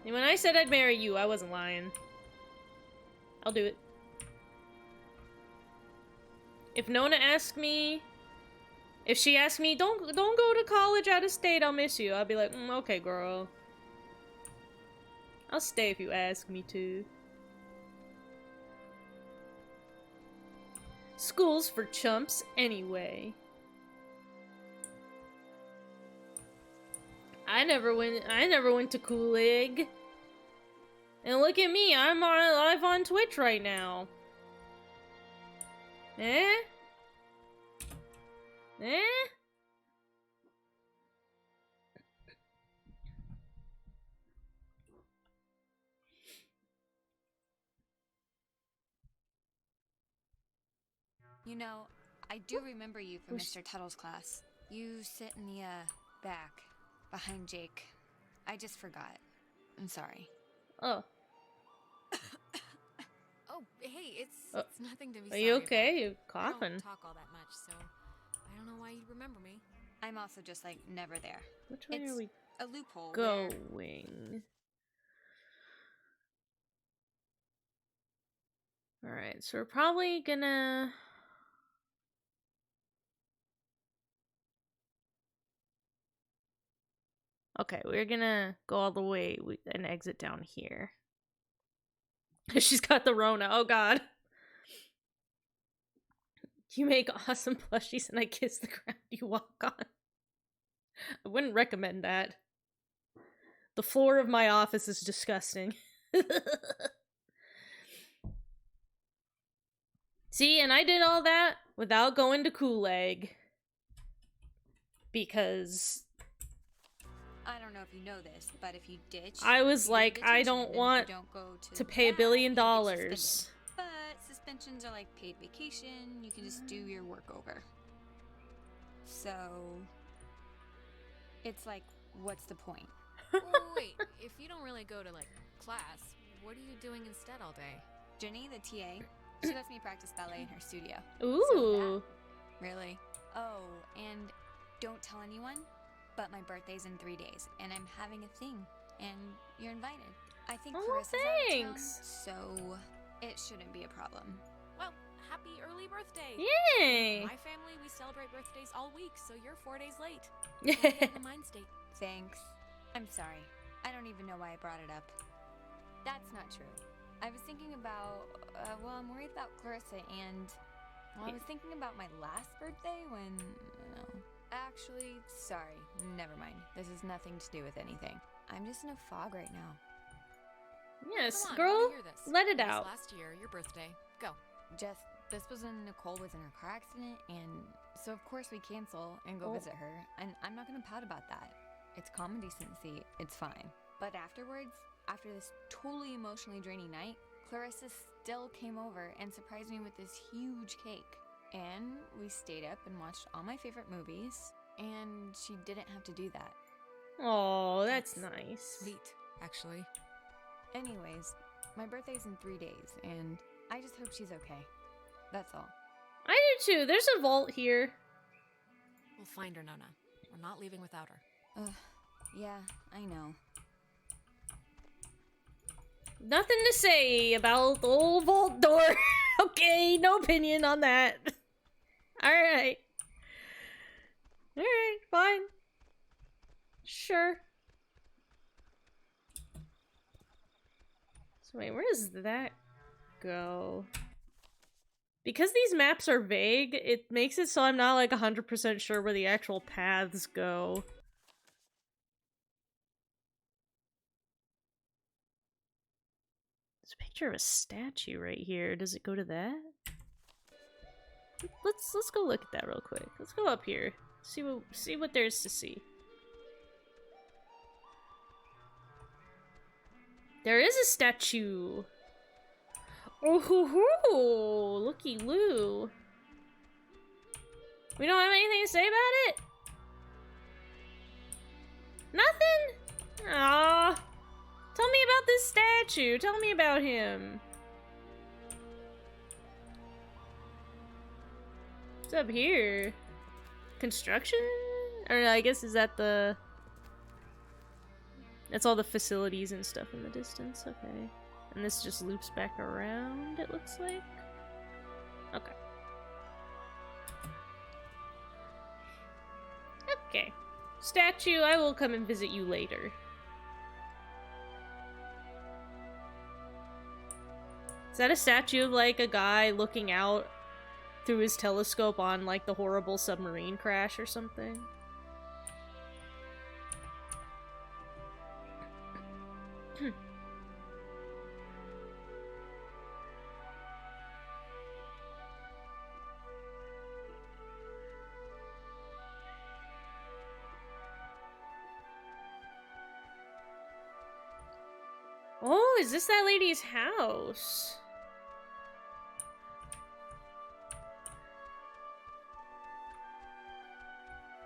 [SPEAKER 1] And when I said I'd marry you, I wasn't lying. I'll do it. If Nona asks me... If she asks me, don't go to college out of state, I'll miss you. I'll be like, okay, girl. I'll stay if you ask me to. School's for chumps anyway. I never went to Kool-Aid. And look at me, I'm live on Twitch right now. Eh? Eh?
[SPEAKER 8] You know, I do remember you from Mr. Tuttle's class. You sit in the, back, behind Jake. I just forgot. I'm sorry.
[SPEAKER 1] Oh.
[SPEAKER 4] Oh, hey, it's nothing to be
[SPEAKER 1] Are
[SPEAKER 4] sorry
[SPEAKER 1] you okay?
[SPEAKER 4] about.
[SPEAKER 1] You're
[SPEAKER 4] I
[SPEAKER 1] coughing.
[SPEAKER 4] don't talk all that much, so I don't know why you'd remember me.
[SPEAKER 8] I'm also just, like, never there.
[SPEAKER 1] Which way
[SPEAKER 8] it's
[SPEAKER 1] are we
[SPEAKER 8] a loophole
[SPEAKER 1] going? Alright, so we're probably gonna... Okay, we're gonna go all the way and exit down here. She's got the Rona. Oh god. You make awesome plushies and I kiss the ground you walk on. I wouldn't recommend that. The floor of my office is disgusting. See, and I did all that without going to Kool-Aid. Because...
[SPEAKER 8] I don't know if you know this, but if you ditch...
[SPEAKER 1] I was like, I don't want to pay $1 billion.
[SPEAKER 8] But suspensions are like paid vacation. You can just do your work over. So... It's like, what's the point?
[SPEAKER 4] Wait, if you don't really go to, like, class, what are you doing instead all day?
[SPEAKER 8] Jenny, the TA, she lets me practice ballet in her studio.
[SPEAKER 1] Ooh.
[SPEAKER 8] Really? Oh, and don't tell anyone, but my birthday's in 3 days, and I'm having a thing, and you're invited. I think Carissa's
[SPEAKER 1] thanks.
[SPEAKER 8] out of town, so it shouldn't be a problem.
[SPEAKER 4] Well, happy early birthday!
[SPEAKER 1] Yay!
[SPEAKER 4] My family, we celebrate birthdays all week, so you're 4 days late.
[SPEAKER 1] Yeah.
[SPEAKER 4] Get in the mind state.
[SPEAKER 8] Thanks. I'm sorry. I don't even know why I brought it up. That's not true. I was thinking about, well, I'm worried about Clarissa and, well, I was thinking about my last birthday when, actually, sorry, never mind. This has nothing to do with anything. I'm just in a fog right now.
[SPEAKER 1] Yes,
[SPEAKER 4] Come on,
[SPEAKER 1] girl,
[SPEAKER 4] I wanna hear this.
[SPEAKER 1] let it
[SPEAKER 4] This
[SPEAKER 1] out.
[SPEAKER 4] last year, your birthday. Go.
[SPEAKER 8] This was when Nicole was in her car accident, and So of course we cancel and go visit her, and I'm not gonna pout about that. It's common decency, it's fine. But afterwards, after this totally emotionally draining night, Clarissa still came over and surprised me with this huge cake. And we stayed up and watched all my favorite movies, and she didn't have to do that.
[SPEAKER 1] Oh, that's nice.
[SPEAKER 4] Sweet, actually.
[SPEAKER 8] Anyways, my birthday's in 3 days, and I just hope she's okay. That's all.
[SPEAKER 1] I do too. There's a vault here.
[SPEAKER 4] We'll find her, Nona. We're not leaving without her.
[SPEAKER 8] Ugh, yeah, I know.
[SPEAKER 1] Nothing to say about the old vault door. Okay, no opinion on that. Alright. Alright, fine. Sure. So wait, where does that go? Because these maps are vague, it makes it so I'm not like 100% sure where the actual paths go. There's a picture of a statue right here. Does it go to that? Let's go look at that real quick. Let's go up here. See what there's to see. There is a statue. Oh hoo hoo! Looky loo. We don't have anything to say about it? Nothing? Aww. Tell me about this statue. Tell me about him. What's up here? Construction? Or I guess is that the... That's all the facilities and stuff in the distance. Okay. And this just loops back around, it looks like. Okay. Okay. Statue, I will come and visit you later. Is that a statue of, like, a guy looking out through his telescope on, like, the horrible submarine crash or something? Oh, is this that lady's house?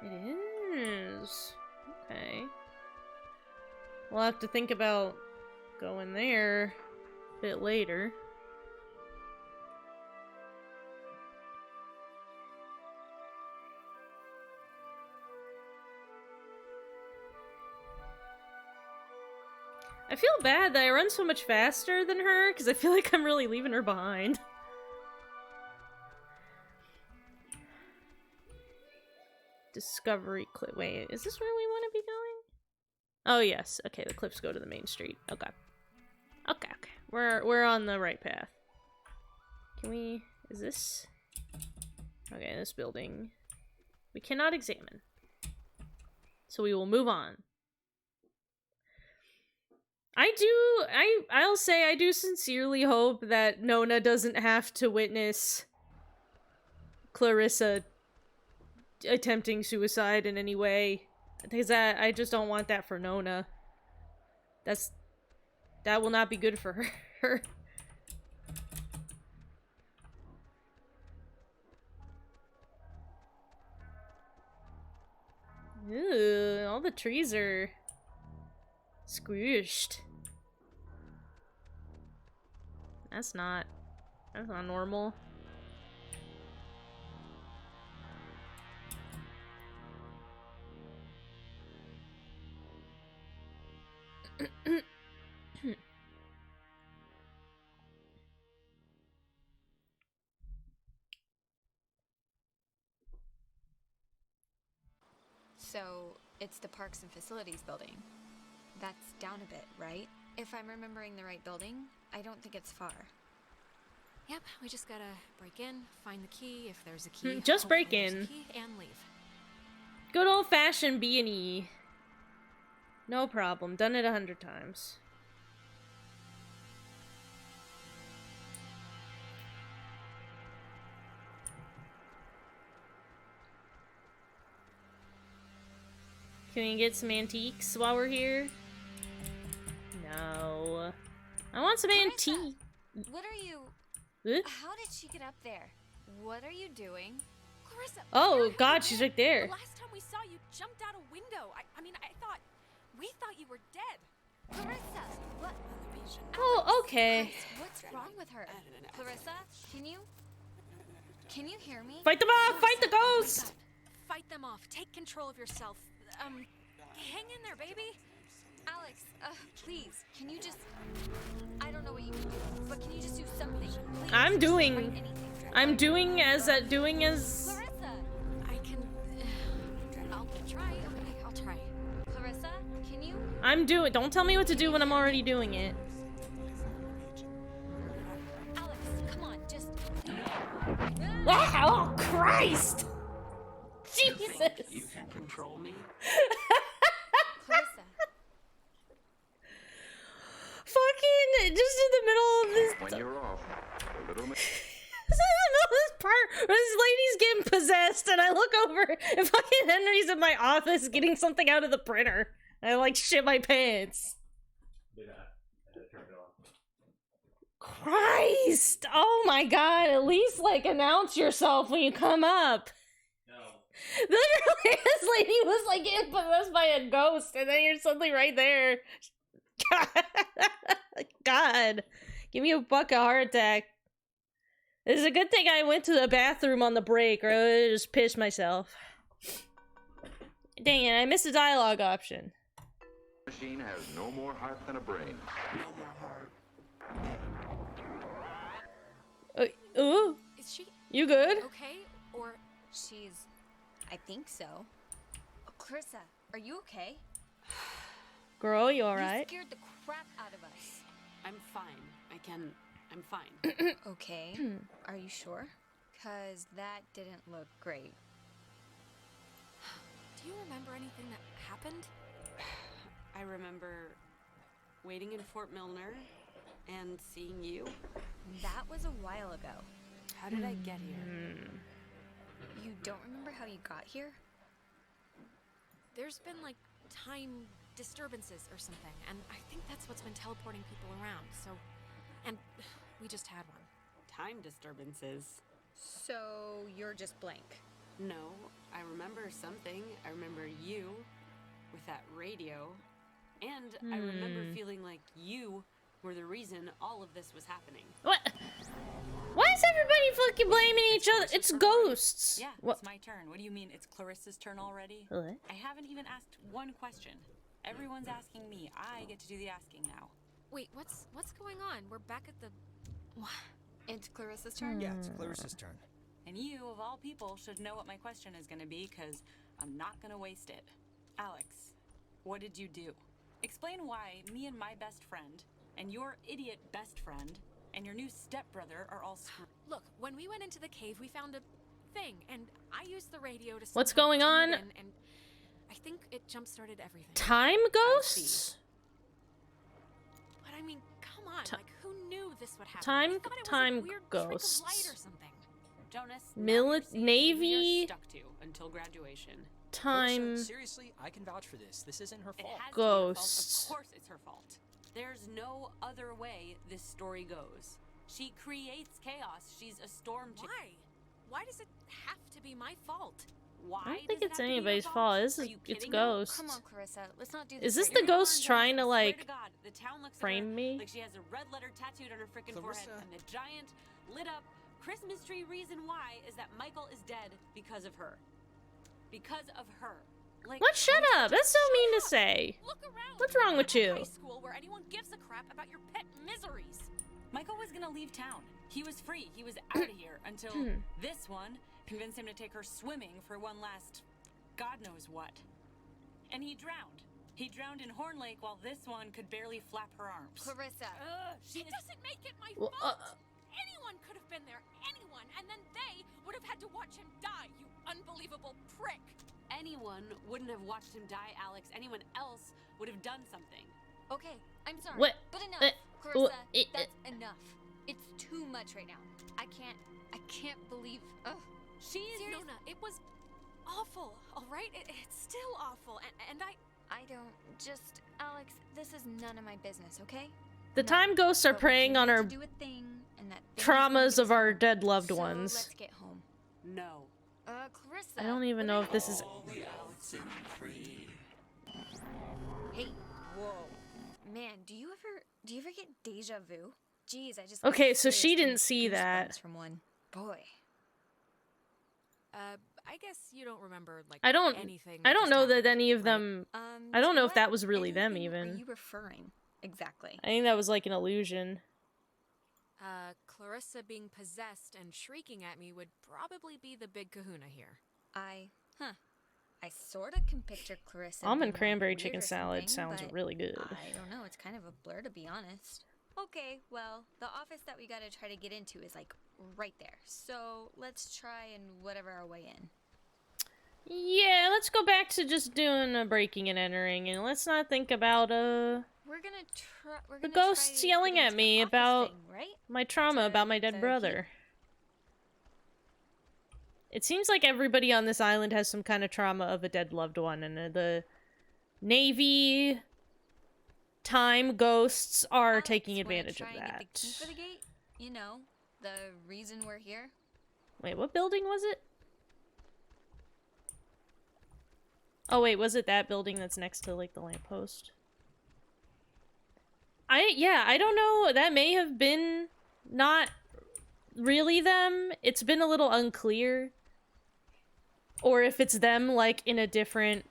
[SPEAKER 1] It is. Okay. We'll have to think about going there a bit later. I feel bad that I run so much faster than her, because I feel like I'm really leaving her behind. Discovery cliff. Wait, is this where we want to be going? Oh yes. Okay, the cliffs go to the main street. Okay. Okay. We're on the right path. Can we? Is this? Okay, this building we cannot examine, so we will move on. I'll say I do sincerely hope that Nona doesn't have to witness Clarissa attempting suicide in any way. Because I just don't want that for Nona. That will not be good for her. Ew, all the trees are squished. That's not normal.
[SPEAKER 8] So, it's the Parks and Facilities building. That's down a bit, right? If I'm remembering the right building, I don't think it's far.
[SPEAKER 4] Yep, we just gotta break in, find the key, if there's a key.
[SPEAKER 1] Just break
[SPEAKER 4] there's a
[SPEAKER 1] in.
[SPEAKER 4] key, and leave.
[SPEAKER 1] Good old-fashioned B&E. No problem. Done it 100 times. Can we get some antiques while we're here? No. I want some antique.
[SPEAKER 8] What are you...
[SPEAKER 1] Huh?
[SPEAKER 8] How did she get up there? What are you doing?
[SPEAKER 4] Clarissa,
[SPEAKER 1] Oh,
[SPEAKER 4] where have
[SPEAKER 1] God,
[SPEAKER 4] you
[SPEAKER 1] she's
[SPEAKER 4] been?
[SPEAKER 1] right there.
[SPEAKER 4] The last time we saw you jumped out a window. I mean, we thought you were dead.
[SPEAKER 8] Clarissa, what?
[SPEAKER 1] Oh, okay.
[SPEAKER 8] What's wrong with her? Clarissa, can you hear me?
[SPEAKER 1] Fight them off! Fight the ghost!
[SPEAKER 4] Fight them off. Take control of yourself. Hang in there, baby.
[SPEAKER 8] Alex, please, can you just... I don't know what you can do, but can you just do something? Please,
[SPEAKER 1] I'm
[SPEAKER 8] just
[SPEAKER 1] doing...
[SPEAKER 8] write anything.
[SPEAKER 1] I'm doing as...
[SPEAKER 8] Clarissa!
[SPEAKER 4] I can... I'll try. Okay, I'll try.
[SPEAKER 8] Clarissa, can you...
[SPEAKER 1] I'm doing... Don't tell me what to do when I'm already doing it.
[SPEAKER 8] Alex, come on, just...
[SPEAKER 1] Oh, Christ! Jesus!
[SPEAKER 15] You can control me?
[SPEAKER 8] Clarissa.
[SPEAKER 1] Fucking... Just in the middle of this...
[SPEAKER 17] When you're off, a little...
[SPEAKER 1] Just in the middle of this part where this lady's getting possessed and I look over and fucking Henry's in my office getting something out of the printer. And I like shit my pants. Christ! Oh my god, at least like announce yourself when you come up. No. Literally, this lady was like getting possessed by a ghost and then you're suddenly right there. God. Give me a fucking heart attack. It's a good thing I went to the bathroom on the break or I would just pissed myself. Dang it, I missed the dialogue option.
[SPEAKER 17] Machine has no more heart than a brain. No more heart.
[SPEAKER 1] Ooh.
[SPEAKER 4] Is she...
[SPEAKER 1] You good?
[SPEAKER 4] Okay, or...
[SPEAKER 8] She's... I think so. Oh, Clarissa, are you okay?
[SPEAKER 1] Girl, you
[SPEAKER 8] You
[SPEAKER 1] alright?
[SPEAKER 8] scared the crap out of us.
[SPEAKER 9] I'm fine. I'm fine.
[SPEAKER 8] Okay. Are you sure? Cause that didn't look great.
[SPEAKER 4] Do you remember anything that happened?
[SPEAKER 9] I remember waiting in Fort Milner and seeing you.
[SPEAKER 8] That was a while ago.
[SPEAKER 9] How did I get here?
[SPEAKER 8] You don't remember how you got here?
[SPEAKER 4] There's been like time disturbances or something, and I think that's what's been teleporting people around. So, and we just had one.
[SPEAKER 9] Time disturbances.
[SPEAKER 8] So you're just blank.
[SPEAKER 9] No, I remember something. I remember you with that radio, and I remember feeling like you were the reason all of this was happening.
[SPEAKER 1] What? Why is everybody fucking blaming each other? It's ghosts.
[SPEAKER 7] Yeah,
[SPEAKER 1] What?
[SPEAKER 7] it's my turn. What do you mean it's Clarissa's turn already?
[SPEAKER 1] What?
[SPEAKER 7] I haven't even asked one question. Everyone's asking me. I get to do the asking now.
[SPEAKER 4] Wait, what's going on? We're back at the...
[SPEAKER 8] It's Clarissa's turn?
[SPEAKER 3] Yeah, it's Clarissa's turn.
[SPEAKER 7] And you, of all people, should know what my question is going to be, because I'm not going to waste it. Alex, what did you do? Explain why me and my best friend, and your idiot best friend, and your new stepbrother are all screwed.
[SPEAKER 4] Look, when we went into the cave, we found a thing, and I used the radio to...
[SPEAKER 1] What's
[SPEAKER 4] somehow
[SPEAKER 1] going
[SPEAKER 4] tune
[SPEAKER 1] on?
[SPEAKER 4] it in, and I think it jump-started everything.
[SPEAKER 1] Time ghosts?
[SPEAKER 4] But I mean, come on, like, who knew this would happen?
[SPEAKER 1] Time-
[SPEAKER 4] We thought it was
[SPEAKER 1] time
[SPEAKER 4] a weird trick of
[SPEAKER 1] ghosts.
[SPEAKER 4] light or something.
[SPEAKER 9] Jonas,
[SPEAKER 1] Navy?
[SPEAKER 9] you're stuck to until graduation.
[SPEAKER 1] Time...
[SPEAKER 5] Seriously, I can vouch for this. This isn't her
[SPEAKER 9] It
[SPEAKER 5] fault.
[SPEAKER 9] has to be her fault.
[SPEAKER 1] Ghosts.
[SPEAKER 9] Of course it's her fault. There's no other way this story goes. She creates chaos. She's a storm chick.
[SPEAKER 4] Why? Why does it have to be my fault?
[SPEAKER 9] Why?
[SPEAKER 1] I don't think
[SPEAKER 9] does it
[SPEAKER 1] it's
[SPEAKER 9] have to be your
[SPEAKER 1] anybody's
[SPEAKER 9] fault?
[SPEAKER 1] fault. This
[SPEAKER 9] Are
[SPEAKER 1] is
[SPEAKER 9] you
[SPEAKER 1] it's
[SPEAKER 9] kidding me?
[SPEAKER 1] ghosts.
[SPEAKER 8] Come on, Clarissa. Let's not do this.
[SPEAKER 1] Is this
[SPEAKER 8] right
[SPEAKER 1] the
[SPEAKER 8] now.
[SPEAKER 1] ghost trying to
[SPEAKER 9] Swear
[SPEAKER 1] like
[SPEAKER 9] to God, the town looks
[SPEAKER 1] frame
[SPEAKER 9] at her
[SPEAKER 1] me?
[SPEAKER 9] like she has a red letter tattooed on her freaking forehead,
[SPEAKER 3] Clarissa?
[SPEAKER 9] and the giant lit up Christmas tree reason why is that Michael is dead because of her. Because of her. Like,
[SPEAKER 1] What? Shut up! That's so mean to say.
[SPEAKER 4] Look around.
[SPEAKER 1] What's wrong with you?
[SPEAKER 4] High school where anyone gives a crap about your pet miseries.
[SPEAKER 7] Michael was gonna leave town. He was free. He was out of here until this one convinced him to take her swimming for one last God knows what. And he drowned. He drowned in Horn Lake while this one could barely flap her arms.
[SPEAKER 8] Clarissa.
[SPEAKER 4] It doesn't make it my
[SPEAKER 1] Well,
[SPEAKER 4] fault. Anyone could have been there. Anyone. And then they would have had to watch him die, you unbelievable prick.
[SPEAKER 9] anyone wouldn't have watched him die, Alex. Anyone else would have done something.
[SPEAKER 8] Okay, I'm sorry.
[SPEAKER 1] What?
[SPEAKER 8] But enough. Clarissa, that's enough. It's too much right now. I can't believe... Ugh.
[SPEAKER 4] She's... Nona, it was awful, all right? It's still awful, and
[SPEAKER 8] I don't just... Alex, this is none of my business, okay?
[SPEAKER 1] The time ghosts are preying on our
[SPEAKER 8] Do a thing, and that thing is
[SPEAKER 1] traumas
[SPEAKER 8] gonna
[SPEAKER 1] of
[SPEAKER 8] get
[SPEAKER 1] our
[SPEAKER 8] us home.
[SPEAKER 1] dead loved
[SPEAKER 8] So
[SPEAKER 1] ones.
[SPEAKER 8] let's get home.
[SPEAKER 9] No.
[SPEAKER 8] Clarissa.
[SPEAKER 1] I don't even know if this is...
[SPEAKER 8] Hey, whoa. Man, do you ever get deja vu? Jeez, I just...
[SPEAKER 1] Okay,
[SPEAKER 8] got
[SPEAKER 1] so she
[SPEAKER 8] serious
[SPEAKER 1] didn't see that.
[SPEAKER 8] goosebumps from one. Boy.
[SPEAKER 4] I guess you don't remember, like,
[SPEAKER 1] I don't
[SPEAKER 4] anything.
[SPEAKER 1] I don't
[SPEAKER 4] just
[SPEAKER 1] know that
[SPEAKER 4] happened,
[SPEAKER 1] any of
[SPEAKER 4] right?
[SPEAKER 1] them... I don't know if that was really them,
[SPEAKER 8] Anything
[SPEAKER 1] even.
[SPEAKER 8] are you referring? Exactly.
[SPEAKER 1] I think that was like an illusion.
[SPEAKER 4] Clarissa being possessed and shrieking at me would probably be the big kahuna here.
[SPEAKER 8] I sort of can picture Clarissa.
[SPEAKER 1] Almond
[SPEAKER 8] being,
[SPEAKER 1] cranberry
[SPEAKER 8] weird
[SPEAKER 1] chicken
[SPEAKER 8] or
[SPEAKER 1] salad
[SPEAKER 8] something,
[SPEAKER 1] sounds
[SPEAKER 8] but
[SPEAKER 1] really good.
[SPEAKER 8] I don't know. It's kind of a blur, to be honest. Okay, well, the office that we gotta try to get into is like right there. So let's try and whatever our way in.
[SPEAKER 1] Yeah, let's go back to just doing a breaking and entering, and let's not think about
[SPEAKER 8] We're gonna try.
[SPEAKER 1] the ghosts yelling at me about
[SPEAKER 8] right?
[SPEAKER 1] my trauma about my dead brother. It seems like everybody on this island has some kind of trauma of a dead loved one, and the Navy time ghosts are taking advantage of
[SPEAKER 8] Try and get the
[SPEAKER 1] that.
[SPEAKER 8] key for the gate. You know, the reason we're here.
[SPEAKER 1] Wait, what building was it? Oh wait, was it that building that's next to, like, the lamppost? I don't know. That may have been not really them. It's been a little unclear. Or if it's them, like, in a different...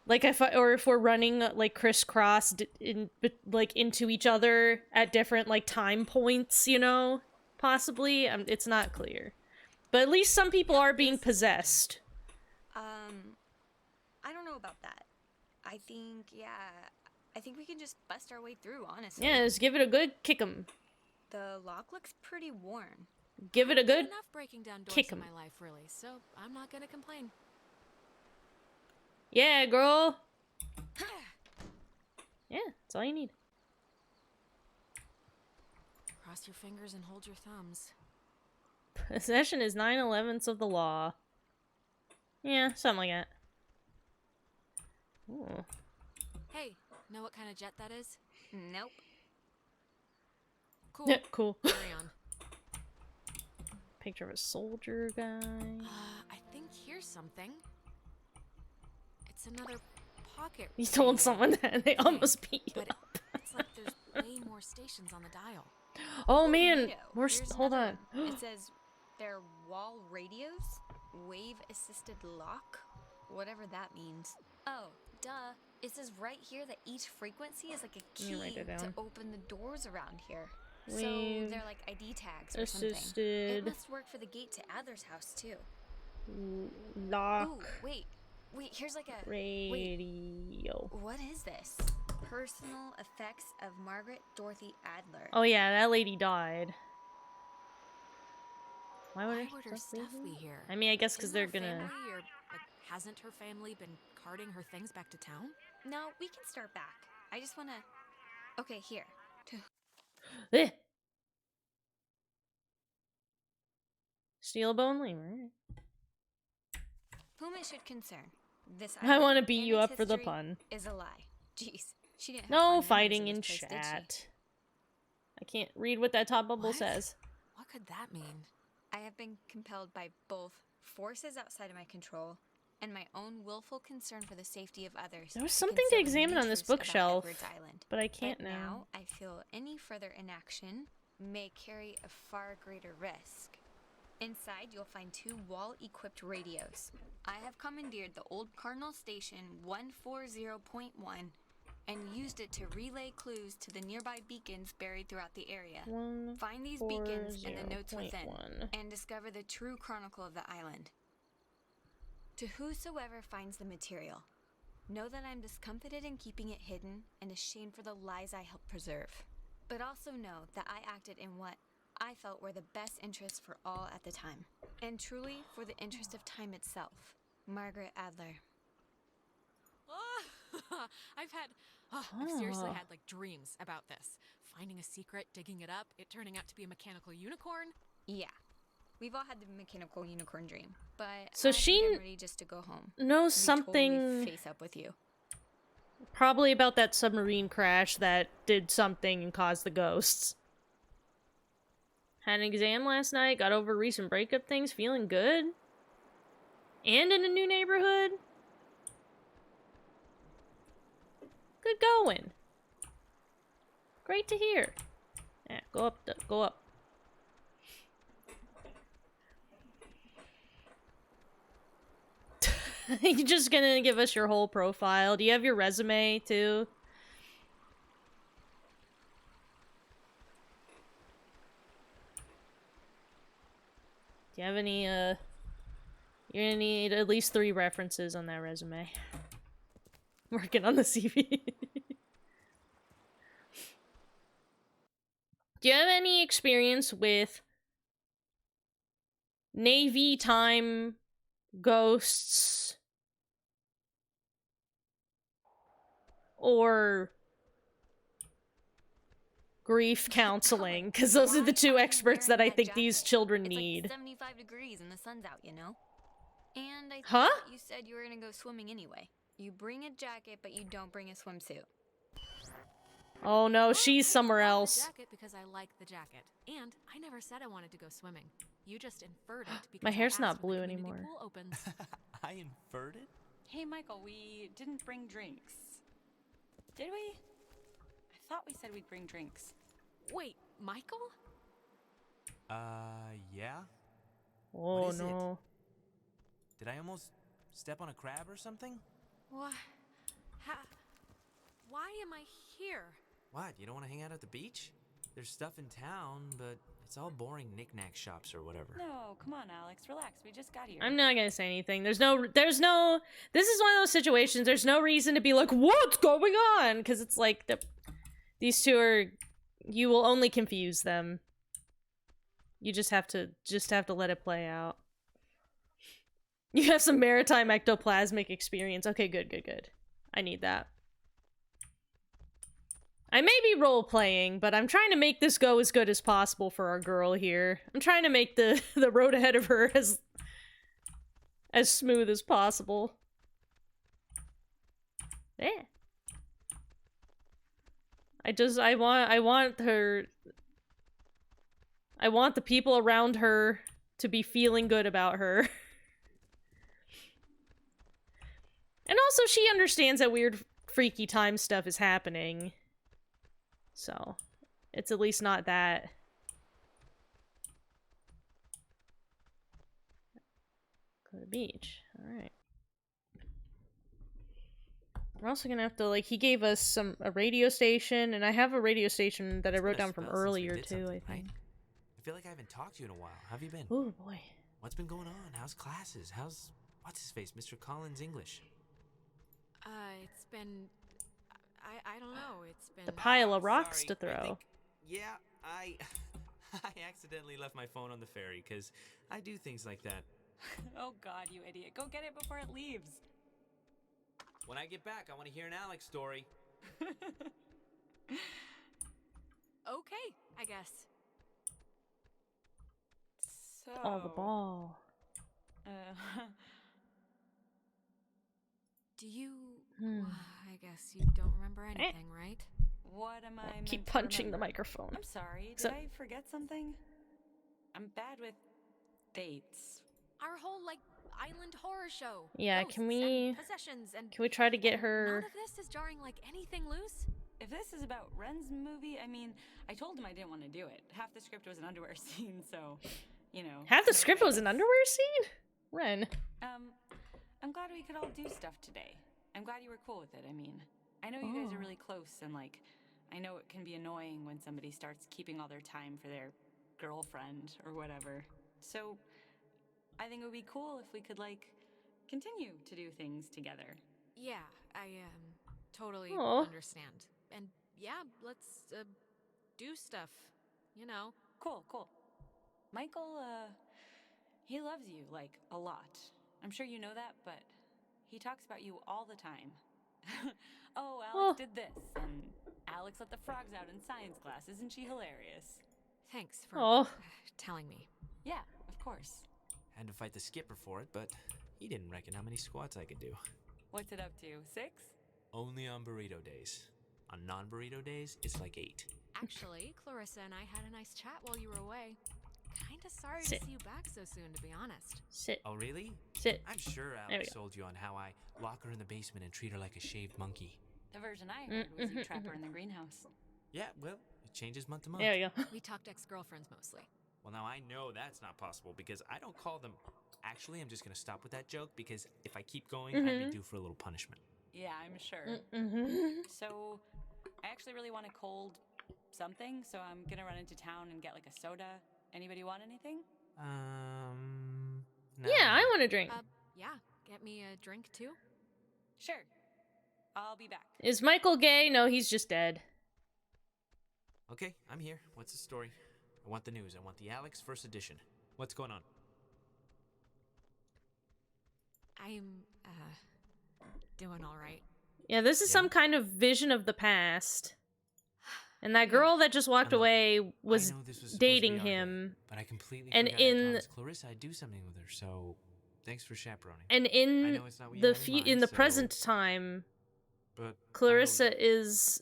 [SPEAKER 1] Like, if we're running, like, crisscross into each other at different, like, time points, you know? Possibly. It's not clear. But at least some people are being possessed.
[SPEAKER 8] I don't know about that. I think we can just bust our way through, honestly.
[SPEAKER 1] Yeah, just give it a good kick 'em.
[SPEAKER 8] The lock looks pretty worn.
[SPEAKER 1] Give it a good
[SPEAKER 4] enough breaking down doors
[SPEAKER 1] kick
[SPEAKER 4] in
[SPEAKER 1] 'em.
[SPEAKER 4] my life, really, so I'm not gonna complain.
[SPEAKER 1] Yeah, girl. Yeah, that's all you need.
[SPEAKER 4] Cross your fingers and hold your thumbs.
[SPEAKER 1] Possession is 9/11ths of the law. Yeah, something like that. Ooh.
[SPEAKER 4] Hey, know what kind of jet that is?
[SPEAKER 8] Nope.
[SPEAKER 4] Cool.
[SPEAKER 1] Yeah, cool.
[SPEAKER 4] Carry on.
[SPEAKER 1] Picture of a soldier guy.
[SPEAKER 4] I think here's something. It's another pocket.
[SPEAKER 1] You told someone that they almost beat you up.
[SPEAKER 4] It's like there's way more stations on the dial.
[SPEAKER 1] Oh man,
[SPEAKER 8] Here's
[SPEAKER 1] hold
[SPEAKER 8] another
[SPEAKER 1] on.
[SPEAKER 8] one. It says they're wall radios, wave assisted lock, whatever that means. Oh, duh. It says right here that each frequency is like a
[SPEAKER 1] Let me
[SPEAKER 8] key
[SPEAKER 1] write it
[SPEAKER 8] to
[SPEAKER 1] down.
[SPEAKER 8] open the doors around here. So
[SPEAKER 1] Wave
[SPEAKER 8] they're like ID tags or something.
[SPEAKER 1] assisted
[SPEAKER 8] It must work for the gate to Adler's house too.
[SPEAKER 1] lock
[SPEAKER 8] Ooh, wait, here's like a
[SPEAKER 1] radio.
[SPEAKER 8] Wait, what is this? Personal effects of Margaret Dorothy Adler.
[SPEAKER 1] Oh yeah, that lady died. Why would
[SPEAKER 4] her stuff be here?
[SPEAKER 1] I mean, I guess because
[SPEAKER 4] Isn't
[SPEAKER 1] they're
[SPEAKER 4] her
[SPEAKER 1] gonna.
[SPEAKER 4] family, or like, hasn't her family been carting her things back to town?
[SPEAKER 8] No, we can start back. I just wanna. Okay, here.
[SPEAKER 1] Eh. Steel bone lemur.
[SPEAKER 8] Whom it should concern. This
[SPEAKER 1] I want to
[SPEAKER 8] island
[SPEAKER 1] beat
[SPEAKER 8] and
[SPEAKER 1] you
[SPEAKER 8] its
[SPEAKER 1] up for the
[SPEAKER 8] history
[SPEAKER 1] pun.
[SPEAKER 8] Is a lie. Jeez, she didn't have
[SPEAKER 1] No
[SPEAKER 8] fond memories
[SPEAKER 1] fighting
[SPEAKER 8] of
[SPEAKER 1] in
[SPEAKER 8] this place, did she?
[SPEAKER 1] chat. I can't read what that top bubble
[SPEAKER 4] What?
[SPEAKER 1] says.
[SPEAKER 4] What could that mean?
[SPEAKER 8] I have been compelled by both forces outside of my control and my own willful concern for the safety of others.
[SPEAKER 1] There was
[SPEAKER 8] to
[SPEAKER 1] something to
[SPEAKER 8] conceal
[SPEAKER 1] examine
[SPEAKER 8] many
[SPEAKER 1] on this
[SPEAKER 8] truths about
[SPEAKER 1] bookshelf,
[SPEAKER 8] Edwards Island.
[SPEAKER 1] but I can't
[SPEAKER 8] But
[SPEAKER 1] now.
[SPEAKER 8] I feel any further inaction may carry a far greater risk. Inside, you'll find 2 wall-equipped radios. I have commandeered the old Cardinal Station 140.1 and used it to relay clues to the nearby beacons buried throughout the area. Find these beacons and the notes within,
[SPEAKER 1] 140.1.
[SPEAKER 8] and discover the true chronicle of the island. To whosoever finds the material, know that I'm discomfited in keeping it hidden and ashamed for the lies I helped preserve. But also know that I acted in what I felt were the best interests for all at the time, and truly for the interest of time itself. Margaret Adler.
[SPEAKER 4] I've seriously had like dreams about this. Finding a secret, digging it up, it turning out to be a mechanical unicorn.
[SPEAKER 8] Yeah. We've all had the mechanical unicorn dream, but
[SPEAKER 1] So
[SPEAKER 8] I think
[SPEAKER 1] she
[SPEAKER 8] I'm ready just to go home.
[SPEAKER 1] knows
[SPEAKER 8] Be
[SPEAKER 1] something
[SPEAKER 8] totally face up with you.
[SPEAKER 1] probably about that submarine crash that did something and caused the ghosts. Had an exam last night, got over recent breakup things, feeling good. And in a new neighborhood. Good going. Great to hear. Yeah, go up, go up. You're just gonna give us your whole profile. Do you have your resume, too? Do you have any, you're gonna need at least 3 references on that resume. Working on the CV. Do you have any experience with Navy time ghosts or grief counseling? Because those are the 2 experts that I think these children need.
[SPEAKER 8] It's like 75 degrees and the sun's out, you know? And I
[SPEAKER 1] Huh?
[SPEAKER 8] thought you said you were gonna go swimming anyway. You bring a jacket, but you don't bring a swimsuit.
[SPEAKER 1] Oh no, she's somewhere
[SPEAKER 4] I bought
[SPEAKER 1] else.
[SPEAKER 4] the jacket because I like the jacket, and I never said I wanted to go swimming. You just inferred it because
[SPEAKER 1] My hair's
[SPEAKER 4] I asked
[SPEAKER 1] not
[SPEAKER 4] when the
[SPEAKER 1] blue
[SPEAKER 4] community
[SPEAKER 1] anymore.
[SPEAKER 4] Pool opens.
[SPEAKER 5] I inferred it?
[SPEAKER 7] Hey, Michael, we didn't bring drinks. Did we? I thought we said we'd bring drinks.
[SPEAKER 4] Wait, Michael?
[SPEAKER 5] Yeah?
[SPEAKER 1] Oh
[SPEAKER 5] What is
[SPEAKER 1] no.
[SPEAKER 5] it? Did I almost step on a crab or something?
[SPEAKER 4] What? Why am I here?
[SPEAKER 5] What, you don't want to hang out at the beach? There's stuff in town, but it's all boring knick-knack shops or whatever.
[SPEAKER 7] No, come on, Alex, relax. We just got here.
[SPEAKER 1] I'm not gonna say anything. This is one of those situations, there's no reason to be like, what's going on? Because it's like, these 2 are, you will only confuse them. You just have to let it play out. You have some maritime ectoplasmic experience. Okay, good. I need that. I may be role-playing, but I'm trying to make this go as good as possible for our girl here. I'm trying to make the road ahead of her as smooth as possible. Yeah. I want the people around her to be feeling good about her. And also, she understands that weird, freaky time stuff is happening. So, it's at least not that. Go to the beach. Alright. We're also gonna have to, like, he gave us a radio station, and I have a radio station that I wrote down from earlier, too, I think.
[SPEAKER 5] Right? I feel like I haven't talked to you in a while. How have you been?
[SPEAKER 1] Oh, boy.
[SPEAKER 5] What's been going on? How's classes? How's... what's-his-face? Mr. Collins' English?
[SPEAKER 4] It's been... I don't know, it's been...
[SPEAKER 1] The pile of rocks
[SPEAKER 5] Sorry,
[SPEAKER 1] to throw.
[SPEAKER 5] I accidentally left my phone on the ferry, because I do things like that.
[SPEAKER 7] Oh god, you idiot. Go get it before it leaves.
[SPEAKER 5] When I get back, I want to hear an Alex story.
[SPEAKER 4] Okay, I guess.
[SPEAKER 7] So...
[SPEAKER 1] Oh, the ball.
[SPEAKER 4] Do you...
[SPEAKER 1] Hmm.
[SPEAKER 4] I guess you don't remember anything, right?
[SPEAKER 7] What am I
[SPEAKER 1] Keep
[SPEAKER 7] meant to
[SPEAKER 1] punching the
[SPEAKER 7] remember?
[SPEAKER 1] microphone.
[SPEAKER 7] I'm sorry, did
[SPEAKER 1] So-
[SPEAKER 7] I forget something? I'm bad with dates.
[SPEAKER 4] Our whole, like, island horror show.
[SPEAKER 1] Yeah,
[SPEAKER 4] Ghosts
[SPEAKER 1] can we...
[SPEAKER 4] and possessions and...
[SPEAKER 1] Can we try to get
[SPEAKER 4] and
[SPEAKER 1] her...
[SPEAKER 4] None of this is jarring like anything loose?
[SPEAKER 7] If this is about Ren's movie, I mean, I told him I didn't want to do it. Half the script was an underwear scene, so, you know.
[SPEAKER 1] Half the
[SPEAKER 7] no
[SPEAKER 1] script was
[SPEAKER 7] thanks.
[SPEAKER 1] an underwear scene? Ren.
[SPEAKER 7] I'm glad we could all do stuff today. I'm glad you were cool with it, I mean. I know you guys are
[SPEAKER 1] Oh.
[SPEAKER 7] really close, and, like, I know it can be annoying when somebody starts keeping all their time for their girlfriend or whatever. So, I think it would be cool if we could, like, continue to do things together.
[SPEAKER 4] Yeah, I totally
[SPEAKER 1] Aw.
[SPEAKER 4] understand. And yeah, let's do stuff, you know.
[SPEAKER 7] Cool. Michael, he loves you, like, a lot. I'm sure you know that, but he talks about you all the time. Oh, Alex did this, and Alex let the frogs out in science class. Isn't she hilarious?
[SPEAKER 4] Thanks for
[SPEAKER 1] Oh.
[SPEAKER 4] telling me.
[SPEAKER 7] Yeah, of course.
[SPEAKER 19] Had to fight the skipper for it, but he didn't reckon how many squats I could do.
[SPEAKER 7] What's it up to? 6?
[SPEAKER 19] Only on burrito days. On non-burrito days, it's like 8.
[SPEAKER 4] Actually, Clarissa and I had a nice chat while you were away. Kinda sorry
[SPEAKER 1] Sit.
[SPEAKER 4] to see you back so soon, to be honest.
[SPEAKER 1] Sit.
[SPEAKER 19] Oh, really?
[SPEAKER 1] Sit.
[SPEAKER 19] I'm sure
[SPEAKER 1] There we
[SPEAKER 19] Alex
[SPEAKER 1] go.
[SPEAKER 19] sold you on how I lock her in the basement and treat her like a shaved monkey.
[SPEAKER 7] The version I heard was you trap her in the greenhouse.
[SPEAKER 19] Yeah, well, it changes month to month.
[SPEAKER 1] There we go.
[SPEAKER 4] We talked ex-girlfriends mostly.
[SPEAKER 19] Well, now I know that's not possible because I don't call them... Actually, I'm just going to stop with that joke because if I keep going, I'd be due for a little punishment.
[SPEAKER 7] Yeah, I'm sure. So, I actually really want a cold something, so I'm gonna run into town and get like a soda. Anybody want anything?
[SPEAKER 19] No.
[SPEAKER 1] Yeah, I want a drink.
[SPEAKER 4] Yeah, get me a drink too?
[SPEAKER 7] Sure. I'll be back.
[SPEAKER 1] Is Michael gay? No, he's just dead.
[SPEAKER 19] Okay, I'm here. What's the story? I want the news. I want the Alex first edition. What's going on?
[SPEAKER 4] I'm, doing alright.
[SPEAKER 1] Yeah, this is some kind of vision of the past. And that girl that just walked away was dating him.
[SPEAKER 19] But I completely
[SPEAKER 1] and
[SPEAKER 19] forgot I
[SPEAKER 1] in
[SPEAKER 19] promised Clarissa I'd do something with her, so thanks for chaperoning.
[SPEAKER 1] and
[SPEAKER 19] I
[SPEAKER 1] in
[SPEAKER 19] know it's not what you had in mind,
[SPEAKER 1] in the
[SPEAKER 19] so-
[SPEAKER 1] present time,
[SPEAKER 19] But
[SPEAKER 1] Clarissa is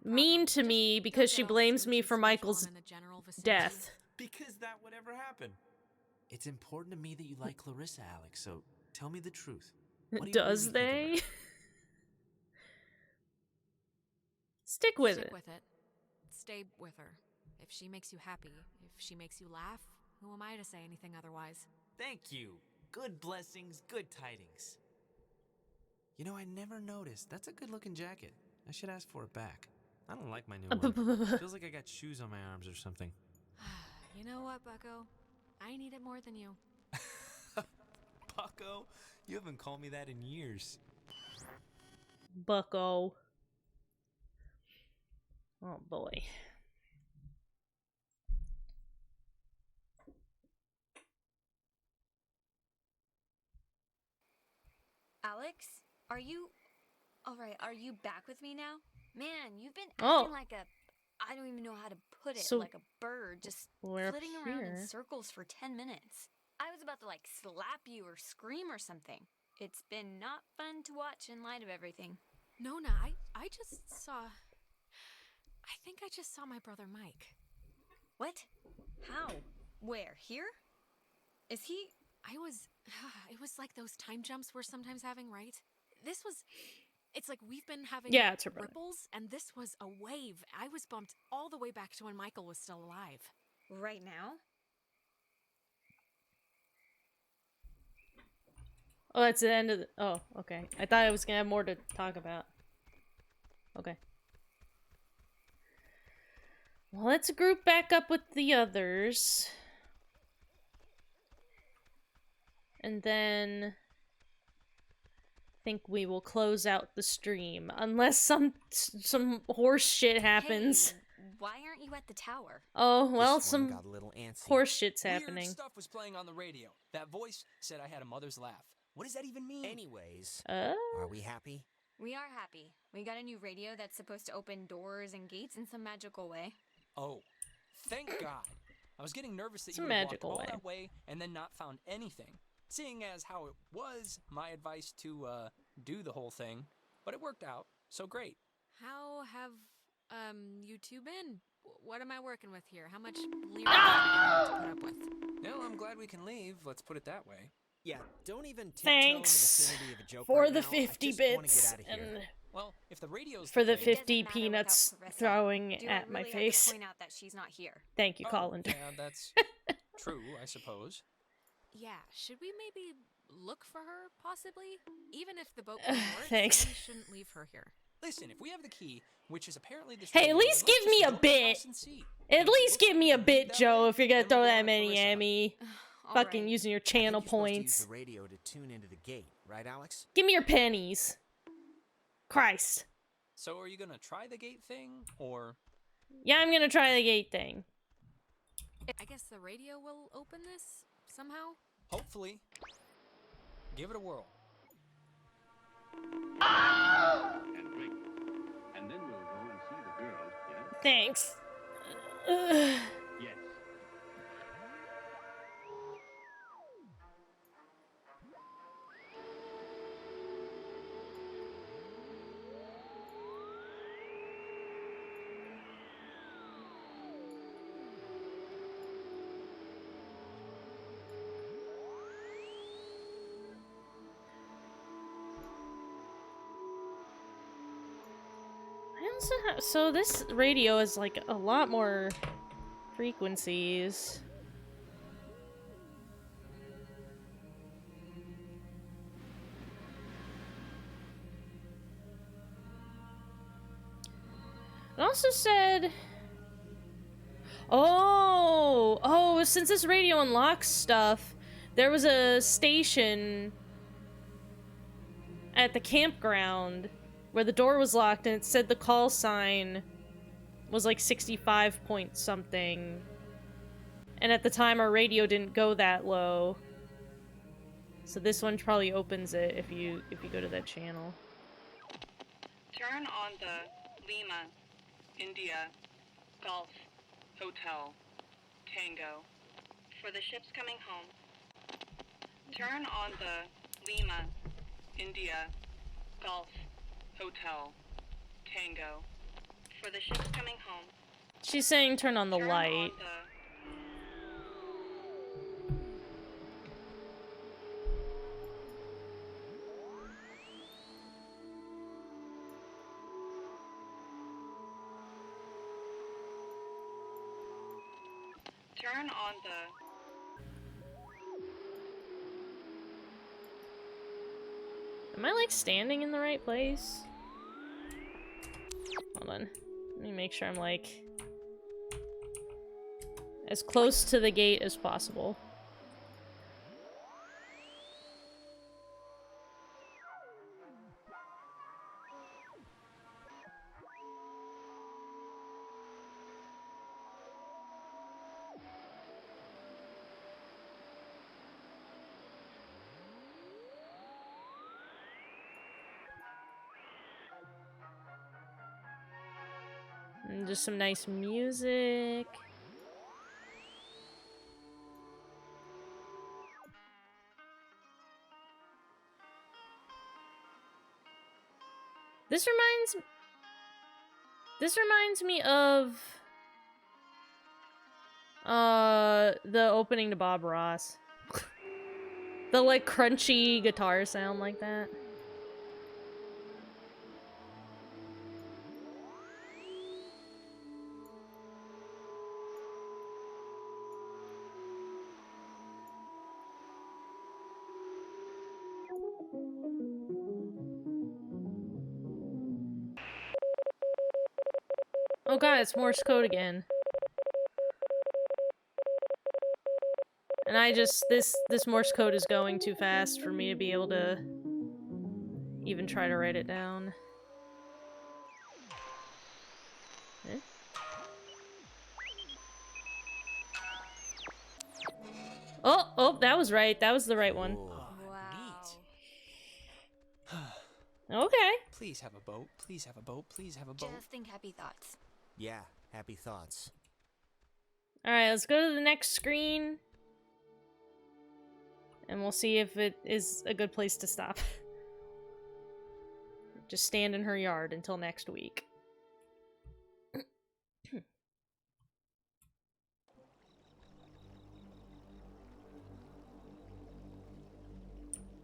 [SPEAKER 1] mean to me because she blames me for Michael's death.
[SPEAKER 19] Because that would ever happen. It's important to me that you like Clarissa, Alex, so tell me the truth. What do you
[SPEAKER 1] Does
[SPEAKER 19] really think of
[SPEAKER 1] they? Stick with
[SPEAKER 4] Stick
[SPEAKER 1] it.
[SPEAKER 4] with it. Stay with her. If she makes you happy, if she makes you laugh, who am I to say anything otherwise?
[SPEAKER 19] Thank you. Good blessings, good tidings. You know, I never noticed. That's a good-looking jacket. I should ask for it back. I don't like my new one. Feels like I got shoes on my arms or something.
[SPEAKER 4] You know what, Bucko? I need it more than you.
[SPEAKER 19] Bucko? You haven't called me that in years.
[SPEAKER 1] Bucko. Oh boy.
[SPEAKER 8] Alex, are you... Alright, are you back with me now? Man, you've been
[SPEAKER 1] Oh.
[SPEAKER 8] acting like a... I don't even know how to put it.
[SPEAKER 1] So,
[SPEAKER 8] like a bird, just
[SPEAKER 1] we're
[SPEAKER 8] flitting around
[SPEAKER 1] here.
[SPEAKER 8] in circles for 10 minutes. I was about to, like, slap you or scream or something. It's been not fun to watch in light of everything.
[SPEAKER 4] Nona, I just saw... I think I just saw my brother Mike.
[SPEAKER 8] What? How? Where? Here? Is he...
[SPEAKER 4] It was like those time jumps we're sometimes having, right? This was... It's like we've been having
[SPEAKER 1] Yeah, it's her brother.
[SPEAKER 4] ripples, and this was a wave. I was bumped all the way back to when Michael was still alive.
[SPEAKER 8] Right now?
[SPEAKER 1] Oh, that's the end of the... Oh, okay. I thought I was gonna have more to talk about. Okay. Well, let's group back up with the others. And then... I think we will close out the stream. Unless some horse shit happens.
[SPEAKER 8] Hey, why aren't you at the tower?
[SPEAKER 1] Oh, well,
[SPEAKER 3] This one
[SPEAKER 1] some
[SPEAKER 3] got a little antsy.
[SPEAKER 1] horse shit's
[SPEAKER 5] Weird
[SPEAKER 1] happening.
[SPEAKER 5] stuff was playing on the radio. That voice said I had a mother's laugh. What does that even mean?
[SPEAKER 3] Anyways,
[SPEAKER 1] Uh?
[SPEAKER 3] are we happy?
[SPEAKER 8] We are happy. We got a new radio that's supposed to open doors and gates in some magical way.
[SPEAKER 5] Oh, thank God. I was getting nervous that
[SPEAKER 1] It's
[SPEAKER 5] you
[SPEAKER 1] a
[SPEAKER 5] would have walked
[SPEAKER 1] magical
[SPEAKER 5] all
[SPEAKER 1] way.
[SPEAKER 5] that way and then not found anything. Seeing as how it was my advice to do the whole thing, but it worked out, so great.
[SPEAKER 4] How have, you two been? What am I working with here? How much lyric am I gonna have to put up with?
[SPEAKER 5] Well, I'm glad we can leave, let's put it that way.
[SPEAKER 3] Yeah, don't even tiptoe in the
[SPEAKER 1] Thanks
[SPEAKER 3] vicinity of a joke
[SPEAKER 1] for
[SPEAKER 3] right
[SPEAKER 1] the
[SPEAKER 3] now.
[SPEAKER 1] 50
[SPEAKER 3] I just wanna
[SPEAKER 1] bits
[SPEAKER 3] get out of here.
[SPEAKER 1] and
[SPEAKER 5] Well, if the radio's
[SPEAKER 1] for the
[SPEAKER 5] thing-
[SPEAKER 1] 50 peanuts throwing
[SPEAKER 8] Do
[SPEAKER 1] at
[SPEAKER 8] I
[SPEAKER 1] my
[SPEAKER 8] really
[SPEAKER 1] face.
[SPEAKER 8] have to point out that she's not here?
[SPEAKER 1] Thank you,
[SPEAKER 5] Oh,
[SPEAKER 1] Colander.
[SPEAKER 5] yeah, that's true, I suppose.
[SPEAKER 4] Yeah, should we maybe look for her, possibly? Even if the boat plan works,
[SPEAKER 1] Thanks.
[SPEAKER 4] we shouldn't leave her here.
[SPEAKER 5] Listen, if we have the key, which is apparently this
[SPEAKER 1] Hey, at
[SPEAKER 5] radio,
[SPEAKER 1] least
[SPEAKER 5] then let's
[SPEAKER 1] give me
[SPEAKER 5] just
[SPEAKER 1] a
[SPEAKER 5] go to the
[SPEAKER 1] bit.
[SPEAKER 5] house and see.
[SPEAKER 1] At least give me a bit, Joe, if you're gonna throw that many
[SPEAKER 5] Clarissa.
[SPEAKER 1] at me.
[SPEAKER 8] All
[SPEAKER 1] Fucking
[SPEAKER 8] right.
[SPEAKER 1] using your
[SPEAKER 3] I think
[SPEAKER 1] channel
[SPEAKER 3] you're supposed to use
[SPEAKER 1] points.
[SPEAKER 3] the radio to tune into the gate, right, Alex?
[SPEAKER 1] Give me your pennies. Christ.
[SPEAKER 5] So are you gonna try the gate thing, or...
[SPEAKER 1] Yeah, I'm gonna try the gate thing.
[SPEAKER 4] I guess the radio will open this, somehow?
[SPEAKER 5] Hopefully. Give it a whirl.
[SPEAKER 6] And drink. And then we'll go and see the girls, yes?
[SPEAKER 1] Thanks.
[SPEAKER 6] Yes.
[SPEAKER 1] So this radio is like a lot more frequencies. It also said, oh, since this radio unlocks stuff, there was a station at the campground where the door was locked and it said the call sign was like 65 point something. And at the time our radio didn't go that low. So this one probably opens it if you go to that channel.
[SPEAKER 16] Turn on the Lima, India, Golf, Hotel, Tango. For the ships coming home. Turn on the Lima, India, Golf, Hotel, Tango. For the ships coming home.
[SPEAKER 1] She's saying turn on the light.
[SPEAKER 16] Turn on the...
[SPEAKER 1] Am I like standing in the right place? Hold on. Let me make sure I'm like as close to the gate as possible. And just some nice music. This reminds me of the opening to Bob Ross. The like crunchy guitar sound like that. Oh god, it's Morse code again. And this Morse code is going too fast for me to be able to even try to write it down. Eh? Oh, that was right. That was the right one. Okay.
[SPEAKER 5] Please have a boat. Please have a boat. Please have a boat.
[SPEAKER 8] Just think happy thoughts.
[SPEAKER 3] Yeah, happy thoughts.
[SPEAKER 1] Alright, let's go to the next screen. And we'll see if it is a good place to stop. Just stand in her yard until next week.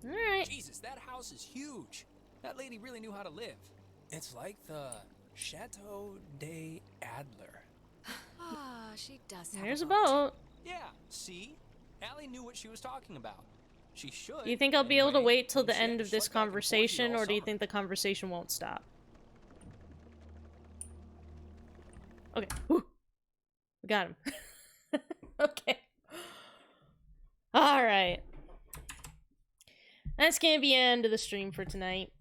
[SPEAKER 1] Alright.
[SPEAKER 2] Jesus, that house is huge. That lady really knew how to live. It's like the Chateau de Adler.
[SPEAKER 4] Ah, she does have
[SPEAKER 1] Here's
[SPEAKER 4] a
[SPEAKER 1] a boat.
[SPEAKER 2] Yeah, see? Allie knew what she was talking about. She should.
[SPEAKER 1] Do you think I'll be able to
[SPEAKER 2] anyway,
[SPEAKER 1] wait till the
[SPEAKER 2] she had
[SPEAKER 1] end
[SPEAKER 2] to
[SPEAKER 1] of this
[SPEAKER 2] schlep back and forth here
[SPEAKER 1] conversation,
[SPEAKER 2] all
[SPEAKER 1] or do you
[SPEAKER 2] summer.
[SPEAKER 1] think the conversation won't stop? Okay. Whew. We got him. Okay. Alright. That's gonna be the end of the stream for tonight.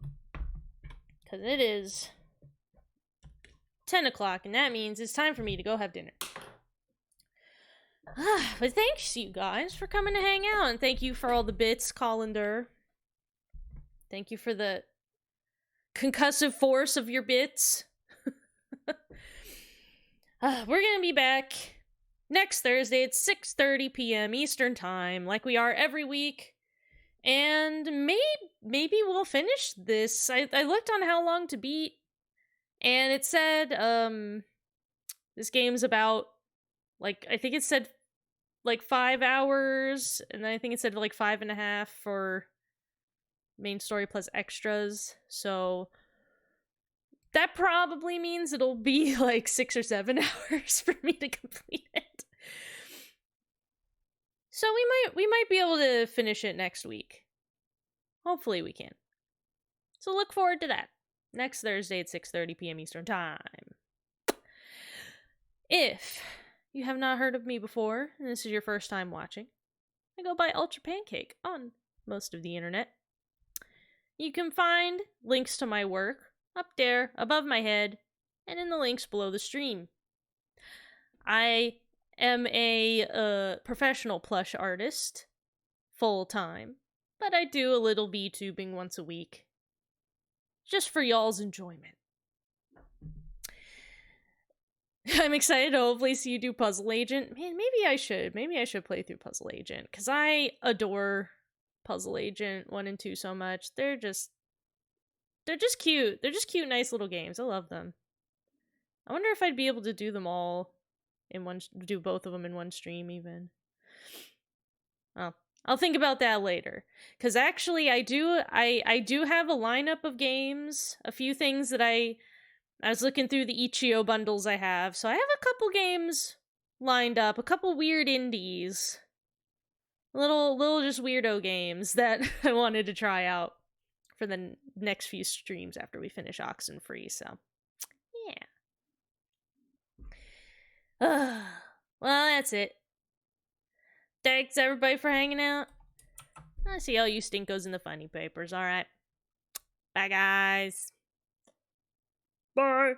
[SPEAKER 1] Because it is 10 o'clock, and that means it's time for me to go have dinner. But thanks, you guys, for coming to hang out, and thank you for all the bits, Colander. Thank you for the concussive force of your bits. We're gonna be back next Thursday at 6:30 p.m. Eastern Time, like we are every week. And maybe we'll finish this. I looked on how long to beat, and it said, this game's about, like, I think it said, like, 5 hours, and then I think it said, like, 5.5 for main story plus extras, so that probably means it'll be like 6 or 7 hours for me to complete it. So we might be able to finish it next week. Hopefully we can. So look forward to that. Next Thursday at 6:30 p.m. Eastern Time. If you have not heard of me before, and this is your first time watching, I go by Ultra Pancake on most of the internet. You can find links to my work up there, above my head, and in the links below the stream. I am a professional plush artist, full-time, but I do a little VTubing once a week, just for y'all's enjoyment. I'm excited to hopefully see you do Puzzle Agent. Man, maybe I should play through Puzzle Agent, because I adore Puzzle Agent 1 and 2 so much. They're just cute. They're just cute, nice little games. I love them. I wonder if I'd be able to do them all in one, do both of them in one stream even. Well, I'll think about that later. Because actually, I do have a lineup of games, a few things that I was looking through the Ichio bundles I have, so I have a couple games lined up, a couple weird indies. Little just weirdo games that I wanted to try out for the next few streams after we finish Oxenfree, so yeah. Well, that's it. Thanks everybody for hanging out. I see all you stinkos in the funny papers, alright. Bye guys. Bye.